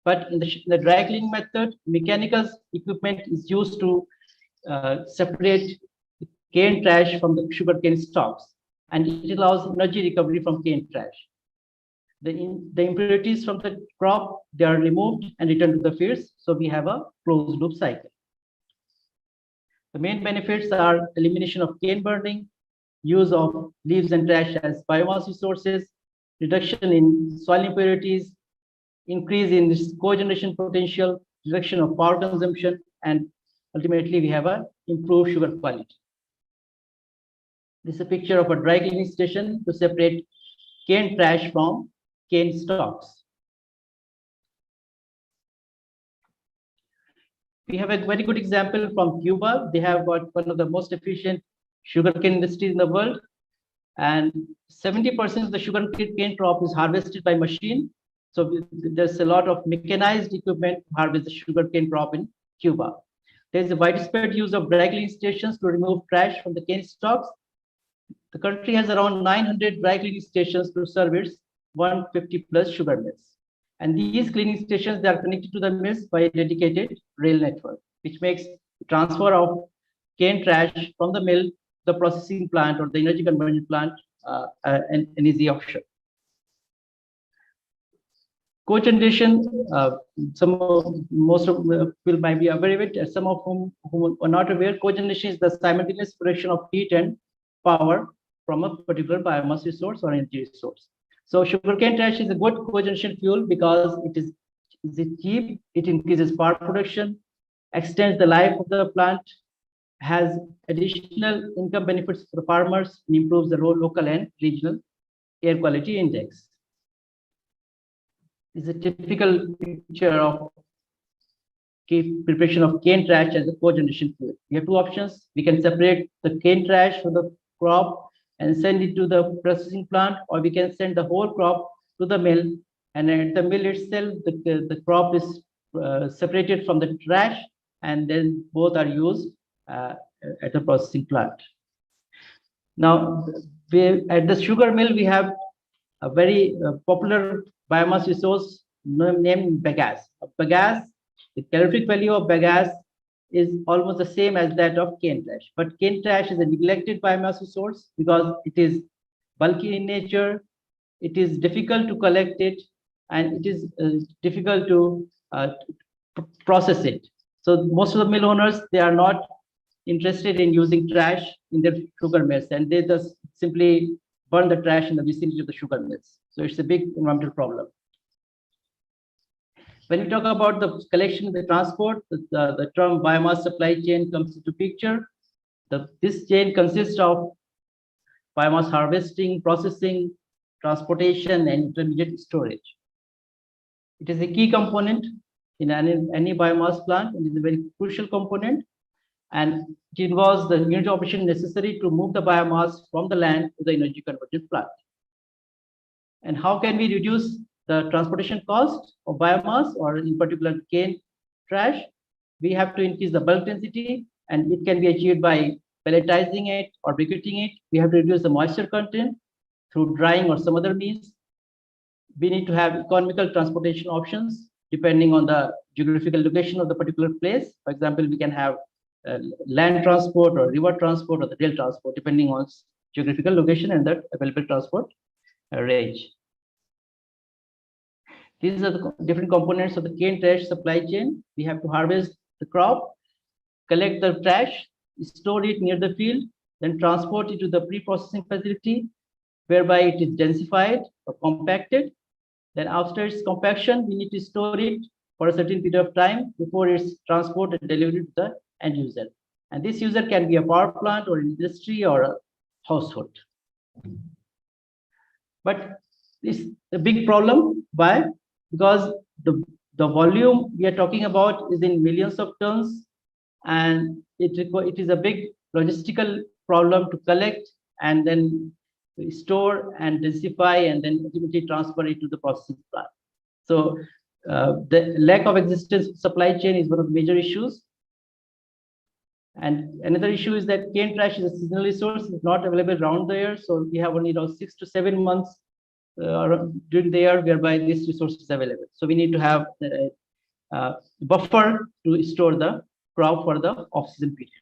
But in the dry cleaning method, mechanical equipment is used to separate cane trash from the sugarcane stalks, and it allows energy recovery from cane trash. The impurities from the crop, they are removed and returned to the fields, so we have a closed loop cycle. The main benefits are elimination of cane burning, use of leaves and trash as biomass resources, reduction in soil impurities, increase in cogeneration potential, reduction of power consumption, and ultimately we have a improved sugar quality. This is a picture of a dry cleaning station to separate cane trash from cane stalks. We have a very good example from Cuba. They have got one of the most efficient sugarcane industries in the world, and 70% of the sugarcane crop is harvested by machine. So there's a lot of mechanized equipment to harvest the sugarcane crop in Cuba. There's a widespread use of dry cleaning stations to remove trash from the cane stalks. The country has around 900 dry cleaning stations to service 150 plus sugar mills. And these cleaning stations, they are connected to the mills by a dedicated rail network, which makes transfer of cane trash from the mill, the processing plant, or the energy conversion plant an easy option. Cogeneration, most of people might be aware of it, some of whom are not aware. Cogeneration is the simultaneous production of heat and power from a particular biomass resource or energy resource. So sugarcane trash is a good cogeneration fuel because it is cheap, it increases power production, extends the life of the plant, has additional income benefits for the farmers, and improves the local and regional air quality index. This is a typical picture of preparation of cane trash as a cogeneration fuel. We have two options. We can separate the cane trash from the crop and send it to the processing plant, or we can send the whole crop to the mill, and at the mill itself, the crop is separated from the trash, and then both are used at the processing plant. Now, at the sugar mill, we have a very popular biomass resource named bagasse. Bagasse, the calorific value of bagasse is almost the same as that of cane trash. But cane trash is a neglected biomass resource because it is bulky in nature, it is difficult to collect it, and it is difficult to process it. So most of the mill owners, they are not interested in using trash in their sugar mills, and they just simply burn the trash in the vicinity of the sugar mills. So it's a big environmental problem. When we talk about the collection and the transport, the term biomass supply chain comes into picture. This chain consists of biomass harvesting, processing, transportation, and intermediate storage. It is a key component in any biomass plant, and it is a very crucial component, and it involves the unit operation necessary to move the biomass from the land to the energy conversion plant. And how can we reduce the transportation cost of biomass, or in particular cane trash? We have to increase the bulk density, and it can be achieved by pelletizing it or briquetting it. We have to reduce the moisture content through drying or some other means. We need to have economical transportation options depending on the geographical location of the particular place. For example, we can have land transport or river transport or the rail transport depending on geographical location and the available transport range. These are the different components of the cane trash supply chain. We have to harvest the crop, collect the trash, store it near the field, then transport it to the pre-processing facility, whereby it is densified or compacted. Then after its compaction, we need to store it for a certain period of time before it's transported and delivered to the end user. And this user can be a power plant or industry or a household. But it's a big problem. Why? Because the volume we are talking about is in millions of tons, and it is a big logistical problem to collect and then store and densify and then ultimately transfer it to the processing plant. So the lack of existence of supply chain is one of the major issues. And another issue is that cane trash is a seasonal resource. It's not available around the year. So we have only 6 to 7 months during the year whereby this resource is available. So we need to have a buffer to store the crop for the off-season period.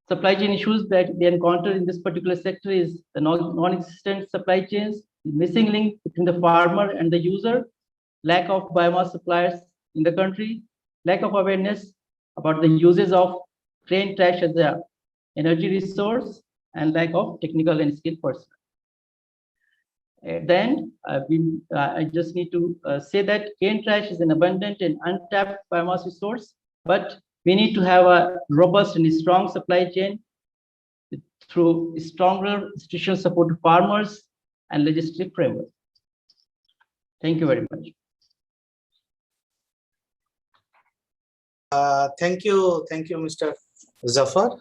Supply chain issues that we encounter in this particular sector is the non-existent supply chains, the missing link between the farmer and the user, lack of biomass suppliers in the country, lack of awareness about the uses of cane trash as an energy resource, and lack of technical and skilled personnel. Then I just need to say that cane trash is an abundant and untapped biomass resource, but we need to have a robust and strong supply chain through stronger institutional support to farmers and legislative framework. Thank you very much.
Thank you, Mr. Zafar.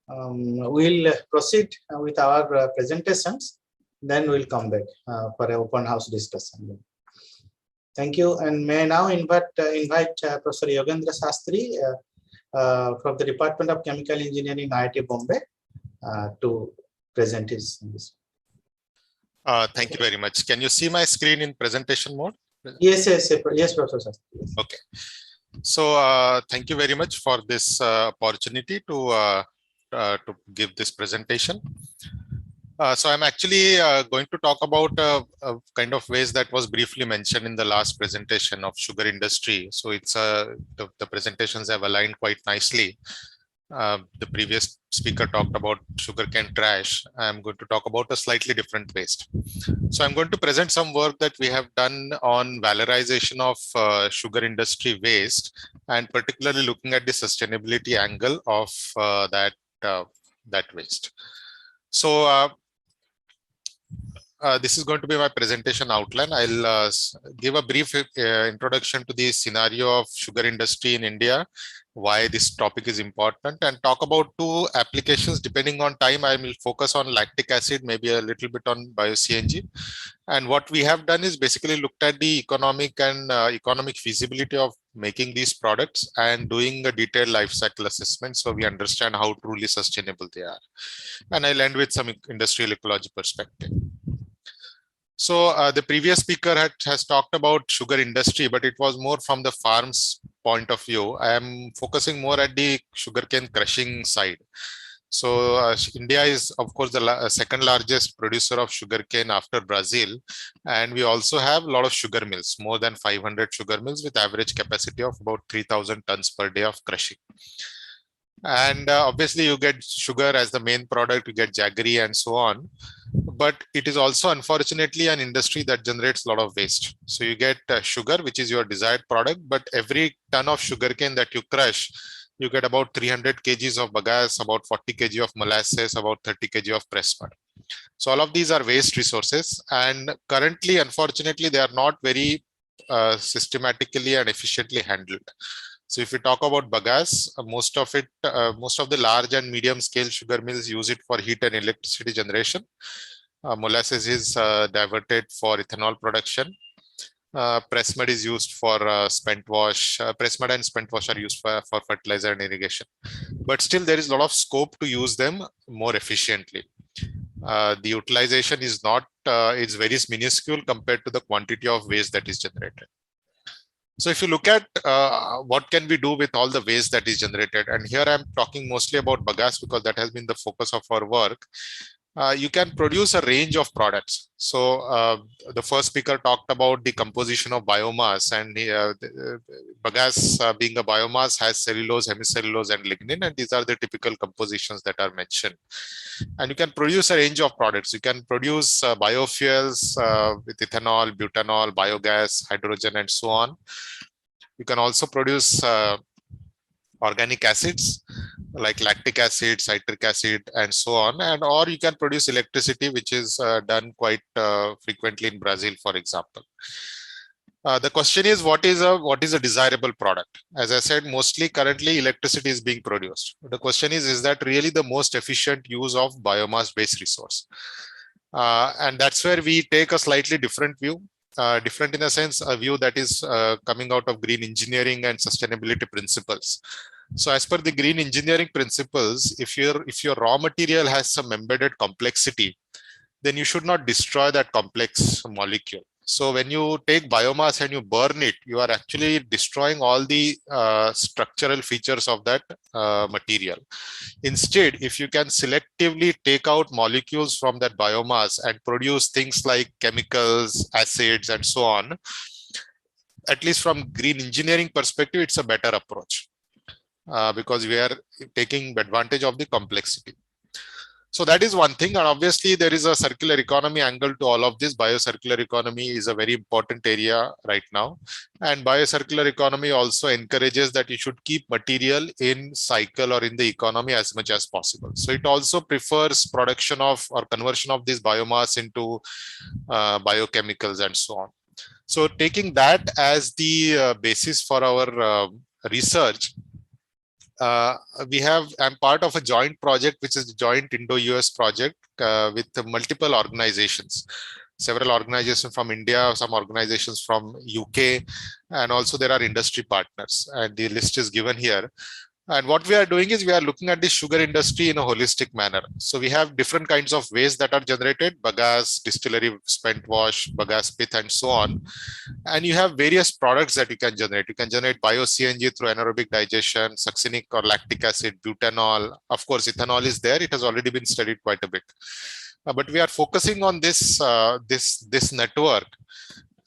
We'll proceed with our presentations. Then we'll come back for an open house discussion. Thank you, and may I now invite Professor Yogendra Sastry from the Department of Chemical Engineering, IIT Bombay, to present his.
Thank you very much. Can you see my screen in presentation mode?
Yes, Professor Sastry.
Okay. So thank you very much for this opportunity to to give this presentation. So I'm actually going to talk about a kind of ways that was briefly mentioned in the last presentation of sugar industry. So it's the presentations have aligned quite nicely. The previous speaker talked about sugarcane trash. I'm going to talk about a slightly different waste. So I'm going to present some work that we have done on valorization of sugar industry waste, and particularly looking at the sustainability angle of that waste. So this is going to be my presentation outline. I'll give a brief introduction to the scenario of sugar industry in India, why this topic is important, and talk about two applications. Depending on time, I will focus on lactic acid, maybe a little bit on bio-CNG. And what we have done is basically looked at the economic and economic feasibility of making these products and doing a detailed life cycle assessment, so we understand how truly sustainable they are. And I'll end with some industrial ecology perspective. So the previous speaker has talked about sugar industry, but it was more from the farm's point of view. I am focusing more at the sugarcane crushing side. So India is, of course, the second largest producer of sugarcane after Brazil. And we also have a lot of sugar mills, more than 500 sugar mills with average capacity of about 3,000 tons per day of crushing. And obviously you get sugar as the main product, you get jaggery and so on. But it is also unfortunately an industry that generates a lot of waste. So you get sugar, which is your desired product, but every ton of sugarcane that you crush, you get about 300 kgs of bagasse, about 40 kg of molasses, about 30 kg of press mud. So all of these are waste resources. And currently, unfortunately, they are not very systematically and efficiently handled. So if we talk about bagasse, most of the large and medium scale sugar mills use it for heat and electricity generation. Molasses is diverted for ethanol production. Press mud is used for spent wash. Press mud and spent wash are used for fertilizer and irrigation. But still there is a lot of scope to use them more efficiently. The utilization is not, it's very minuscule compared to the quantity of waste that is generated. So if you look at what can we do with all the waste that is generated, and here I'm talking mostly about bagasse because that has been the focus of our work. You can produce a range of products. So the first speaker talked about the composition of biomass, and bagasse being a biomass has cellulose, hemicellulose, and lignin, and these are the typical compositions that are mentioned. And you can produce a range of products. You can produce biofuels with ethanol, butanol, biogas, hydrogen, and so on. You can also produce organic acids like lactic acid, citric acid, and so on. And or you can produce electricity, which is done quite frequently in Brazil, for example. The question is, what is a desirable product? As I said, mostly currently electricity is being produced. The question is that really the most efficient use of biomass-based resource? And that's where we take a slightly different view. Different in a sense, a view that is coming out of green engineering and sustainability principles. So as per the green engineering principles, if your raw material has some embedded complexity, then you should not destroy that complex molecule. So when you take biomass and you burn it, you are actually destroying all the structural features of that material. Instead, if you can selectively take out molecules from that biomass and produce things like chemicals, acids, and so on, at least from green engineering perspective, it's a better approach because we are taking advantage of the complexity. So that is one thing. And obviously there is a circular economy angle to all of this. Biocircular economy is a very important area right now. And biocircular economy also encourages that you should keep material in cycle or in the economy as much as possible. So it also prefers production of or conversion of this biomass into biochemicals and so on. So taking that as the basis for our research, I'm part of a joint project, which is a joint Indo-US project with multiple organizations, several organizations from India, some organizations from UK, and also there are industry partners, and the list is given here. And what we are doing is we are looking at the sugar industry in a holistic manner. So we have different kinds of waste that are generated, bagasse, distillery spent wash, bagasse pith, and so on. And you have various products that you can generate. You can generate bio-CNG through anaerobic digestion, succinic or lactic acid, butanol. Of course, ethanol is there. It has already been studied quite a bit. But we are focusing on this network.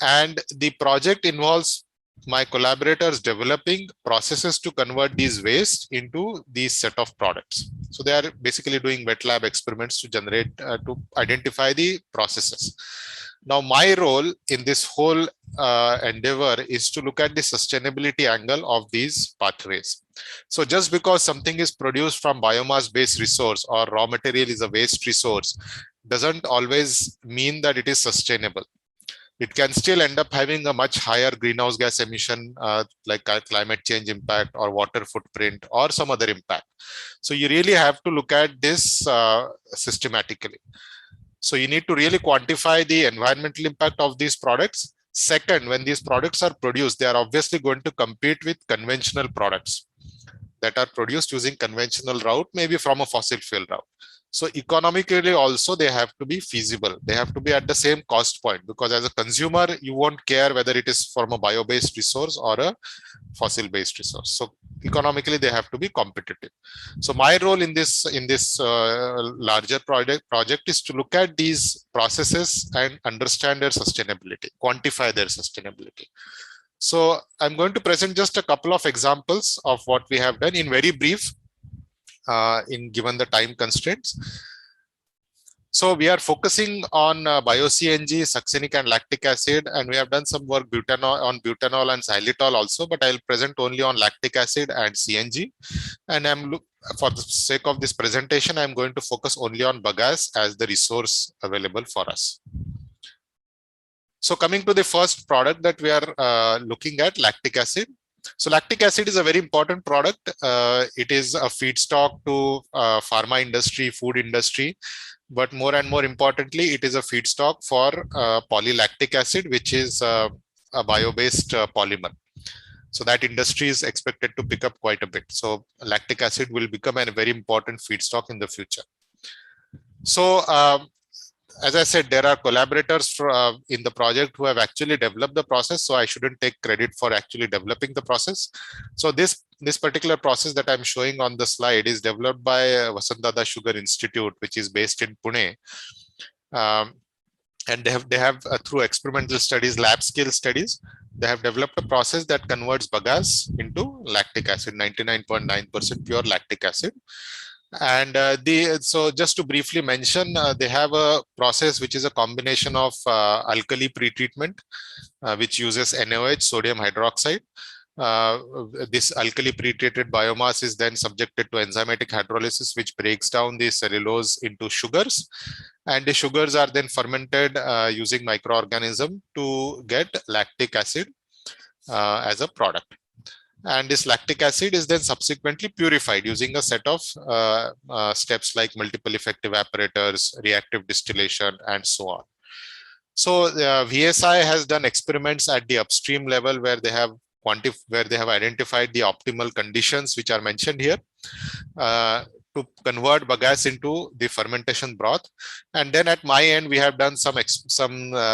And the project involves my collaborators developing processes to convert these waste into these set of products. So they are basically doing wet lab experiments to generate, to identify the processes. Now, my role in this whole endeavor is to look at the sustainability angle of these pathways. So just because something is produced from biomass-based resource or raw material is a waste resource doesn't always mean that it is sustainable. It can still end up having a much higher greenhouse gas emission, like climate change impact or water footprint or some other impact. So you really have to look at this systematically. So you need to really quantify the environmental impact of these products. Second, when these products are produced, they are obviously going to compete with conventional products that are produced using conventional route, maybe from a fossil fuel route. So economically also they have to be feasible. They have to be at the same cost point, because as a consumer, you won't care whether it is from a bio-based resource or a fossil-based resource. So economically they have to be competitive. So my role in this larger project is to look at these processes and understand their sustainability, quantify their sustainability. So I'm going to present just a couple of examples of what we have done in very brief, in given the time constraints. So we are focusing on bio-CNG, succinic and lactic acid, and we have done some work on butanol and xylitol also, but I'll present only on lactic acid and CNG. And for the sake of this presentation, I'm going to focus only on bagasse as the resource available for us. So coming to the first product that we are looking at, lactic acid. So lactic acid is a very important product. It is a feedstock to pharma industry, food industry, but more and more importantly, it is a feedstock for polylactic acid, which is a bio-based polymer. So that industry is expected to pick up quite a bit. So lactic acid will become a very important feedstock in the future. So as I said, there are collaborators in the project who have actually developed the process. So I shouldn't take credit for actually developing the process. So this particular process that I'm showing on the slide is developed by Vasantdada Sugar Institute, which is based in Pune. And they have through experimental studies, lab scale studies, they have developed a process that converts bagasse into lactic acid, 99.9% pure lactic acid. And so just to briefly mention, they have a process which is a combination of alkali pretreatment, which uses NaOH, sodium hydroxide. This alkali pretreated biomass is then subjected to enzymatic hydrolysis, which breaks down the cellulose into sugars. And the sugars are then fermented using microorganism to get lactic acid as a product. And this lactic acid is then subsequently purified using a set of steps like multiple effect evaporators, reactive distillation, and so on. So VSI has done experiments at the upstream level where they have identified the optimal conditions which are mentioned here to convert bagasse into the fermentation broth. And then at my end, we have done some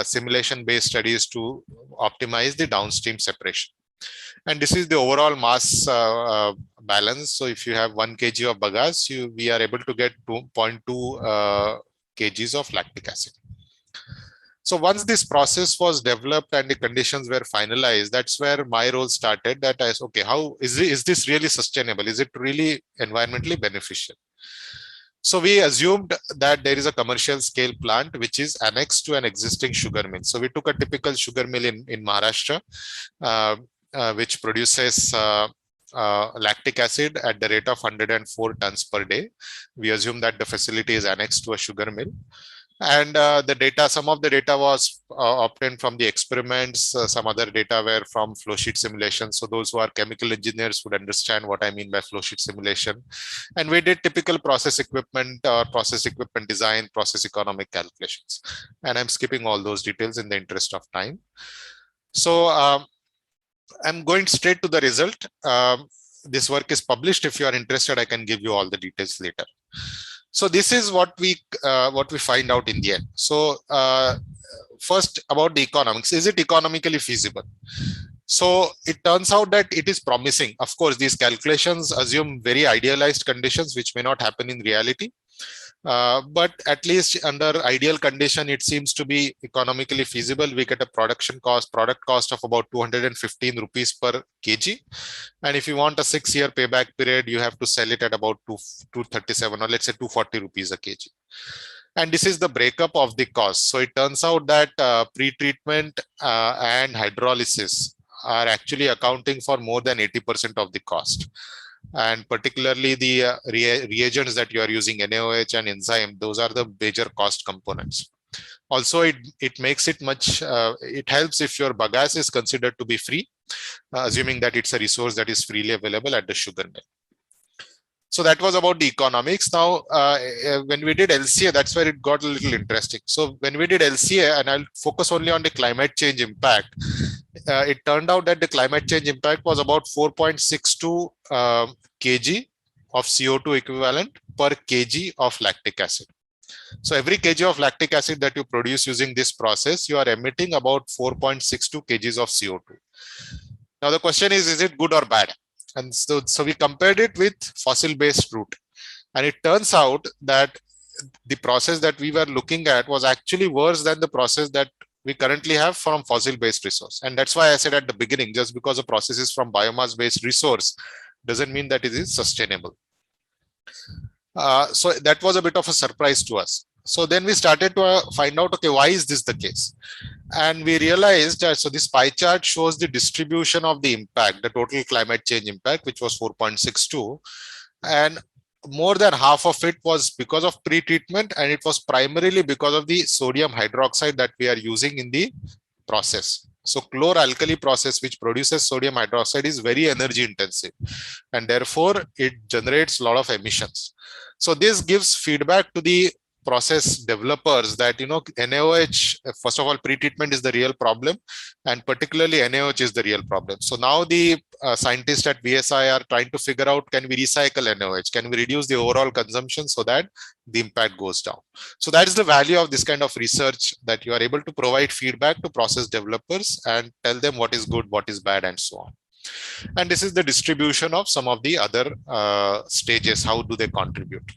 simulation-based studies to optimize the downstream separation. And this is the overall mass balance. So if you have 1 kg of bagasse, we are able to get 2.2 kgs of lactic acid. So once this process was developed and the conditions were finalized, that's where my role started. That is, okay, how is this really sustainable? Is it really environmentally beneficial? So we assumed that there is a commercial scale plant which is annexed to an existing sugar mill. So we took a typical sugar mill in Maharashtra, which produces lactic acid at the rate of 104 tons per day. We assume that the facility is annexed to a sugar mill. And some of the data was obtained from the experiments. Some other data were from flow sheet simulation. So those who are chemical engineers would understand what I mean by flow sheet simulation. And we did typical process equipment design, process economic calculations. And I'm skipping all those details in the interest of time. So I'm going straight to the result. this work is published. If you are interested, I can give you all the details later. So this is what we find out in the end. So first, about the economics. Is it economically feasible? So it turns out that it is promising. Of course, these calculations assume very idealized conditions, which may not happen in reality. But at least under ideal condition, it seems to be economically feasible. We get a product cost of about 215 rupees per kg. And if you want a 6-year payback period, you have to sell it at about 237, or let's say 240 rupees a kg. And this is the breakup of the cost. So it turns out that pre-treatment and hydrolysis are actually accounting for more than 80% of the cost. And particularly the reagents that you are using, NaOH and enzyme, those are the major cost components. Also, it makes it much, it helps if your bagasse is considered to be free, assuming that it's a resource that is freely available at the sugar mill. So that was about the economics. Now, when we did LCA, that's where it got a little interesting. So when we did LCA, and I'll focus only on the climate change impact, it turned out that the climate change impact was about 4.62 kg of CO2 equivalent per kg of lactic acid. So every kg of lactic acid that you produce using this process, you are emitting about 4.62 kgs of CO2. Now the question is it good or bad? And so we compared it with fossil-based route. And it turns out that the process that we were looking at was actually worse than the process that we currently have from fossil-based resource. And that's why I said at the beginning, just because a process is from biomass-based resource doesn't mean that it is sustainable. So that was a bit of a surprise to us. So then we started to find out, okay, why is this the case? And we realized that, so this pie chart shows the distribution of the impact, the total climate change impact, which was 4.62. And more than half of it was because of pre-treatment, and it was primarily because of the sodium hydroxide that we are using in the process. So chloralkali process, which produces sodium hydroxide, is very energy intensive, and therefore it generates a lot of emissions. So this gives feedback to the process developers that, you know, NaOH, first of all, pre-treatment is the real problem, and particularly NaOH is the real problem. So now the scientists at VSI are trying to figure out, can we recycle NaOH? Can we reduce the overall consumption so that the impact goes down? So that is the value of this kind of research, that you are able to provide feedback to process developers and tell them what is good, what is bad, and so on. And this is the distribution of some of the other stages. How do they contribute?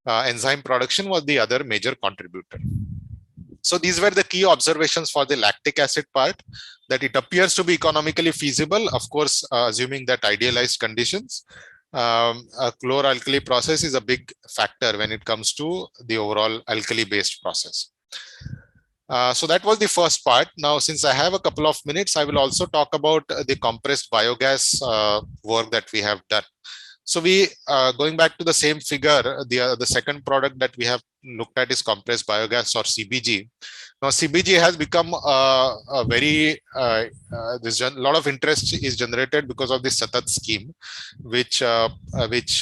Enzyme production was the other major contributor. So these were the key observations for the lactic acid part, that it appears to be economically feasible, of course, assuming that idealized conditions. A chloralkali process is a big factor when it comes to the overall alkali-based process. So that was the first part. Now, since I have a couple of minutes, I will also talk about the compressed biogas work that we have done. So we, going back to the same figure, the second product that we have looked at is compressed biogas, or CBG. Now CBG has become a very, there's a lot of interest is generated because of the Satat scheme, which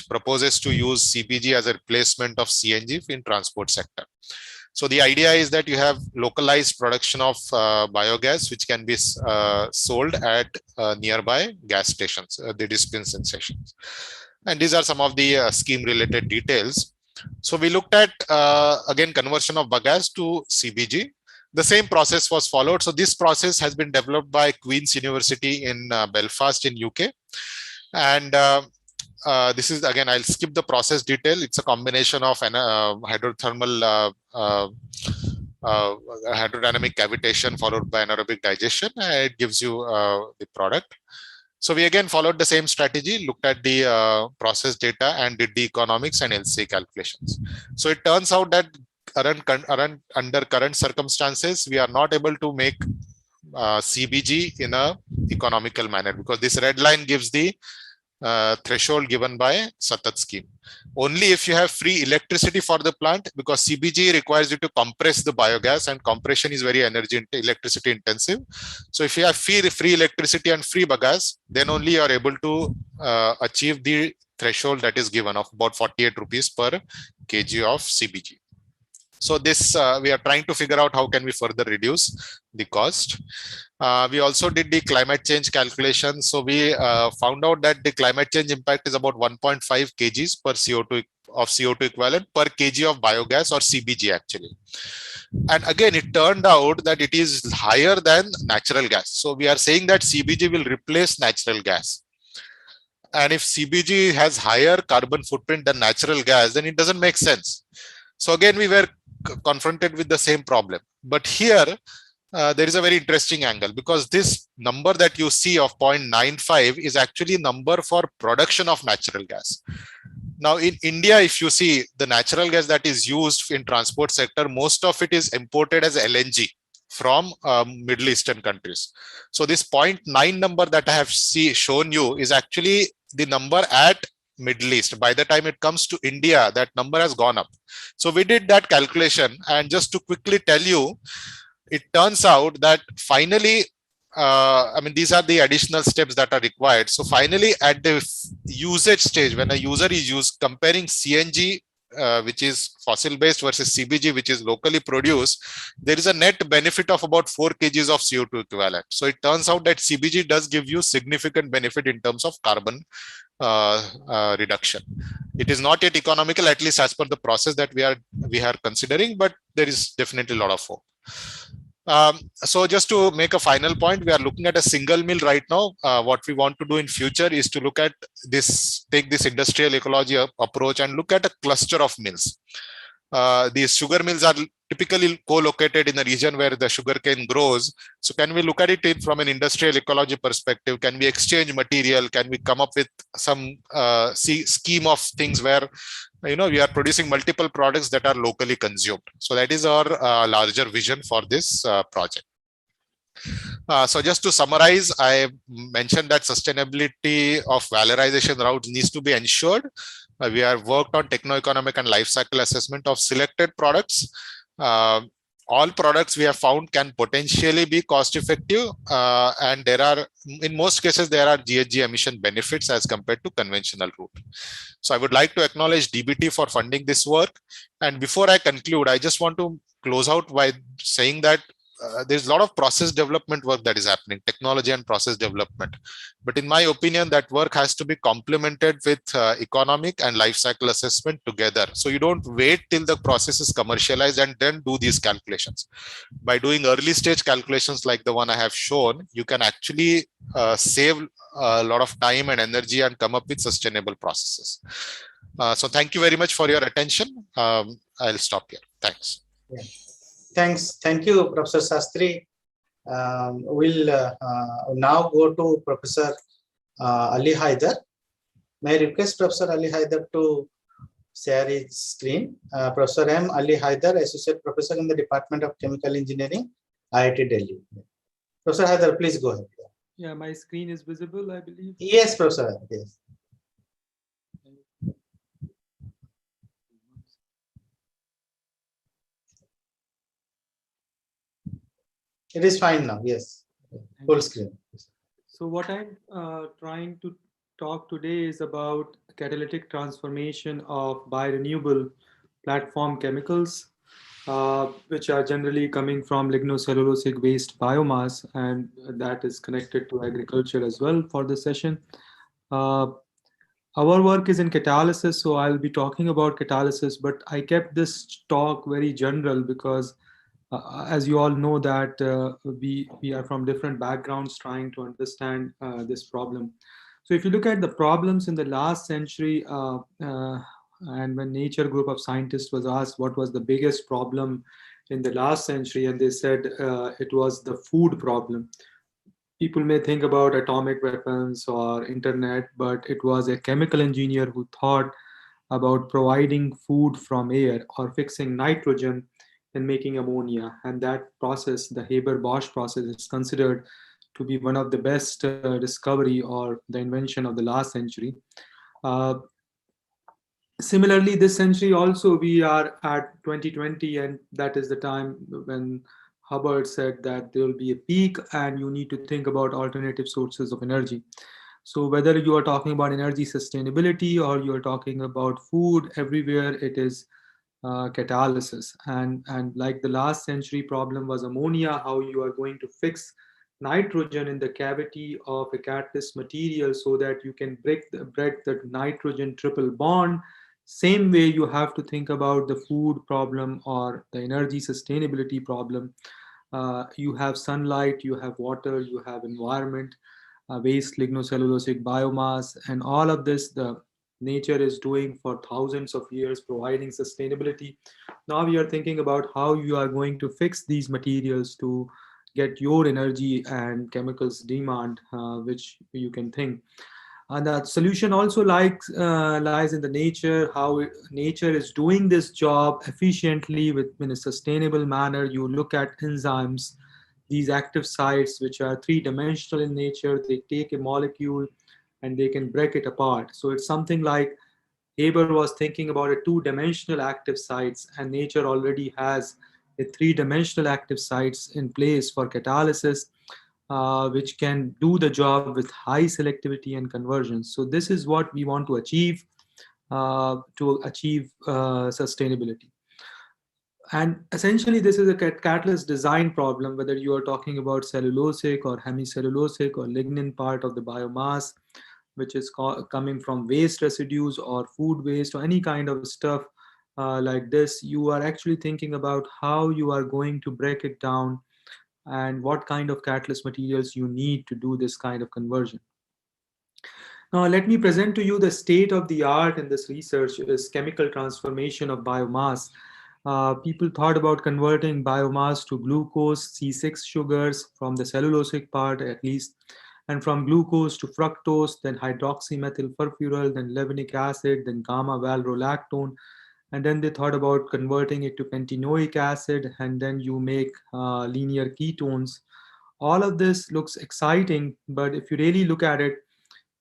proposes to use CBG as a replacement of CNG in transport sector. So the idea is that you have localized production of biogas, which can be sold at nearby gas stations, the dispensing stations. And these are some of the scheme related details. So we looked at, again, conversion of bagasse to CBG. The same process was followed. So this process has been developed by Queen's University in Belfast in UK. And this is, again, I'll skip the process detail. It's a combination of hydrothermal hydrodynamic cavitation followed by anaerobic digestion. It gives you the product. So we again followed the same strategy, looked at the process data and did the economics and LCA calculations. So it turns out that under current circumstances, we are not able to make CBG in a economical manner, because this red line gives the threshold given by Satat scheme. Only if you have free electricity for the plant, because CBG requires you to compress the biogas, and compression is very electricity intensive. So if you have free electricity and free bagasse, then only you are able to achieve the threshold that is given of about 48 rupees per kg of CBG. So this we are trying to figure out how can we further reduce the cost. We also did the climate change calculation. So we found out that the climate change impact is about 1.5 kgs per CO2 of CO2 equivalent per kg of biogas or CBG actually. And again, it turned out that it is higher than natural gas. So we are saying that CBG will replace natural gas. And if CBG has higher carbon footprint than natural gas, then it doesn't make sense. So again, we were confronted with the same problem. But here, there is a very interesting angle, because this number that you see of 0.95 is actually a number for production of natural gas. Now in India, if you see the natural gas that is used in transport sector, most of it is imported as LNG from Middle Eastern countries. So this 0.9 number that I have shown you is actually the number at Middle East. By the time it comes to India, that number has gone up. So we did that calculation, and just to quickly tell you, it turns out that finally, I mean, these are the additional steps that are required. So finally, at the usage stage, when a user is comparing CNG, which is fossil-based, versus CBG, which is locally produced, there is a net benefit of about 4 kgs of CO2 equivalent. So it turns out that CBG does give you significant benefit in terms of carbon reduction. It is not yet economical, at least as per the process that we are considering, but there is definitely a lot of hope. So just to make a final point, we are looking at a single mill right now. What we want to do in future is to look at this, take this industrial ecology approach and look at a cluster of mills. These sugar mills are typically co-located in a region where the sugarcane grows. So can we look at it from an industrial ecology perspective? Can we exchange material? Can we come up with some scheme of things where, you know, we are producing multiple products that are locally consumed? So that is our larger vision for this project. So just to summarize, I mentioned that sustainability of valorization routes needs to be ensured. We have worked on techno-economic and life cycle assessment of selected products. All products we have found can potentially be cost effective, and there are, in most cases, there are GHG emission benefits as compared to conventional route. So I would like to acknowledge DBT for funding this work. And before I conclude, I just want to close out by saying that there's a lot of process development work that is happening, technology and process development. But in my opinion, that work has to be complemented with economic and life cycle assessment together. So you don't wait till the process is commercialized and then do these calculations. By doing early stage calculations like the one I have shown, you can actually save a lot of time and energy and come up with sustainable processes. So thank you very much for your attention. I'll stop here. Thanks.
Yeah. Thanks. Thank you, Professor Sastry. We'll now go to Professor Ali Haider. May I request Professor Ali Haider to share his screen? Professor M. Ali Haider, Associate Professor in the Department of Chemical Engineering, IIT Delhi. Professor Haider, please go ahead.
Yeah, my screen is visible, I believe.
Yes, Professor. Yes. It is fine now. Yes, full screen.
So what I'm trying to talk today is about catalytic transformation of biorenewable platform chemicals, which are generally coming from lignocellulosic waste biomass, and that is connected to agriculture as well for this session. Our work is in catalysis, so I'll be talking about catalysis, but I kept this talk very general because as you all know that we are from different backgrounds trying to understand this problem. So if you look at the problems in the last century, and when Nature group of scientists was asked what was the biggest problem in the last century, and they said it was the food problem. People may think about atomic weapons or internet, but it was a chemical engineer who thought about providing food from air or fixing nitrogen and making ammonia. And that process, the Haber-Bosch process, is considered to be one of the best discovery or the invention of the last century. Similarly, this century also we are at 2020, and that is the time when Hubbard said that there will be a peak and you need to think about alternative sources of energy. So whether you are talking about energy sustainability or you are talking about food, everywhere it is catalysis. And like the last century problem was ammonia, how you are going to fix nitrogen in the cavity of a catalyst material so that you can break the nitrogen triple bond. Same way you have to think about the food problem or the energy sustainability problem. You have sunlight, you have water, you have environment, waste, lignocellulosic biomass, and all of this the nature is doing for thousands of years, providing sustainability. Now we are thinking about how you are going to fix these materials to get your energy and chemicals demand, which you can think. And the solution also lies in the nature, how nature is doing this job efficiently in a sustainable manner. You look at enzymes, these active sites, which are three-dimensional in nature. They take a molecule and they can break it apart. So it's something like Haber was thinking about a two-dimensional active sites, and nature already has a three-dimensional active sites in place for catalysis, which can do the job with high selectivity and convergence. So this is what we want to achieve sustainability. And essentially, this is a catalyst design problem, whether you are talking about cellulosic or hemicellulosic or lignin part of the biomass, which is coming from waste residues or food waste or any kind of stuff like this. You are actually thinking about how you are going to break it down and what kind of catalyst materials you need to do this kind of conversion. Now, let me present to you the state of the art in this research is chemical transformation of biomass. People thought about converting biomass to glucose, C6 sugars from the cellulosic part at least, and from glucose to fructose, then hydroxymethyl furfural, then levinic acid, then gamma valrolactone. And then they thought about converting it to pentanoic acid, and then you make linear ketones. All of this looks exciting, but if you really look at it,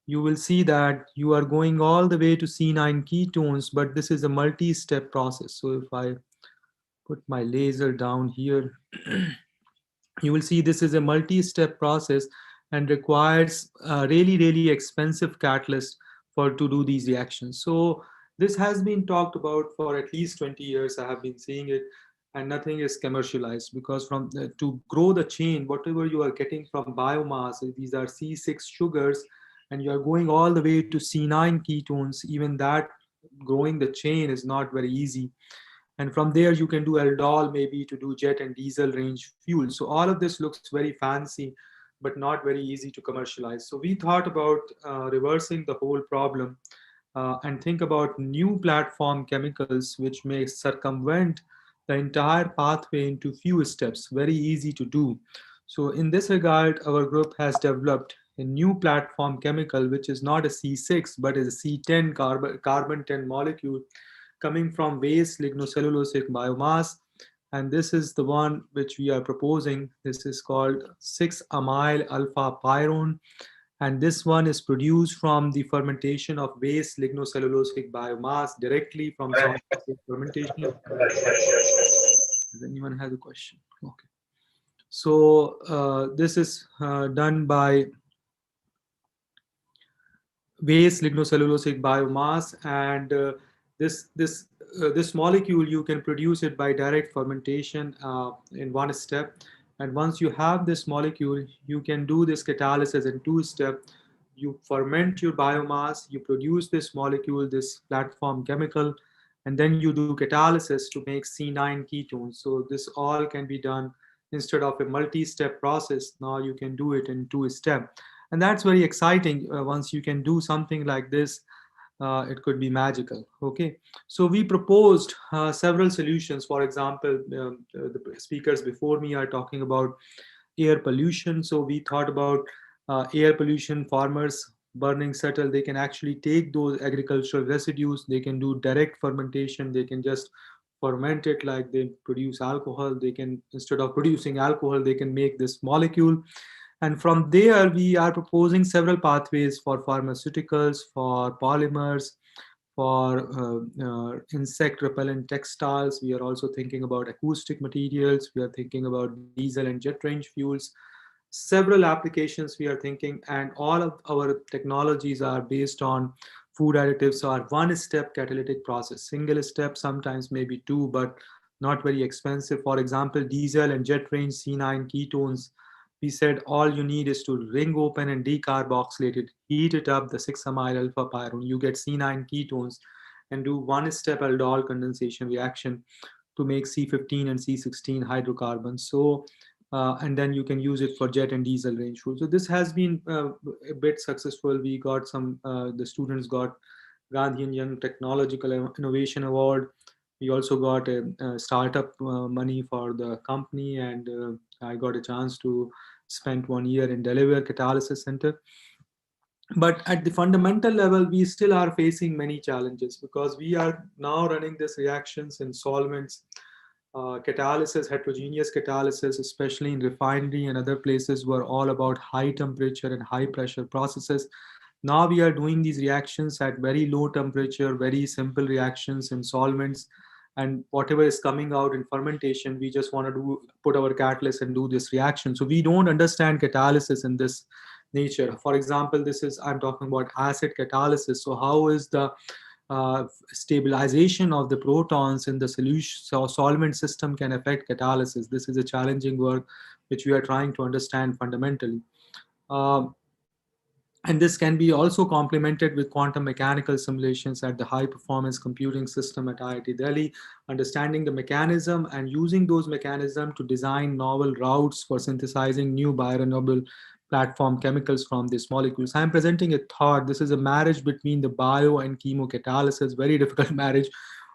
you will see that you are going all the way to C9 ketones, but this is a multi-step process. So if I put my laser down here, you will see this is a multi-step process and requires really, really expensive catalyst to do these reactions. So this has been talked about for at least 20 years. I have been seeing it, and nothing is commercialized because to grow the chain, whatever you are getting from biomass, these are C6 sugars, and you are going all the way to C9 ketones. Even that growing the chain is not very easy. And from there you can do aldol maybe to do jet and diesel range fuel. So all of this looks very fancy, but not very easy to commercialize. So we thought about reversing the whole problem and think about new platform chemicals which may circumvent the entire pathway into few steps, very easy to do. So in this regard, our group has developed a new platform chemical which is not a C6 but is a C10 carbon 10 molecule coming from waste lignocellulosic biomass. And this is the one which we are proposing. This is called 6-amyl alpha pyrone. And this one is produced from the fermentation of waste lignocellulosic biomass directly from solid fermentation. Does anyone have a question? Okay. So this is done by waste lignocellulosic biomass, and this molecule you can produce it by direct fermentation in one step. And once you have this molecule, you can do this catalysis in two steps. You ferment your biomass, you produce this molecule, this platform chemical, and then you do catalysis to make C9 ketones. So this all can be done instead of a multi-step process. Now you can do it in two steps. And that's very exciting. Once you can do something like this, it could be magical. Okay, so we proposed several solutions. For example, the speakers before me are talking about air pollution. So we thought about air pollution. Farmers burning settle, they can actually take those agricultural residues, they can do direct fermentation, they can just ferment it like they produce alcohol. They can, instead of producing alcohol, they can make this molecule. And from there, we are proposing several pathways for pharmaceuticals, for polymers, for insect repellent textiles. We are also thinking about acoustic materials. We are thinking about diesel and jet range fuels. Several applications we are thinking, and all of our technologies are based on food additives are one-step catalytic process. Single step, sometimes maybe two, but not very expensive. For example, diesel and jet range C9 ketones. We said all you need is to ring open and decarboxylate it, heat it up, the 6-amyl alpha pyrone. You get C9 ketones and do one-step aldol condensation reaction to make C15 and C16 hydrocarbons. So, and then you can use it for jet and diesel range fuel. So this has been a bit successful. We got some, the students got Gandhi and Young Technological Innovation Award. We also got a startup money for the company, and I got a chance to spend 1 year in Delaware Catalysis Center. But at the fundamental level, we still are facing many challenges because we are now running these reactions in solvents, catalysis, heterogeneous catalysis, especially in refinery and other places, were all about high temperature and high pressure processes. Now we are doing these reactions at very low temperature, very simple reactions in solvents, and whatever is coming out in fermentation, we just want to put our catalyst and do this reaction. So we don't understand catalysis in this nature. For example, I'm talking about acid catalysis. So how is the stabilization of the protons in the solution solvent system can affect catalysis? This is a challenging work which we are trying to understand fundamentally. And this can be also complemented with quantum mechanical simulations at the high performance computing system at IIT Delhi, understanding the mechanism and using those mechanisms to design novel routes for synthesizing new biorenewable platform chemicals from these molecules. I'm presenting a thought. This is a marriage between the bio and chemocatalysis, very difficult marriage.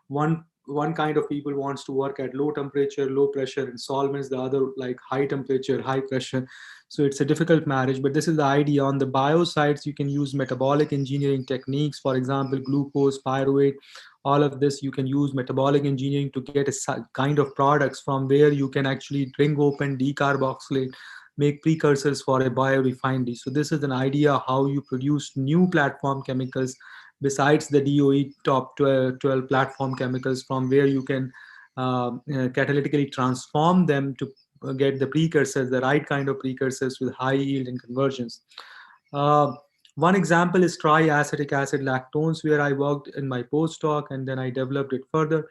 One kind of people wants to work at low temperature, low pressure in solvents, the other like high temperature, high pressure. So it's a difficult marriage, but this is the idea. On the bio sides, you can use metabolic engineering techniques, for example, glucose, pyruvate, all of this, you can use metabolic engineering to get a kind of products from where you can actually ring open, decarboxylate, make precursors for a biorefinery. So this is an idea how you produce new platform chemicals besides the DOE top 12 platform chemicals, from where you can catalytically transform them to get the precursors, the right kind of precursors with high yield and conversions. One example is triacetic acid lactones, where I worked in my postdoc, and then I developed it further.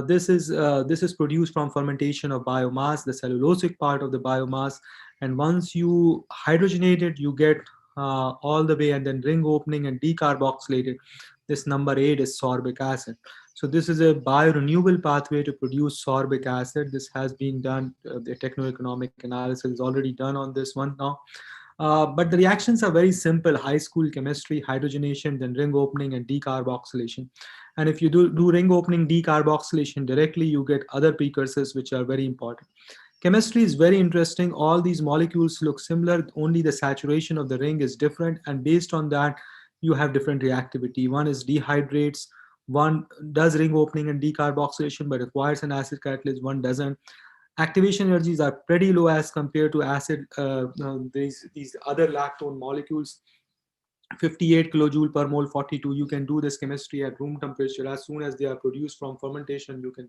This is produced from fermentation of biomass, the cellulosic part of the biomass, and once you hydrogenate it, you get all the way and then ring opening and decarboxylated. This number 8 is sorbic acid. So this is a biorenewable pathway to produce sorbic acid. This has been done, the techno-economic analysis is already done on this one now. But the reactions are very simple: high school chemistry, hydrogenation, then ring opening and decarboxylation. And if you do ring opening decarboxylation directly, you get other precursors which are very important. Chemistry is very interesting. All these molecules look similar, only the saturation of the ring is different. And based on that, you have different reactivity. One is dehydrates, one does ring opening and decarboxylation, but requires an acid catalyst, one doesn't. Activation energies are pretty low as compared to acid, these other lactone molecules. 58 kilojoule per mole, 42. You can do this chemistry at room temperature. As soon as they are produced from fermentation, you can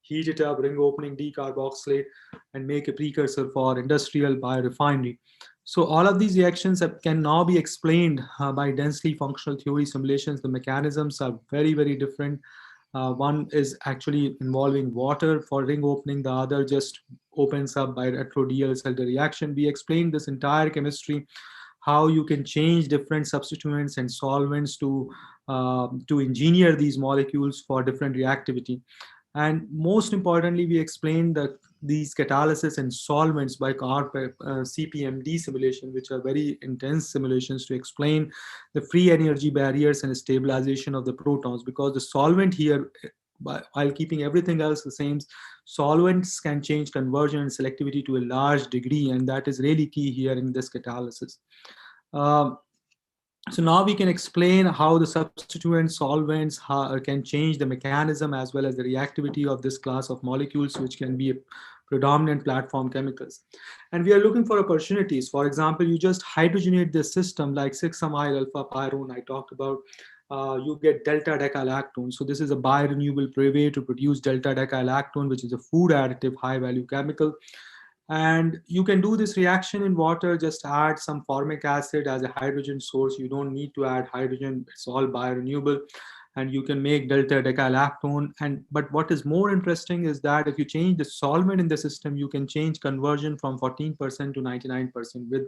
heat it up, ring opening, decarboxylate, and make a precursor for industrial biorefinery. So all of these reactions can now be explained by densely functional theory simulations. The mechanisms are very, very different. One is actually involving water for ring opening. The other just opens up by retro-DL cell reaction. We explained this entire chemistry, how you can change different substituents and solvents to engineer these molecules for different reactivity. And most importantly, we explained that these catalysis and solvents by CPMD simulation, which are very intense simulations to explain the free energy barriers and stabilization of the protons, because the solvent here, while keeping everything else the same, solvents can change conversion and selectivity to a large degree, and that is really key here in this catalysis. So now we can explain how the substituent solvents can change the mechanism as well as the reactivity of this class of molecules, which can be predominant platform chemicals. And we are looking for opportunities. For example, you just hydrogenate this system like 6-amyl alpha pyrone I talked about. You get delta decalactone. So this is a biorenewable way to produce delta decalactone, which is a food additive high value chemical. And you can do this reaction in water, just add some formic acid as a hydrogen source. You don't need to add hydrogen, it's all biorenewable. And you can make delta decalactone. But what is more interesting is that if you change the solvent in the system, you can change conversion from 14% to 99% with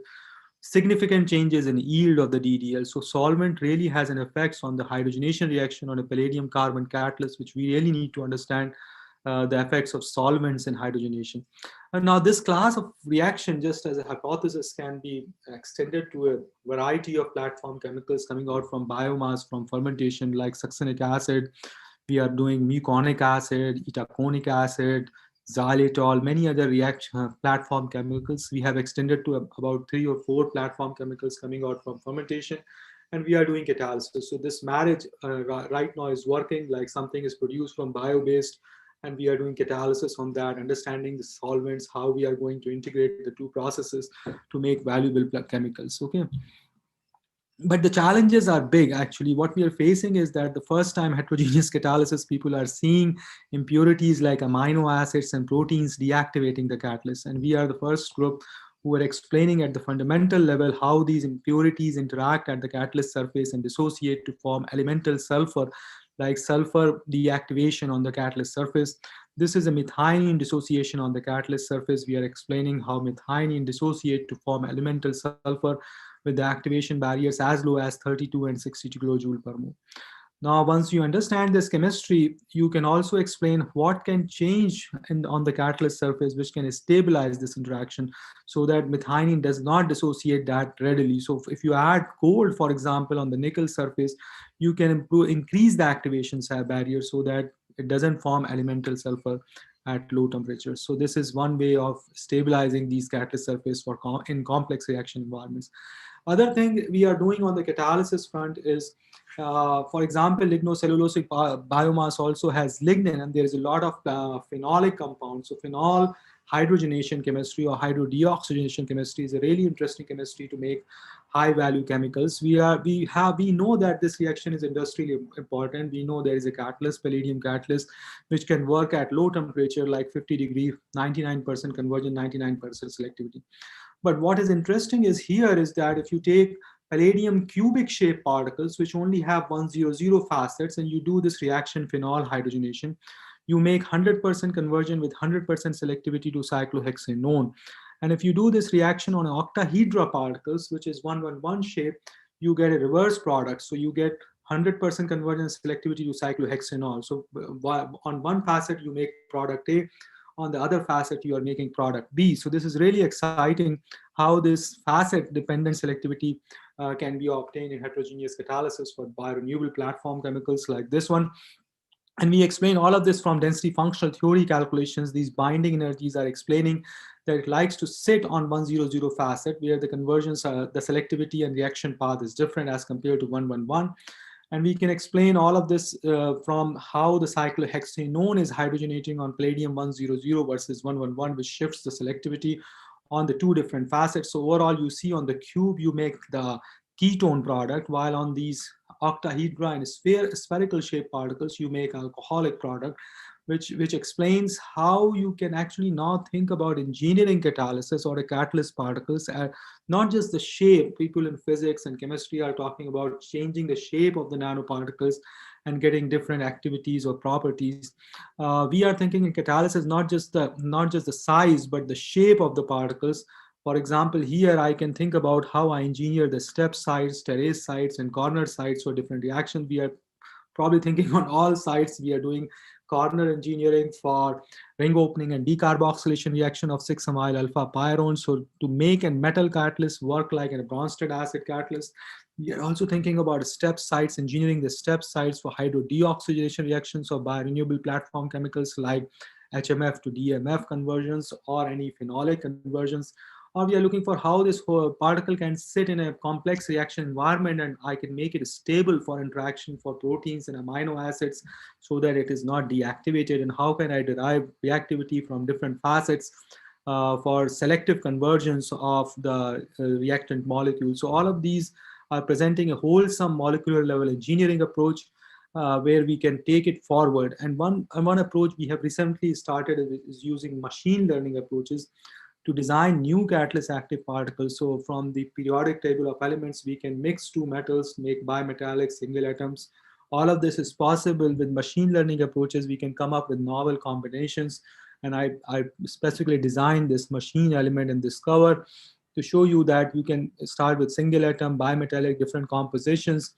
significant changes in yield of the DDL. So solvent really has an effect on the hydrogenation reaction on a palladium carbon catalyst, which we really need to understand the effects of solvents in hydrogenation. And now this class of reaction, just as a hypothesis, can be extended to a variety of platform chemicals coming out from biomass, from fermentation, like succinic acid. We are doing muconic acid, itaconic acid, xylitol, many other reaction platform chemicals. We have extended to about 3 or 4 platform chemicals coming out from fermentation, and we are doing catalysis. So this marriage right now is working, like something is produced from bio-based, and we are doing catalysis on that, understanding the solvents, how we are going to integrate the two processes to make valuable chemicals. Okay. But the challenges are big. Actually, what we are facing is that the first time heterogeneous catalysis, people are seeing impurities like amino acids and proteins deactivating the catalyst. And we are the first group who are explaining at the fundamental level how these impurities interact at the catalyst surface and dissociate to form elemental sulfur, like sulfur deactivation on the catalyst surface. This is a methionine dissociation on the catalyst surface. We are explaining how methionine dissociate to form elemental sulfur with the activation barriers as low as 32 and 62 kilojoule per mole. Now, once you understand this chemistry, you can also explain what can change on the catalyst surface, which can stabilize this interaction so that methionine does not dissociate that readily. So if you add gold, for example, on the nickel surface, you can increase the activation barrier so that it doesn't form elemental sulfur at low temperatures. So this is one way of stabilizing these catalyst surface in complex reaction environments. Other thing we are doing on the catalysis front is, for example, lignocellulosic biomass also has lignin, and there is a lot of phenolic compounds. So phenol hydrogenation chemistry or hydrodeoxygenation chemistry is a really interesting chemistry to make high value chemicals. We know that this reaction is industrially important. We know there is a catalyst, palladium catalyst, which can work at low temperature like 50 degrees, 99% conversion, 99% selectivity. But what is interesting is here is that if you take palladium cubic shaped particles, which only have 100 facets, and you do this reaction phenol hydrogenation, you make 100% conversion with 100% selectivity to cyclohexanone. And if you do this reaction on octahedra particles, which is 111 shape, you get a reverse product. So you get 100% conversion selectivity to cyclohexanol. So on one facet, you make product A. On the other facet, you are making product B. So this is really exciting how this facet-dependent selectivity can be obtained in heterogeneous catalysis for biorenewable platform chemicals like this one. And we explain all of this from density functional theory calculations. These binding energies are explaining that it likes to sit on 100 facet, where the conversions, the selectivity and reaction path is different as compared to 111. And we can explain all of this from how the cyclohexanone is hydrogenating on palladium 100 versus 111, which shifts the selectivity on the two different facets. So overall, you see on the cube, you make the ketone product, while on these octahedra and spherical shaped particles, you make alcoholic product, which explains how you can actually now think about engineering catalysis or a catalyst particles, not just the shape. People in physics and chemistry are talking about changing the shape of the nanoparticles and getting different activities or properties. We are thinking in catalysis not just the size, but the shape of the particles. For example, here I can think about how I engineer the step sites, terrace sites, and corner sites for different reactions. We are probably thinking on all sides. We are doing corner engineering for ring opening and decarboxylation reaction of 6-amyl alpha pyrone. So to make a metal catalyst work like a Bronsted acid catalyst, we are also thinking about step sites, engineering the step sites for hydrodeoxygenation reactions of biorenewable platform chemicals like HMF to DMF conversions or any phenolic conversions. Or we are looking for how this whole particle can sit in a complex reaction environment, and I can make it stable for interaction for proteins and amino acids so that it is not deactivated. And how can I derive reactivity from different facets for selective convergence of the reactant molecules. So all of these are presenting a wholesome molecular level engineering approach where we can take it forward. And one approach we have recently started is using machine learning approaches to design new catalyst active particles. So from the periodic table of elements, we can mix two metals, make bimetallic single atoms. All of this is possible with machine learning approaches. We can come up with novel combinations. And I specifically designed this machine element in this cover to show you that you can start with single atom, bimetallic, different compositions,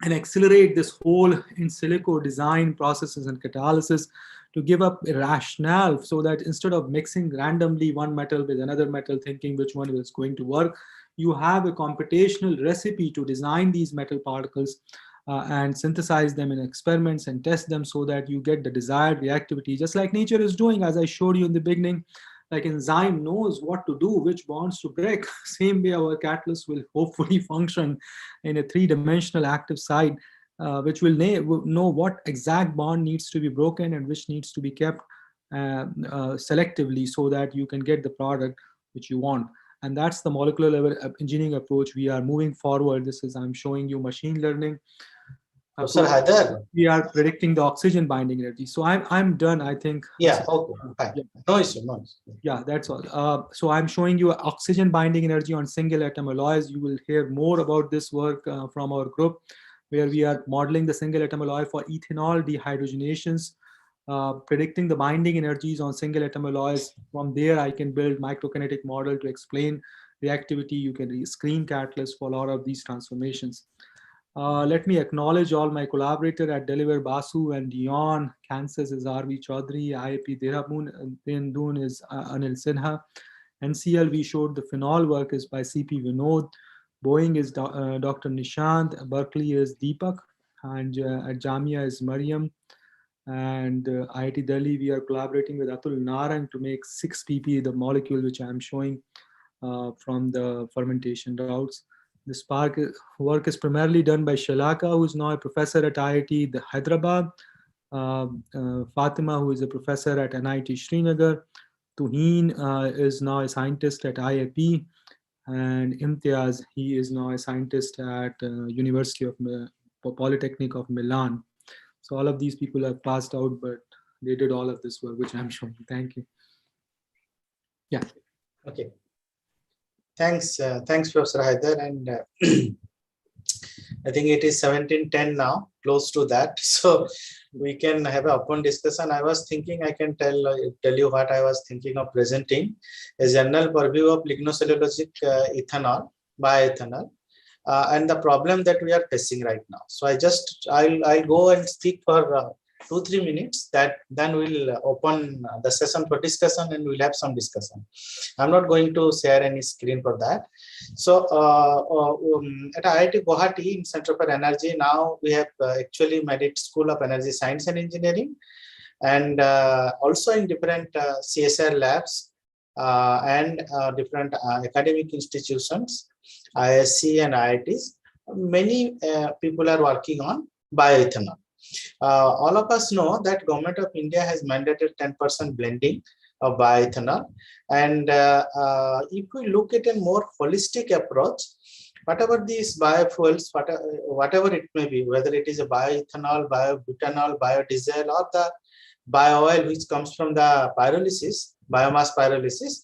and accelerate this whole in silico design processes and catalysis to give up a rationale, so that instead of mixing randomly one metal with another metal, thinking which one is going to work, you have a computational recipe to design these metal particles and synthesize them in experiments and test them so that you get the desired reactivity, just like nature is doing, as I showed you in the beginning. Like enzyme knows what to do, which bonds to break. Same way our catalyst will hopefully function in a three-dimensional active site, which will know what exact bond needs to be broken and which needs to be kept selectively so that you can get the product which you want. And that's the molecular level engineering approach we are moving forward. This is, I'm showing you machine learning.
Sir Haider,
we are predicting the oxygen binding energy. So I'm done, I think.
Yeah, okay, fine.
Yeah.
No issue, no issue.
Yeah, that's all. So I'm showing you oxygen binding energy on single atom alloys. You will hear more about this work from our group, where we are modeling the single atom alloy for ethanol dehydrogenations, predicting the binding energies on single atom alloys. From there, I can build microkinetic model to explain reactivity. You can screen catalysts for a lot of these transformations. Let me acknowledge all my collaborators at Deliver, Basu and Dion. Kansas is R.V. Chaudhary, IIP Dehradun, Dehradun is Anil Sinha. NCL, we showed the phenol work is by C.P. Vinod. Boeing is Dr. Nishant. Berkeley is Deepak. And at Jamia is Mariam. And IIT Delhi, we are collaborating with Atul Narang to make 6-pp, the molecule which I am showing from the fermentation routes. This work is primarily done by Shalaka, who is now a professor at IIT Hyderabad, Fatima, who is a professor at NIT Srinagar, Tuheen is now a scientist at IIP, and Imtiaz, he is now a scientist at University of Polytechnic of Milan. So all of these people have passed out, but they did all of this work, which I'm showing. Thank you. Yeah.
Okay. Thanks, Professor Haider. And I think it is 17:10 now, close to that. So we can have an open discussion. I was thinking I can tell you what I was thinking of presenting: a general purview of lignocellulosic ethanol, bioethanol, and the problem that we are facing right now. So I'll go and speak for 2-3 minutes. Then we'll open the session for discussion and we'll have some discussion. I'm not going to share any screen for that. So at IIT Guwahati in Center for Energy, now we have actually made it School of Energy Science and Engineering, and also in different CSR labs and different academic institutions, ISC and IITs. Many people are working on bioethanol. All of us know that Government of India has mandated 10% blending of bioethanol, and if we look at a more holistic approach, whatever these biofuels, whatever it may be, whether it is a bioethanol, biobutanol, biodiesel, or the bio-oil which comes from the pyrolysis, biomass pyrolysis.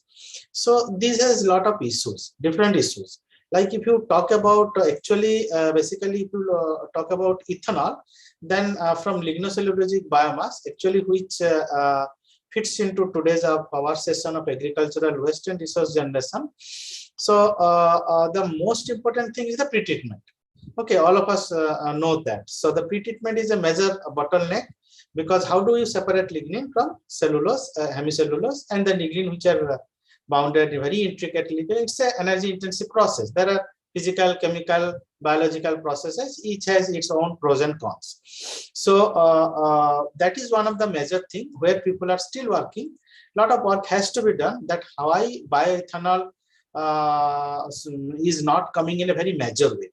So this has a lot of issues, different issues. Like if you talk about basically if you talk about ethanol, then from lignocellulosic biomass, actually which fits into today's our session of agricultural waste and resource generation. So the most important thing is the pretreatment. Okay, all of us know that. So the pretreatment is a major bottleneck, because how do you separate lignin from cellulose, hemicellulose, and the lignin which are bounded very intricately? It's an energy intensive process. There are physical, chemical, biological processes. Each has its own pros and cons. So that is one of the major things where people are still working. A lot of work has to be done. That why bioethanol is not coming in a very major way.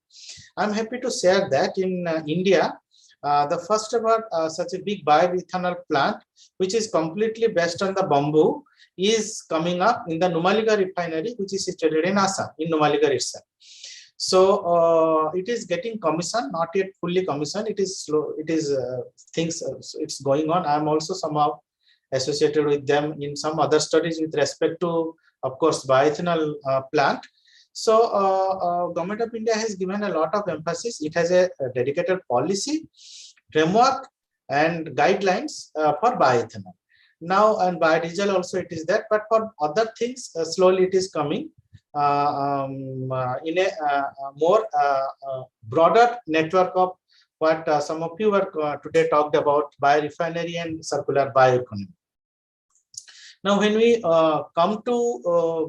I'm happy to share that in India, the first ever such a big bioethanol plant, which is completely based on the bamboo, is coming up in the Numaligarh refinery, which is situated in Assam, in Numaligarh itself. So it is getting commissioned, not yet fully commissioned. It is slow. It is things. It's going on. I am also somehow associated with them in some other studies with respect to of course, bioethanol plant. So Government of India has given a lot of emphasis. It has a dedicated policy, framework, and guidelines for bioethanol. Now, and biodiesel also it is that, but for other things, slowly it is coming in a more broader network of what some of you were today talked about, biorefinery and circular bioeconomy. Now, when we come to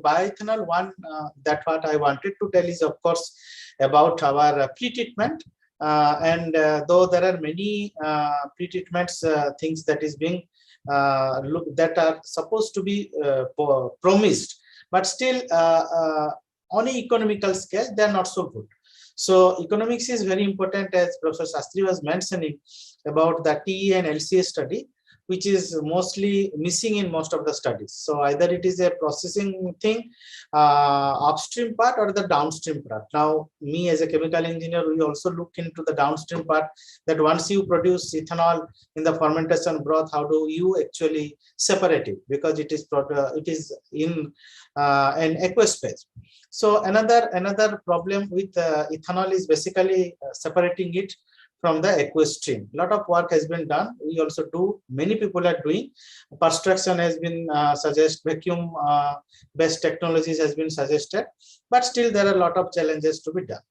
bioethanol, that what I wanted to tell is, of course, about our pre-treatment. And though there are many pre-treatments, things that is being that are supposed to be promised, but still on an economical scale, they are not so good. So economics is very important, as Professor Sastry was mentioning about the TE and LCA study, which is mostly missing in most of the studies. So either it is a processing thing, upstream part, or the downstream part. Now, me as a chemical engineer, we also look into the downstream part, that once you produce ethanol in the fermentation broth, how do you actually separate it? Because it is in an aqueous phase. So another problem with ethanol is basically separating it from the aqueous stream. A lot of work has been done. We also do, many people are doing. Perstruction has been suggested, vacuum based technologies has been suggested, but still there are a lot of challenges to be done.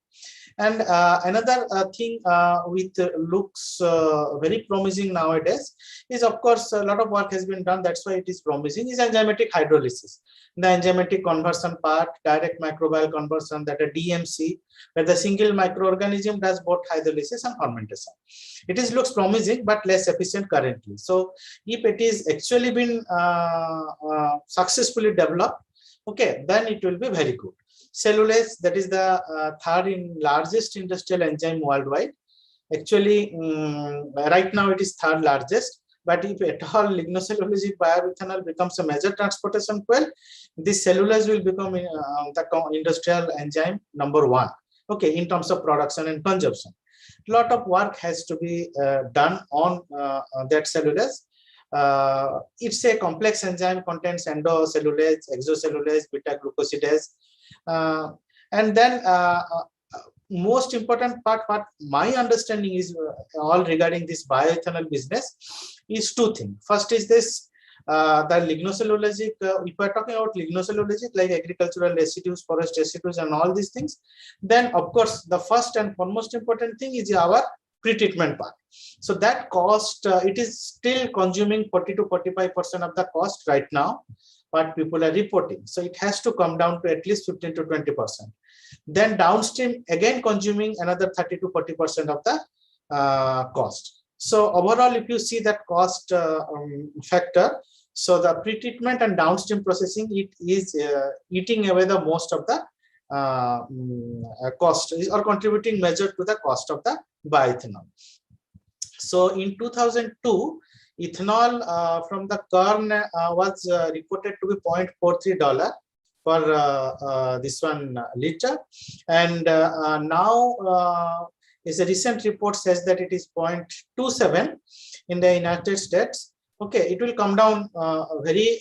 And another thing which looks very promising nowadays is, of course, a lot of work has been done. That's why it is promising, is enzymatic hydrolysis. The enzymatic conversion part, direct microbial conversion, that a DMC, where the single microorganism does both hydrolysis and fermentation. It looks promising, but less efficient currently. So if it is actually been successfully developed, okay, then it will be very good. Cellulase, that is the third largest industrial enzyme worldwide. Actually, right now it is third largest. But if at all lignocellulosic bioethanol becomes a major transportation fuel, this cellulase will become the industrial enzyme number one. Okay, in terms of production and consumption. A lot of work has to be done on that cellulase. It's a complex enzyme, contains endocellulase, exocellulase, beta glucosidase. And then most important part, what my understanding is all regarding this bioethanol business, is two things. First is this, the lignocellulosic, if we're talking about lignocellulosic, like agricultural residues, forest residues, and all these things, then of course the first and foremost important thing is our pre-treatment part. So that cost, it is still consuming 40 to 45% of the cost right now, what people are reporting. So it has to come down to at least 15 to 20%. Then downstream, again consuming another 30 to 40% of the cost. So overall, if you see that cost factor, so the pre-treatment and downstream processing, it is eating away the most of the cost, or contributing major to the cost of the bioethanol. So in 2002, ethanol from the corn was reported to be $0.43 for this one liter, and now is a recent report says that it is 0.27 in the United States. Okay, it will come down very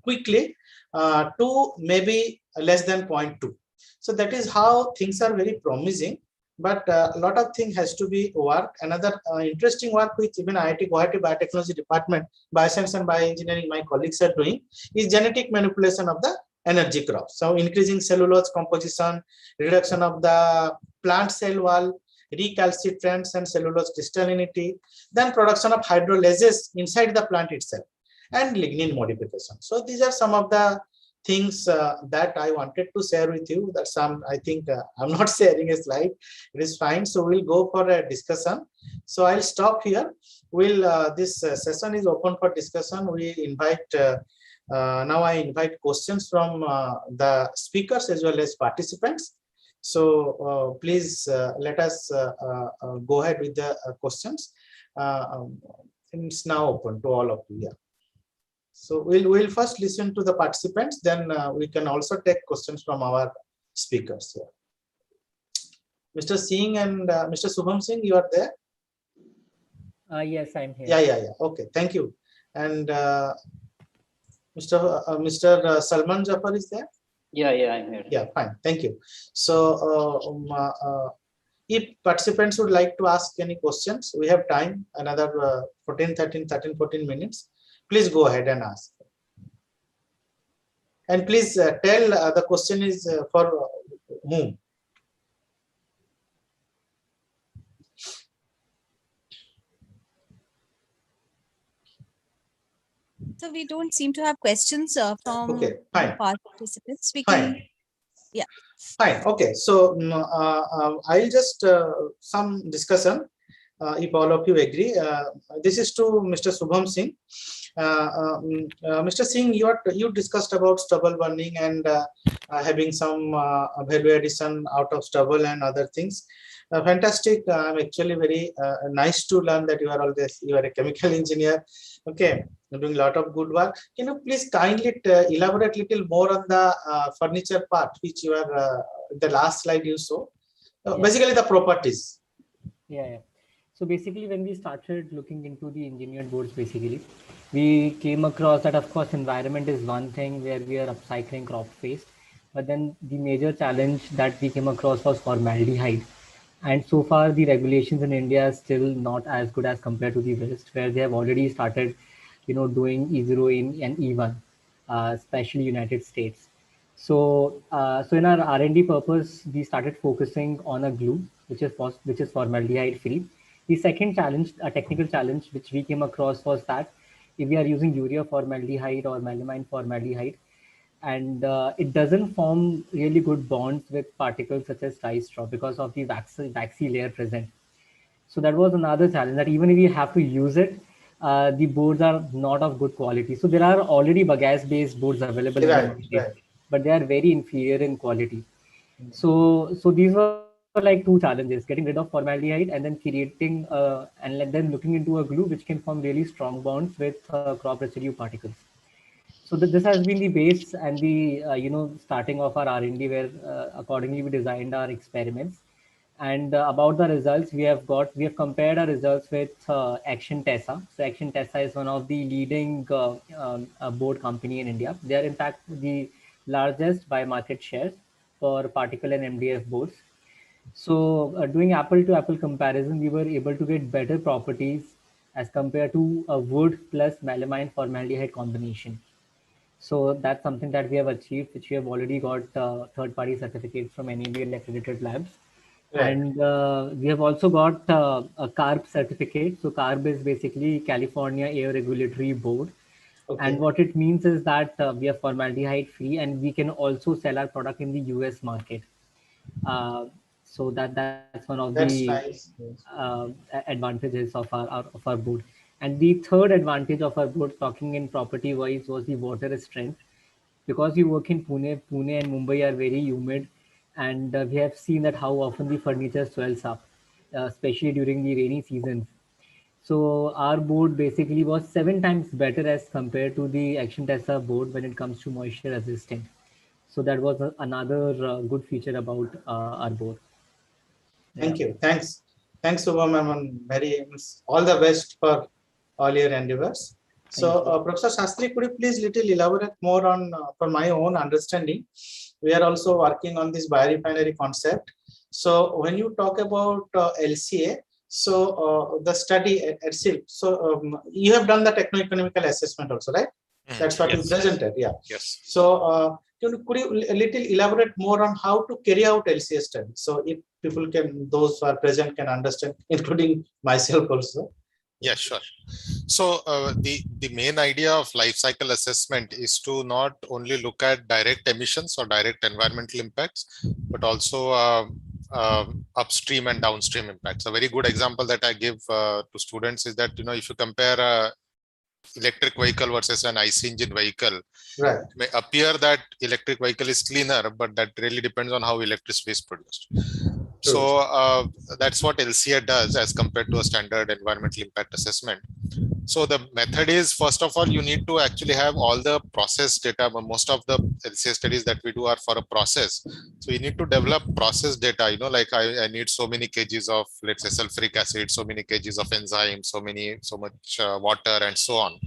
quickly to maybe less than 0.2. So that is how things are very promising. But a lot of things has to be worked. Another interesting work which even IIT Guwahati Biotechnology Department, Bioscience and Bioengineering, my colleagues are doing, is genetic manipulation of the energy crops. So increasing cellulose composition, reduction of the plant cell wall, recalcitrants and cellulose crystallinity, then production of hydrolases inside the plant itself, and lignin modification. So these are some of the things that I wanted to share with you. That some, I think I'm not sharing a slide, it is fine. So we'll go for a discussion. So I'll stop here. This session is open for discussion. We invite now I invite questions from the speakers as well as participants. So please let us go ahead with the questions. It's now open to all of you. Yeah. So we'll first listen to the participants, then we can also take questions from our speakers here. Mr. Singh and Mr. Subham Singh, you are there?
Yes, I'm here.
Yeah. Okay, thank you. And Mr. Salman Jafar is there?
Yeah, I'm here.
Yeah, fine. Thank you. So, if participants would like to ask any questions, we have time, another 14 minutes. Please go ahead and ask. And please tell the question is for whom.
So we don't seem to have questions from
fine.
participants. We
Fine.
can, yeah.
Fine. Okay. So I'll just some discussion. If all of you agree, this is to Mr. Shubham Singh. Mr. Singh, you discussed about stubble burning and having some value addition out of stubble and other things. Fantastic. I'm actually very nice to learn that you are a chemical engineer. Okay, you're doing a lot of good work. Can you please kindly elaborate a little more on the furniture part, which you are the last slide you saw? Basically, the properties.
Yeah. So basically, when we started looking into the engineered boards, basically, we came across that, of course, environment is one thing where we are upcycling crop waste, but then the major challenge that we came across was formaldehyde. And so far, the regulations in India are still not as good as compared to the West, where they have already started, doing E0 and E1, especially United States. So in our R&D purpose, we started focusing on a glue, which is formaldehyde free. The second challenge, a technical challenge, which we came across was that if we are using urea formaldehyde or melamine formaldehyde, and it doesn't form really good bonds with particles such as dry straw because of the waxy layer present. So that was another challenge, that even if we have to use it, the boards are not of good quality. So there are already bagasse-based boards available in the market, but they are very inferior in quality. So these were like two challenges: getting rid of formaldehyde and then creating and then looking into a glue which can form really strong bonds with crop residue particles. So this has been the base and the starting of our R&D, where accordingly we designed our experiments. And about the results, we have compared our results with Action Tessa. So Action Tessa is one of the leading board company in India. They are in fact the largest by market shares for particle and MDF boards. So doing apple to apple comparison, we were able to get better properties as compared to a wood plus melamine formaldehyde combination. So that's something that we have achieved, which we have already got third-party certificates from NABL accredited labs.
Right.
And we have also got a CARB certificate. So CARB is basically California Air Regulatory Board.
Okay.
And what it means is that we are formaldehyde free, and we can also sell our product in the US market. So that's one of the
nice.
advantages of our board. And the third advantage of our board, talking in property wise, was the water strength. Because we work in Pune and Mumbai are very humid, and we have seen that how often the furniture swells up, especially during the rainy seasons. So our board basically was 7 times better as compared to the Action Tessa board when it comes to moisture resistant. So that was another good feature about our board.
Thank you. Thanks, Shubham. Very all the best for all your endeavors. So, Professor Shastri, could you please little elaborate more on, for my own understanding, we are also working on this biorefinery concept. So, when you talk about LCA, so the study itself, so you have done the techno-economical assessment also, right? That's what you presented, yeah.
Yes.
So, could you a little elaborate more on how to carry out LCA study? So, if people can, those who are present can understand, including myself also.
Yeah, sure. So the main idea of life cycle assessment is to not only look at direct emissions or direct environmental impacts, but also upstream and downstream impacts. A very good example that I give to students is that, if you compare a electric vehicle versus an IC engine vehicle,
right,
it may appear that electric vehicle is cleaner, but that really depends on how electricity is produced.
True.
So that's what LCA does as compared to a standard environmental impact assessment. So the method is, first of all, you need to actually have all the process data. But most of the LCA studies that we do are for a process. So you need to develop process data, like I need so many kgs of, let's say, sulfuric acid, so many kgs of enzymes, so much water, and so on.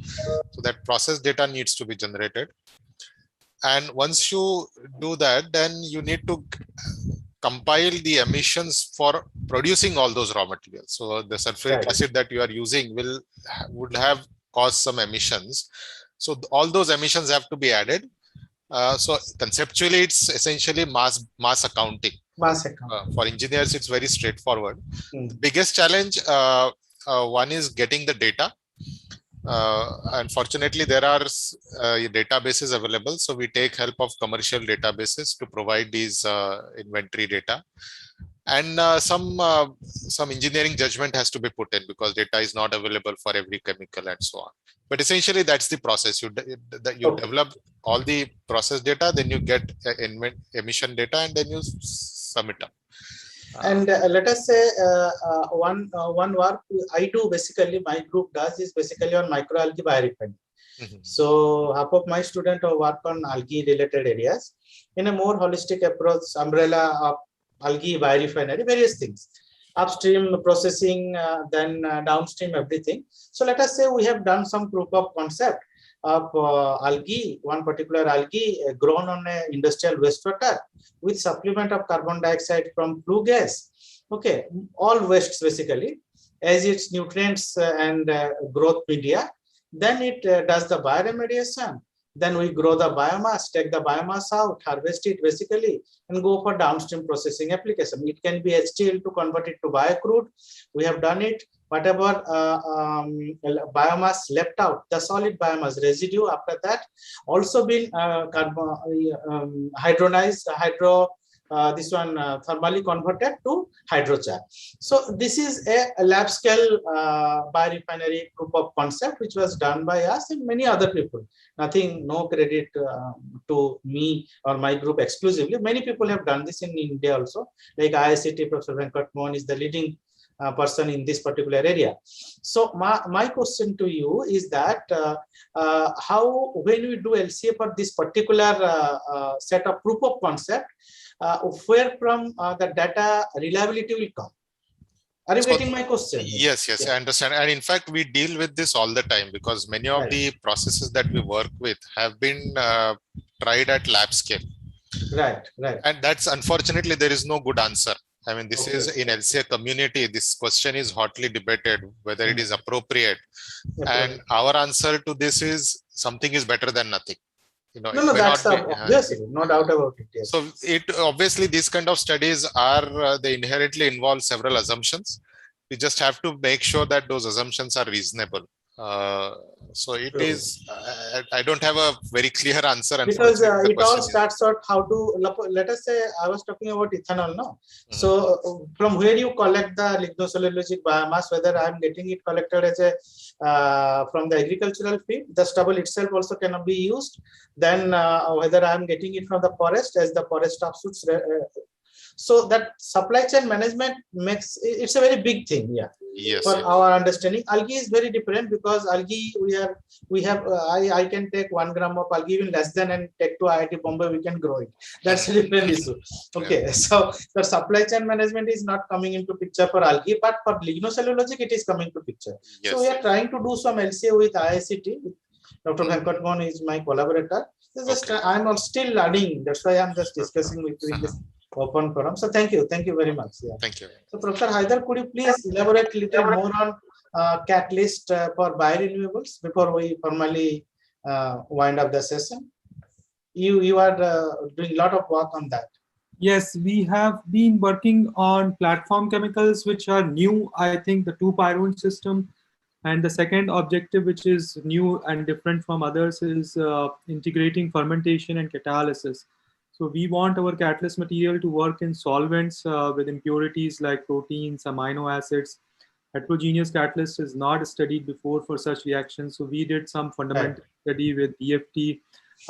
So that process data needs to be generated. And once you do that, then you need to compile the emissions for producing all those raw materials. So the sulfuric acid that you are using would have caused some emissions. So all those emissions have to be added. So conceptually, it's essentially mass accounting. For engineers, it's very straightforward. The biggest challenge, one is getting the data. Unfortunately, there are databases available, so we take help of commercial databases to provide these inventory data. And some engineering judgment has to be put in, because data is not available for every chemical and so on. But essentially, that's the process. You develop all the process data, then you get emission data, and then you sum it up.
And let us say one work I do, basically my group does, is basically on microalgae biorefinery. So half of my students work on algae related areas in a more holistic approach, umbrella of algae biorefinery, various things, upstream processing, then downstream everything. So let us say we have done some proof of concept of algae, one particular algae grown on industrial wastewater with supplement of carbon dioxide from flue gas. Okay, all wastes basically as its nutrients and growth media. Then it does the bioremediation. Then we grow the biomass, take the biomass out, harvest it basically, and go for downstream processing application. It can be HTL to convert it to biocrude. We have done it. Whatever biomass left out, the solid biomass residue after that, also been hydronized, thermally converted to hydrochar. So this is a lab scale biorefinery proof of concept, which was done by us and many other people. Nothing, no credit to me or my group exclusively. Many people have done this in India also, like IST, Professor Venkat Mohan is the leading person in this particular area. So my question to you is that how, when we do LCA for this particular set of proof of concept, where from the data reliability will come? Are you getting my question?
Yes, I understand. And in fact, we deal with this all the time, because many of the processes that we work with have been tried at lab scale.
Right.
And that's, unfortunately, there is no good answer. I mean, this is in LCA community, this question is hotly debated, whether it is appropriate. And our answer to this is something is better than nothing.
No, that's obviously, no doubt about it. Yes.
So it obviously, these kind of studies are, they inherently involve several assumptions. We just have to make sure that those assumptions are reasonable. So it is, I don't have a very clear answer.
Because it all starts out how to, let us say, I was talking about ethanol now. So from where you collect the lignocellulosic biomass, whether I'm getting it collected as a from the agricultural feed, the stubble itself also cannot be used. Then whether I'm getting it from the forest as the forest offshoots. So that supply chain management makes, it's a very big thing. For our understanding, algae is very different, because algae I can take 1 gram of algae, even less than, and take to IIT Bombay, we can grow it. That's a different issue. Okay, so the supply chain management is not coming into picture for algae, but for lignocellulosic it is coming to picture. So we are trying to do some LCA with IST. Dr. Venkat Mohan is my collaborator. I'm still learning. That's why I'm just discussing with you in this open forum. So thank you very much.
Thank you.
So Professor Haider, could you please elaborate a little more on catalyst for biorenewables before we formally wind up the session? You are doing a lot of work on that.
Yes, we have been working on platform chemicals, which are new. I think the 2-pyrone system. And the second objective, which is new and different from others, is integrating fermentation and catalysis. So we want our catalyst material to work in solvents with impurities like proteins, amino acids. Heterogeneous catalyst is not studied before for such reactions. So we did some fundamental study with DFT,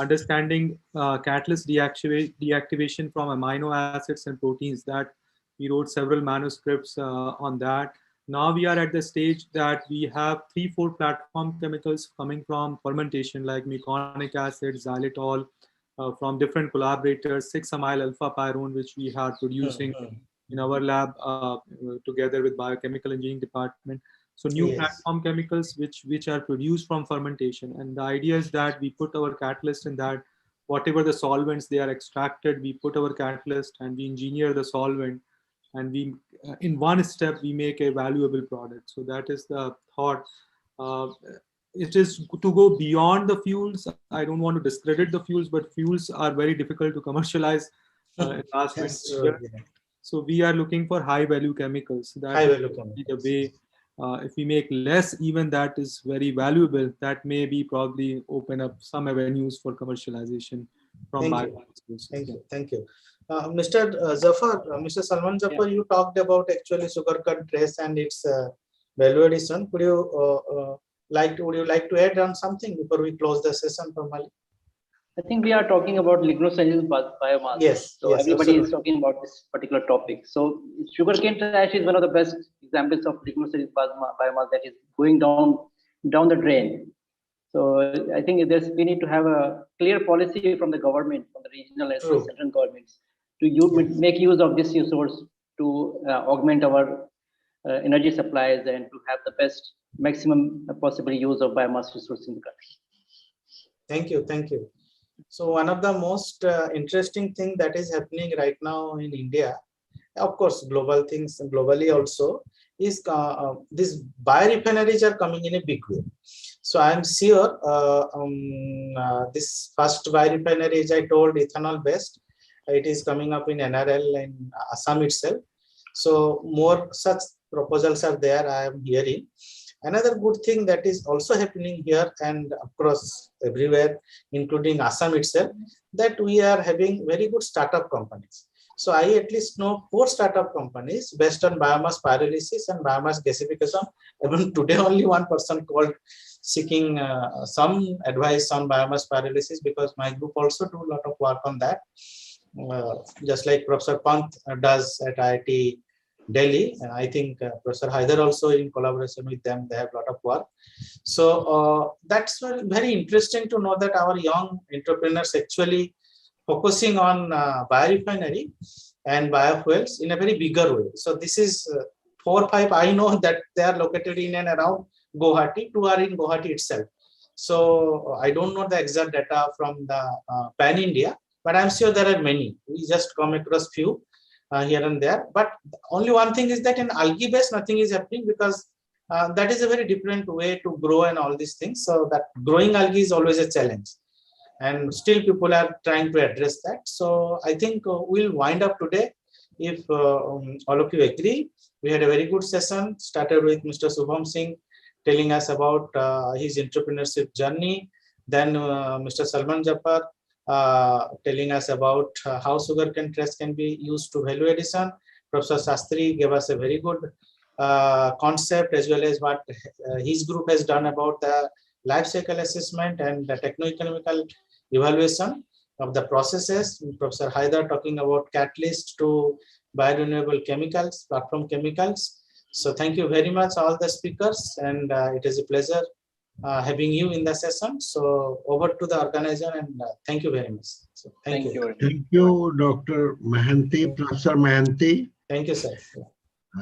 understanding catalyst deactivation from amino acids and proteins. That we wrote several manuscripts on that. Now we are at the stage that we have 3-4 platform chemicals coming from fermentation, like meconic acid, xylitol, from different collaborators, 6-amyl alpha pyrone, which we are producing in our lab together with biochemical engineering department. So new
Yes.
platform chemicals which are produced from fermentation. And the idea is that we put our catalyst in that. Whatever the solvents they are extracted, we put our catalyst and we engineer the solvent, and we in one step we make a valuable product. So that is the thought. It is to go beyond the fuels. I don't want to discredit the fuels, but fuels are very difficult to commercialize in last 20 years. So we are looking for high value chemicals. That
High
is
value
the way. If we make less, even that is very valuable. That may be probably open up some avenues for commercialization from biofuels.
Thank you. Thank you. Mr. Zafar, Mr. Salman Zafar, you talked about actually sugarcane trace and its value addition. Would you like to add on something before we close the session formally?
I think we are talking about lignocellulose biomass.
Yes.
So
yes,
everybody
absolutely.
is talking about this particular topic. So sugarcane trash is one of the best examples of lignocellulose biomass that is going down the drain. So I think we need to have a clear policy from the government, from the regional as well as central governments, to make use of this resource to augment our energy supplies and to have the best maximum possible use of biomass resource in the country.
Thank you. Thank you. So one of the most interesting thing that is happening right now in India, of course, global things globally also, is these biorefineries are coming in a big way. So I am sure this first biorefinery, as I told, ethanol based, it is coming up in NRL and Assam itself. So more such proposals are there, I am hearing. Another good thing that is also happening here and across everywhere, including Assam itself, that we are having very good startup companies. So I at least know 4 startup companies based on biomass pyrolysis and biomass gasification. Even today only one person called seeking some advice on biomass pyrolysis, because my group also do a lot of work on that. Just like Professor Pant does at IIT Delhi. I think Professor Haider also, in collaboration with them, they have a lot of work. So that's very interesting to know that our young entrepreneurs actually focusing on biorefinery and biofuels in a very bigger way. So this is 4 or 5 I know that they are located in and around Guwahati. 2 are in Guwahati itself. So I don't know the exact data from the pan India, but I'm sure there are many. We just come across few here and there. But only one thing is that in algae base nothing is happening, because that is a very different way to grow and all these things. So that growing algae is always a challenge, and still people are trying to address that. So I think we'll wind up today. If all of you agree, we had a very good session. Started with Mr. Subham Singh telling us about his entrepreneurship journey. Then Mr. Salman Jafar telling us about how sugarcane trace can be used to value addition. Professor Sastry gave us a very good concept, as well as what his group has done about the life cycle assessment and the techno-economical evaluation of the processes. Professor Haider talking about catalyst to biorenewable chemicals, platform chemicals. So thank you very much all the speakers, and it is a pleasure having you in the session. So over to the organizer, and thank you very much. So thank you.
Thank you, Dr. Mahanti, Professor Mahanti.
Thank you, sir.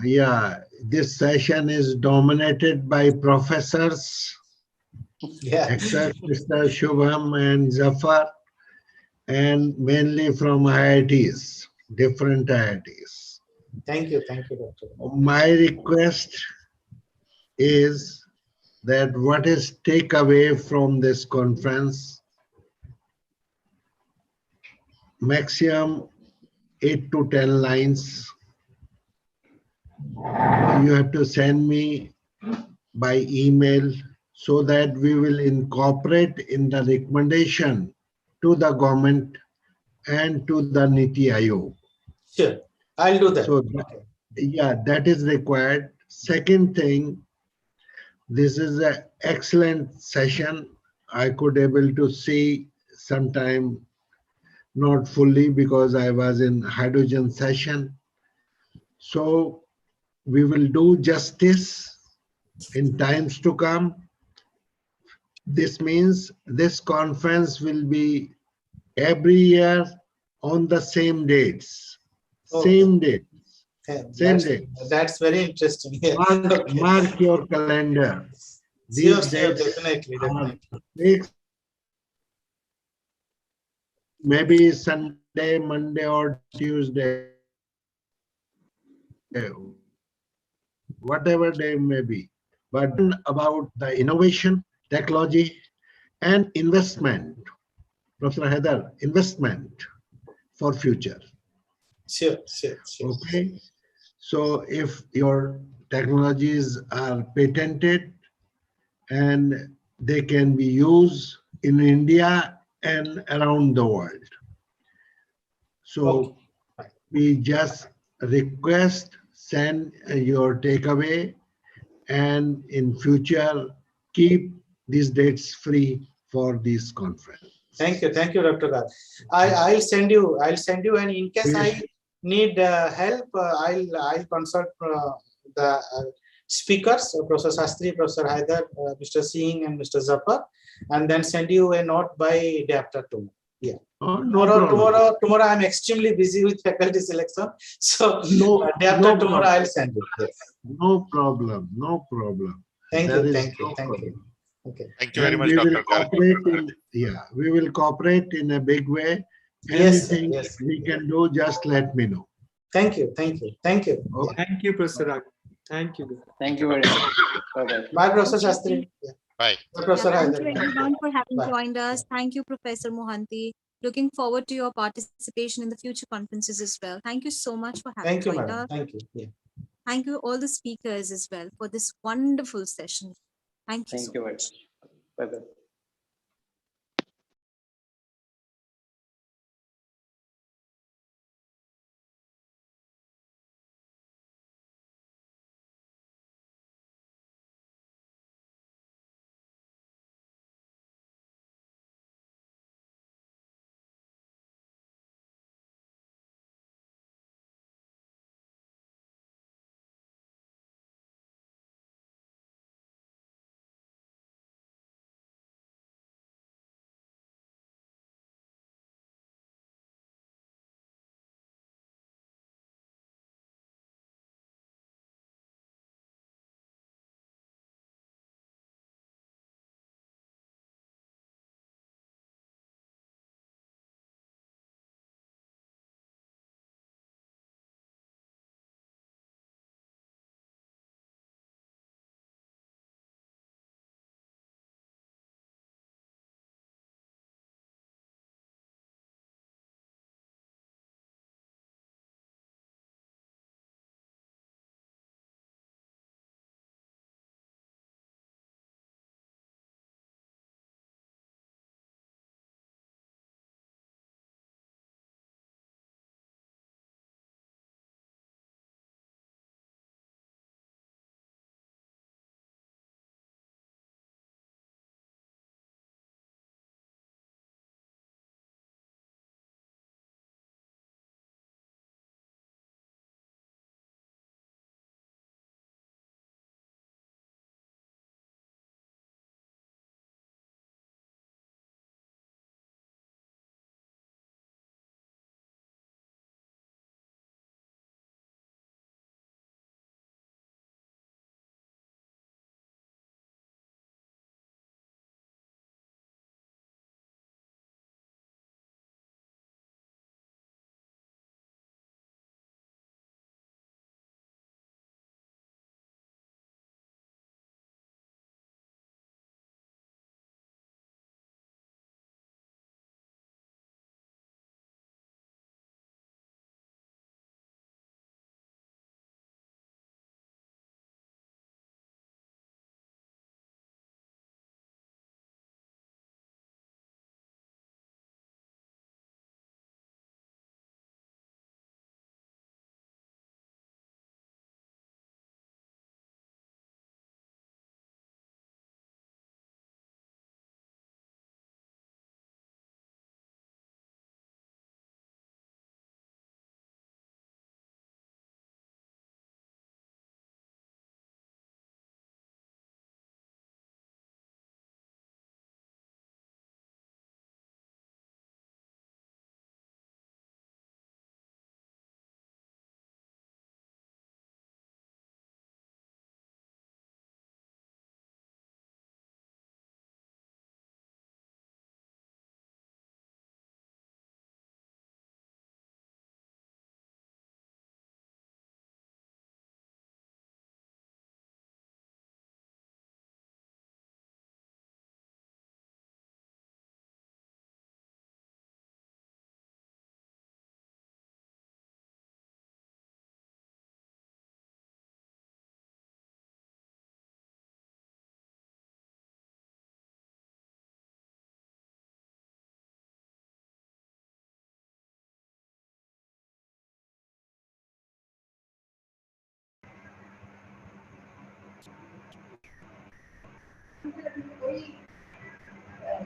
Yeah, this session is dominated by professors, except Mr. Shubham and Zafar, and mainly from IITs, different IITs.
Thank you, Doctor.
My request is that what is take away from this conference, maximum 8 to 10 lines. You have to send me by email so that we will incorporate in the recommendation to the government and to the Niti Aayog.
Sure, I'll do that.
So, yeah, that is required. Second thing, this is an excellent session. I could able to see sometime, not fully because I was in hydrogen session. So we will do justice in times to come. This means this conference will be every year on the same dates. Same date. Same day.
That's very interesting. Yeah.
Mark your calendar.
Sure,
These
sure,
dates
definitely,
are
definitely.
fixed. Maybe Sunday, Monday, or Tuesday, whatever day may be. But about the innovation, technology, and investment, Professor Heather, investment for future.
Sure, sure, sure.
Okay. So if your technologies are patented and they can be used in India and around the world. So we just request, send your takeaway, and in future keep these dates free for this conference.
Thank you, Dr. Gar. I'll send you, and in case I need help, I'll consult the speakers, Professor Sastry, Professor Haider, Mr. Singh, and Mr. Zafar, and then send you a note by day after tomorrow. Yeah. Tomorrow I'm extremely busy with faculty selection, so day after tomorrow I'll send you. Yes.
No problem. No problem.
Thank you. Okay.
Thank you very much,
we will
Dr. Garg.
cooperate we will cooperate in a big way.
Yes,
Anything
yes.
we can do, just let me know.
Thank you.
Okay.
Thank you, Professor Raghu. Thank you.
Thank you very much. Bye-bye.
Bye, Professor Shastri. Yeah.
Bye.
Professor
Thank
Haider.
you everyone for having
Bye.
joined us. Thank you, Professor Mohanty. Looking forward to your participation in the future conferences as well. Thank you so much for having
Thank you,
joined
madam.
us.
Thank you. Yeah.
Thank you all the speakers as well for this wonderful session. Thank you so
Thank you very
much.
much. Bye-bye.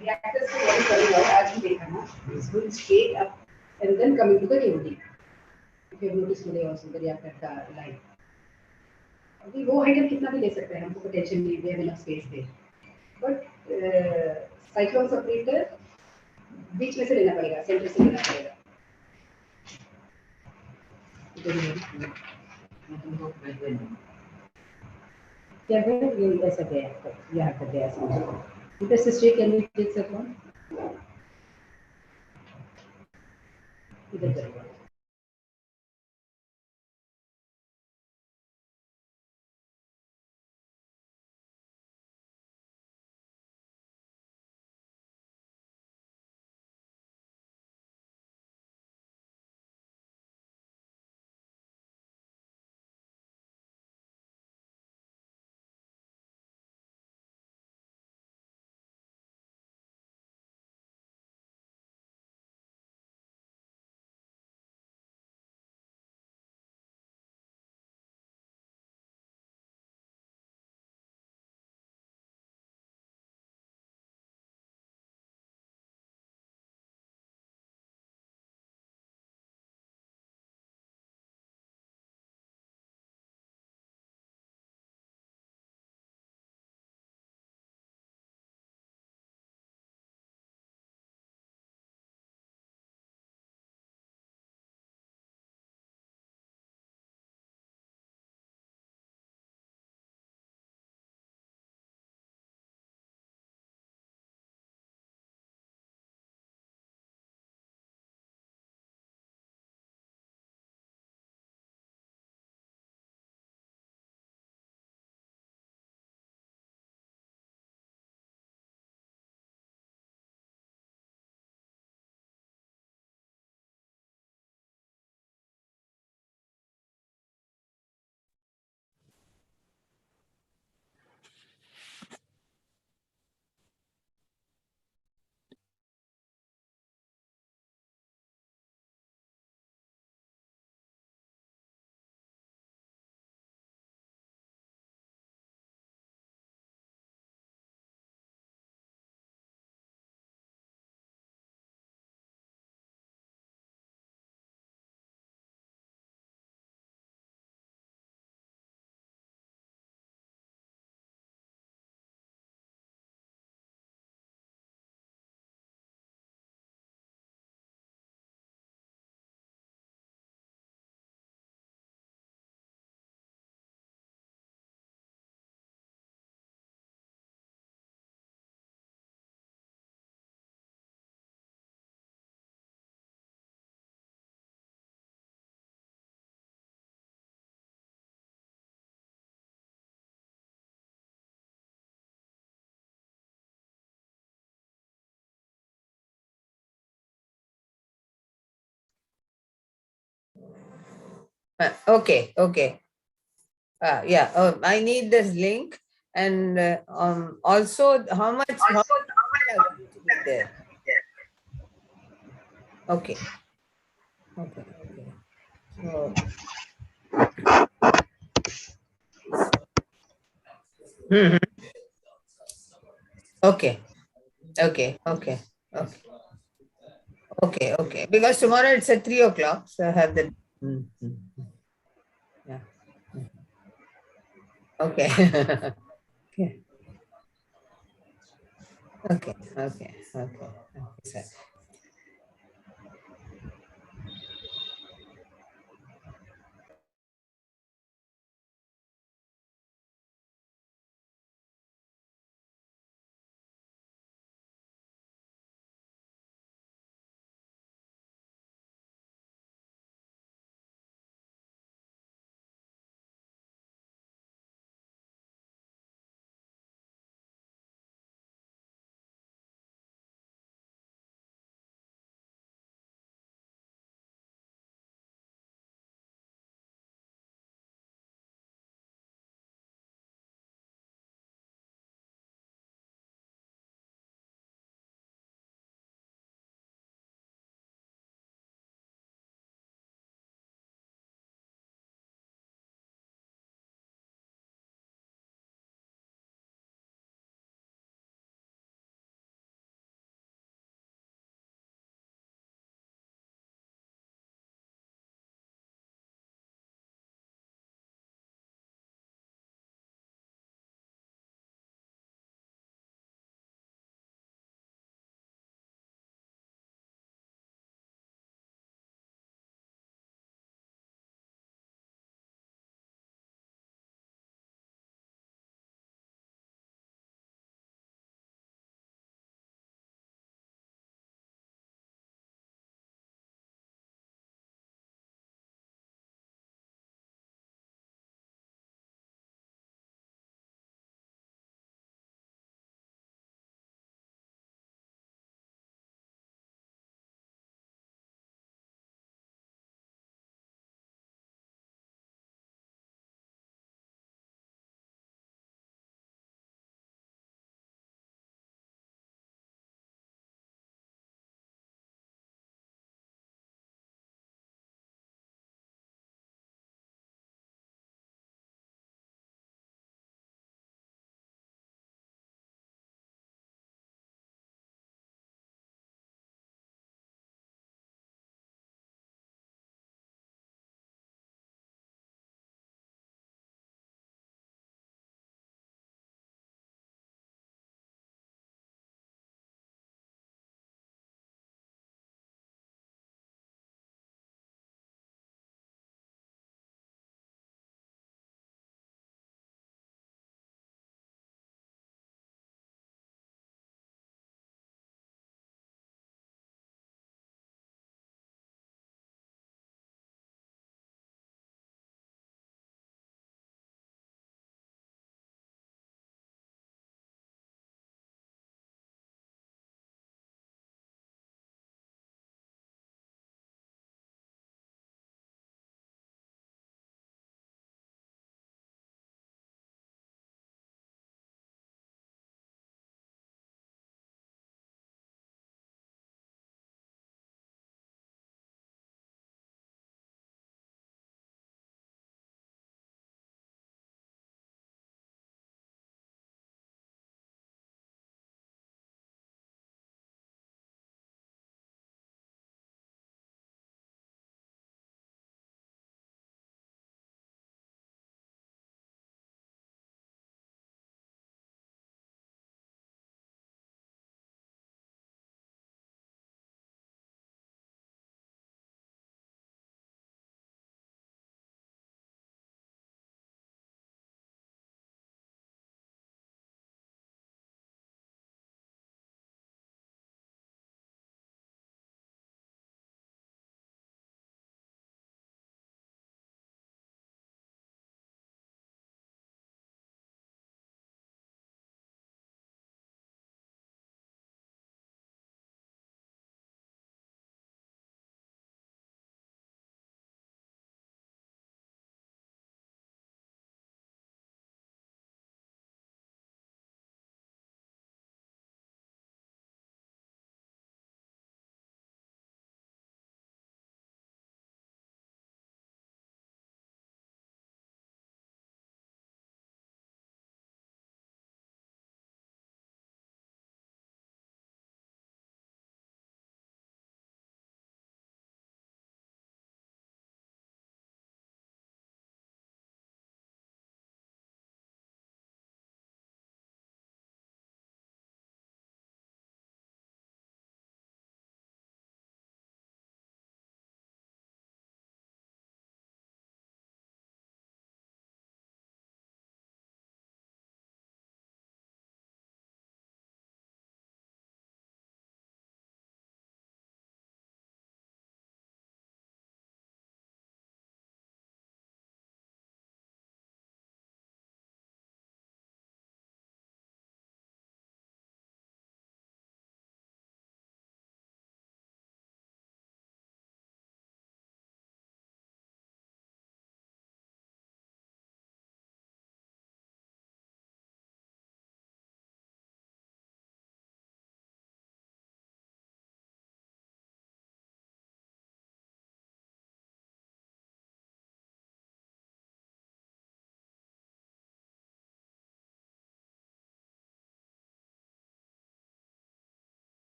reactors को what is coming out आज भी देखा ना, it's going straight up and then coming to the AOD. If you have noticed today also the reactor line. अभी वो height कितना भी ले सकते हैं, हमको पोटेंशियल नहीं, we have enough space there. But cyclone separator बीच में से लेना पड़ेगा, सेंटर से लेना पड़ेगा. क्या है ये ऐसा गया, यहाँ तक गया समझो. Because history can be takes that one. इधर जाएगा. Okay. Yeah. I need this link, and also how much are going to be there? Okay. So. Mhm. Okay. Because tomorrow it's at 3:00, so I have the. Yeah. Okay. Okay. Sir.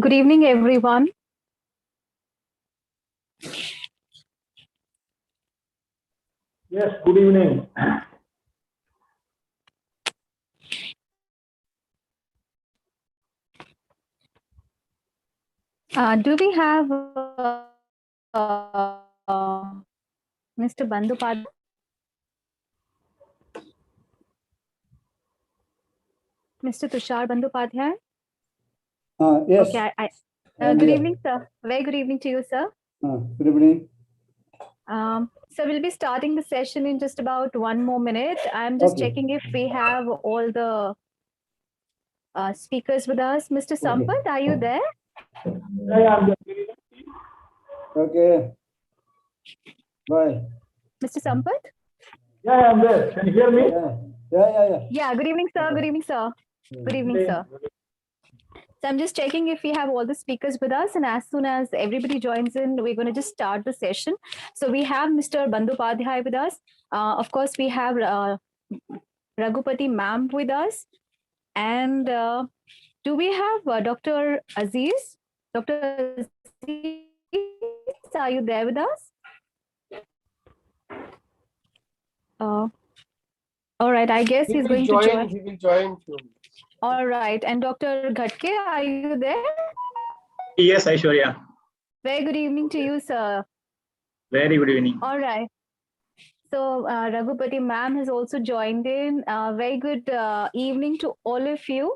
Good evening, everyone.
Yes, good evening.
Do we have Mr. Bandupad? Mr. Tushar Bandyopadhyay?
Yes.
Okay.
I'm
Good
here.
evening, sir. Very good evening to you, sir.
Good evening.
So we'll be starting the session in just about 1 more minute. I'm just checking if we have all the speakers with us. Mr. Sampath, are you there?
Yeah, I'm there.
Okay. Bye.
Mr. Sampath?
Yeah, I'm there. Can you hear me?
Yeah.
Yeah, good evening, sir. Good evening, sir. Good evening, sir. So I'm just checking if we have all the speakers with us, and as soon as everybody joins in, we're going to just start the session. So we have Mr. Bandyopadhyay with us. Of course, we have Raghupati ma'am with us. And do we have Dr. Aziz? Dr. Aziz, are you there with us? All right, I guess he's going to join.
He will join soon.
All right, and Dr. Ghatke, are you there?
Yes, Aishwarya.
Very good evening to you, sir.
Very good evening.
All right. So Raghupati ma'am has also joined in. Very good evening to all of you.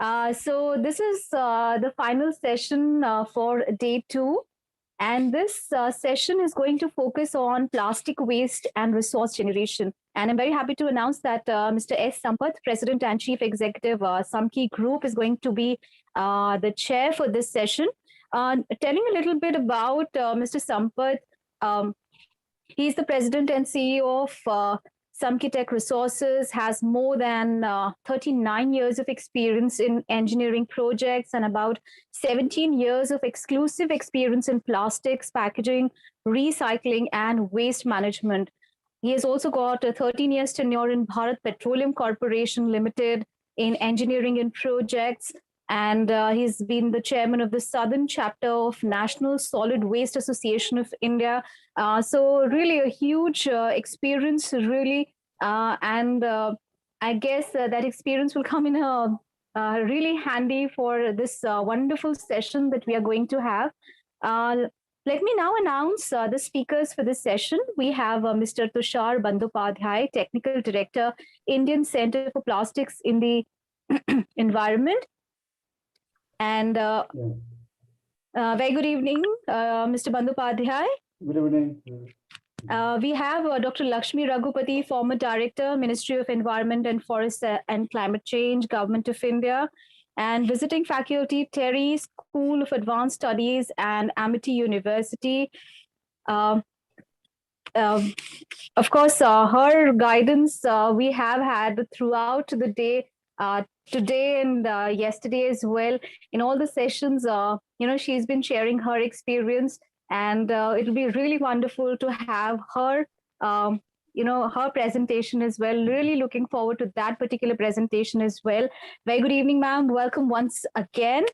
So this is the final session for day 2. And this session is going to focus on plastic waste and resource generation. And I'm very happy to announce that Mr. S. Sampath, President and Chief Executive, Samki Group, is going to be the chair for this session. Telling a little bit about Mr. Sampath, he's the President and CEO of Samki Tech Resources, has more than 39 years of experience in engineering projects and about 17 years of exclusive experience in plastics, packaging, recycling, and waste management. He has also got a 13 years tenure in Bharat Petroleum Corporation Limited in engineering and projects. And he's been the chairman of the Southern chapter of National Solid Waste Association of India. So really a huge experience, really. And I guess that experience will come in a really handy for this wonderful session that we are going to have. Let me now announce the speakers for this session. We have Mr. Tushar Bandyopadhyay, Technical Director, Indian Center for Plastics in the Environment. And very good evening, Mr. Bandyopadhyay.
Good evening.
We have Dr. Lakshmi Raghupati, former Director, Ministry of Environment and Forest and Climate Change, Government of India, and visiting faculty, Terry School of Advanced Studies and Amity University. Of course, her guidance we have had throughout the day, today and yesterday as well. In all the sessions, she's been sharing her experience, and it'll be really wonderful to have her, her presentation as well. Really looking forward to that particular presentation as well. Very good evening, ma'am. Welcome once again.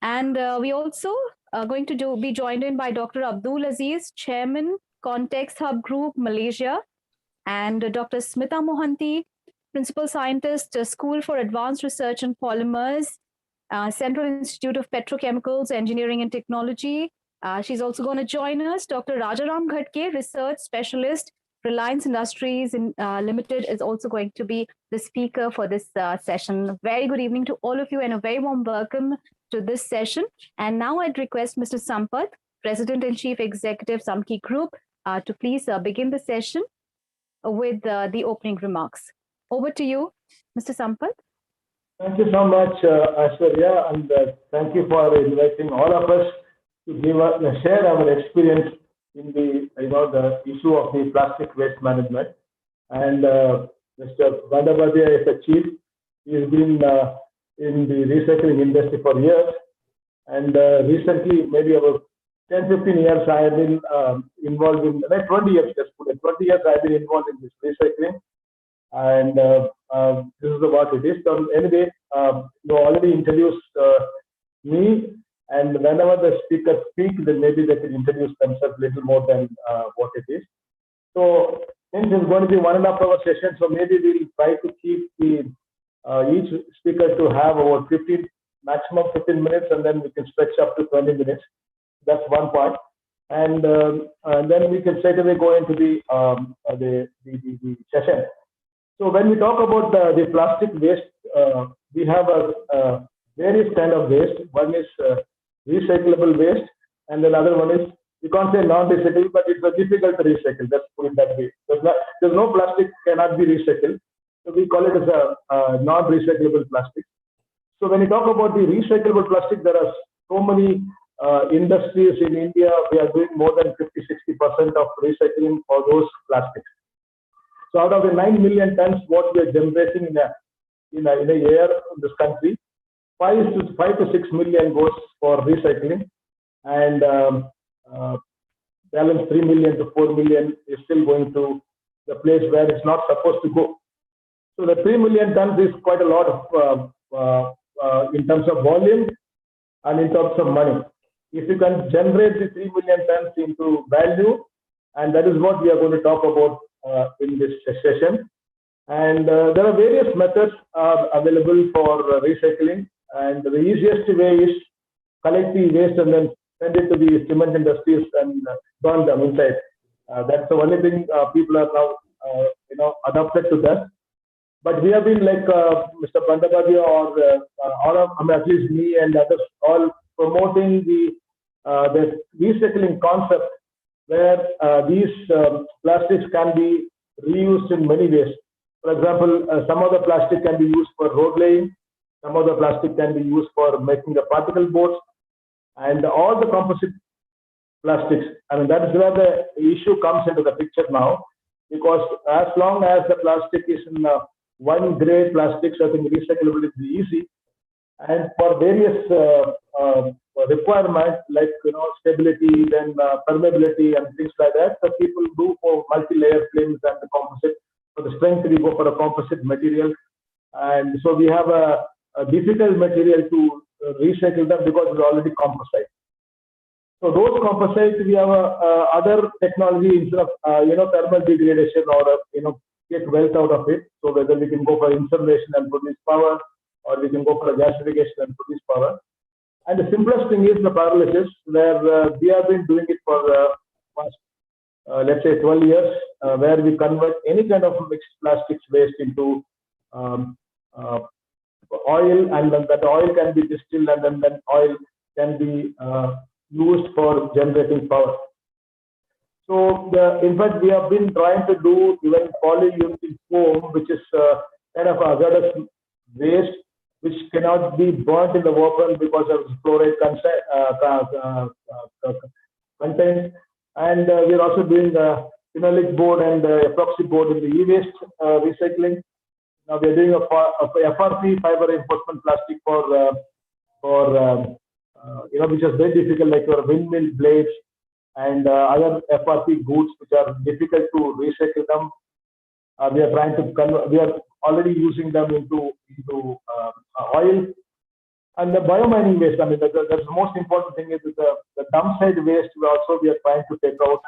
And we also are going to be joined in by Dr. Abdul Aziz, Chairman, Context Hub Group, Malaysia, and Dr. Smita Mohanty, Principal Scientist, School for Advanced Research in Polymers, Central Institute of Petrochemicals, Engineering and Technology. She's also going to join us. Dr. Rajaram Ghatke, Research Specialist, Reliance Industries Limited, is also going to be the speaker for this session. Very good evening to all of you and a very warm welcome to this session. And now I'd request Mr. Sampath, President and Chief Executive, Samki Group, to please begin the session with the opening remarks. Over to you, Mr. Sampath.
Thank you so much, Aishwarya, and thank you for inviting all of us to share our experience in the issue of the plastic waste management. And Mr. Bandyopadhyay is the chief. He's been in the recycling industry for years, and recently, maybe about 10-15 years, I have been involved in, like 20 years, just put it, 20 years I've been involved in this recycling, and this is what it is. So anyway, you already introduced me, and whenever the speakers speak, then maybe they can introduce themselves a little more than what it is. So since it's going to be 1.5 hour session, so maybe we'll try to keep the each speaker to have over maximum 15 minutes, and then we can stretch up to 20 minutes. That's one part. And then we can straight away go into the session. So when we talk about the plastic waste, we have various kind of waste. One is recyclable waste, and then other one is, you can't say non-recyclable, but it's difficult to recycle. Let's put it that way. There's no plastic cannot be recycled. So we call it as a non-recyclable plastic. So when you talk about the recyclable plastic, there are so many industries in India. We are doing more than 50-60% of recycling for those plastics. So out of the 9 million tons what we are generating in a year in this country, 5 to 6 million goes for recycling, and balance 3 million to 4 million is still going to the place where it's not supposed to go. So the 3 million tons is quite a lot of in terms of volume and in terms of money. If you can generate the 3 million tons into value, and that is what we are going to talk about in this session. And there are various methods available for recycling, and the easiest way is collect the waste and then send it to the cement industries and burn them inside. That's the only thing people are now adapted to that. But we have been like Mr. Bandabadia or at least me and others all promoting the recycling concept, where these plastics can be reused in many ways. For example, some of the plastic can be used for road laying, some of the plastic can be used for making the particle boards, and all the composite plastics. I mean, that is where the issue comes into the picture now, because as long as the plastic is in one grade plastics, I think recyclable is easy. And for various requirements like stability, then permeability and things like that, so people do for multi-layer films and the composite. For the strength, we go for a composite material, and so we have a difficult material to recycle them because it's already composite. So those composites, we have other technology instead of thermal degradation or get wealth out of it. So whether we can go for incineration and produce power, or we can go for a gasification and produce power. And the simplest thing is the pyrolysis, where we have been doing it for let's say 12 years, where we convert any kind of mixed plastics waste into oil, and then that oil can be distilled, and then that oil can be used for generating power. So in fact, we have been trying to do even polyurethane foam, which is kind of a hazardous waste, which cannot be burnt in the open because of fluoride content. And we are also doing the phenolic board and epoxy board in the e-waste recycling. Now we are doing a FRP, fiber reinforcement plastic for which is very difficult, like your windmill blades and other FRP goods which are difficult to recycle them. We are trying to we are already using them into oil. And the biomining waste, I mean, that's the most important thing is the dump side waste. We are trying to take out,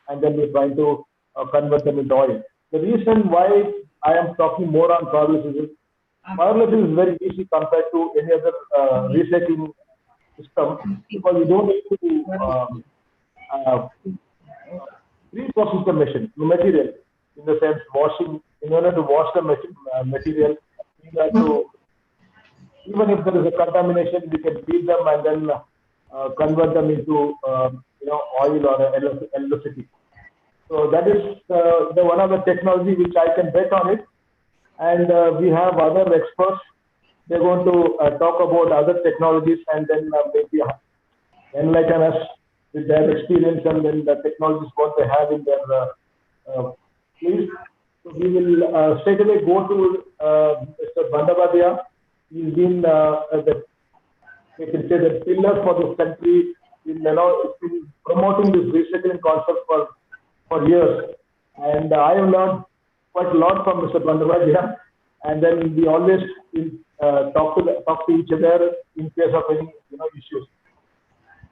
and then we're trying to convert them into oil. The reason why I am talking more on pyrolysis is very easy compared to any other recycling system, because you don't need to pre-process the material, in the sense washing. In order to wash the material, you have to, even if there is a contamination, we can treat them and then convert them into oil or electricity. So that is the one of the technology which I can bet on it. And we have other experts. They're going to talk about other technologies and then maybe enlighten us with their experience and then the technologies what they have in their place. So we will straight away go to Mr. Bandabadia. He's been we can say the pillar for this country in promoting this recycling concept for years. And I have learned quite a lot from Mr. Bandabadia. And then we always talk to each other in case of any issues.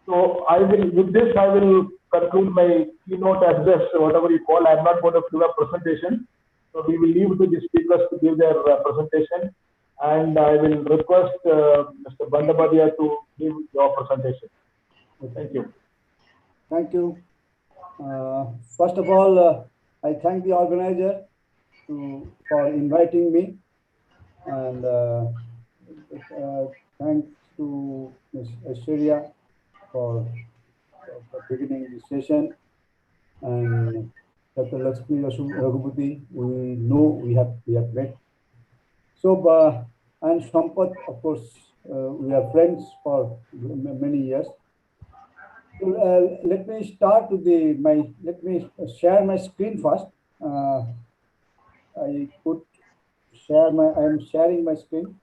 So I will, with this, I will conclude my keynote address, whatever you call. I'm not going to give a presentation. So we will leave to the speakers to give their presentation. And I will request Mr. Bandabadia to give your presentation. Thank you.
Thank you. First of all, I thank the organizer for inviting me, and thanks to Ms. Aishwarya for beginning the session, and Dr. Lakshmi Raghupati. We know we have met. So, and Sampath, of course, we are friends for many years. So, let me start with let me share my screen first. I am sharing my screen.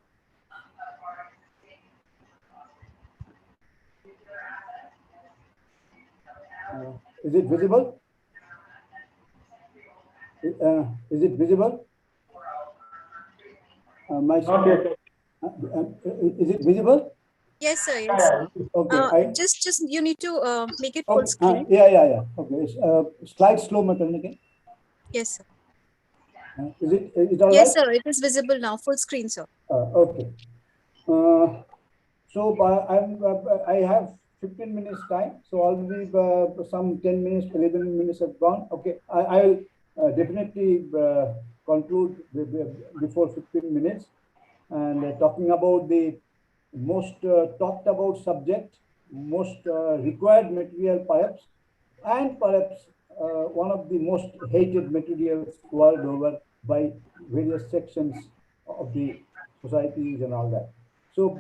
Is it visible? Is it visible? My screen. Is it visible?
Yes, sir. Yes.
Okay.
Just you need to make it full screen.
Yeah. Okay. Slide slow, okay?
Yes, sir.
Is it all
Yes,
right?
sir. It is visible now. Full screen, sir.
Okay. So I have 15 minutes time. So already some 10 minutes, 11 minutes have gone. Okay. I'll definitely conclude before 15 minutes. And talking about the most talked about subject, most required material perhaps, and perhaps one of the most hated materials world over by various sections of the societies and all that. So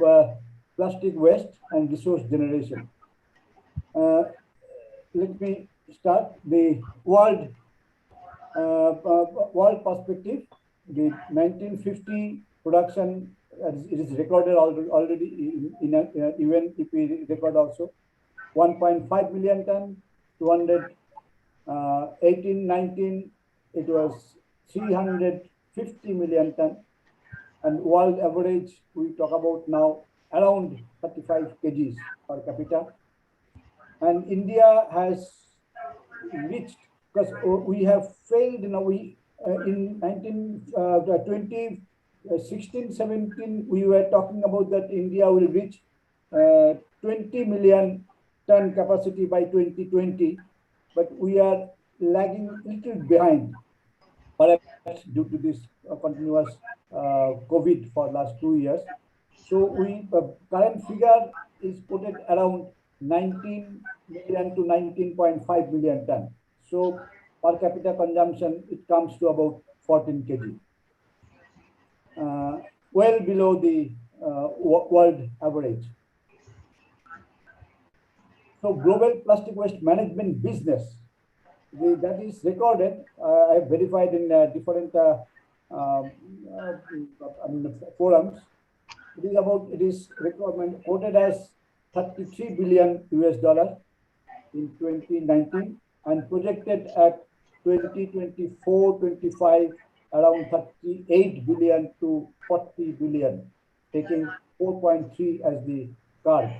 plastic waste and resource generation. Let me start the world perspective. The 1950 production, it is recorded already in UNEP record also. 1.5 million ton, 18, 19, it was 350 million ton, and world average we talk about now around 35 kgs per capita. And India has reached, because we have failed in 2016, 17, we were talking about that India will reach 20 million ton capacity by 2020, but we are lagging a little behind, perhaps due to this continuous COVID for last 2 years. So current figure is put at around 19 million to 19.5 million ton. So per capita consumption, it comes to about 14 kg. Well below the world average. So global plastic waste management business, that is recorded. I have verified in different forums. It is quoted as 33 billion US dollar in 2019 and projected at 2024-25 around 38 billion to 40 billion, taking 4.3 as the curve.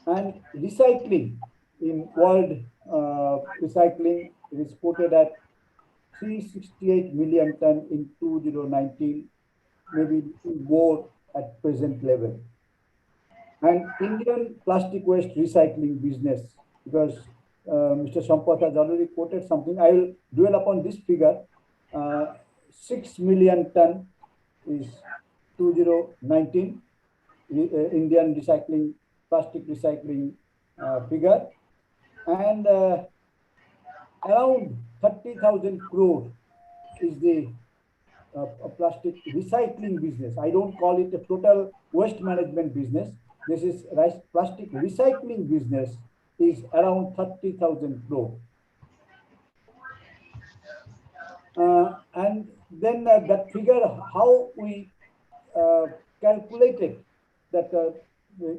And recycling in world recycling is quoted at 368 million ton in 2019, maybe more at present level. And Indian plastic waste recycling business, because Mr. Sampath has already quoted something, I will dwell upon this figure. 6 million ton is 2019 Indian plastic recycling figure, and around 30,000 crore is the plastic recycling business. I don't call it a total waste management business. This is plastic recycling business is around 30,000 crore. And then that figure, how we calculated that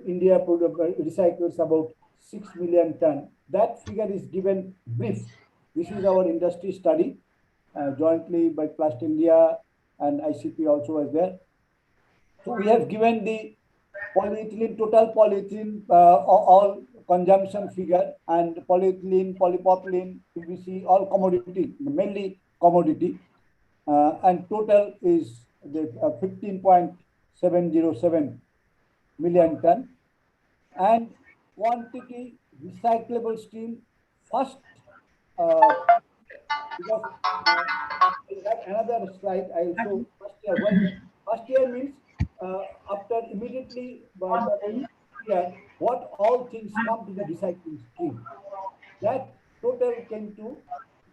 India recycles about 6 million ton. That figure is given brief. This is our industry study jointly by Plast India, and ICP also was there. So we have given the polyethylene, total polyethylene, all consumption figure, and polyethylene, polypropylene, PVC, all commodity, mainly commodity, and total is the 15.707 million ton, and quantity recyclable steel first, because in that another slide I will show first year. When first year means after immediately year, what all things come to the recycling stream. That total came to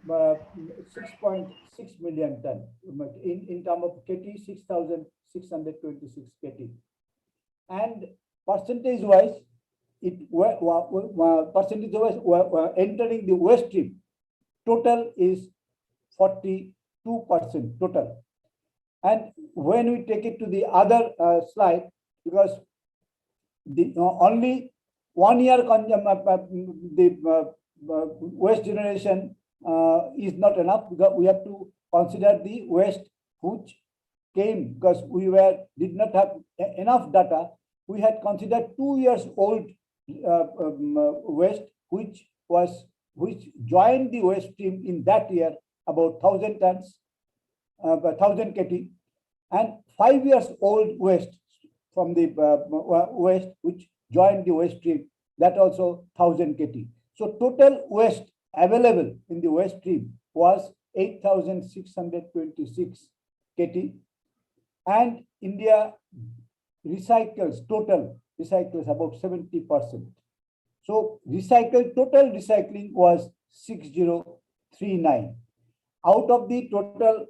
6.6 million ton in terms of KT, 6,626 KT, and percentage wise, percentage wise entering the waste stream total is 42% total. And when we take it to the other slide, because the only 1 year the waste generation is not enough, because we have to consider the waste which came, because we did not have enough data. We had considered 2 years old waste which joined the waste stream in that year, about 1,000 tons, 1,000 KT, and 5 years old waste from the waste which joined the waste stream, that also 1,000 KT. So total waste available in the waste stream was 8,626 KT, and India total recycles about 70%. So total recycling was 6,039. Out of the total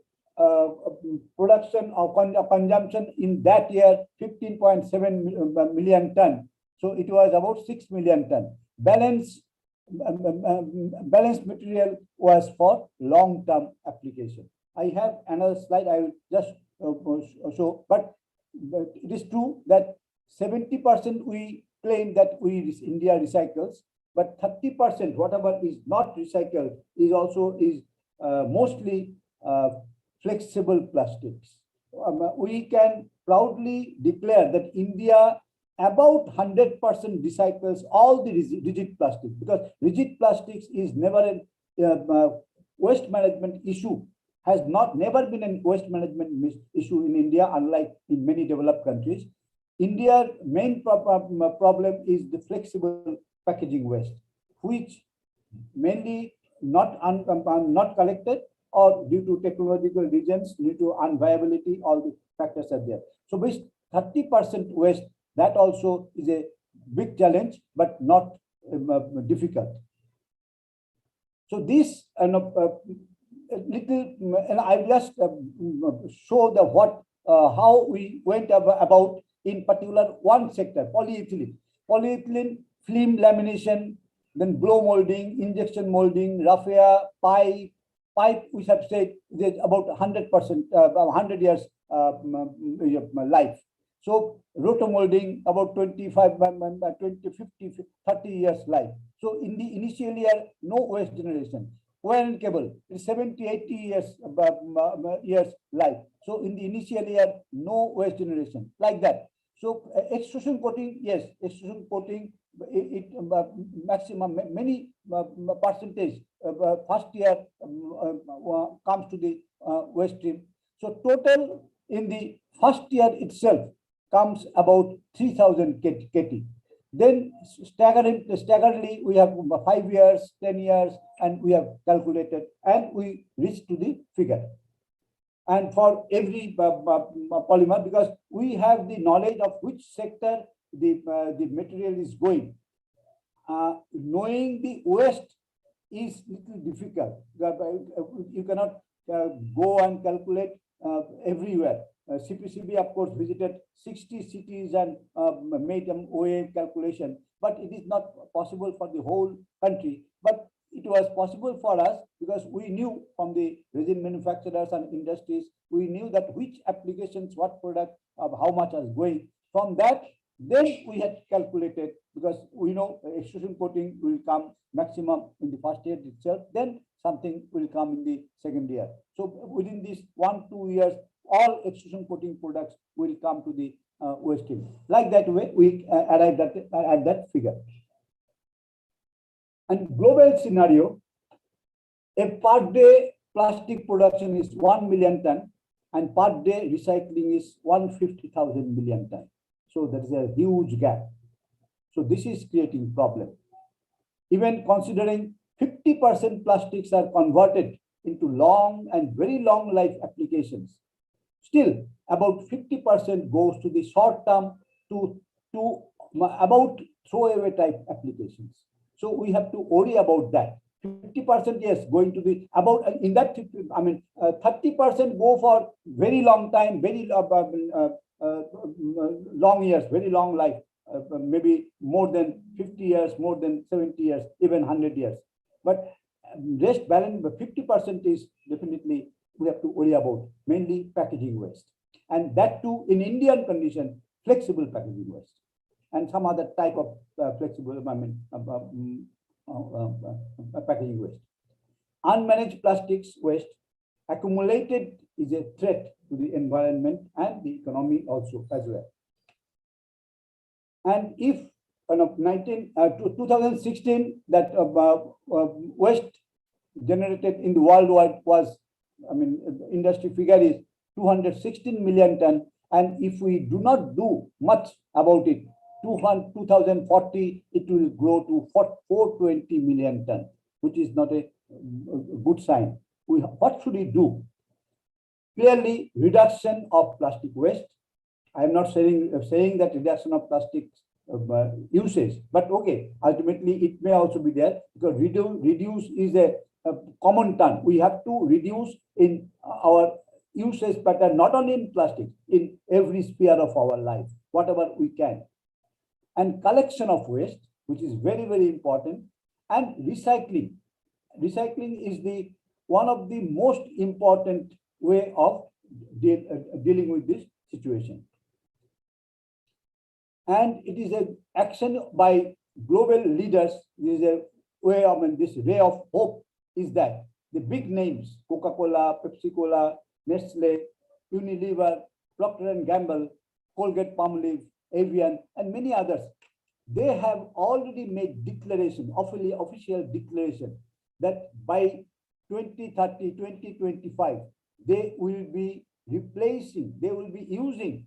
production or consumption in that year, 15.7 million ton. So it was about 6 million ton. Balance material was for long-term application. I have another slide I will just show, but it is true that 70% we claim that India recycles, but 30% whatever is not recycled is mostly flexible plastics. We can proudly declare that India about 100% recycles all the rigid plastic, because rigid plastics is never a waste management issue, has never been a waste management issue in India, unlike in many developed countries. India's main problem is the flexible packaging waste, which mainly not collected, or due to technological reasons, due to unviability, all the factors are there. So with 30% waste, that also is a big challenge, but not difficult. So this little, and I just show how we went about in particular one sector, polyethylene. Polyethylene, film lamination, then blow molding, injection molding, raffia, pipe, we have said is about 100%, 100 years life. So rotomolding about 25, 20, 50, 30 years life. So in the initial year, no waste generation. Wire and cable is 70, 80 years life. So in the initial year, no waste generation, like that. So extrusion coating, yes, extrusion coating, it maximum many percentage first year comes to the waste stream. So total in the first year itself comes about 3,000 KT. Then staggeringly, we have 5 years, 10 years, and we have calculated, and we reach to the figure. And for every polymer, because we have the knowledge of which sector the material is going. Knowing the waste is little difficult. You cannot go and calculate everywhere. CPCB, of course, visited 60 cities and made an OA calculation, but it is not possible for the whole country. But it was possible for us because we knew from the resin manufacturers and industries, we knew that which applications, what product, how much was going. From that, then we had calculated, because we know extrusion coating will come maximum in the first year itself, then something will come in the second year. So within these 1-2 years, all extrusion coating products will come to the waste stream. Like that way, we arrived at that figure. And global scenario, a per day plastic production is 1 million ton, and per day recycling is 150,000 million ton. So there is a huge gap. So this is creating problem. Even considering 50% plastics are converted into long and very long life applications, still about 50% goes to the short term to about throwaway type applications. So we have to worry about that. 50%, yes, going to be about in that. I mean, 30% go for very long time, very long years, very long life, maybe more than 50 years, more than 70 years, even 100 years. But rest balance, 50% is definitely we have to worry about, mainly packaging waste, and that too in Indian condition, flexible packaging waste, and some other type of flexible, packaging waste. Unmanaged plastics waste accumulated is a threat to the environment and the economy also as well. And if 2016 that waste generated in the worldwide was, I mean, industry figure is 216 million ton, and if we do not do much about it, 2040 it will grow to 420 million ton, which is not a good sign. What should we do? Clearly, reduction of plastic waste. I am not saying that reduction of plastic usage, but okay, ultimately it may also be there, because reduce is a common term. We have to reduce in our usage pattern, not only in plastic, in every sphere of our life, whatever we can. And collection of waste, which is very, very important, and recycling. Recycling is the one of the most important way of dealing with this situation. And it is an action by global leaders. There is a way, I mean, this ray of hope is that the big names, Coca-Cola, Pepsi-Cola, Nestle, Unilever, Procter & Gamble, Colgate-Palmolive, Avian, and many others, they have already made declaration, official declaration, that by 2030, 2025, they will be replacing, they will be using,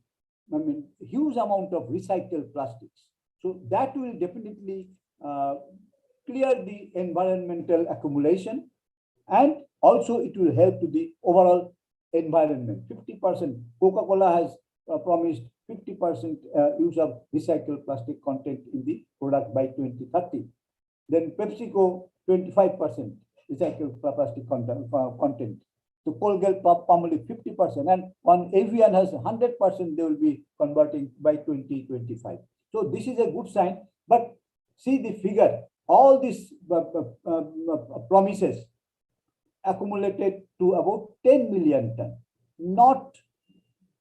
I mean, huge amount of recycled plastics. So that will definitely clear the environmental accumulation, and also it will help to the overall environment. 50%, Coca-Cola has promised 50% use of recycled plastic content in the product by 2030. Then PepsiCo, 25% recycled plastic content. To Colgate-Palmolive 50%, and on Avian has 100% they will be converting by 2025. So this is a good sign, but see the figure, all these promises accumulated to about 10 million ton, not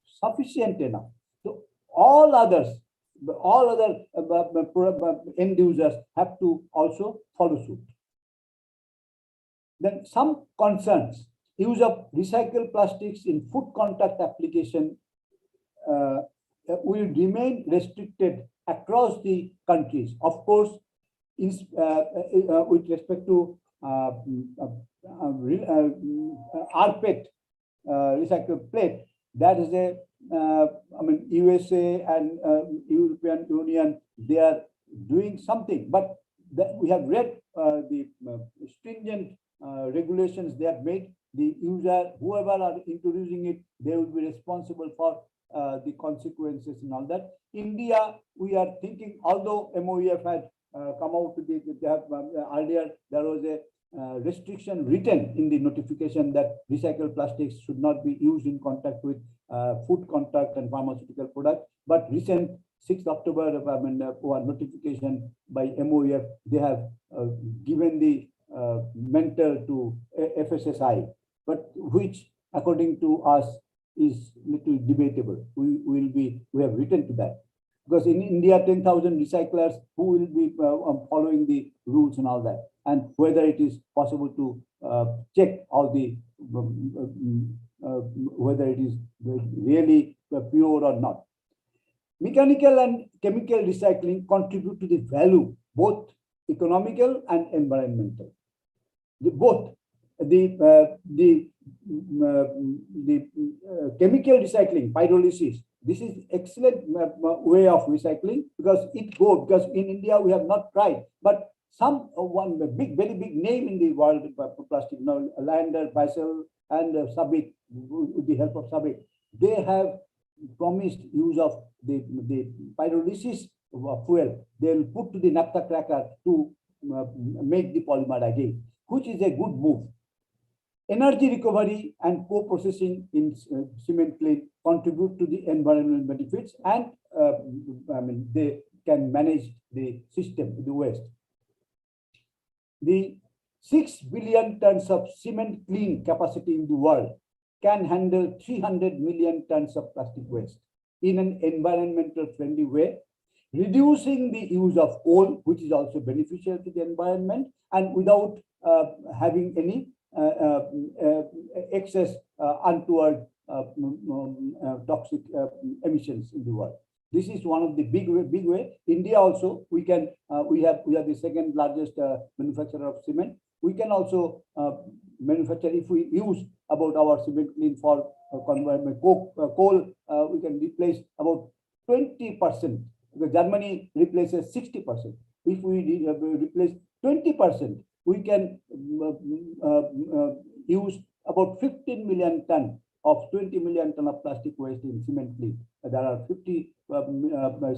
sufficient enough. So all other end users have to also follow suit. Then some concerns. Use of recycled plastics in food contact application will remain restricted across the countries. Of course, with respect to rPET recycled plate, that is a, I mean, USA and European Union, they are doing something, but we have read the stringent regulations they have made. The user, whoever are introducing it, they will be responsible for the consequences and all that. India, we are thinking, although MOEF had come out with it, they have, earlier there was a restriction written in the notification that recycled plastics should not be used in contact with food contact and pharmaceutical products. But recent 6th October, notification by MOEF, they have given the mentor to FSSI, but which according to us is little debatable. We have written to that, because in India 10,000 recyclers who will be following the rules and all that, and whether it is possible to check all the whether it is really pure or not. Mechanical and chemical recycling contribute to the value, both economical and environmental. The chemical recycling, pyrolysis, this is excellent way of recycling because because in India we have not tried, but one very big name in the world plastic, Lander, Beisel, and Sabic, with the help of Sabic, they have promised use of the pyrolysis fuel. They will put to the naphtha cracker to make the polymer again, which is a good move. Energy recovery and co-processing in cement kiln contribute to the environmental benefits, and they can manage the system, the waste. The 6 billion tons of cement kiln capacity in the world can handle 300 million tons of plastic waste in an environmental friendly way, reducing the use of coal, which is also beneficial to the environment, and without having any excess untoward toxic emissions in the world. This is one of the big way. India also, we have the second largest manufacturer of cement. We can also manufacture, if we use about our cement kiln for coal, we can replace about 20%. Germany replaces 60%. If we replace 20%, we can use about 15 million ton of 20 million ton of plastic waste in cement kiln. There are 50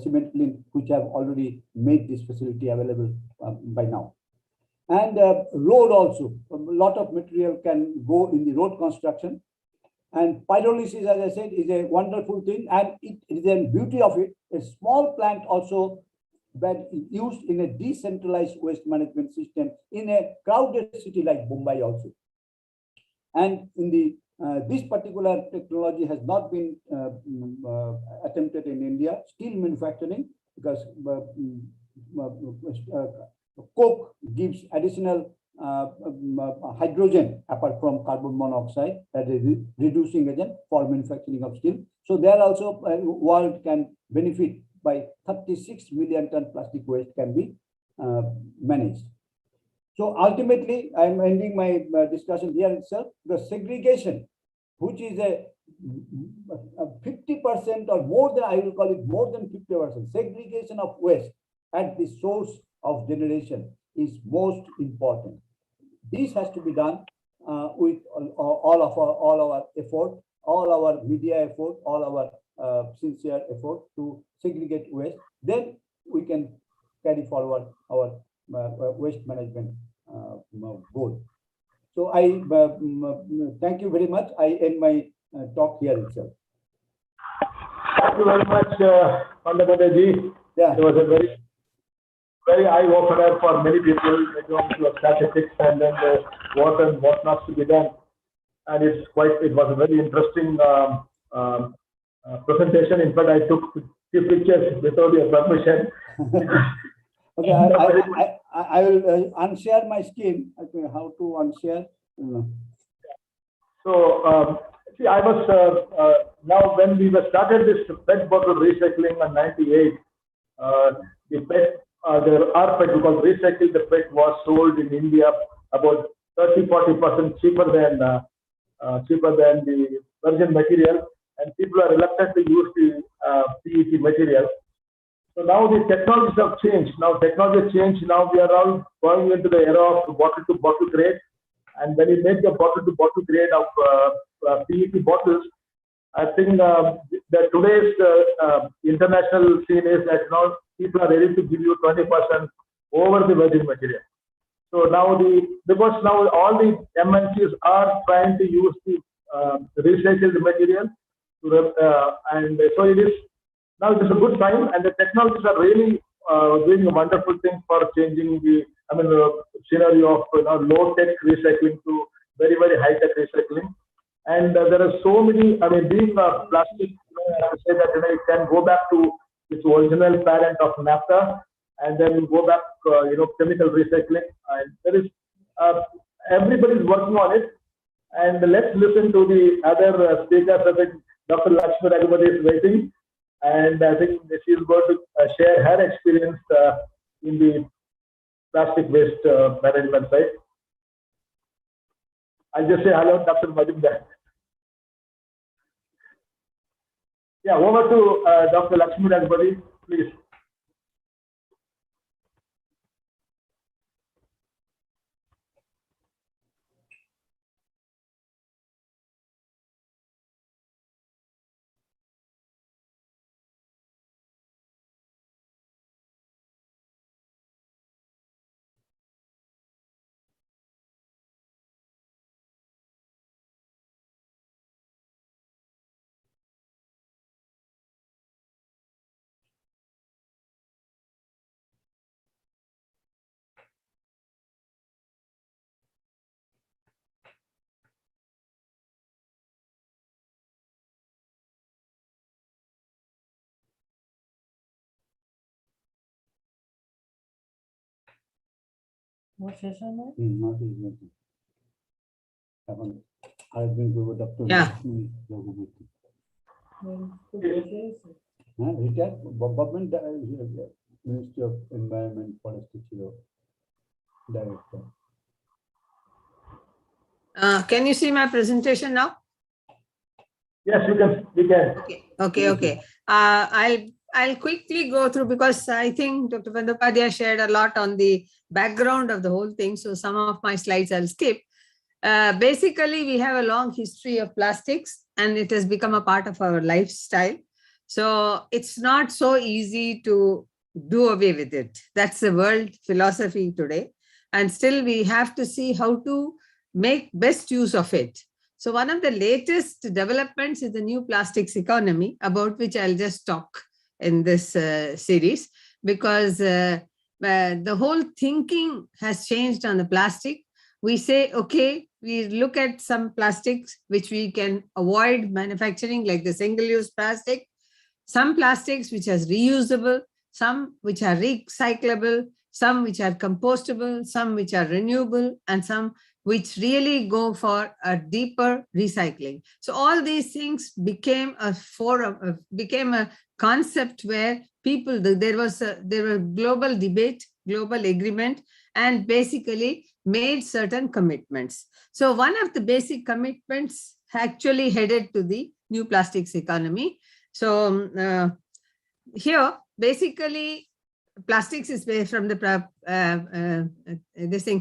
cement kiln which have already made this facility available by now. And road also, a lot of material can go in the road construction. And pyrolysis, as I said, is a wonderful thing, and it is a beauty of it. A small plant also that is used in a decentralized waste management system in a crowded city like Mumbai also. And in the this particular technology has not been attempted in India. Steel manufacturing, because coke gives additional hydrogen apart from carbon monoxide, that is reducing agent for manufacturing of steel. So there also world can benefit by 36 million ton plastic waste can be managed. So ultimately, I'm ending my discussion here itself. The segregation, which is a 50% or more than, I will call it more than 50%, segregation of waste at the source of generation is most important. This has to be done with all our effort, all our media effort, all our sincere effort to segregate waste. Then we can carry forward our waste management goal. So I thank you very much. I end my talk here itself.
Thank you very much, Pandabadaji.
Yeah.
It was a very eye-opener for many people going to statistics and then what and what not to be done. And it was a very interesting presentation. In fact, I took a few pictures without your permission.
Okay, I will unshare my screen. Okay, how to unshare?
So, see, I was now when we were started this PET bottle recycling in '98, the PET, our PET, because recycled the PET was sold in India about 30-40% cheaper than the virgin material, and people are reluctant to use the PET material. So now the technologies have changed. Now technology has changed. Now we are all going into the era of bottle to bottle grade. And when you make the bottle to bottle grade of PET bottles, I think that today's international scene is that now people are ready to give you 20% over the virgin material. So now because now all the MNCs are trying to use the recycled material, and so it is. Now it is a good sign, and the technologies are really doing a wonderful thing for changing the scenario of low-tech recycling to very, very high-tech recycling. And there are so many. I mean, being plastic, I say that it can go back to its original parent of naphtha, and then go back, chemical recycling. And there is everybody is working on it. And let's listen to the other speakers. I think Dr. Lakshmi Raghupathi is waiting. and I think she is going to share her experience in the plastic waste management side. I'll just say hello, Dr. Majumdar. Yeah, over to Dr. Lakshmi Rajbari, please.
What session?
Not exactly. I've been to Dr.
Yeah.
Lakshmi Raghubuti. Retired government Ministry of Environment, Forest, Director.
Can you see my presentation now?
Yes, we can.
Okay. I'll quickly go through because I think Dr. Bandyopadhyay shared a lot on the background of the whole thing. So some of my slides I'll skip. Basically, we have a long history of plastics and it has become a part of our lifestyle. So it's not so easy to do away with it. That's the world philosophy today. And still we have to see how to make best use of it. So one of the latest developments is the new plastics economy, about which I'll just talk in this series, because the whole thinking has changed on the plastic. We say, okay, we look at some plastics which we can avoid manufacturing, like the single-use plastic, some plastics which are reusable, some which are recyclable, some which are compostable, some which are renewable, and some which really go for a deeper recycling. So all these things became a forum, became a concept where people, there was global debate, global agreement, and basically made certain commitments. So one of the basic commitments actually headed to the new plastics economy. So here, basically, plastics is based from the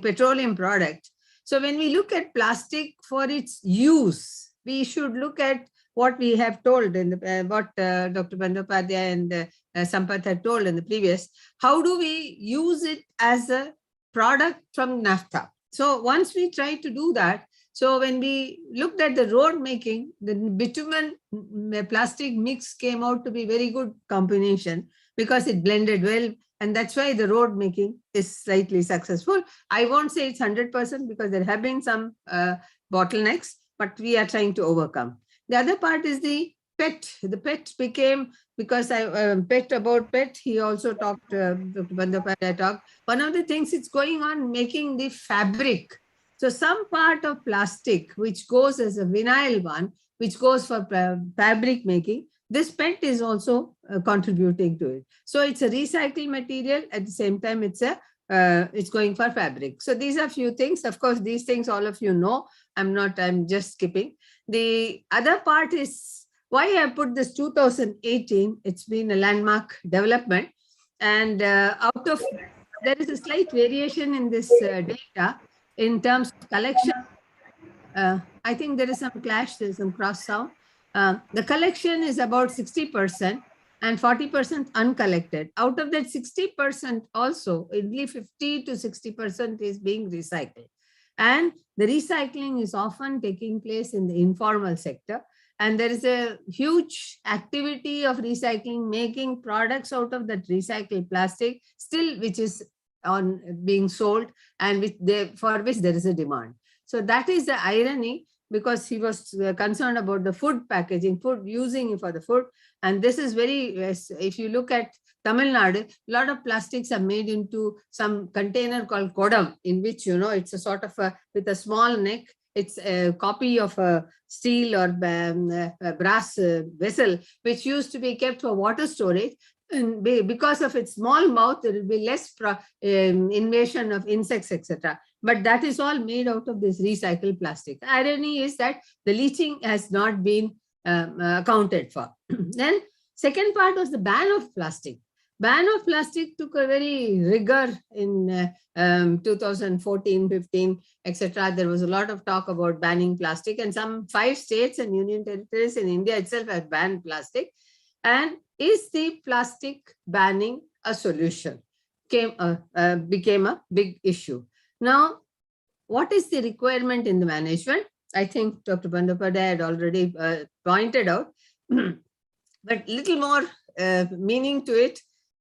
petroleum product. So when we look at plastic for its use, we should look at what we have told in the, what Dr. Bandyopadhyay and Sampath had told in the previous. How do we use it as a product from naphtha? So once we try to do that, so when we looked at the road making, the bitumen plastic mix came out to be very good combination because it blended well. And that's why the road making is slightly successful. I won't say it's 100% because there have been some bottlenecks, but we are trying to overcome. The other part is the PET. The PET became, because I PET, he also talked, Dr. Bandyopadhyay talked. One of the things it's going on making the fabric. So some part of plastic, which goes as a vinyl one, which goes for fabric making, this PET is also contributing to it. So it's a recycled material. At the same time, it's going for fabric. So these are few things. Of course, these things all of you know. I'm just skipping. The other part is why I put this 2018. It's been a landmark development. And out of, there is a slight variation in this data in terms of collection. I think there is some clash, there's some cross sound. The collection is about 60% and 40% uncollected. Out of that 60% also, only 50 to 60% is being recycled. And the recycling is often taking place in the informal sector. And there is a huge activity of recycling, making products out of that recycled plastic still, which is on being sold and for which there is a demand. So that is the irony, because he was concerned about the food packaging, food using for the food. And this is very, if you look at Tamil Nadu, a lot of plastics are made into some container called kodam, in which, it's a sort of with a small neck, it's a copy of a steel or a brass vessel, which used to be kept for water storage. And because of its small mouth, there will be less invasion of insects, etc. But that is all made out of this recycled plastic. The irony is that the leaching has not been accounted for. Then second part was the ban of plastic. Ban of plastic took a very rigor in 2014, 15, etc. There was a lot of talk about banning plastic, and some 5 states and union territories in India itself have banned plastic. And is the plastic banning a solution? Became a big issue. Now, what is the requirement in the management? I think Dr. Bandyopadhyay had already pointed out, but little more meaning to it.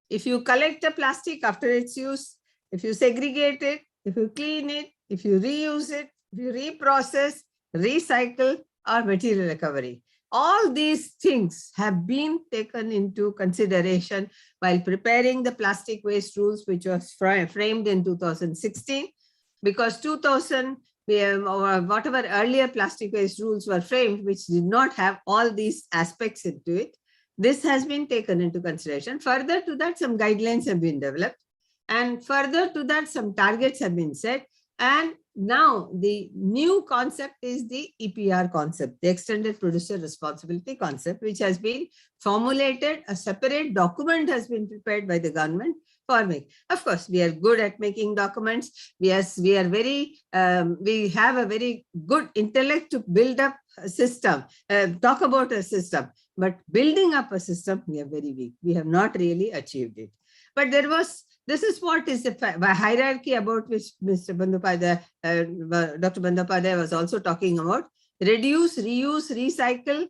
If you collect the plastic after its use, if you segregate it, if you clean it, if you reuse it, if you reprocess, recycle, or material recovery, all these things have been taken into consideration while preparing the plastic waste rules, which was framed in 2016. Because 2000, or whatever earlier plastic waste rules were framed, which did not have all these aspects into it, this has been taken into consideration. Further to that, some guidelines have been developed. And further to that, some targets have been set. And now the new concept is the EPR concept, the Extended Producer Responsibility concept, which has been formulated. A separate document has been prepared by the government for me. Of course, we are good at making documents. Yes, we are very, we have a very good intellect to build up a system, talk about a system. But building up a system, we are very weak. We have not really achieved it. But there was, this is what is the hierarchy about which Mr. Bandyopadhyay, Dr. Bandyopadhyay was also talking about. Reduce, reuse, recycle,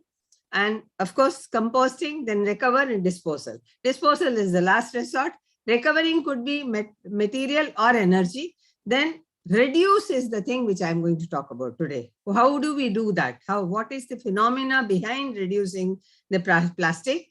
and of course, composting, then recover and disposal. Disposal is the last resort. Recovering could be material or energy. Then reduce is the thing which I'm going to talk about today. How do we do that? What is the phenomena behind reducing the plastic,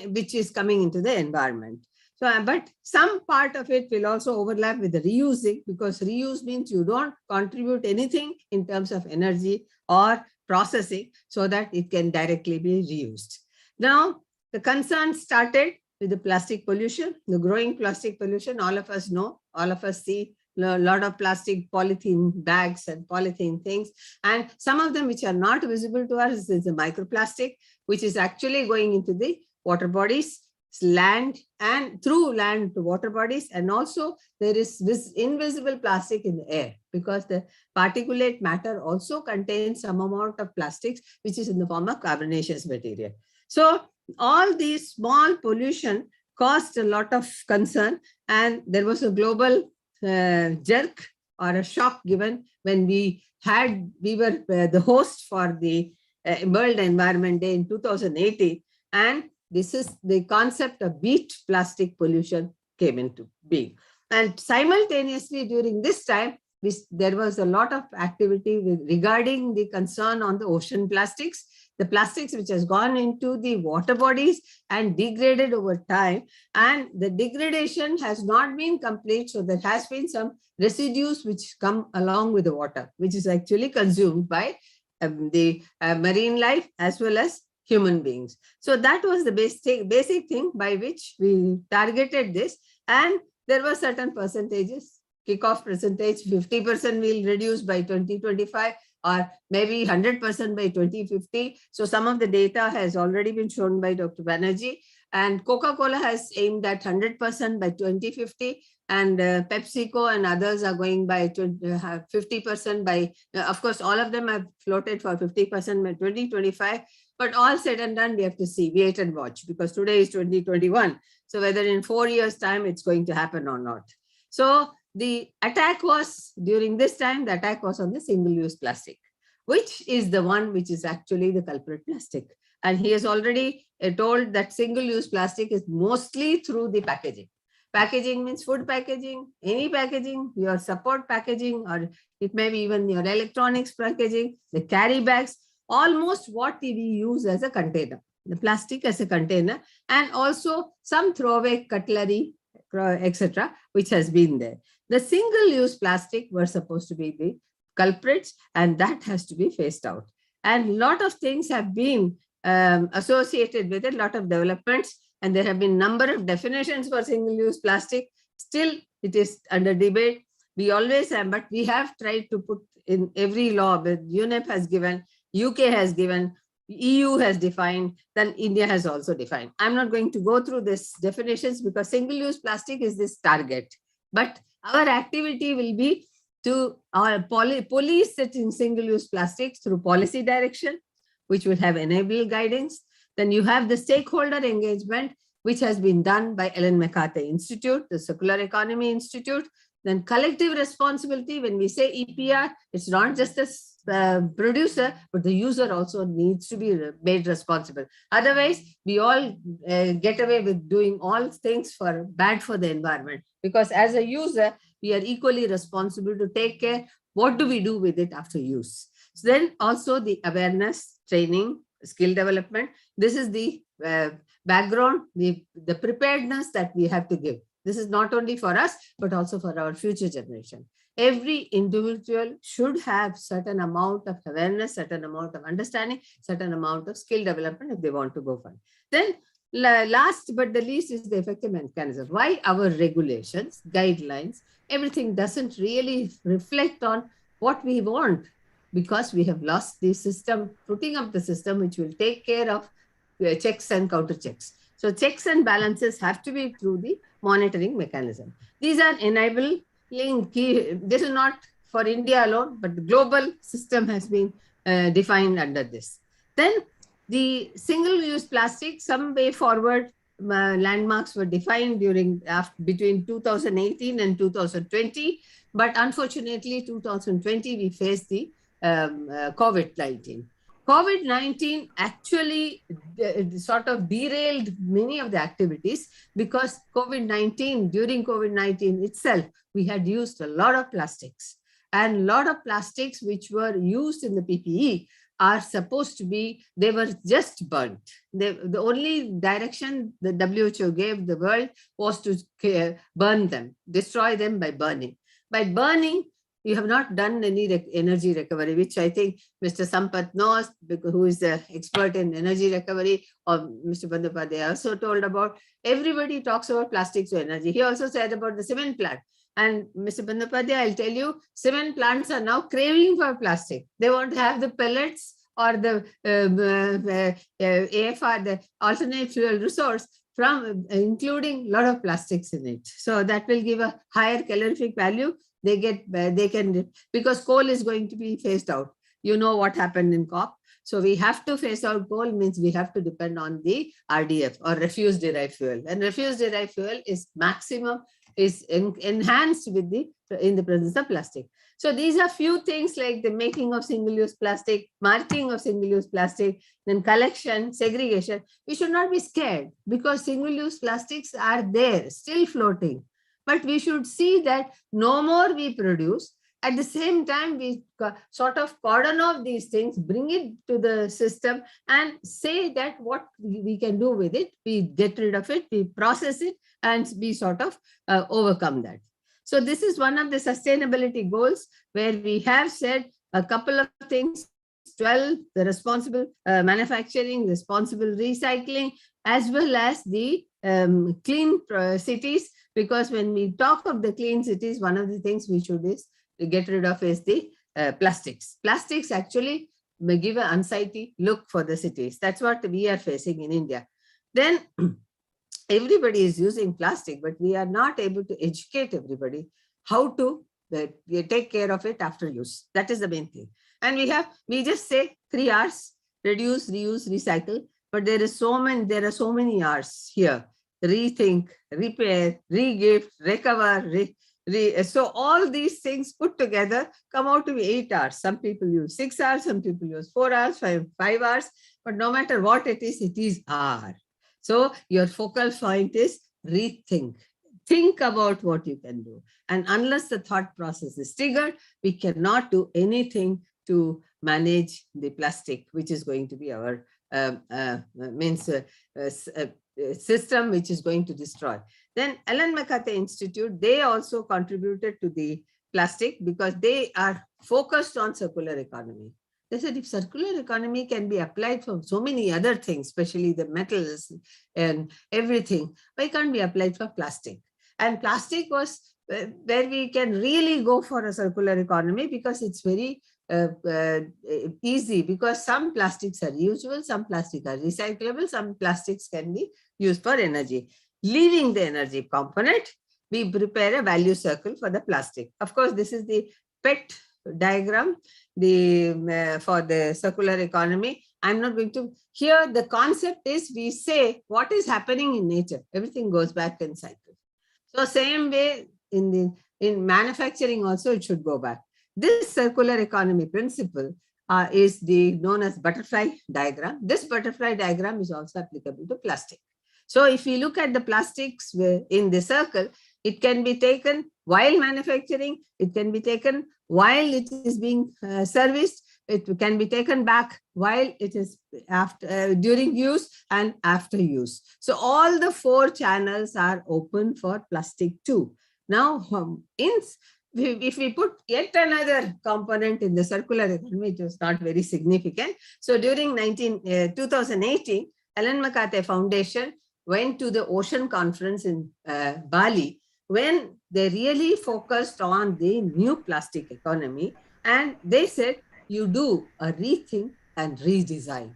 which is coming into the environment? So, but some part of it will also overlap with the reusing, because reuse means you don't contribute anything in terms of energy or processing so that it can directly be reused. Now, the concern started with the plastic pollution, the growing plastic pollution. All of us know, all of us see a lot of plastic polythene bags and polythene things. And some of them which are not visible to us is the microplastic, which is actually going into the water bodies, land, and through land to water bodies. And also there is this invisible plastic in the air, because the particulate matter also contains some amount of plastics, which is in the form of carbonaceous material. So all these small pollution caused a lot of concern, and there was a global jerk or a shock given when we were the host for the World Environment Day in 2018, and this is the concept of beach plastic pollution came into being. And simultaneously during this time, there was a lot of activity regarding the concern on the ocean plastics, the plastics which has gone into the water bodies and degraded over time. And the degradation has not been complete. So there has been some residues which come along with the water, which is actually consumed by the marine life as well as human beings. So that was the basic thing by which we targeted this. And there were certain percentages, kickoff percentage, 50% will reduce by 2025, or maybe 100% by 2050. So some of the data has already been shown by Dr. Banerjee, and Coca-Cola has aimed at 100% by 2050, and PepsiCo and others are going by 50% by, of course, all of them have floated for 50% by 2025. But all said and done, we have to see, wait and watch, because today is 2021. So whether in 4 years' time it's going to happen or not. So the attack was, during this time, the attack was on the single-use plastic, which is the one which is actually the culprit plastic. And he has already told that single-use plastic is mostly through the packaging. Packaging means food packaging, any packaging, your support packaging, or it may be even your electronics packaging, the carry bags, almost what we use as a container, the plastic as a container, and also some throwaway cutlery, etc., which has been there. The single-use plastic were supposed to be the culprits, and that has to be phased out. And a lot of things have been associated with it, a lot of developments, and there have been number of definitions for single-use plastic. Still, it is under debate. We always have, but we have tried to put in every law, but UNEP has given, UK has given, EU has defined, then India has also defined. I'm not going to go through these definitions because single-use plastic is this target. But our activity will be to police it in single-use plastics through policy direction, which will have enable guidance. Then you have the stakeholder engagement, which has been done by Ellen MacArthur Institute, the Circular Economy Institute. Then collective responsibility, when we say EPR, it's not just the producer, but the user also needs to be made responsible. Otherwise, we all get away with doing all things for bad for the environment, because as a user, we are equally responsible to take care. What do we do with it after use? So then also the awareness, training, skill development. This is the background, the preparedness that we have to give. This is not only for us, but also for our future generation. Every individual should have certain amount of awareness, certain amount of understanding, certain amount of skill development if they want to go for it. Then last but the least is the effective mechanism. Why our regulations, guidelines, everything doesn't really reflect on what we want, because we have lost the system, putting up the system which will take care of checks and counter checks. So checks and balances have to be through the monitoring mechanism. These are enabling key. This is not for India alone, but the global system has been defined under this. Then the single-use plastic, some way forward landmarks were defined between 2018 and 2020, but unfortunately 2020 we faced the COVID-19. COVID-19 actually sort of derailed many of the activities, because during COVID-19 itself, we had used a lot of plastics, and a lot of plastics which were used in the PPE are supposed to be, they were just burnt. The only direction the WHO gave the world was to burn them, destroy them by burning. By burning, you have not done any energy recovery, which I think Mr. Sampath knows, because who is the expert in energy recovery, or Mr. Bandyopadhyay also told about. Everybody talks about plastics to energy. He also said about the cement plant. And Mr. Bandyopadhyay, I'll tell you, cement plants are now craving for plastic. They want to have the pellets or the AFR, the alternate fuel resource, from including a lot of plastics in it. So that will give a higher calorific value. They can, because coal is going to be phased out. You know what happened in COP. So we have to phase out coal, means we have to depend on the RDF, or refuse derived fuel. And refuse derived fuel is enhanced with in the presence of plastic. So these are few things like the making of single-use plastic, marking of single-use plastic, then collection, segregation. We should not be scared, because single-use plastics are there, still floating. But we should see that no more we produce. At the same time, we sort of cordon off these things, bring it to the system, and say that what we can do with it. We get rid of it, we process it, and we sort of overcome that. So this is one of the sustainability goals, where we have said a couple of things. 12, the responsible manufacturing, responsible recycling, as well as the clean cities. Because when we talk of the clean cities, one of the things we should get rid of is the plastics. Plastics actually give an unsightly look for the cities. That's what we are facing in India. Then everybody is using plastic, but we are not able to educate everybody how to take care of it after use. That is the main thing. And we just say 3 R's: reduce, reuse, recycle. But there are so many R's here: rethink, repair, re-gift, recover. So all these things put together come out to be 8 hours. Some people use 6 hours, some people use 4 hours, 5 hours. But no matter what it is R. So your focal point is rethink. Think about what you can do. And unless the thought process is triggered, we cannot do anything to manage the plastic, which is going to be our system, which is going to destroy. Then Ellen MacArthur Institute, they also contributed to the plastic because they are focused on circular economy. They said if circular economy can be applied for so many other things, especially the metals and everything, why can't be applied for plastic? And plastic was where we can really go for a circular economy because it's very easy, because some plastics are reusable, some plastics are recyclable, some plastics can be used for energy. Leaving the energy component, we prepare a value circle for the plastic. Of course, this is the PET diagram for the circular economy. I'm not going to, here the concept is we say what is happening in nature, everything goes back in cycle. So same way in manufacturing also it should go back. This circular economy principle is known as butterfly diagram. This butterfly diagram is also applicable to plastic. So if we look at the plastics in the circle, it can be taken while manufacturing, it can be taken while it is being serviced, it can be taken back while it is after during use and after use. So all the 4 channels are open for plastic too. Now, if we put yet another component in the circular economy, it was not very significant. So during 2018, Ellen MacArthur Foundation went to the ocean conference in Bali, when they really focused on the new plastic economy, and they said, you do a rethink and redesign.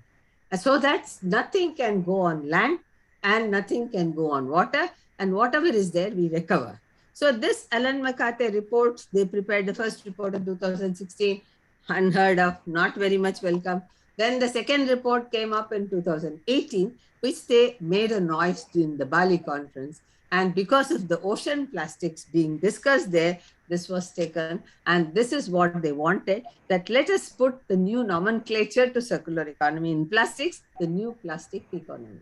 So that nothing can go on land and nothing can go on water, and whatever is there, we recover. So this Ellen MacArthur report, they prepared the first report in 2016, unheard of, not very much welcome. Then the second report came up in 2018, which they made a noise in the Bali conference. And because of the ocean plastics being discussed there, this was taken. And this is what they wanted, that let us put the new nomenclature to circular economy in plastics, the new plastic economy.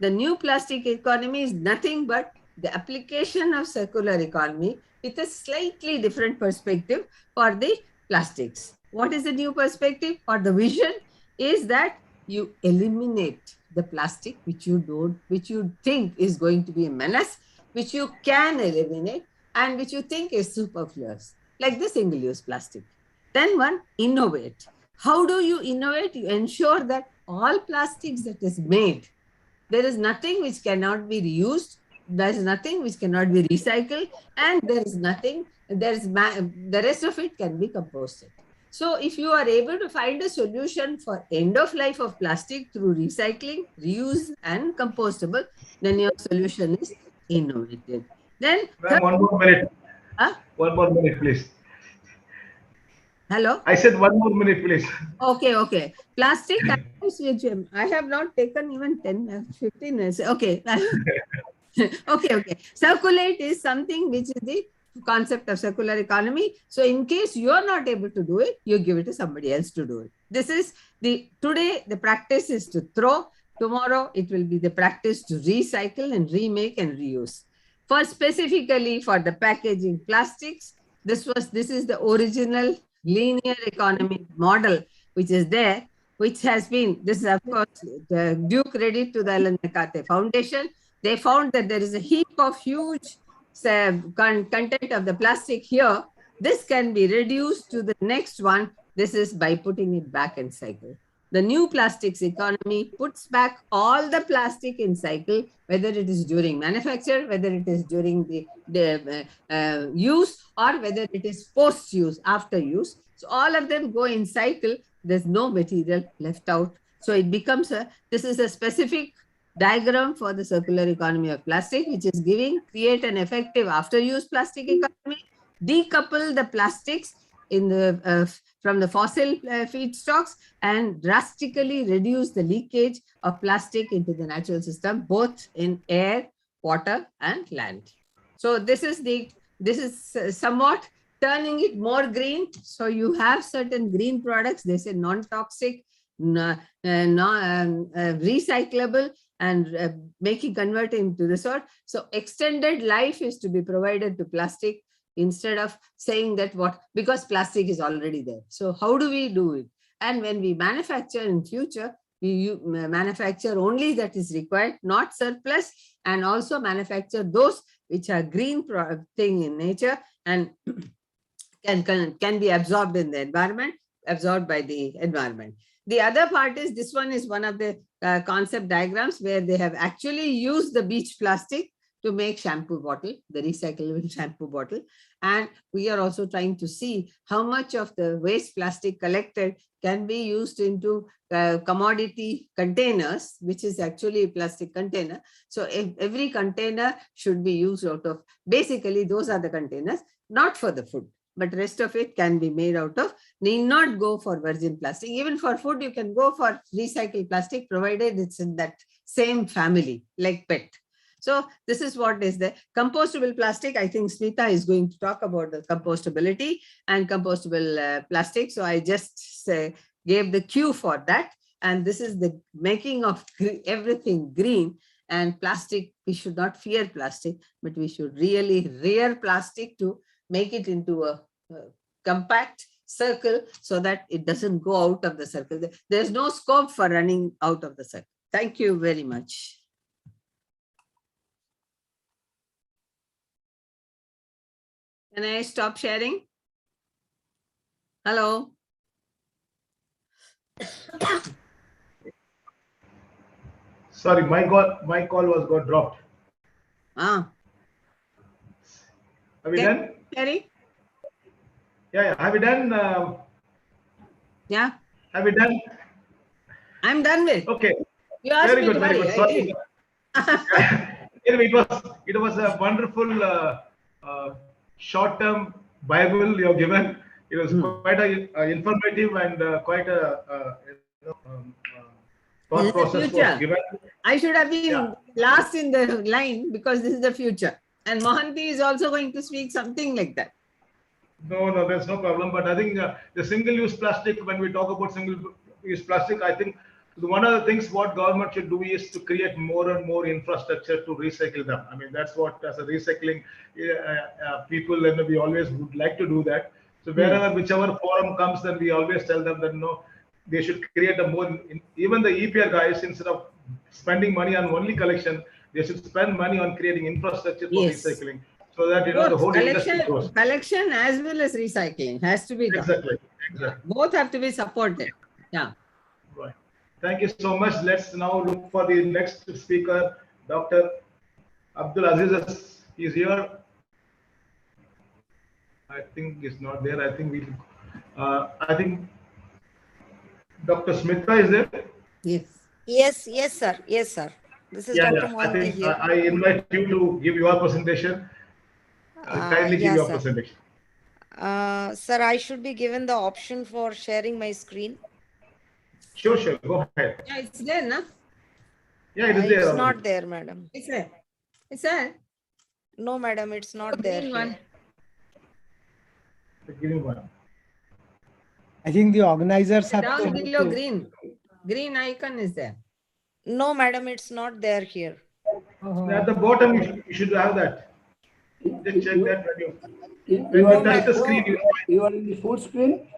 The new plastic economy is nothing but the application of circular economy with a slightly different perspective for the plastics. What is the new perspective or the vision? Is that you eliminate the plastic which you think is going to be a menace, which you can eliminate and which you think is superfluous, like the single-use plastic. Then one, innovate. How do you innovate? You ensure that all plastics that is made, there is nothing which cannot be reused, there is nothing which cannot be recycled, and there is nothing, the rest of it can be composted. So if you are able to find a solution for end of life of plastic through recycling, reuse, and compostable, then your solution is innovative. Then
one more minute.
Huh?
1 more minute, please.
Hello?
I said 1 more minute, please.
Okay. Plastic, I have not taken even 15 minutes. Okay. Okay. Circulate is something which is the concept of circular economy. So in case you are not able to do it, you give it to somebody else to do it. This is today the practice is to throw. Tomorrow it will be the practice to recycle and remake and reuse. Specifically for the packaging plastics, this is the original linear economy model which is there, which has been, this is of course due credit to the Ellen MacArthur Foundation. They found that there is a heap of huge content of the plastic here. This can be reduced to the next one. This is by putting it back in cycle. The new plastics economy puts back all the plastic in cycle, whether it is during manufacture, whether it is during the use, or whether it is post-use, after use. So all of them go in cycle. There's no material left out. So it becomes this is a specific diagram for the circular economy of plastic, which is create an effective after-use plastic economy, decouple the plastics from the fossil feedstocks, and drastically reduce the leakage of plastic into the natural system, both in air, water, and land. So this is somewhat turning it more green. So you have certain green products, they say non-toxic, recyclable, and convert into resource. So extended life is to be provided to plastic, instead of saying that because plastic is already there. So how do we do it? And when we manufacture in future, we manufacture only that is required, not surplus, and also manufacture those which are green thing in nature, and can be absorbed in the environment, absorbed by the environment. The other part is, this one is one of the concept diagrams where they have actually used the beach plastic to make shampoo bottle, the recyclable shampoo bottle. And we are also trying to see how much of the waste plastic collected can be used into commodity containers, which is actually a plastic container. So if every container should be used out of, basically those are the containers, not for the food, but rest of it can be made out of, need not go for virgin plastic. Even for food, you can go for recycled plastic, provided it's in that same family, like PET. So this is what is the compostable plastic. I think Smita is going to talk about the compostability and compostable plastic. So I just gave the cue for that. And this is the making of everything green. And plastic, we should not fear plastic, but we should really rear plastic to make it into a compact circle so that it doesn't go out of the circle. There's no scope for running out of the circle. Thank you very much. Can I stop sharing? Hello?
Sorry, my call got dropped.
Ah.
Have we done?
Terry?
Yeah. Have we done?
Yeah.
Have we done?
I'm done with.
Okay.
You asked
Very
me
good.
to
Very
hurry.
good. Sorry. Anyway, it was a wonderful short-term Bible you have given. It was quite informative and quite a thought process was given.
I should have been last in the line because this is the future. And Mohanty is also going to speak something like that.
No, there's no problem. But I think the single-use plastic, when we talk about single-use plastic, I think one of the things what government should do is to create more and more infrastructure to recycle them. I mean, that's what, as a recycling people, and we always would like to do that. So wherever, whichever forum comes, then we always tell them that no, they should create a more, even the EPR guys, instead of spending money on only collection, they should spend money on creating infrastructure for recycling, so that the whole industry grows.
Collection as well as recycling has to be done.
Exactly.
Both have to be supported. Yeah.
Right. Thank you so much. Let's now look for the next speaker, Dr. Abdul Aziz. He's here. I think he's not there. I think Dr. Smita is there.
Yes. Yes, sir. Yes, sir. This is Dr. Mohanty here.
I invite you to give your presentation. Kindly give your presentation.
Sir, I should be given the option for sharing my screen.
Sure. Go ahead.
Yeah, it's there, no?
Yeah, it is there.
It's not there, madam.
It's there. It's there.
No, madam, it's not there.
The green one.
I think the organizers have
down
to
below green icon is there.
No, madam, it's not there here.
At the bottom, you should have that. Just check that when you touch the screen.
You are in the full screen?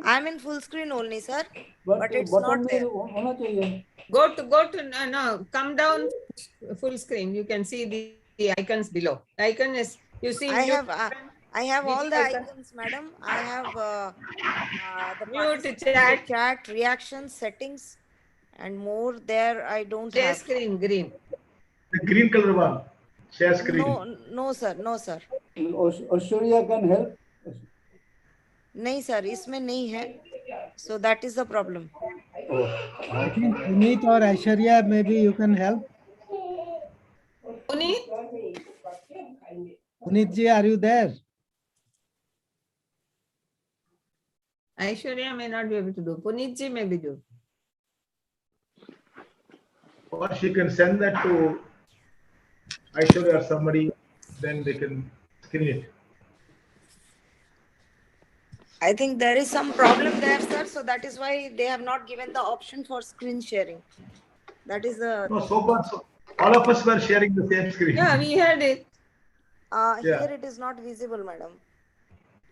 I'm in full screen only, sir. But it's not there.
Come down full screen. You can see the icons below. The icon is, you see.
I have all the icons, madam. I have the
mute,
chat, reaction, settings, and more. There, I don't have.
Screen, green.
The green color one. Share screen.
No, sir.
Aishwarya can help.
नहीं sir इसमें नहीं है, so that is the problem.
I think Puneet or Aishwarya, maybe you can help. Puneet ji, are you there?
Aishwarya may not be able to do. Puneet ji may be do.
Or she can send that to Aishwarya or somebody, then they can screen it.
I think there is some problem there, sir. So that is why they have not given the option for screen sharing. That is the.
No, so far, all of us were sharing the same screen.
Yeah, we had it.
Here it is not visible, madam.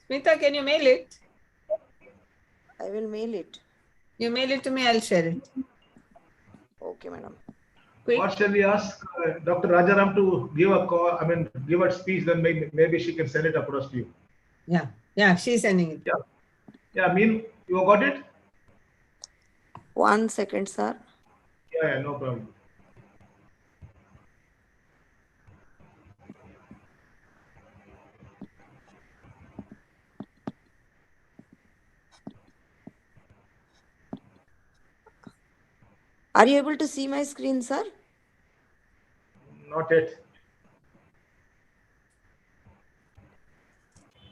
Smita, can you mail it?
I will mail it.
You mail it to me, I'll share it.
Okay, madam.
What shall we ask Dr. Rajaram to give a call? I mean, give a speech, then maybe she can send it across to you.
Yeah. Yeah, she's sending it.
Yeah, Mean, you got it?
1 second, sir.
Yeah, no problem.
Are you able to see my screen, sir?
Not yet.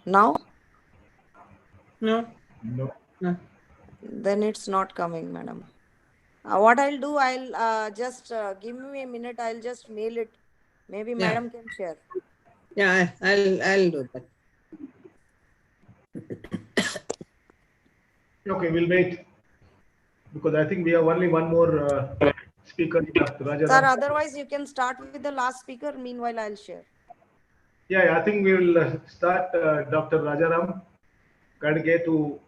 Now?
No.
No.
No.
Then it's not coming, madam. What I'll do, I'll just give me a minute. I'll just mail it. Maybe
Yeah.
madam can share.
Yeah, I'll do that.
Okay, we'll wait because I think we have only one more speaker, Dr.
Sir,
Rajaram.
otherwise you can start with the last speaker. Meanwhile, I'll share.
Yeah, I think we will start Dr. Rajaram Gadge to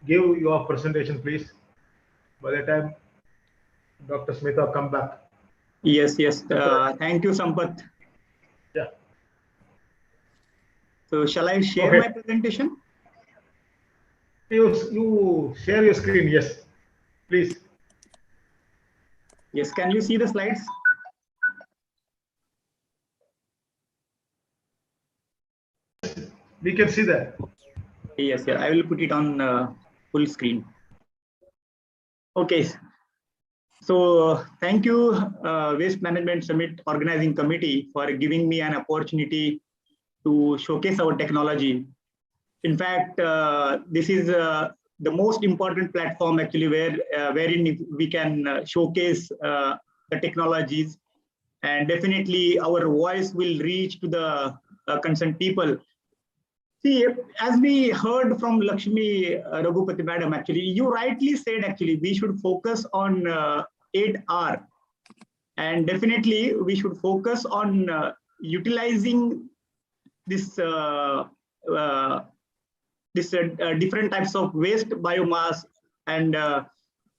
give your presentation, please. By the time Dr. Smita come back.
Yes. Thank you, Sampath.
Yeah.
So shall I share
Okay.
my presentation?
You share your screen, yes, please.
Yes, can you see the slides?
We can see that.
Yes, I will put it on full screen. Okay. So thank you, Waste Management Summit Organizing Committee, for giving me an opportunity to showcase our technology. In fact, this is the most important platform actually wherein we can showcase the technologies, and definitely our voice will reach to the concerned people. See, as we heard from Lakshmi Raghupati madam, actually, you rightly said actually we should focus on 8R, and definitely we should focus on utilizing this different types of waste biomass, and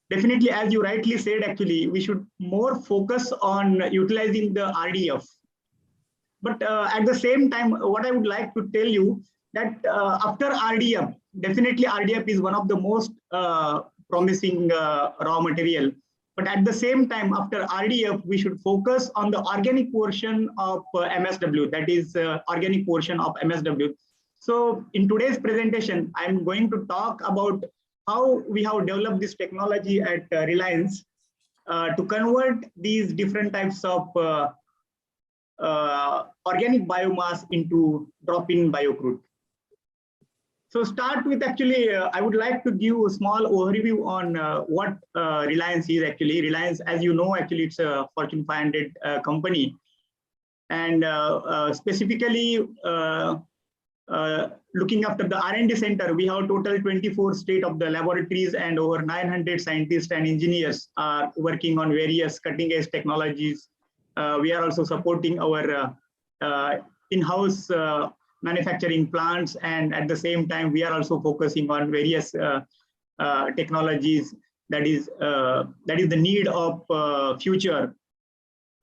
definitely, as you rightly said, actually we should more focus on utilizing the RDF. But at the same time, what I would like to tell you that after RDF, definitely RDF is one of the most promising raw material. But at the same time, after RDF, we should focus on the organic portion of MSW, that is organic portion of MSW. So in today's presentation, I'm going to talk about how we have developed this technology at Reliance to convert these different types of organic biomass into drop-in biocrude. So start with actually, I would like to give a small overview on what Reliance is actually. Reliance, as you know, actually it's a Fortune 500 company. And specifically looking after the R&D center, we have total 24 state-of-the laboratories and over 900 scientists and engineers are working on various cutting-edge technologies. We are also supporting our in-house manufacturing plants, and at the same time, we are also focusing on various technologies that is the need of future.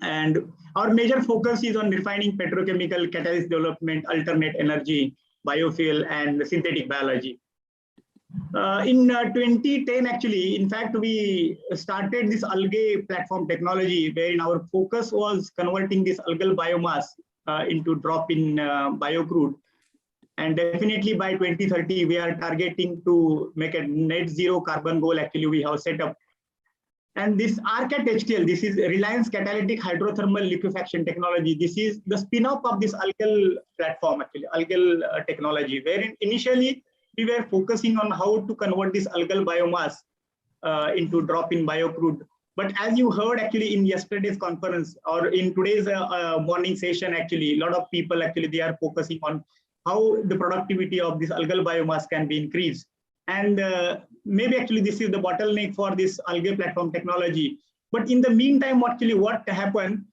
And our major focus is on refining petrochemical catalyst development, alternate energy, biofuel, and synthetic biology. In 2010, actually, in fact, we started this algae platform technology, wherein our focus was converting this algal biomass into drop-in biocrude. And definitely by 2030, we are targeting to make a net zero carbon goal, actually, we have set up. And this RCAT HTL, this is Reliance Catalytic Hydrothermal Liquefaction Technology. This is the spin-off of this algal platform, actually, algal technology, wherein initially we were focusing on how to convert this algal biomass into drop-in biocrude. But as you heard actually in yesterday's conference or in today's morning session, actually, a lot of people actually, they are focusing on how the productivity of this algal biomass can be increased. And maybe actually this is the bottleneck for this algae platform technology. But in the meantime, actually what happened,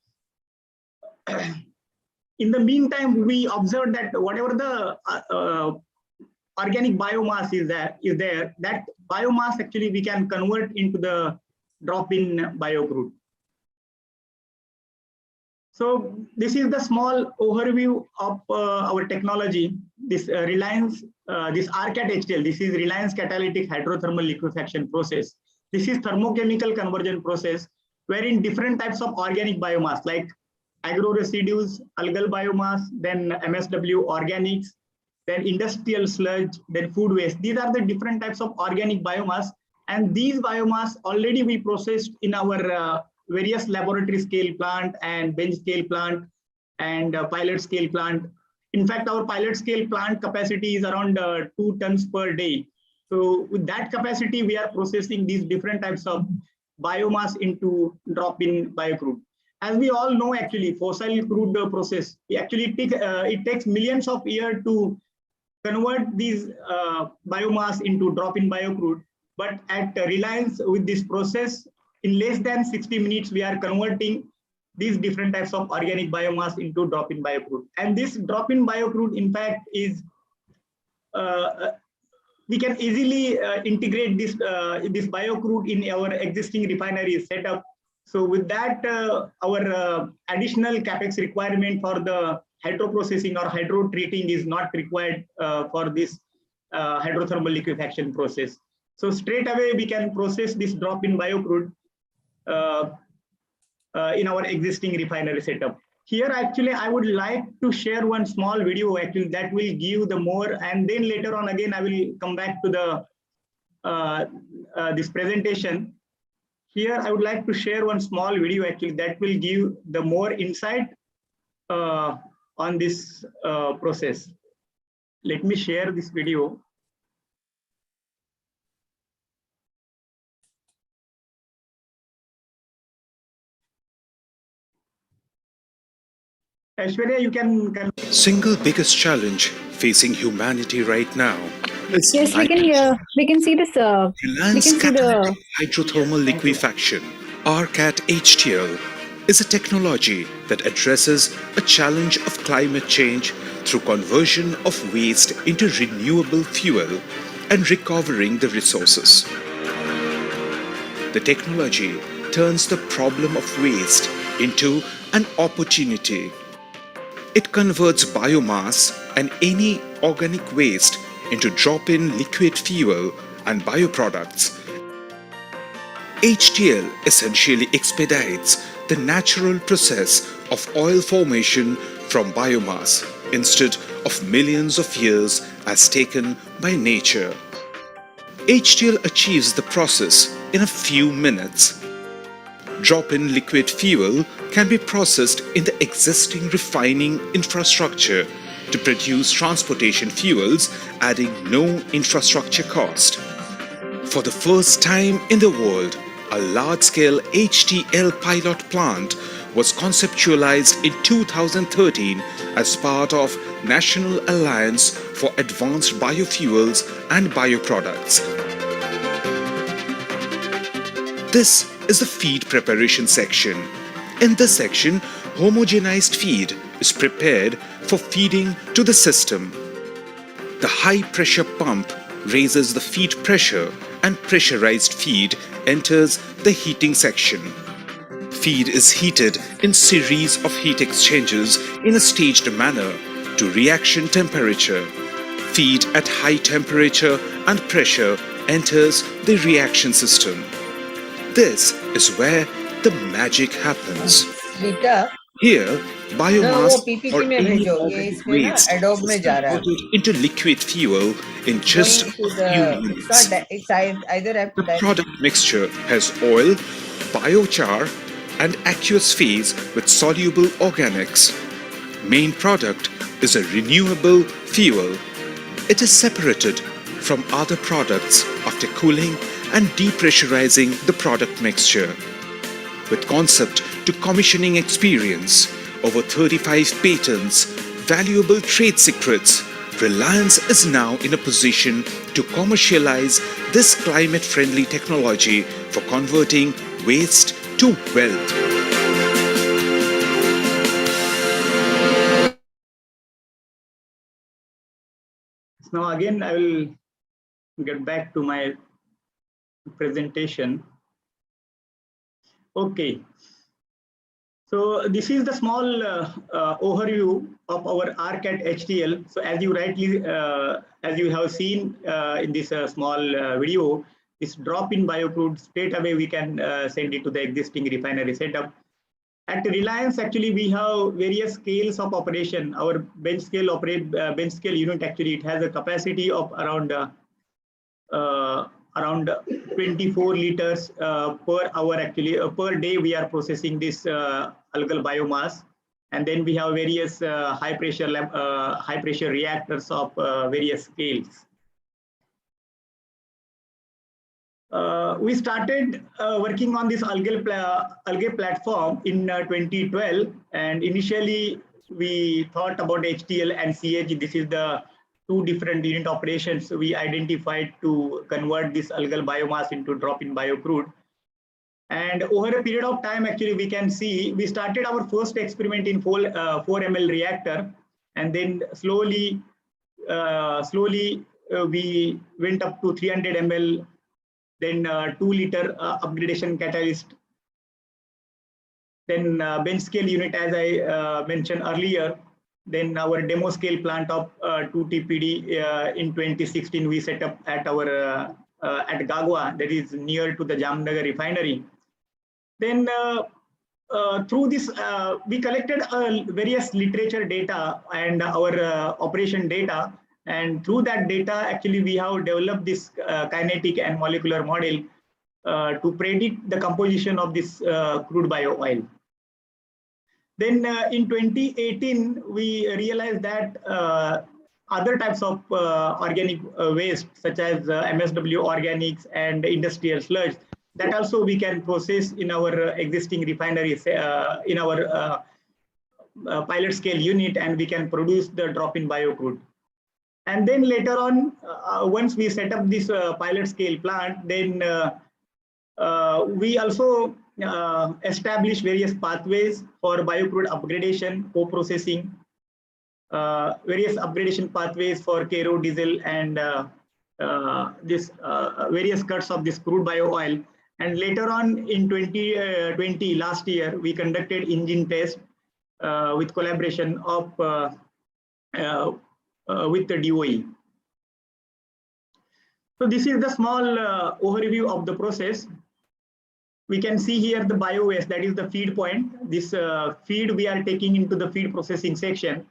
in the meantime, we observed that whatever the organic biomass is there, that biomass actually we can convert into the drop-in biocrude. So this is the small overview of our technology. This Reliance, this RCAT HTL, this is Reliance Catalytic Hydrothermal Liquefaction process. This is thermochemical conversion process wherein different types of organic biomass like agro residues, algal biomass, then MSW organics, then industrial sludge, then food waste. These are the different types of organic biomass, and these biomass already we processed in our various laboratory scale plant and bench scale plant and pilot scale plant. In fact, our pilot scale plant capacity is around 2 tons per day. So with that capacity, we are processing these different types of biomass into drop-in biocrude. As we all know, actually, fossil crude process, it takes millions of years to convert these biomass into drop-in biocrude. But at Reliance, with this process, in less than 60 minutes, we are converting these different types of organic biomass into drop-in biocrude. And this drop-in biocrude, in fact, is we can easily integrate this biocrude in our existing refinery setup. So with that, our additional capex requirement for the hydroprocessing or hydro treating is not required for this hydrothermal liquefaction process. So straight away we can process this drop-in biocrude in our existing refinery setup. Here, actually, I would like to share one small video actually that will give the more, and then later on again, I will come back to the this presentation. Here, I would like to share one small video actually that will give the more insight on this process. Let me share this video. Aishwarya, you can.
Single biggest challenge facing humanity right now is
Yes, we can hear. We can see this. We
Reliance
can see
Catalytic
the.
Hydrothermal Liquefaction, RCAT HTL, is a technology that addresses a challenge of climate change through conversion of waste into renewable fuel and recovering the resources. The technology turns the problem of waste into an opportunity. It converts biomass and any organic waste into drop-in liquid fuel and bioproducts. HTL essentially expedites the natural process of oil formation from biomass instead of millions of years as taken by nature. HTL achieves the process in a few minutes. Drop-in liquid fuel can be processed in the existing refining infrastructure to produce transportation fuels, adding no infrastructure cost. For the first time in the world, a large-scale HTL pilot plant was conceptualized in 2013 as part of National Alliance for Advanced Biofuels and Bioproducts. This is the feed preparation section. In this section, homogenized feed is prepared for feeding to the system. The high-pressure pump raises the feed pressure and pressurized feed enters the heating section. Feed is heated in series of heat exchangers in a staged manner to reaction temperature. Feed at high temperature and pressure enters the reaction system. This is where the magic happens.
Rita,
Here,
no,
biomass
वो
or
PPT में
any
भेजो, ये
organic
इसमें ना
waste
Adobe
is
में जा रहा है
converted
अभी.
into liquid fuel in just
Going
a
to
few
the,
minutes.
it's not, it's either have to
The product mixture has oil, biochar, and aqueous phase with soluble organics. Main product is a renewable fuel. It is separated from other products after cooling and depressurizing the product mixture. With concept to commissioning experience, over 35 patents, valuable trade secrets, Reliance is now in a position to commercialize this climate-friendly technology for converting waste to wealth.
Now again, I will get back to my presentation. Okay. So this is the small overview of our ARC at HTL. So as you rightly, as you have seen in this small video, this drop-in biocrude straight away we can send it to the existing refinery setup. At Reliance, actually, we have various scales of operation. Our bench scale unit actually it has a capacity of around 24 liters per hour. Actually, per day we are processing this algal biomass, and then we have various high pressure reactors of various scales. We started working on this algae platform in 2012, and initially we thought about HTL and CAG. This is the two different unit operations we identified to convert this algal biomass into drop-in biocrude. And over a period of time, actually, we can see we started our first experiment in 4 ml reactor, and then slowly we went up to 300 ml. Then 2 liter upgradation catalyst, then bench scale unit as I mentioned earlier, then our demo scale plant of 2 TPD in 2016 we set up at our at Gagwa, that is near to the Jamnagar refinery. Then through this we collected various literature data and our operation data. And through that data, actually, we have developed this kinetic and molecular model to predict the composition of this crude bio oil. Then in 2018, we realized that other types of organic waste, such as MSW organics and industrial sludge, that also we can process in our existing refineries, in our pilot scale unit, and we can produce the drop-in biocrude. And then later on, once we set up this pilot scale plant, then we also establish various pathways for biocrude upgradation, co-processing, various upgradation pathways for kero, diesel, and this various cuts of this crude bio oil. And later on in 2020, last year, we conducted engine test with collaboration of with the DOE. So this is the small overview of the process. We can see here the bio waste, that is the feed point. This feed we are taking into the feed processing section.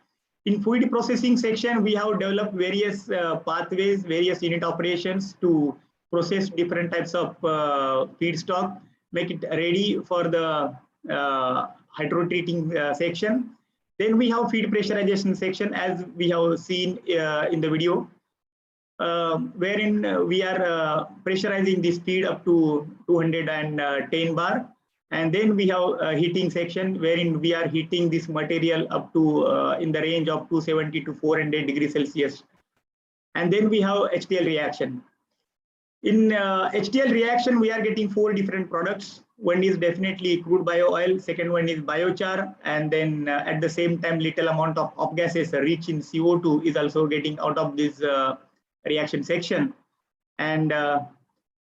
In feed processing section, we have developed various pathways, various unit operations to process different types of feedstock, make it ready for the hydrotreating section. Then we have feed pressurization section, as we have seen in the video, wherein we are pressurizing this feed up to 210 bar. And then we have heating section, wherein we are heating this material up to in the range of 270 to 400 degrees Celsius. And then we have HTL reaction. In HTL reaction, we are getting 4 different products. One is definitely crude bio oil, second one is biochar, and then at the same time, little amount of off gases rich in CO2 is also getting out of this reaction section. And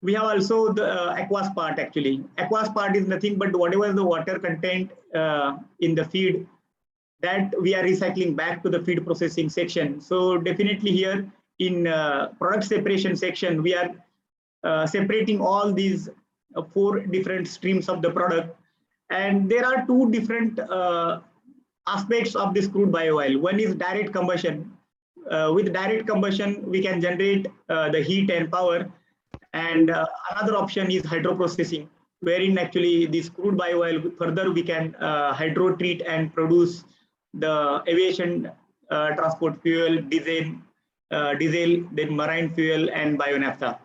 we have also the aqueous part actually. Aqueous part is nothing but whatever the water content in the feed, that we are recycling back to the feed processing section. So definitely here in product separation section, we are separating all these 4 different streams of the product. And there are 2 different aspects of this crude bio oil. One is direct combustion. With direct combustion, we can generate the heat and power. And another option is hydroprocessing, wherein actually this crude bio oil further we can hydrotreat and produce the aviation transport fuel, diesel, then marine fuel, and bionaphtha.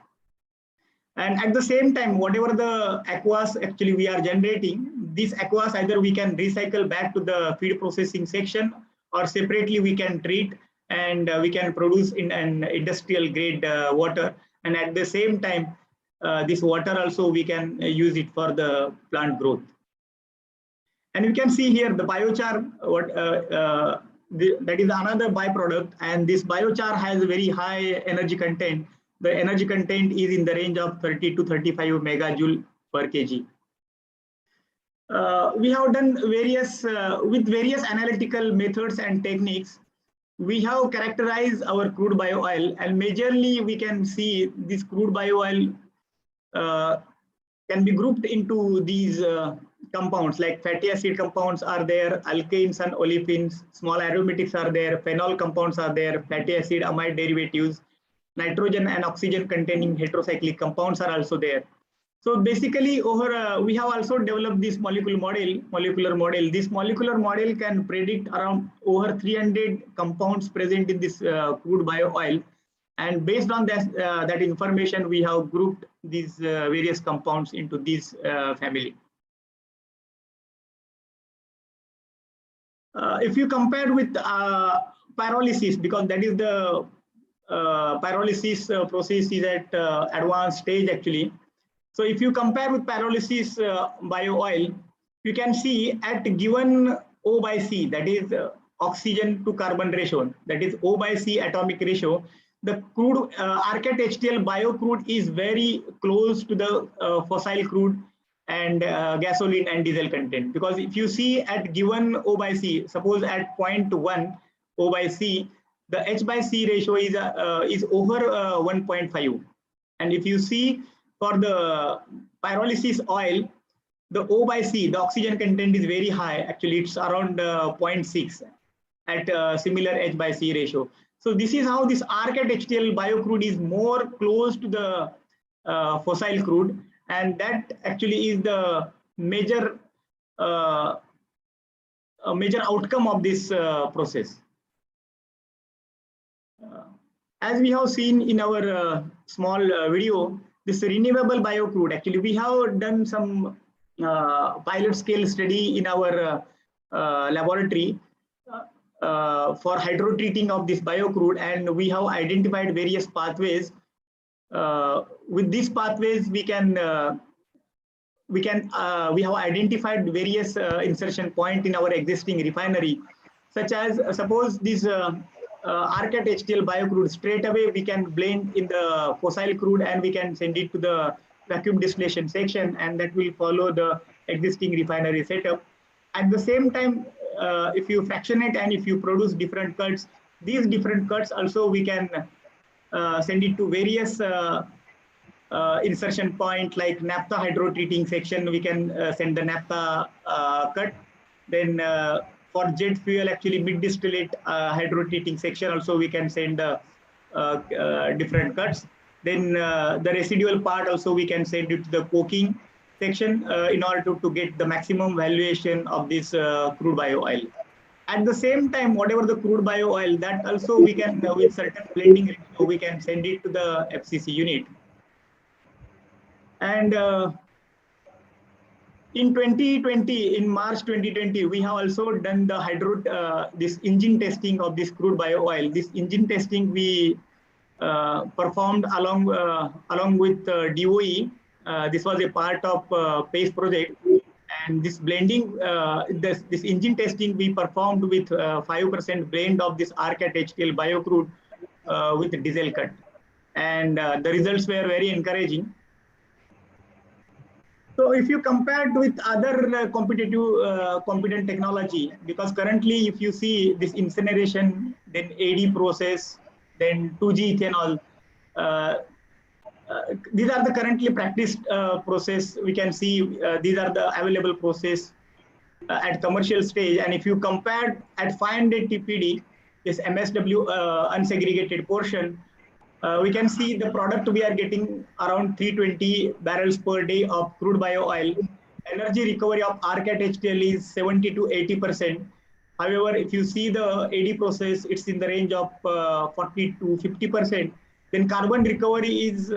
And at the same time, whatever the aqueous actually we are generating, this aqueous either we can recycle back to the feed processing section, or separately we can treat and we can produce in an industrial grade water. And at the same time, this water also we can use it for the plant growth. And you can see here the biochar, that is another byproduct, and this biochar has a very high energy content. The energy content is in the range of 30 to 35 megajoule per kg. We have done various, with various analytical methods and techniques, we have characterized our crude bio oil, and majorly we can see this crude bio oil can be grouped into these compounds, like fatty acid compounds are there, alkanes and olefins, small aromatics are there, phenol compounds are there, fatty acid amide derivatives, nitrogen and oxygen containing heterocyclic compounds are also there. So basically, over we have also developed this molecular model. This molecular model can predict around over 300 compounds present in this crude bio oil, and based on that information, we have grouped these various compounds into this family. If you compare with pyrolysis, because that is the pyrolysis process is at advanced stage actually. So if you compare with pyrolysis bio oil, you can see at given O by C, that is oxygen to carbon ratio, that is O by C atomic ratio, the crude Arcat HTL bio crude is very close to the fossil crude and gasoline and diesel content. Because if you see at given O by C, suppose at 0.1 O by C, the H by C ratio is over 1.5. And if you see for the pyrolysis oil, the O by C, the oxygen content is very high. Actually, it's around 0.6 at similar H by C ratio. So this is how this Arcat HTL bio crude is more close to the fossil crude, and that actually is the major major outcome of this process. As we have seen in our small video, this renewable bio crude, actually we have done some pilot scale study in our laboratory for hydrotreating of this bio crude, and we have identified various pathways. With these pathways, we have identified various insertion point in our existing refinery, such as suppose this Arcat HTL bio crude, straight away we can blend in the fossil crude and we can send it to the vacuum distillation section, and that will follow the existing refinery setup. At the same time, if you fractionate and if you produce different cuts, these different cuts also we can send it to various insertion point, like naphtha hydrotreating section, we can send the naphtha cut. Then for jet fuel, actually mid distillate hydrotreating section also we can send the different cuts. Then the residual part also we can send it to the coking section in order to get the maximum valuation of this crude bio oil. At the same time, whatever the crude bio oil, that also we can with certain blending ratio we can send it to the FCC unit. And in 2020, in March 2020, we have also done the this engine testing of this crude bio oil. This engine testing we performed along with DOE. This was a part of PACE project, and this blending, this engine testing we performed with 5% blend of this Arcat HTL bio crude with diesel cut, and the results were very encouraging. So if you compare with other competent technology, because currently if you see this incineration, then AD process, then 2G ethanol, these are the currently practiced process. We can see these are the available process at commercial stage. And if you compare at 500 TPD, this MSW unsegregated portion, we can see the product we are getting around 320 barrels per day of crude bio oil. Energy recovery of Arcat HTL is 70 to 80%. However, if you see the AD process, it's in the range of 40 to 50%. Then carbon recovery is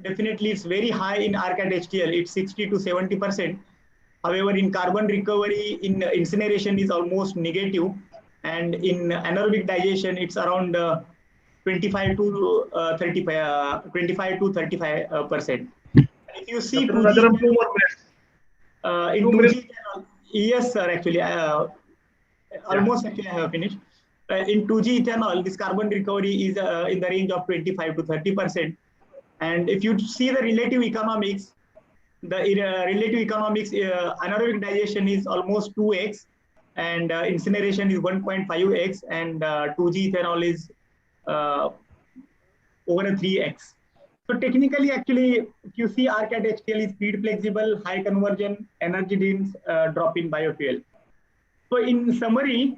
definitely, it's very high in Arcat HTL. It's 60 to 70%. However, in carbon recovery, in incineration is almost negative. And in anaerobic digestion, it's around 25 to 35%. If you see 2G, in 2G, yes, sir, actually, almost actually I have finished. In 2G ethanol, this carbon recovery is in the range of 25 to 30%. And if you see the relative economics, the relative economics, anaerobic digestion is almost 2x, and incineration is 1.5x, and 2G ethanol is over a 3x. So technically, actually, QC RCAT HTL is feed flexible, high conversion, energy dense, drop-in biofuel. So in summary,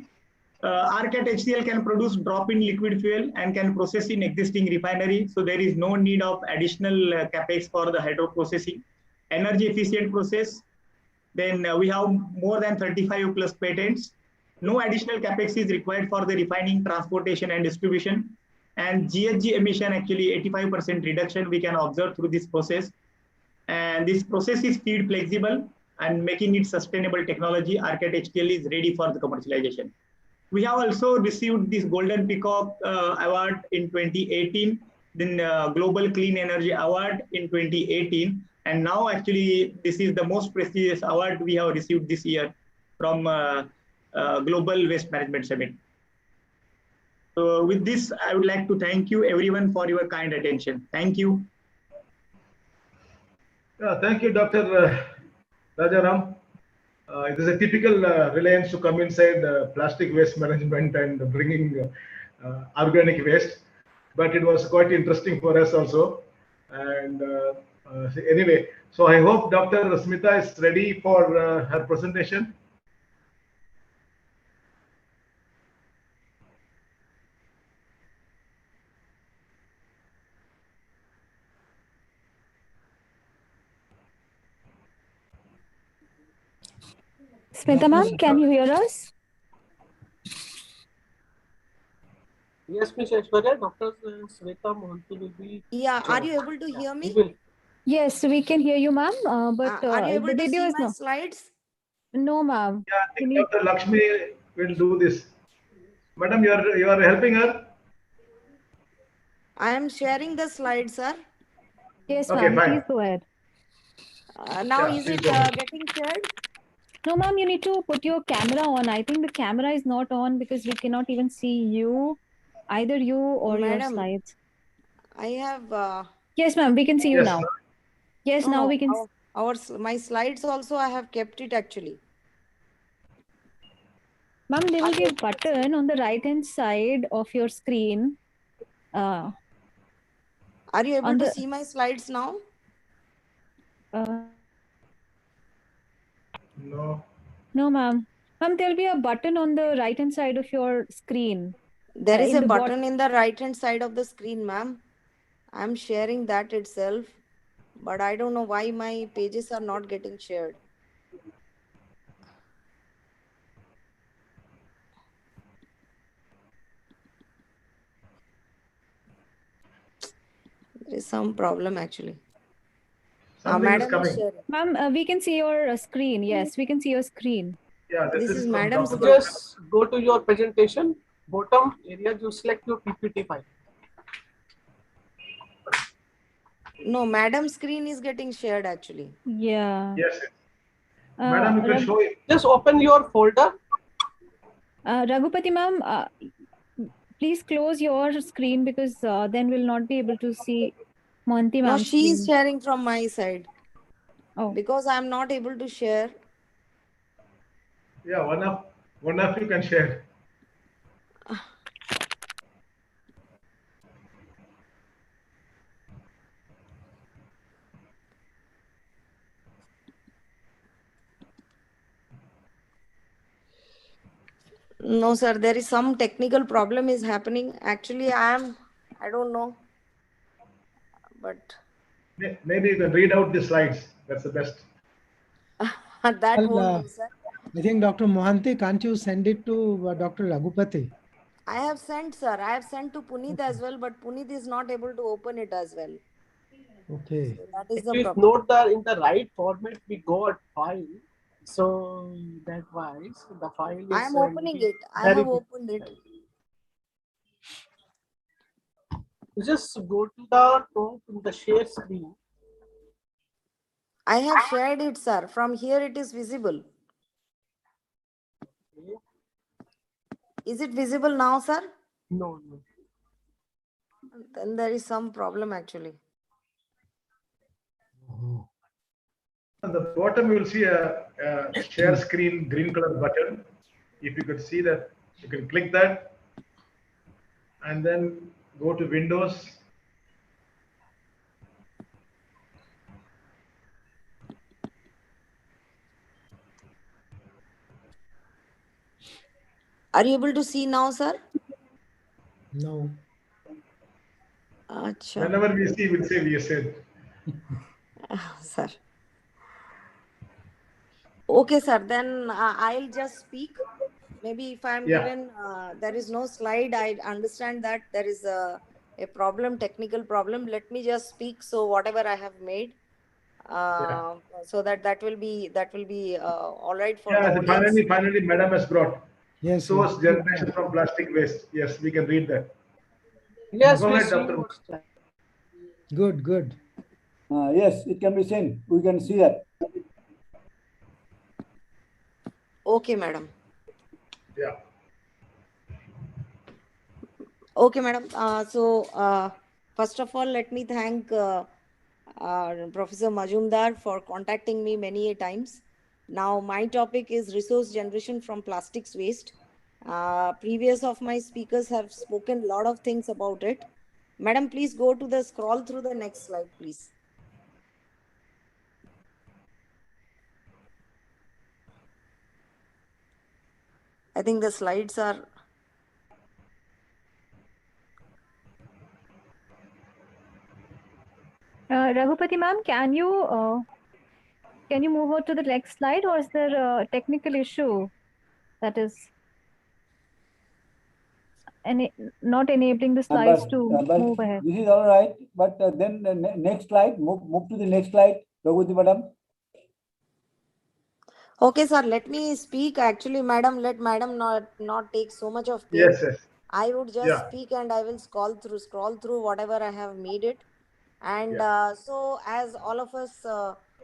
RCAT HCl can produce drop-in liquid fuel and can process in existing refinery. So there is no need of additional capex for the hydro processing. Energy efficient process. Then we have more than 35 plus patents. No additional capex is required for the refining, transportation, and distribution. And GHG emission, actually 85% reduction we can observe through this process. And this process is feed flexible and making it sustainable technology. RCAT HTL is ready for the commercialization. We have also received this Golden Peacock Award in 2018, then Global Clean Energy Award in 2018. And now actually, this is the most prestigious award we have received this year from Global Waste Management Summit. So with this, I would like to thank you everyone for your kind attention. Thank you.
Yeah, thank you, Dr. Rajaram. It is a typical Reliance to come inside plastic waste management and bringing organic waste, but it was quite interesting for us also. And anyway, so I hope Dr. Smita is ready for her presentation.
Smita ma'am, can you hear us?
Yes, Ms. Aishwarya, Dr. Sweta Mohanty will be.
Yeah, are you able to hear me?
Yes, we can hear you, ma'am. But
Are you able
the
to
video
see
is
my
no.
slides?
No, ma'am.
Yeah, I think Dr. Lakshmi will do this. Madam, you are helping her?
I am sharing the slides, sir.
Yes,
Okay,
ma'am.
fine.
Please go ahead.
Now,
Yeah,
is
please
it
go ahead.
getting shared?
No, ma'am, you need to put your camera on. I think the camera is not on because we cannot even see you, either you or your
Madam,
slides.
I have.
Yes, ma'am, we can see you
Yes.
now. Yes,
No,
now
no.
we can.
My slides also, I have kept it actually.
Ma'am, there
Are
will be
you
a
able to see?
button on the right-hand side of your screen.
Are you able
On
to
the
see my slides now?
No.
No, ma'am. Ma'am, there will be a button on the right-hand side of your screen.
There is
In
a
the
button in the right-hand side of the screen, ma'am. I'm sharing that itself, but I don't know why my pages are not getting shared. There is some problem actually.
Something is
Madam is
coming.
sharing.
Ma'am, we can see your screen. Yes, we can see your screen.
Yeah,
This is
from
Madam's
Dr.
screen.
Just go to your presentation, bottom area, just select your PPT file.
No, Madam's screen is getting shared actually.
Yeah.
Yes. Madam, you can show it.
Just open your folder.
Raghupati ma'am, please close your screen because then we'll not be able to see Mohanty
No,
ma'am's
she is
screen.
sharing from my side.
Oh.
Because I'm not able to share.
Yeah, one of you can share.
No, sir, there is some technical problem is happening. Actually, I don't know. But
Maybe you can read out the slides. That's the best.
that won't do, sir.
I think Dr. Mohanty, can't you send it to Dr. Raghupati?
I have sent, sir. I have sent to Puneet as well, but Puneet is not able to open it as well.
Okay.
So that is the
Please
problem.
note that in the right format we got file. So that wise the file is.
I am opening it. I
very
have
big.
opened it.
Just go to the top in the share screen.
I have shared it, sir. From here it is visible.
Okay.
Is it visible now, sir?
No.
Then there is some problem actually.
At the bottom, you will see a share screen green color button. If you could see that, you can click that and then go to Windows.
Are you able to see now, sir?
No.
Acha.
Whenever we see, we'll say we said.
Sir. Okay, sir. Then I'll just speak. Maybe if I'm
Yeah.
given, there is no slide. I understand that there is a problem, technical problem. Let me just speak. So whatever I have made, so that will be all right for the
Yeah,
audience.
finally, Madam has brought
Yes.
source generation from plastic waste. Yes, we can read that.
Yes,
Go
we
ahead,
see
Dr.
your slide.
Good, good. Yes, it can be seen. We can see that.
Okay, madam.
Yeah.
Okay, madam. First of all, let me thank Professor Majumdar for contacting me many a times. Now, my topic is resource generation from plastics waste. Previous of my speakers have spoken a lot of things about it. Madam, please go to the scroll through the next slide, please. I think the slides are.
Raghupati ma'am, can you move on to the next slide, or is there a technical issue that is not enabling the slides to move ahead?
This is all right. But then the next slide, move to the next slide, Raghuti madam.
Okay, sir, let me speak. Actually, madam, let madam not take so much of pain.
Yes.
I would just
Yeah.
speak and I will scroll through whatever I have made it. And so as all of us,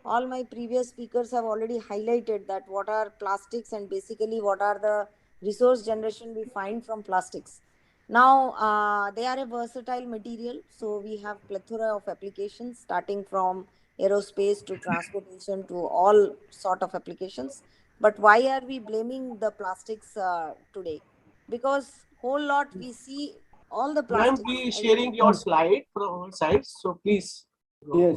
all my previous speakers have already highlighted that what are plastics and basically what are the resource generation we find from plastics. Now, they are a versatile material. So we have plethora of applications starting from aerospace to transportation to all sort of applications. But why are we blaming the plastics today? Because whole lot we see all the
Ma'am,
plastics.
be sharing your slide from our side. So please.
Yes.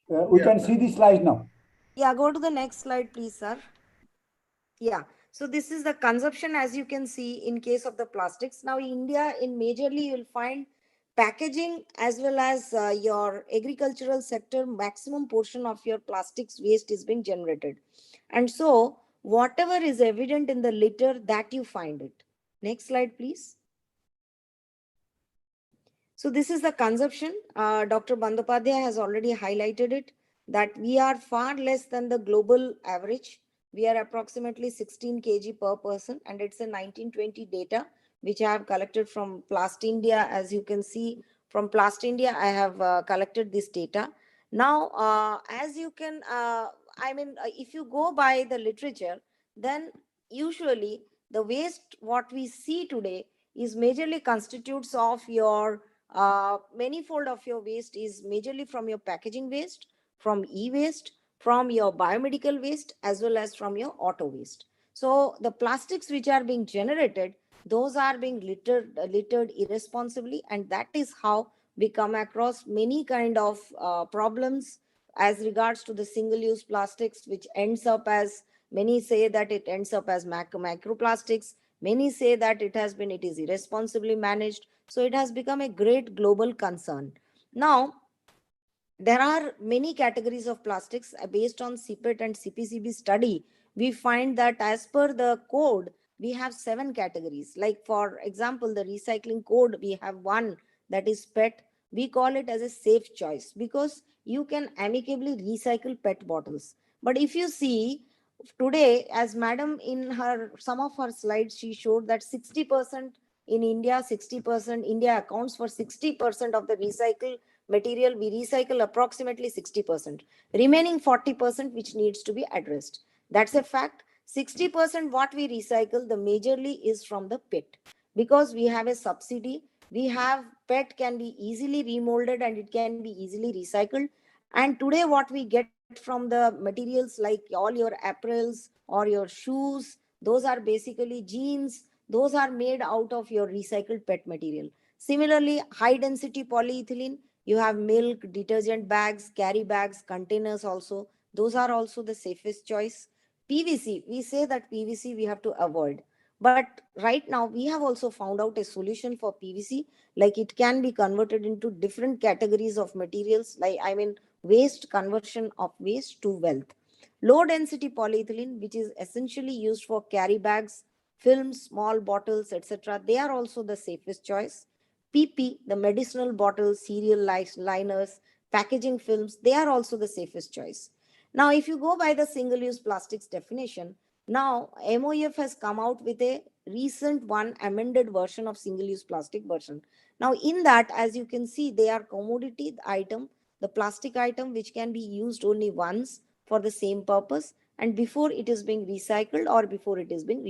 We can see the slides now.
Yeah, go to the next slide, please, sir. Yeah. So this is the consumption, as you can see, in case of the plastics. Now, India, in majorly, you'll find packaging as well as your agricultural sector, maximum portion of your plastics waste is being generated. And so, whatever is evident in the litter, that you find it. Next slide, please. So this is the consumption. Dr. Bandopadhyay has already highlighted it, that we are far less than the global average. We are approximately 16 kg per person, and it's a 1920 data, which I have collected from Plast India. As you can see, from Plast India, I have collected this data. Now, as you can, if you go by the literature, then usually the waste, what we see today, is majorly constitutes of your manifold of your waste is majorly from your packaging waste, from e-waste, from your biomedical waste, as well as from your auto waste. So the plastics which are being generated, those are being littered irresponsibly, and that is how we come across many kind of problems as regards to the single-use plastics, which ends up as, many say that it ends up as microplastics. Many say that it is irresponsibly managed. So it has become a great global concern. Now, there are many categories of plastics based on CPET and CPCB study. We find that as per the code, we have 7 categories. Like for example, the recycling code, we have one that is PET. We call it as a safe choice because you can amicably recycle PET bottles. But if you see today, as madam in her some of her slides, she showed that 60% in India, 60% India accounts for 60% of the recycle material. We recycle approximately 60%, remaining 40% which needs to be addressed. That's a fact. 60% what we recycle, the majorly is from the PET, because we have a subsidy. We have PET can be easily remolded and it can be easily recycled. And today what we get from the materials like all your apparels or your shoes. Those are basically jeans. Those are made out of your recycled PET material. Similarly, high density polyethylene, you have milk, detergent bags, carry bags, containers also. Those are also the safest choice. PVC, we say that PVC we have to avoid. But right now we have also found out a solution for PVC, like it can be converted into different categories of materials, like waste conversion of waste to wealth. Low density polyethylene, which is essentially used for carry bags, films, small bottles, etc. They are also the safest choice. PP, the medicinal bottles, cereal liners, packaging films, they are also the safest choice. Now, if you go by the single-use plastics definition, now MOF has come out with a recent one amended version of single-use plastic version. Now, in that, as you can see, they are commodity item, the plastic item which can be used only once for the same purpose, and before it is being recycled or before it is being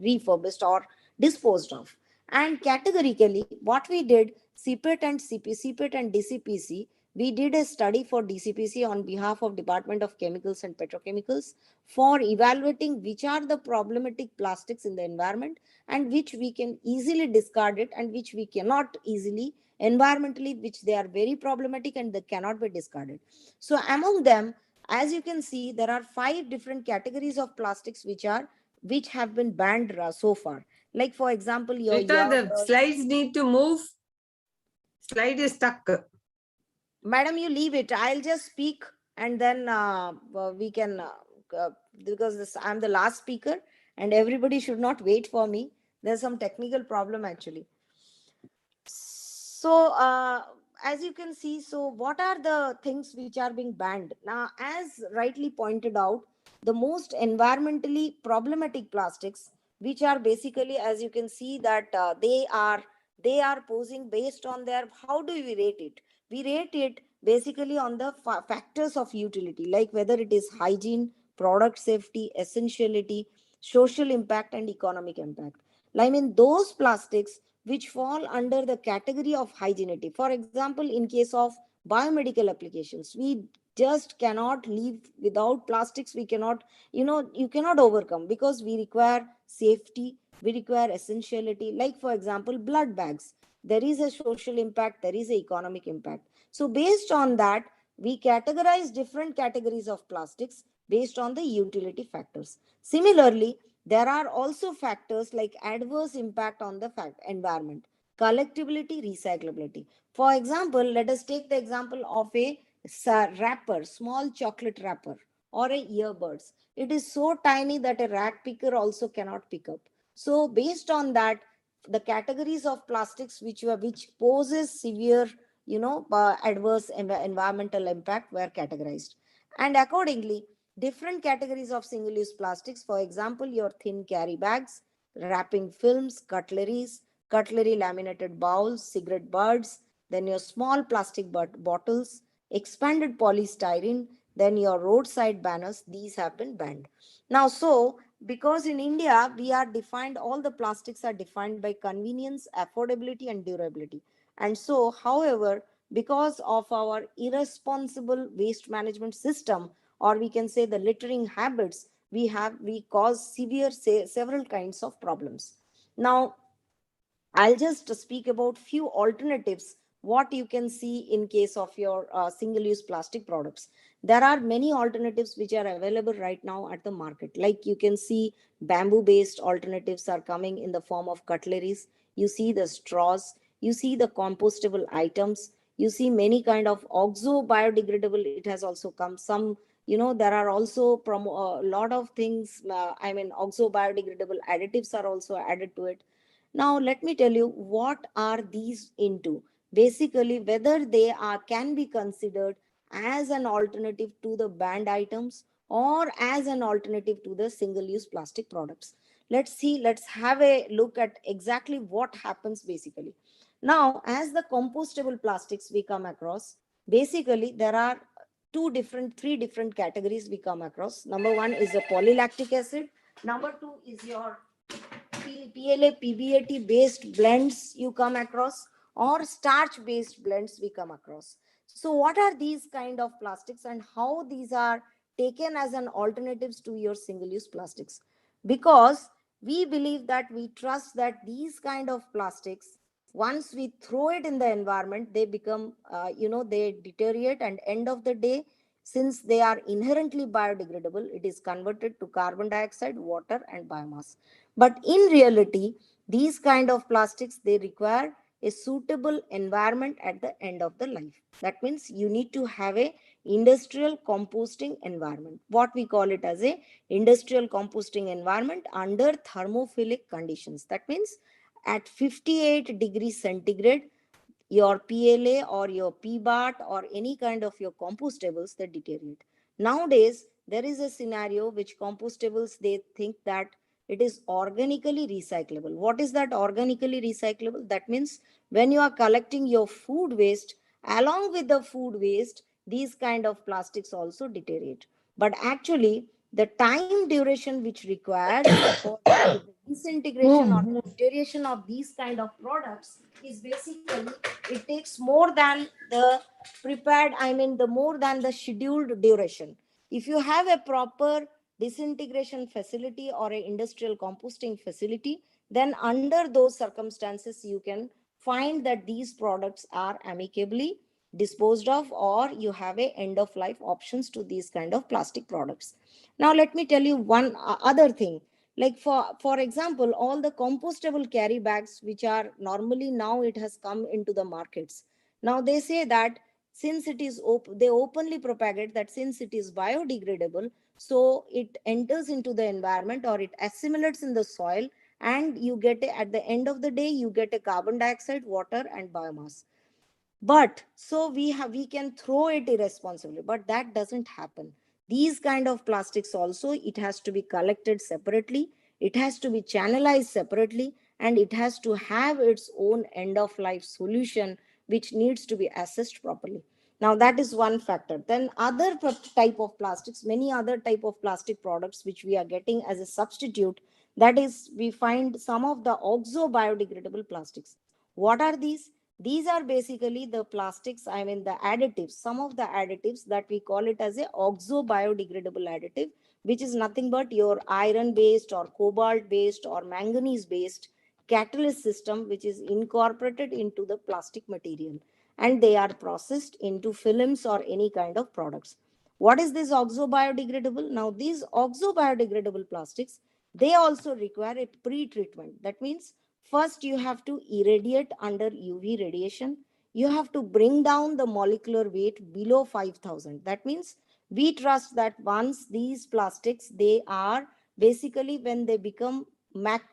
refurbished or disposed of. And categorically, what we did, CPET and CPET and DCPC, we did a study for DCPC on behalf of Department of Chemicals and Petrochemicals for evaluating which are the problematic plastics in the environment and which we can easily discard it and which we cannot easily environmentally, which they are very problematic and they cannot be discarded. So among them, as you can see, there are 5 different categories of plastics which have been banned so far. Like for example, your
Rita, the slides need to move. Slide is stuck.
Madam, you leave it. I'll just speak and then we can, because I'm the last speaker and everybody should not wait for me. There's some technical problem actually. So, as you can see, so what are the things which are being banned? Now, as rightly pointed out, the most environmentally problematic plastics, which are basically, as you can see, that they are posing based on their, how do we rate it? We rate it basically on the factors of utility, like whether it is hygiene, product safety, essentiality, social impact, and economic impact. Those plastics which fall under the category of hygienity. For example, in case of biomedical applications, we just cannot live without plastics. We cannot, you cannot overcome, because we require safety, we require essentiality. Like for example, blood bags. There is a social impact, there is an economic impact. So based on that, we categorize different categories of plastics based on the utility factors. Similarly, there are also factors like adverse impact on the environment, collectability, recyclability. For example, let us take the example of a wrapper, small chocolate wrapper, or a earbuds. It is so tiny that a rat picker also cannot pick up. So based on that, the categories of plastics which poses severe, adverse environmental impact were categorized. And accordingly, different categories of single-use plastics, for example, your thin carry bags, wrapping films, cutlery laminated bowls, cigarette butts, then your small plastic bottles, expanded polystyrene, then your roadside banners, these have been banned. Now, so because in India, we are defined, all the plastics are defined by convenience, affordability, and durability. And so, however, because of our irresponsible waste management system, or we can say the littering habits, we cause several kinds of problems. Now, I'll just speak about few alternatives, what you can see in case of your single-use plastic products. There are many alternatives which are available right now at the market. Like you can see, bamboo-based alternatives are coming in the form of cutleries. You see the straws. You see the compostable items. You see many kind of oxo biodegradable. It has also come. Some, there are also a lot of things. Oxo biodegradable additives are also added to it. Now, let me tell you what are these into. Basically, whether they can be considered as an alternative to the banned items or as an alternative to the single-use plastic products. Let's have a look at exactly what happens basically. Now, as the compostable plastics we come across, basically there are three different categories we come across. Number one is the polylactic acid. Number two is your PLA, PBAT based blends you come across, or starch based blends we come across. So what are these kind of plastics and how these are taken as an alternatives to your single-use plastics? Because we believe that we trust that these kind of plastics, once we throw it in the environment, they become, they deteriorate, and end of the day, since they are inherently biodegradable, it is converted to carbon dioxide, water, and biomass. But in reality, these kind of plastics, they require a suitable environment at the end of the life. That means you need to have a industrial composting environment. What we call it as a industrial composting environment under thermophilic conditions. That means at 58 degrees centigrade, your PLA or your PBAT or any kind of your compostables, they deteriorate. Nowadays, there is a scenario which compostables, they think that it is organically recyclable. What is that organically recyclable? That means when you are collecting your food waste, along with the food waste, these kind of plastics also deteriorate. But actually, the time duration which required for the disintegration or the deterioration of these kind of products is basically, it takes more than the prepared, the more than the scheduled duration. If you have a proper disintegration facility or an industrial composting facility, then under those circumstances, you can find that these products are amicably disposed of, or you have a end of life options to these kind of plastic products. Now, let me tell you one other thing. Like for example, all the compostable carry bags, which are normally now it has come into the markets. Now they say that since it is they openly propagate that since it is biodegradable, so it enters into the environment or it assimilates in the soil, and you get at the end of the day, you get a carbon dioxide, water, and biomass. But so we can throw it irresponsibly, but that doesn't happen. These kind of plastics also, it has to be collected separately, it has to be channelized separately, and it has to have its own end of life solution, which needs to be assessed properly. Now that is one factor. Then other type of plastics, many other type of plastic products which we are getting as a substitute, that is, we find some of the oxo biodegradable plastics. What are these? These are basically the plastics, the additives, some of the additives that we call it as a oxo biodegradable additive, which is nothing but your iron based or cobalt based or manganese based catalyst system, which is incorporated into the plastic material, and they are processed into films or any kind of products. What is this oxo biodegradable? Now, these oxo biodegradable plastics, they also require a pre-treatment. That means first, you have to irradiate under UV radiation. You have to bring down the molecular weight below 5,000. That means we trust that once these plastics, they are basically when they become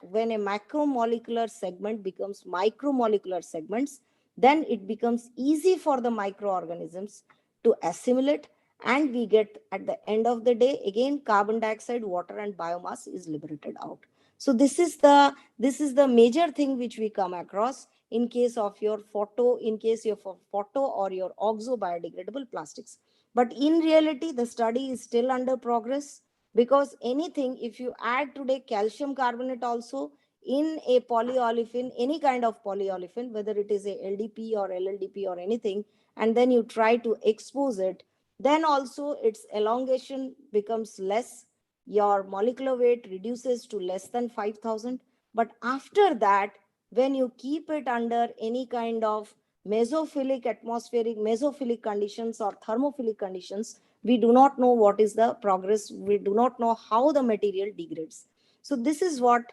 when a macromolecular segment becomes micromolecular segments, then it becomes easy for the microorganisms to assimilate, and we get at the end of the day again carbon dioxide, water, and biomass is liberated out. So this is the major thing which we come across in case of your photo or your oxo biodegradable plastics. But in reality, the study is still under progress, because anything, if you add today calcium carbonate also in a polyolefin, any kind of polyolefin, whether it is a LDP or LLDP or anything, and then you try to expose it, then also its elongation becomes less, your molecular weight reduces to less than 5,000. But after that, when you keep it under any kind of mesophilic conditions or thermophilic conditions, we do not know what is the progress, we do not know how the material degrades. So this is what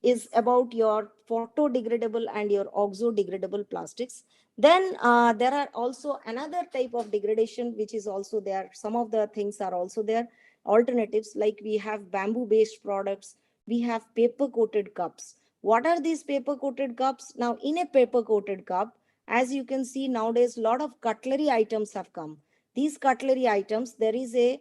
is about your photodegradable and your oxo-degradable plastics. Then there are also another type of degradation which is also there. Some of the things are also there, alternatives, like we have bamboo based products, we have paper coated cups. What are these paper coated cups? Now, in a paper coated cup, as you can see nowadays, a lot of cutlery items have come. These cutlery items, there is a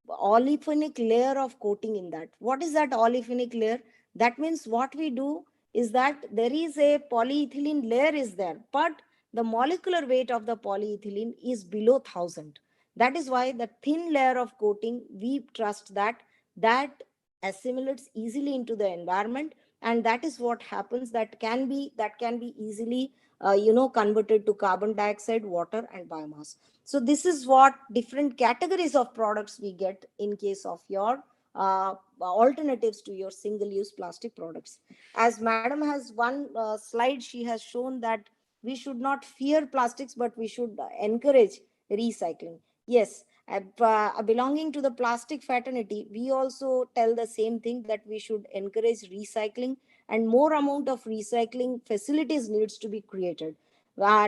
olefinic layer of coating in that. What is that olefinic layer? That means what we do is that there is a polyethylene layer is there, but the molecular weight of the polyethylene is below 1,000. That is why the thin layer of coating, we trust that assimilates easily into the environment, and that is what happens, that can be easily converted to carbon dioxide, water, and biomass. So this is what different categories of products we get in case of your alternatives to your single-use plastic products. As madam has one slide, she has shown that we should not fear plastics, but we should encourage recycling. Yes, belonging to the plastic fraternity, we also tell the same thing, that we should encourage recycling, and more amount of recycling facilities needs to be created.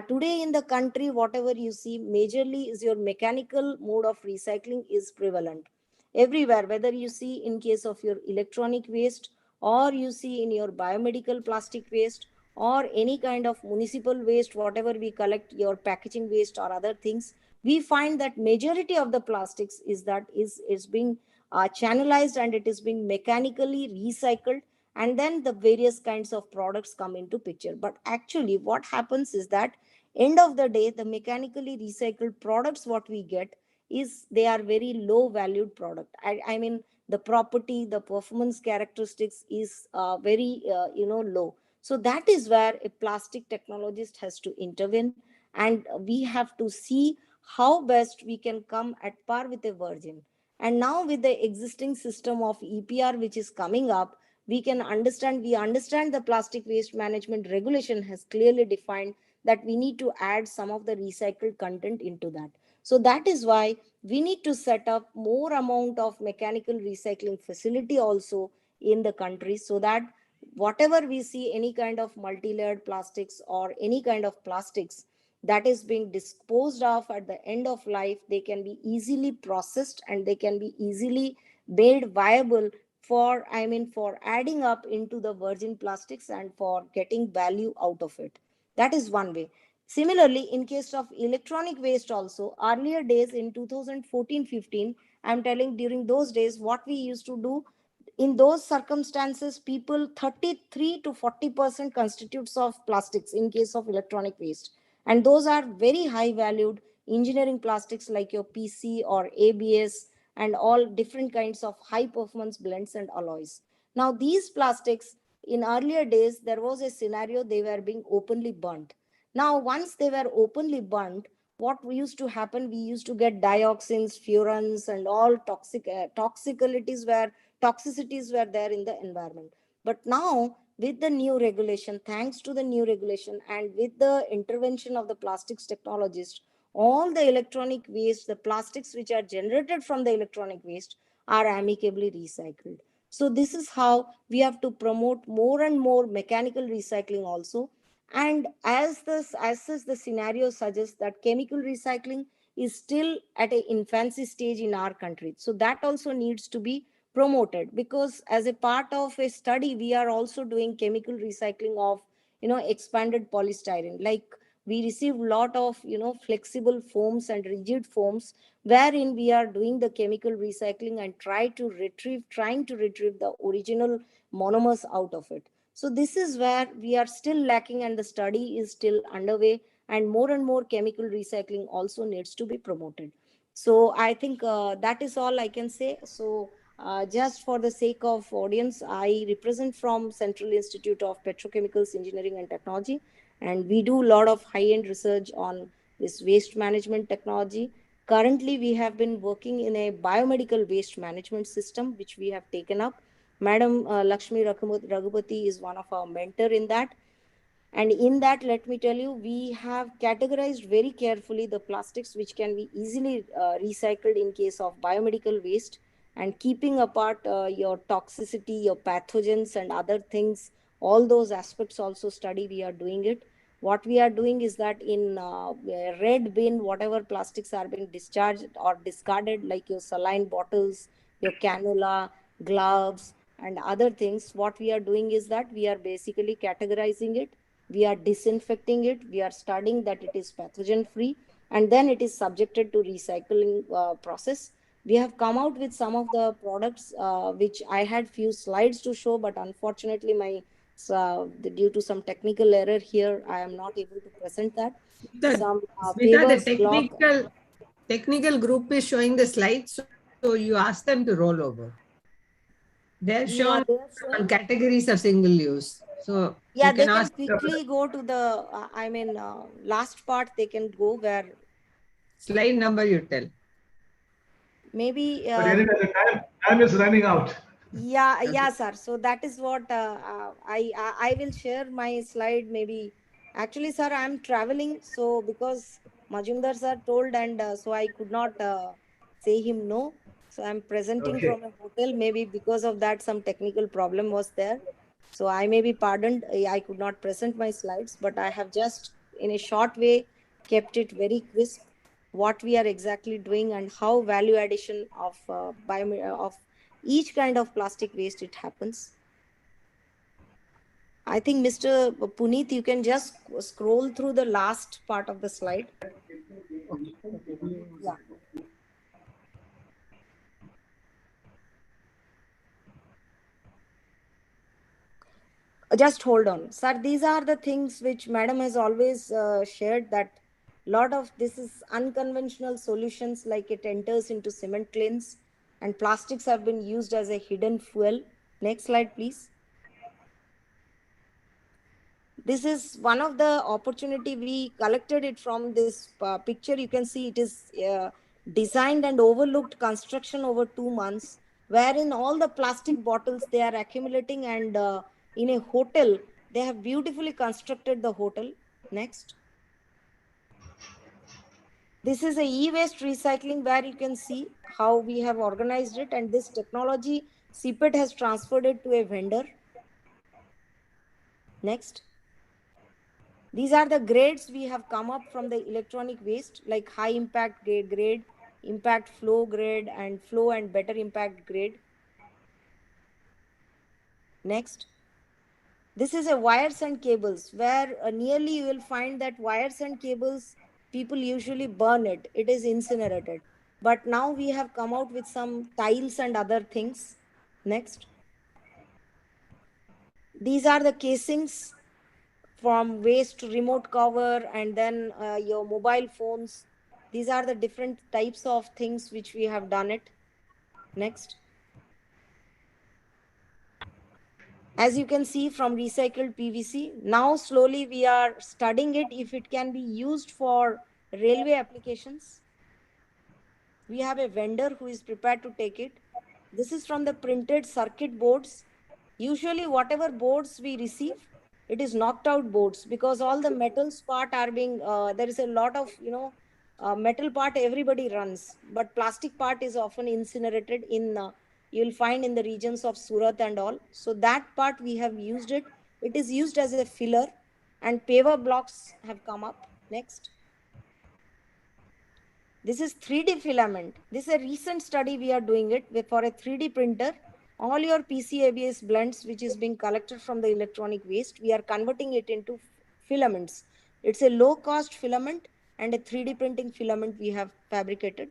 Today in the country, whatever you see, majorly is your mechanical mode of recycling is prevalent everywhere, whether you see in case of your electronic waste, or you see in your biomedical plastic waste, or any kind of municipal waste, whatever we collect, your packaging waste or other things, we find that majority of the plastics is being channelized, and it is being mechanically recycled, and then the various kinds of products come into picture. But actually what happens is that end of the day, the mechanically recycled products what we get is they are very low valued product. I mean, the property, the performance characteristics is very low. So that is where a plastic technologist has to intervene, and we have to see how best we can come at par with a virgin. And now with the existing system of EPR which is coming up, we understand the plastic waste management regulation has clearly defined that we need to add some of the recycled content into that. So that is why we need to set up more amount of mechanical recycling facility also in the country, so that whatever we see any kind of multi-layered plastics or any kind of plastics that is being disposed of at the end of life, they can be easily processed and they can be easily made viable for, for adding up into the virgin plastics and for getting value out of it. That is one way. Similarly, in case of electronic waste also, earlier days in 2014-15, I'm telling, during those days, what we used to do, in those circumstances, people 33 to 40% constitutes of plastics in case of electronic waste. And those are very high valued engineering plastics like your PC or ABS and all different kinds of high performance blends and alloys. Now, these plastics, in earlier days, there was a scenario they were being openly burnt. Now, once they were openly burnt, what used to happen, we used to get dioxins, furans, and all toxicities were there in the environment. But now, with the new regulation, thanks to the new regulation and with the intervention of the plastics technologist, all the electronic waste, the plastics which are generated from the electronic waste are amicably recycled. So this is how we have to promote more and more mechanical recycling also. And as such, the scenario suggests that chemical recycling is still at an infancy stage in our country. So that also needs to be promoted, because as a part of a study, we are also doing chemical recycling of expanded polystyrene. Like, we receive lot of flexible foams and rigid foams, wherein we are doing the chemical recycling and trying to retrieve the original monomers out of it. So this is where we are still lacking, and the study is still underway, and more chemical recycling also needs to be promoted. So I think that is all I can say. So just for the sake of audience, I represent from Central Institute of Petrochemicals Engineering and Technology, and we do a lot of high-end research on this waste management technology. Currently, we have been working in a biomedical waste management system, which we have taken up. Madam Lakshmi Raghupati is one of our mentor in that. And in that, let me tell you, we have categorized very carefully the plastics which can be easily recycled in case of biomedical waste, and keeping apart your toxicity, your pathogens and other things, all those aspects also study, we are doing it. What we are doing is that in red bin, whatever plastics are being discharged or discarded, like your saline bottles, your cannula, gloves, and other things, what we are doing is that we are basically categorizing it, we are disinfecting it, we are studying that it is pathogen free, and then it is subjected to recycling process. We have come out with some of the products which I had few slides to show, but unfortunately due to some technical error here, I am not able to present that. Some
Smita,
pavers,
the technical group is showing the slides, so you ask them to roll over. They're shown
they are showing
on categories of single use. So
Yeah,
you
they
can
can
ask.
quickly go to the, last part they can go where.
Slide number you tell.
Maybe.
But anyway, the time is running out.
Yeah, sir. So that is what I will share my slide maybe. Actually, sir, I'm traveling. So because Majumdar sir told and so I could not say him no. So I'm presenting
Okay.
from a hotel. Maybe because of that, some technical problem was there. So I may be pardoned. I could not present my slides, but I have just in a short way kept it very crisp what we are exactly doing and how value addition of of each kind of plastic waste it happens. I think Mr. Puneet, you can just scroll through the last part of the slide. Yeah. Just hold on, sir. These are the things which Madam has always shared, that lot of this is unconventional solutions, like it enters into cement kilns and plastics have been used as a hidden fuel. Next slide, please. This is one of the opportunity we collected it from this picture. You can see it is designed and overlooked construction over 2 months, wherein all the plastic bottles they are accumulating, and in a hotel they have beautifully constructed the hotel. Next. This is a e-waste recycling where you can see how we have organized it, and this technology CPET has transferred it to a vendor. Next. These are the grades we have come up from the electronic waste, like high impact grade, impact flow grade, and flow and better impact grade. Next. This is a wires and cables, where nearly you will find that wires and cables, people usually burn it. It is incinerated. But now we have come out with some tiles and other things. Next. These are the casings from waste to remote cover, and then your mobile phones. These are the different types of things which we have done it. Next. As you can see from recycled PVC, now slowly we are studying it if it can be used for railway applications. We have a vendor who is prepared to take it. This is from the printed circuit boards. Usually whatever boards we receive, it is knocked out boards, because all the metals part are being, there is a lot of, metal part everybody runs, but plastic part is often incinerated in, you'll find in the regions of Surat and all. So that part we have used it. It is used as a filler, and paver blocks have come up. Next. This is 3D filament. This is a recent study we are doing it for a 3D printer. All your PCABS blends, which is being collected from the electronic waste, we are converting it into filaments. It's a low cost filament and a 3D printing filament we have fabricated.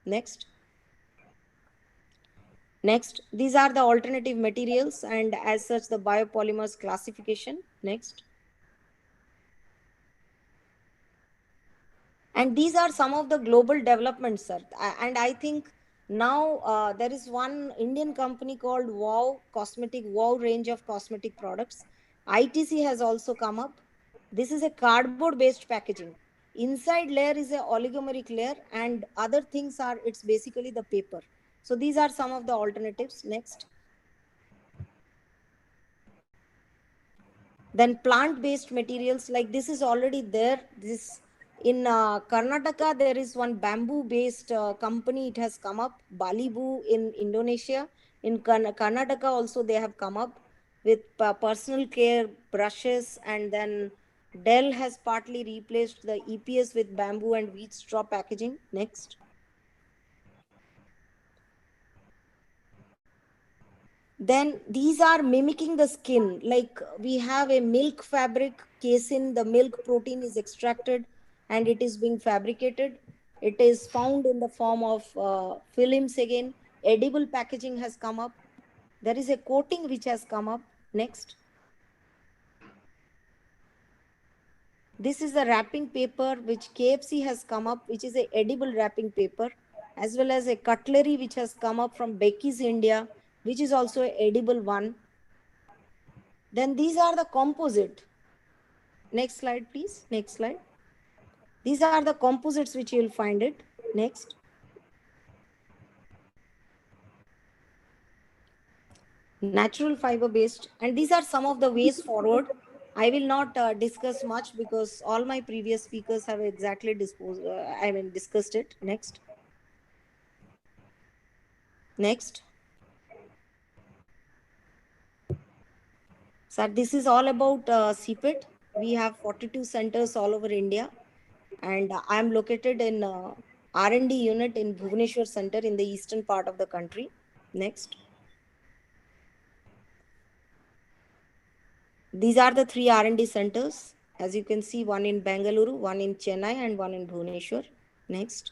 Next. Next, these are the alternative materials and as such the biopolymers classification. Next. And these are some of the global developments, sir. And I think now there is one Indian company called Wow range of cosmetic products. ITC has also come up. This is a cardboard based packaging. Inside layer is a oligomeric layer, and other things are, it's basically the paper. So these are some of the alternatives. Next. Then plant-based materials, like this is already there. This in Karnataka, there is one bamboo-based company. It has come up. Balibu in Indonesia. In Karnataka also they have come up with personal care brushes, and then Dell has partly replaced the EPS with bamboo and wheat straw packaging. Next. Then these are mimicking the skin, like we have a milk fabric casein, the milk protein is extracted and it is being fabricated. It is found in the form of films again. Edible packaging has come up. There is a coating which has come up. Next. This is the wrapping paper which KFC has come up, which is a edible wrapping paper, as well as a cutlery which has come up from Becky's India, which is also an edible one. Then these are the composite. Next slide, please. Next slide. These are the composites which you will find it. Next. Natural fiber based, and these are some of the ways forward. I will not discuss much because all my previous speakers have exactly discussed it. Next. Next. So this is all about CPIT. We have 42 centers all over India, and I am located in R&D unit in Bhubaneswar Center in the eastern part of the country. Next. These are the 3 R&D centers. As you can see, one in Bengaluru, one in Chennai, and one in Bhubaneswar. Next.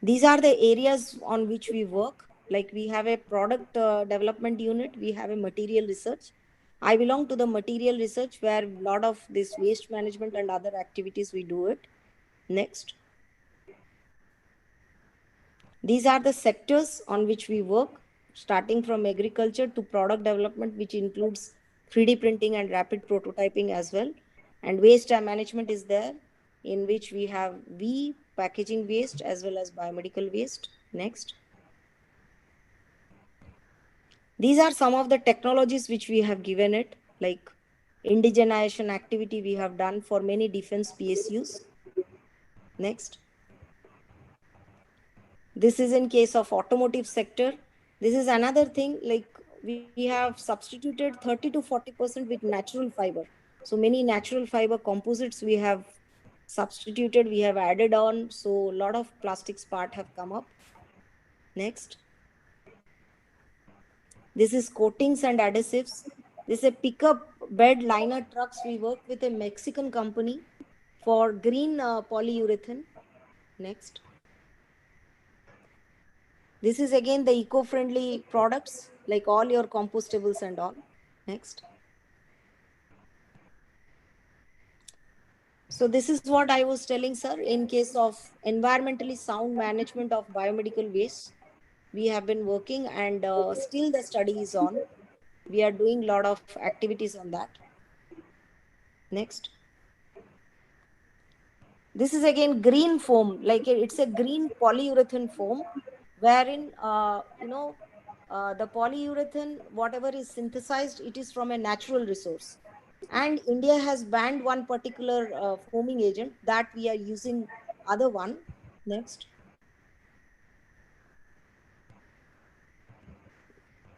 These are the areas on which we work. Like we have a product development unit, we have a material research. I belong to the material research where a lot of this waste management and other activities we do it. Next. These are the sectors on which we work, starting from agriculture to product development, which includes 3D printing and rapid prototyping as well. And waste management is there, in which we have packaging waste as well as biomedical waste. Next. These are some of the technologies which we have given it, like indigenization activity we have done for many defense PSUs. Next. This is in case of automotive sector. This is another thing, like we have substituted 30 to 40% with natural fiber. So many natural fiber composites we have substituted, we have added on. So a lot of plastics part have come up. Next. This is coatings and adhesives. This is a pickup bed liner trucks. We work with a Mexican company for green polyurethane. Next. This is again the eco-friendly products, like all your compostables and all. Next. So this is what I was telling, sir. In case of environmentally sound management of biomedical waste, we have been working, and still the study is on. We are doing a lot of activities on that. Next. This is again green foam, like it's a green polyurethane foam, wherein, the polyurethane, whatever is synthesized, it is from a natural resource. And India has banned one particular foaming agent that we are using other one. Next.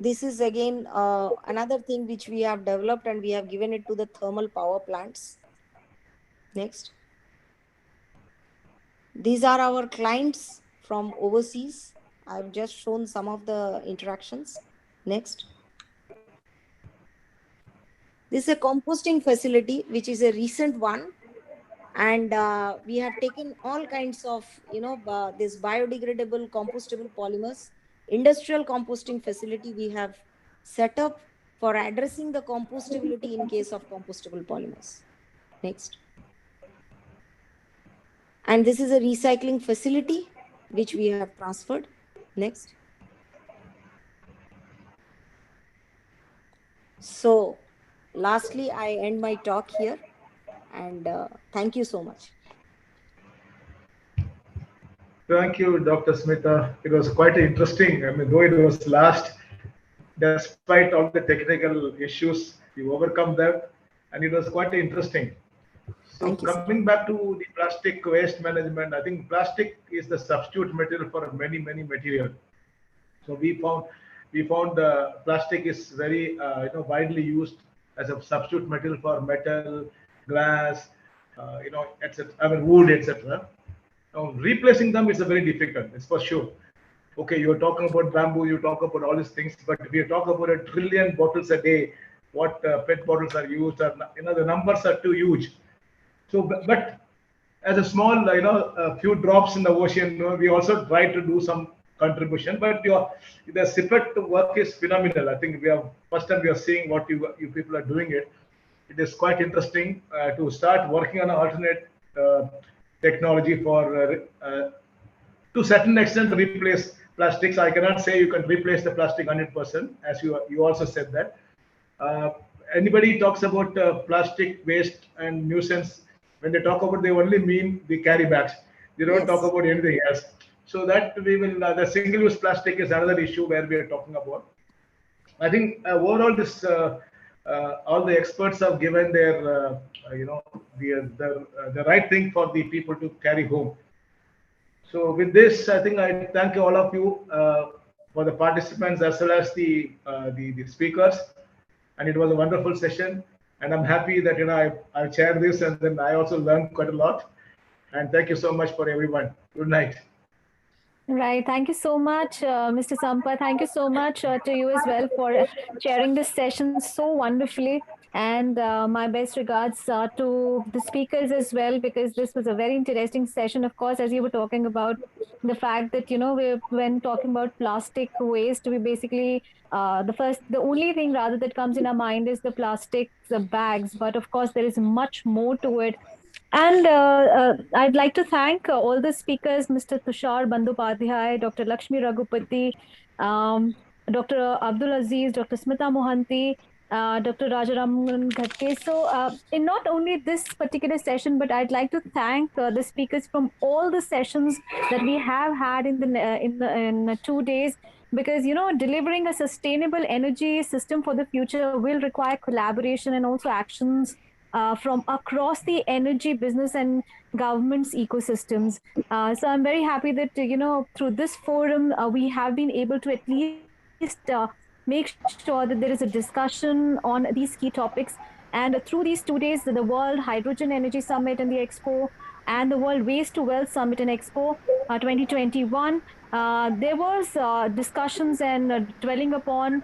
This is again another thing which we have developed, and we have given it to the thermal power plants. Next. These are our clients from overseas. I've just shown some of the interactions. Next. This is a composting facility, which is a recent one. And we have taken all kinds of, this biodegradable compostable polymers. Industrial composting facility we have set up for addressing the compostability in case of compostable polymers. Next. And this is a recycling facility which we have transferred. Next. So lastly, I end my talk here, and thank you so much.
Thank you, Dr. Smita. It was quite interesting. I mean, though it was last, despite all the technical issues, you overcome that, and it was quite interesting. So coming back to the plastic waste management, I think plastic is the substitute material for many materials. So we found the plastic is very widely used as a substitute material for metal, glass, etc. I mean wood, etc. Now replacing them is a very difficult. It's for sure. Okay, you're talking about bamboo, you talk about all these things, but if you talk about 1 trillion bottles a day, what PET bottles are used, or the numbers are too huge. So, but as a small, a few drops in the ocean, we also try to do some contribution. But the CPET work is phenomenal. I think first time we are seeing what you people are doing it. It is quite interesting to start working on an alternate technology for to certain extent replace plastics. I cannot say you can replace the plastic 100%, as you also said that. Uh, Anybody talks about plastic waste and nuisance, when they talk about, they only mean the carry bags. They don't talk
Yes.
about anything else. So that we will, the single-use plastic is another issue where we are talking about. I think overall this all the experts have given their the right thing for the people to carry home. So with this, I think I thank all of you for the participants as well as the speakers, and it was a wonderful session. And I'm happy that I chaired this, and then I also learned quite a lot. And thank you so much for everyone. Good night.
Right. Thank you so much, Mr. Sampath. Thank you so much to you as well for chairing this session so wonderfully. And my best regards to the speakers as well, because this was a very interesting session. Of course, as you were talking about the fact that, when talking about plastic waste, we basically, the only thing rather that comes in our mind is the plastic bags. But of course, there is much more to it. And I'd like to thank all the speakers, Mr. Tushar Bandyopadhyay, Dr. Lakshmi Raghupati, um, Dr. Abdul Aziz, Dr. Smita Mohanty, Dr. Rajaraman Ghatke. So, in not only this particular session, but I'd like to thank the speakers from all the sessions that we have had in 2 days, because delivering a sustainable energy system for the future will require collaboration and also actions from across the energy business and government's ecosystems. So I'm very happy that through this forum we have been able to at least make sure that there is a discussion on these key topics. And through these 2 days, the World Hydrogen Energy Summit and the Expo, and the World Waste to Wealth Summit and Expo 2021, there was discussions and dwelling upon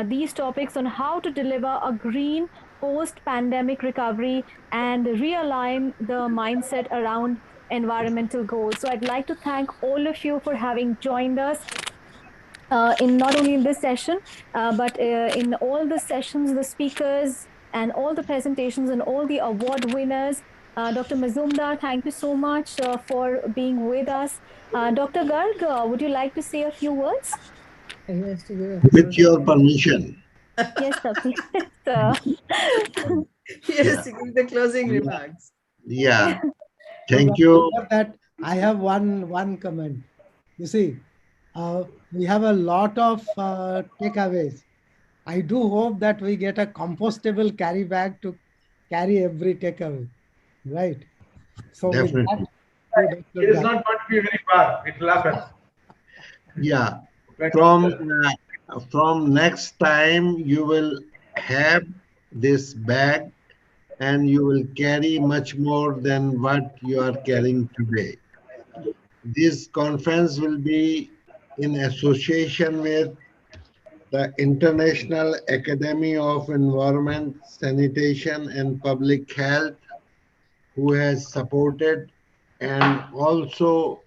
these topics on how to deliver a green post-pandemic recovery and realign the mindset around environmental goals. So I'd like to thank all of you for having joined us in not only in this session, but in all the sessions, the speakers, and all the presentations and all the award winners. Dr. Mazumdar, thank you so much for being with us. Dr. Garg, would you like to say a few words?
Yes, to give a
With
closing.
your permission.
Yes, sir, please.
Yes, to give the closing remarks.
Yeah.
So,
Thank you.
before that, I have one comment. You see, we have a lot of takeaways. I do hope that we get a compostable carry bag to carry every takeaway, right? So with that,
Definitely.
to
It
Dr.
is
Garg.
not going to be very far. It will happen.
Yeah.
Thank you.
From next time you will have this bag and you will carry much more than what you are carrying today. This conference will be in association with the International Academy of Environment, Sanitation and Public Health, who has supported and also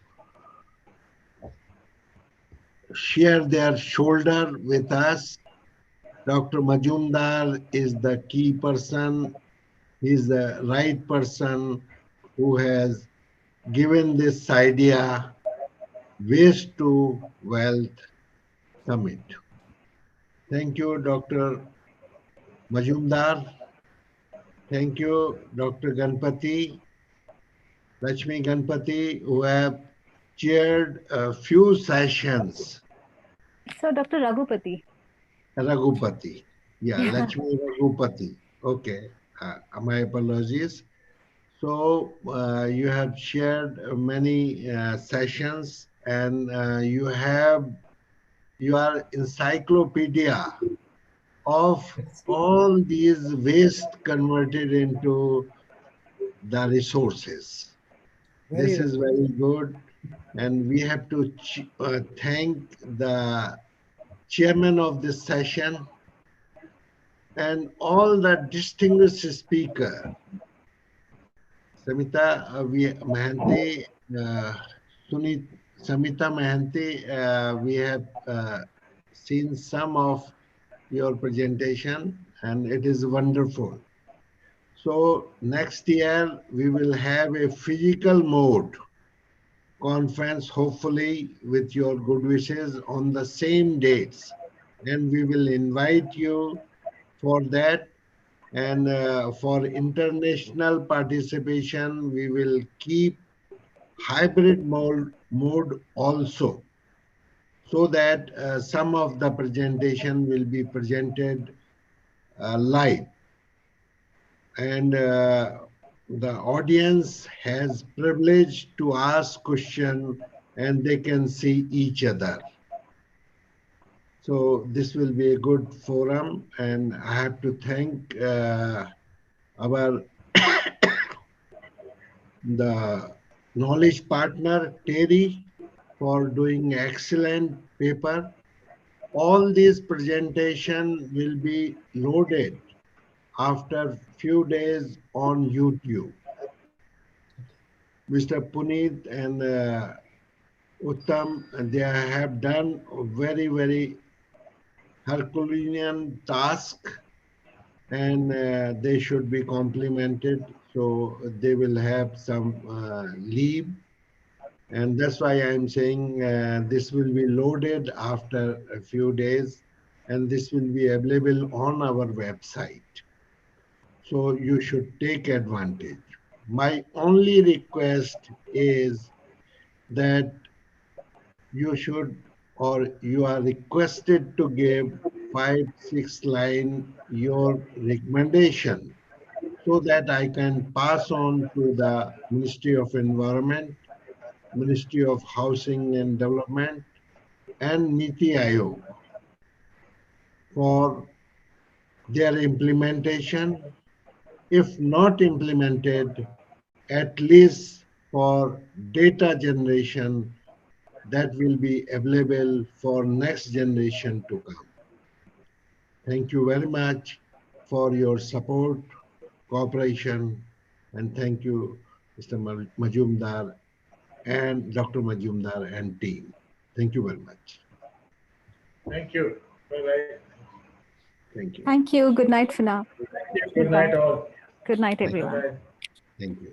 share their shoulder with us. Dr. Majumdar is the key person. He's the right person who has given this idea, Waste to Wealth Summit. Thank you, Dr. Majumdar. Thank you, Dr. Ganpati, Lakshmi Ganpati, who have chaired a few sessions.
So, Dr. Raghupati.
Raghupati. Yeah, Lakshmi Raghupati. Okay. My apologies. So you have shared many sessions, and you are encyclopedia of all these waste converted into the resources.
Very
This
right.
is very good, and we have to thank the chairman of this session and all the distinguished speaker, Samita Mahanti, Samita Mahanti. We have seen some of your presentation, and it is wonderful. So next year we will have a physical mode conference, hopefully with your good wishes, on the same dates. And we will invite you for that. And for international participation, we will keep hybrid mode also, so that some of the presentation will be presented live. And the audience has privilege to ask question and they can see each other. So this will be a good forum, and I have to thank our the knowledge partner Terry for doing excellent paper. All these presentation will be loaded after few days on YouTube. Mr. Puneet and Uttam, they have done a very, very Herculean task, and they should be complimented. So they will have some leave. And that's why I'm saying this will be loaded after a few days, and this will be available on our website. So you should take advantage. My only request is that you should, or you are requested to give 5-6 line your recommendation, so that I can pass on to the Ministry of Environment, Ministry of Housing and Development, and Niti Aayog for their implementation. If not implemented, at least for data generation that will be available for next generation to come. Thank you very much for your support, cooperation, and thank you, Mr. Majumdar and Dr. Majumdar and team. Thank you very much.
Thank you. Bye-bye.
Thank you.
Thank you. Good night for now.
Good night all.
Good night, everyone.
Bye-bye.
Thank you.